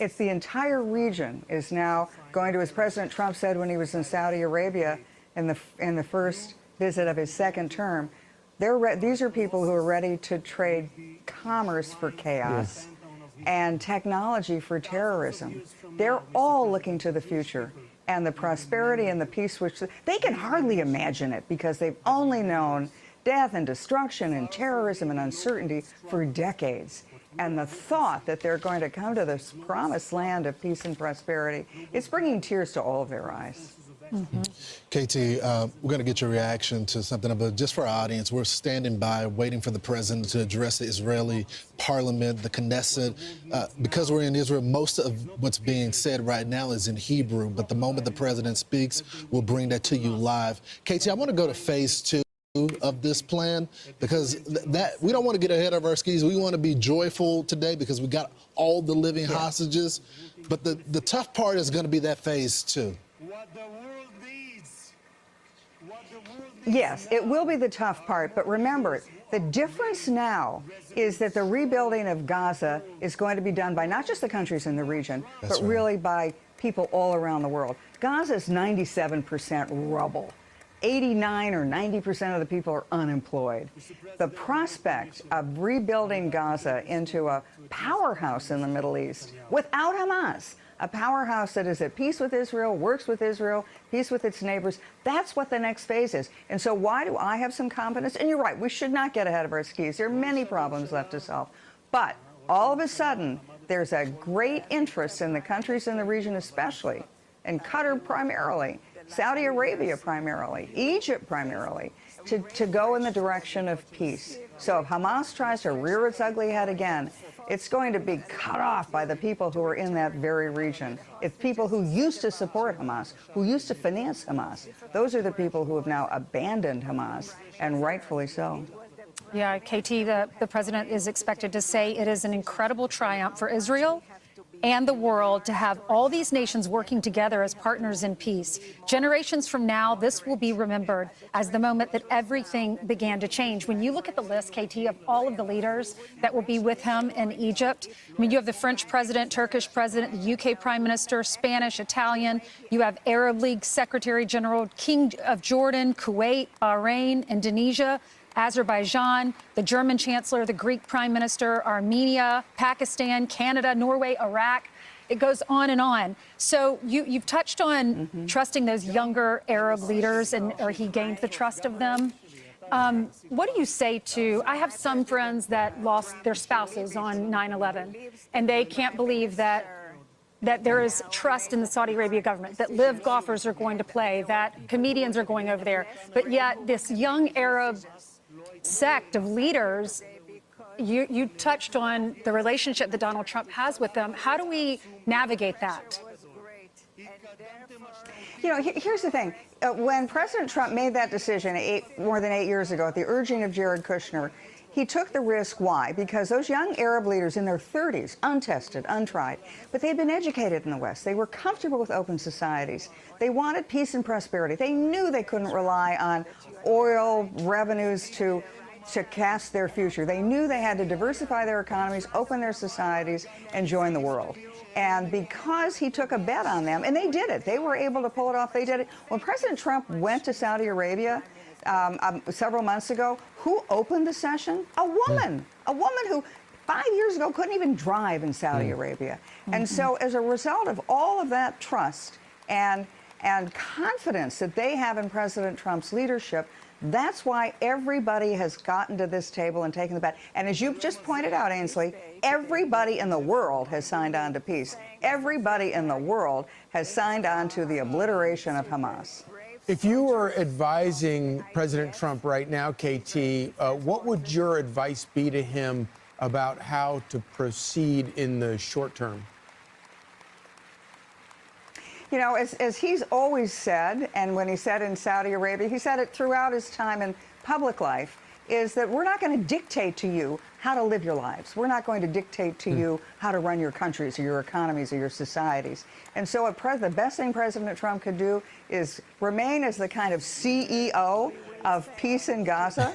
It's the entire region is now going to, as President Trump said when he was in Saudi Arabia in the first visit of his second term, these are people who are ready to trade commerce for chaos and technology for terrorism. They're all looking to the future and the prosperity and the peace, which they can hardly imagine it because they've only known death and destruction and terrorism and uncertainty for decades. And the thought that they're going to come to this promised land of peace and prosperity, it's bringing tears to all of their eyes. Katie, we're going to get your reaction to something, but just for our audience, we're standing by waiting for the president to address the Israeli parliament, the Knesset. Because we're in Israel, most of what's being said right now is in Hebrew, but the moment the president speaks, we'll bring that to you live. Katie, I want to go to phase 2 of this plan, because that we don't want to get ahead of our skis. We want to be joyful today because we got all the living hostages, but the tough part is going to be that phase 2. Yes, it will be the tough part, but remember, the difference now is that the rebuilding of Gaza is going to be done by not just the countries in the region, but really by people all around the world. Gaza is 97% rubble. 89 or 90% of the people are unemployed. The prospect of rebuilding Gaza into a powerhouse in the Middle East without Hamas, a powerhouse that is at peace with Israel, works with Israel, peace with its neighbors, that's what the next phase is. And so why do I have some confidence? And you're right, we should not get ahead of our skis. There are many problems left to solve. But all of a sudden, there's a great interest in the countries in the region especially, and Qatar primarily, Saudi Arabia primarily, Egypt primarily, to go in the direction of peace. So if Hamas tries to rear its ugly head again, it's going to be cut off by the people who are in that very region. It's people who used to support Hamas, who used to finance Hamas. Those are the people who have now abandoned Hamas, and rightfully so. Yeah, KT, the president is expected to say it is an incredible triumph for Israel and the world to have all these nations working together as partners in peace. Generations from now, this will be remembered as the moment that everything began to change. When you look at the list, KT, of all of the leaders that will be with him in Egypt, I mean, you have the French president, Turkish president, the UK prime minister, Spanish, Italian. You have Arab League Secretary General, King of Jordan, Kuwait, Bahrain, Indonesia, Azerbaijan, the German chancellor, the Greek prime minister, Armenia, Pakistan, Canada, Norway, Iraq. It goes on and on. So you've touched on trusting those younger Arab leaders, or he gained the trust of them. What do you say to, I have some friends that lost their spouses on 9/11, and they can't believe that there is trust in the Saudi Arabia government, that live golfers are going to play, that comedians are going over there. But yet this young Arab sect of leaders, you touched on the relationship that Donald Trump has with them. How do we navigate that? You know, here's the thing. When President Trump made that decision more than 8 years ago at the urging of Jared Kushner, he took the risk. Why? Because those young Arab leaders in their 30s, untested, untried, but they'd been educated in the West. They were comfortable with open societies. They wanted peace and prosperity. They knew they couldn't rely on oil revenues to cast their future. They knew they had to diversify their economies, open their societies, and join the world. And because he took a bet on them, and they did it, they were able to pull it off, they did it. When President Trump went to Saudi Arabia several months ago, who opened the session? A woman who 5 years ago couldn't even drive in Saudi Arabia. And so as a result of all of that trust and confidence that they have in President Trump's leadership, that's why everybody has gotten to this table and taken the bet. And as you've just pointed out, Ainsley, everybody in the world has signed on to peace. Everybody in the world has signed on to the obliteration of Hamas. If you were advising President Trump right now, KT, what would your advice be to him about how to proceed in the short term? You know, as he's always said, and when he said in Saudi Arabia, he said it throughout his time in public life, is that we're not going to dictate to you how to live your lives. We're not going to dictate to you how to run your countries or your economies or your societies. And so the best thing President Trump could do is remain as the kind of CEO of peace in Gaza,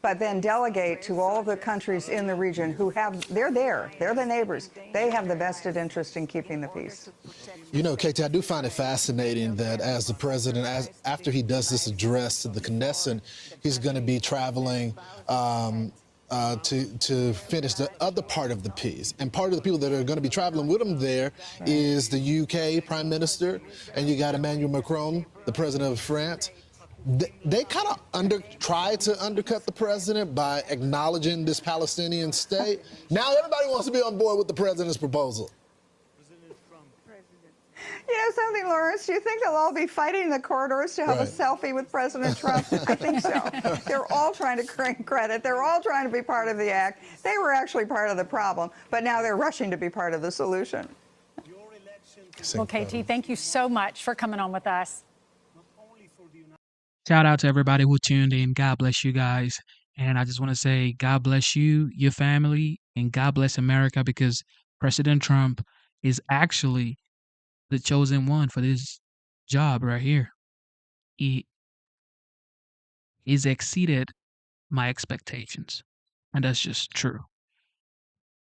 but then delegate to all the countries in the region who they're the neighbors. They have the vested interest in keeping the peace. You know, Katie, I do find it fascinating that as the president, after he does this address to the Knesset, he's going to be traveling to finish the other part of the peace. And part of the people that are going to be traveling with him there is the UK Prime Minister, and you got Emmanuel Macron, the president of France. They kind of tried to undercut the president by acknowledging this Palestinian state. Now everybody wants to be on board with the president's proposal. You know something, Lawrence? Do you think they'll all be fighting in the corridors to have a selfie with President Trump? I think so. They're all trying to claim credit. They're all trying to be part of the act. They were actually part of the problem, but now they're rushing to be part of the solution. Well, KT, thank you so much for coming on with us. Shout out to everybody who tuned in. God bless you guys. And I just want to say, God bless you, your family, and God bless America, because President Trump is actually the chosen one for this job right here. He is exceeded my expectations. And that's just true.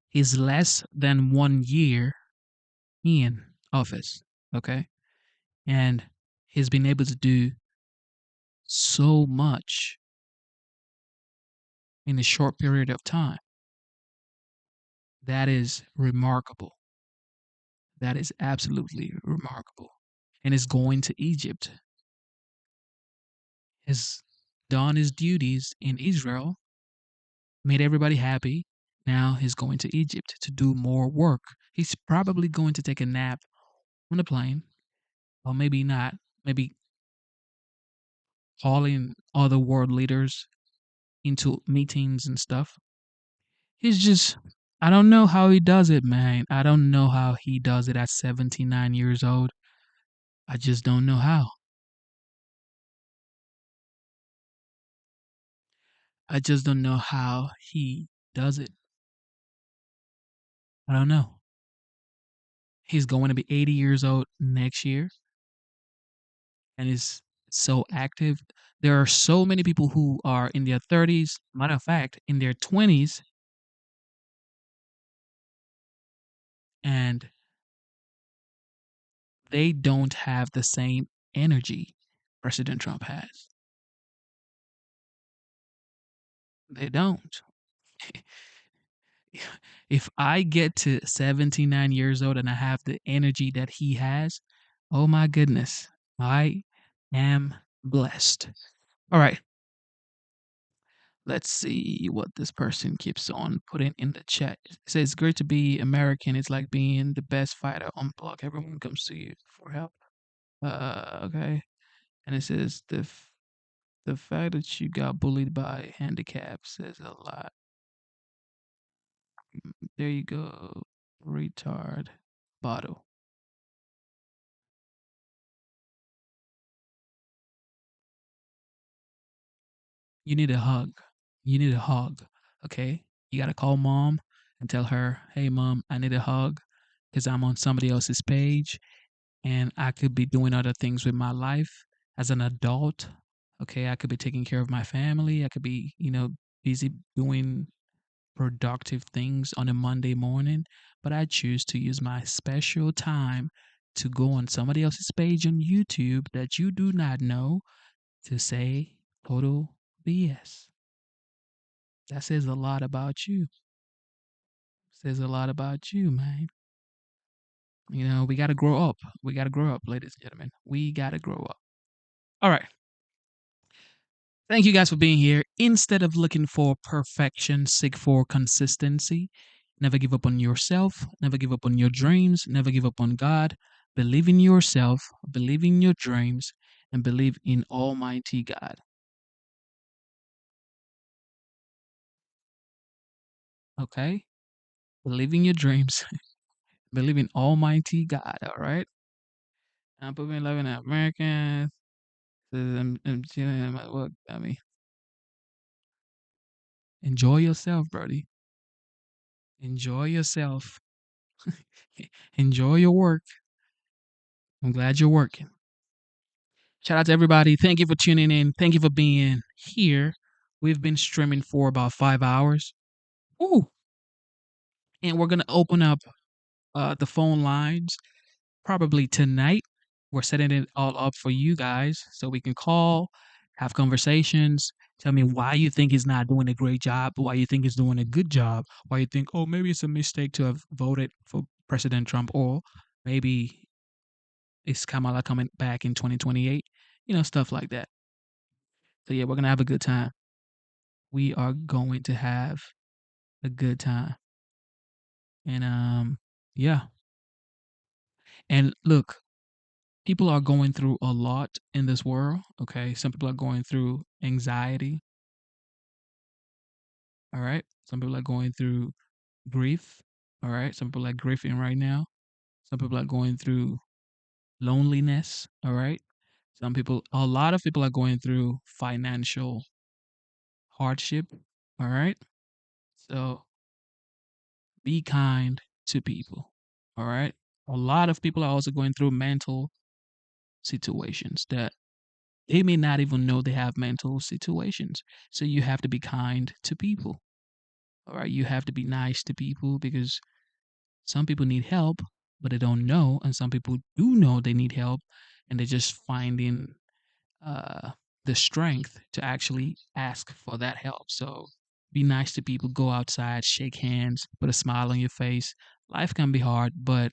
He's less than 1 year in office. Okay. And he's been able to do so much in a short period of time. That is remarkable. That is absolutely remarkable. And is going to Egypt. Has done his duties in Israel, made everybody happy. Now he's going to Egypt to do more work. He's probably going to take a nap on the plane, or maybe not. Maybe calling other world leaders into meetings and stuff. He's just, I don't know how he does it, man. I don't know how he does it at 79 years old. I just don't know how. I just don't know how he does it. I don't know. He's going to be 80 years old next year and is so active. There are so many people who are in their 30s, matter of fact, in their 20s, and they don't have the same energy President Trump has. They don't. If I get to 79 years old and I have the energy that he has, oh my goodness, I am blessed. All right. Let's see what this person keeps on putting in the chat. It says, great to be American. It's like being the best fighter on block. Everyone comes to you for help. Okay. And it says, the fact that you got bullied by handicap says a lot. There you go. Retard. Bottle. You need a hug. You need a hug. Okay. You got to call mom and tell her, hey, mom, I need a hug because I'm on somebody else's page and I could be doing other things with my life as an adult. Okay. I could be taking care of my family. I could be, busy doing productive things on a Monday morning, but I choose to use my special time to go on somebody else's page on YouTube that you do not know to say total BS. That says a lot about you. Says a lot about you, man. We got to grow up. We got to grow up, ladies and gentlemen. We got to grow up. All right. Thank you guys for being here. Instead of looking for perfection, seek for consistency. Never give up on yourself. Never give up on your dreams. Never give up on God. Believe in yourself. Believe in your dreams. And believe in Almighty God. Okay? Believe in your dreams. Believe in Almighty God. All right? I'm putting love in Americans. I'm chilling in my work. Enjoy yourself, buddy. Enjoy yourself. Enjoy your work. I'm glad you're working. Shout out to everybody. Thank you for tuning in. Thank you for being here. We've been streaming for about 5 hours. Ooh. And we're going to open up the phone lines probably tonight. We're setting it all up for you guys so we can call, have conversations. Tell me why you think he's not doing a great job, why you think he's doing a good job, why you think, oh, maybe it's a mistake to have voted for President Trump, or maybe it's Kamala coming back in 2028, stuff like that. So, yeah, we're going to have a good time. We are going to have a good time. And, yeah. And look, people are going through a lot in this world, okay? Some people are going through anxiety, all right? Some people are going through grief, all right? Some people are grieving right now. Some people are going through loneliness, all right? A lot of people are going through financial hardship, all right? So be kind to people, all right? A lot of people are also going through mental situations that they may not even know they have mental situations. So you have to be kind to people. All right. You have to be nice to people because some people need help, but they don't know. And some people do know they need help and they're just finding uh, the strength to actually ask for that help. So be nice to people, go outside, shake hands, put a smile on your face. Life can be hard, but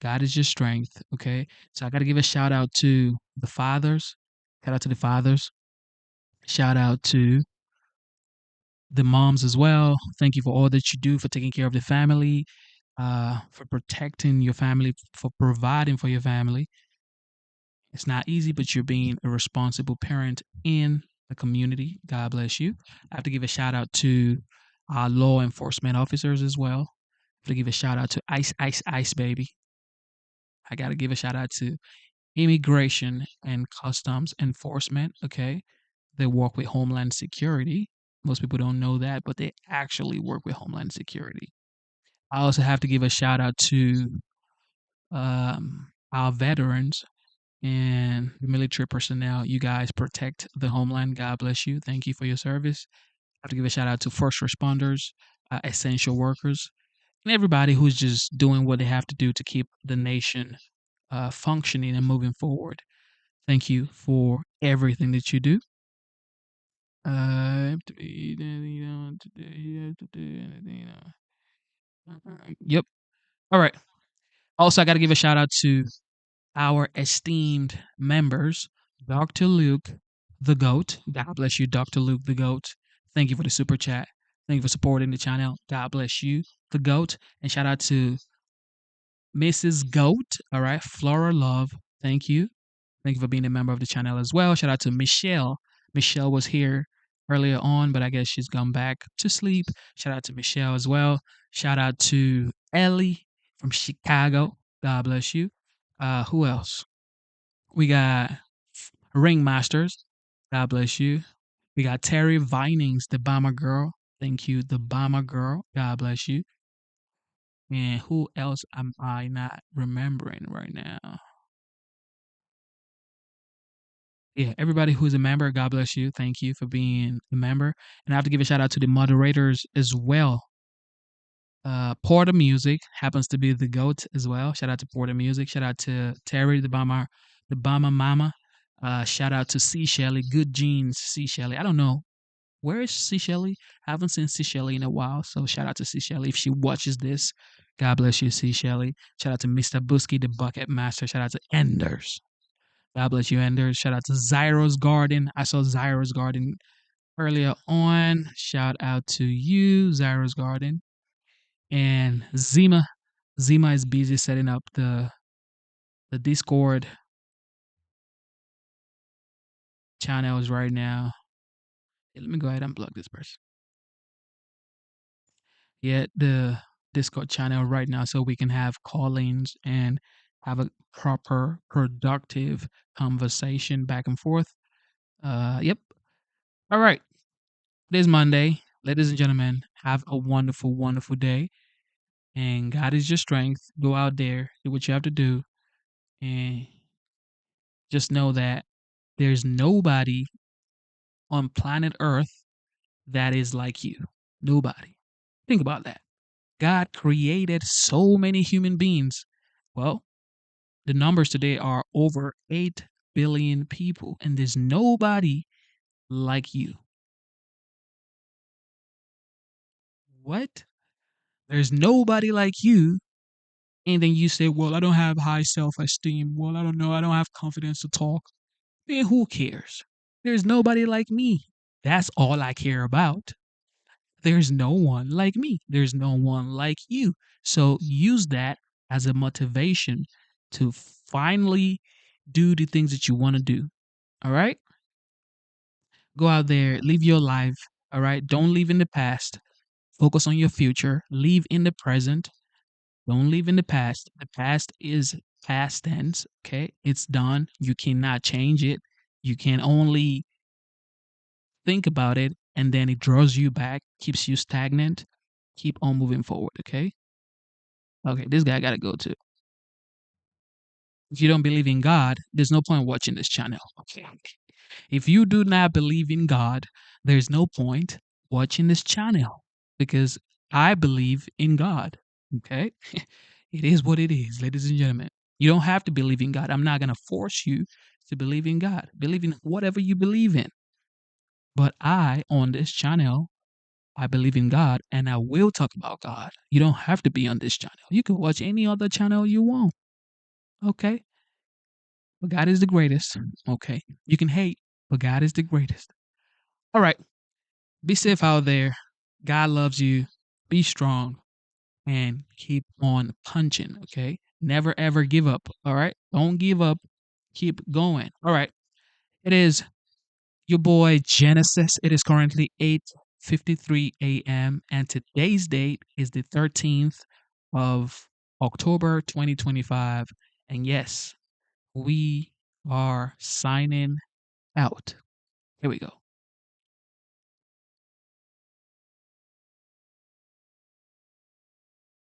God is your strength. Okay. So I got to give a shout out to the fathers. Shout out to the fathers. Shout out to the moms as well. Thank you for all that you do for taking care of the family, for protecting your family, for providing for your family. It's not easy, but you're being a responsible parent in the community. God bless you. I have to give a shout out to our law enforcement officers as well. I have to give a shout out to Ice, Ice, Ice Baby. I got to give a shout out to Immigration and Customs Enforcement. Okay. They work with Homeland Security. Most people don't know that, but they actually work with Homeland Security. I also have to give a shout out to our veterans and military personnel. You guys protect the homeland. God bless you. Thank you for your service. I have to give a shout out to first responders, essential workers, and everybody who's just doing what they have to do to keep the nation functioning and moving forward. Thank you for everything that you do. I have to be anything, to do anything, Yep. All right. Also, I got to give a shout out to our esteemed members, Dr. Luke, the GOAT. God bless you, Dr. Luke, the GOAT. Thank you for the super chat. Thank you for supporting the channel. God bless you, the GOAT. And shout out to Mrs. Goat. All right. Flora Love. Thank you. Thank you for being a member of the channel as well. Shout out to Michelle. Michelle was here earlier on, but I guess she's gone back to sleep. Shout out to Michelle as well. Shout out to Ellie from Chicago. God bless you. Who else? We got Ringmasters. God bless you. We got Terry Vinings, the Bama girl. Thank you, the Bama girl. God bless you. And who else am I not remembering right now? Yeah, everybody who's a member, God bless you. Thank you for being a member. And I have to give a shout out to the moderators as well. Porter Music happens to be the GOAT as well. Shout out to Porter Music. Shout out to Terry, the Bama Mama. Shout out to C. Shelley. Good genes, C. Shelley. I don't know. Where is C. Shelley? I haven't seen C. Shelley in a while. So shout out to C. Shelley. If she watches this, God bless you, C. Shelley. Shout out to Mr. Busky, the Bucket Master. Shout out to Enders. God bless you, Enders. Shout out to Zyro's Garden. I saw Zyro's Garden earlier on. Shout out to you, Zyro's Garden. And Zima. Zima is busy setting up the Discord channels right now. Let me go ahead and plug this person. Yeah, the Discord channel right now so we can have call-ins and have a proper, productive conversation back and forth. Yep. All right. Today's Monday. Ladies and gentlemen, have a wonderful, wonderful day. And God is your strength. Go out there, do what you have to do. And just know that there's nobody on planet Earth that is like you. Nobody. Think about that. God created so many human beings. Well, the numbers today are over 8 billion people, and there's nobody like you. What? There's nobody like you. And then you say, well, I don't have high self esteem. Well, I don't know. I don't have confidence to talk. Man, who cares? There's nobody like me. That's all I care about. There's no one like me. There's no one like you. So use that as a motivation to finally do the things that you want to do. All right? Go out there, live your life. All right? Don't live in the past. Focus on your future. Live in the present. Don't live in the past. The past is past tense. Okay? It's done. You cannot change it. You can only think about it, and then it draws you back, keeps you stagnant. Keep on moving forward. Okay? Okay, this guy got to go too. If you don't believe in God, there's no point watching this channel. Okay. If you do not believe in God, there's no point watching this channel because I believe in God. Okay. It is what it is, ladies and gentlemen. You don't have to believe in God. I'm not going to force you to believe in God. Believe in whatever you believe in. But on this channel, I believe in God and I will talk about God. You don't have to be on this channel. You can watch any other channel you want. Okay. But God is the greatest. Okay. You can hate, but God is the greatest. All right. Be safe out there. God loves you. Be strong and keep on punching. Okay. Never ever give up. All right. Don't give up. Keep going. All right. It is your boy Genesis. It is currently 8:53 a.m. and today's date is the 13th of October 2025. And yes, we are signing out. Here we go.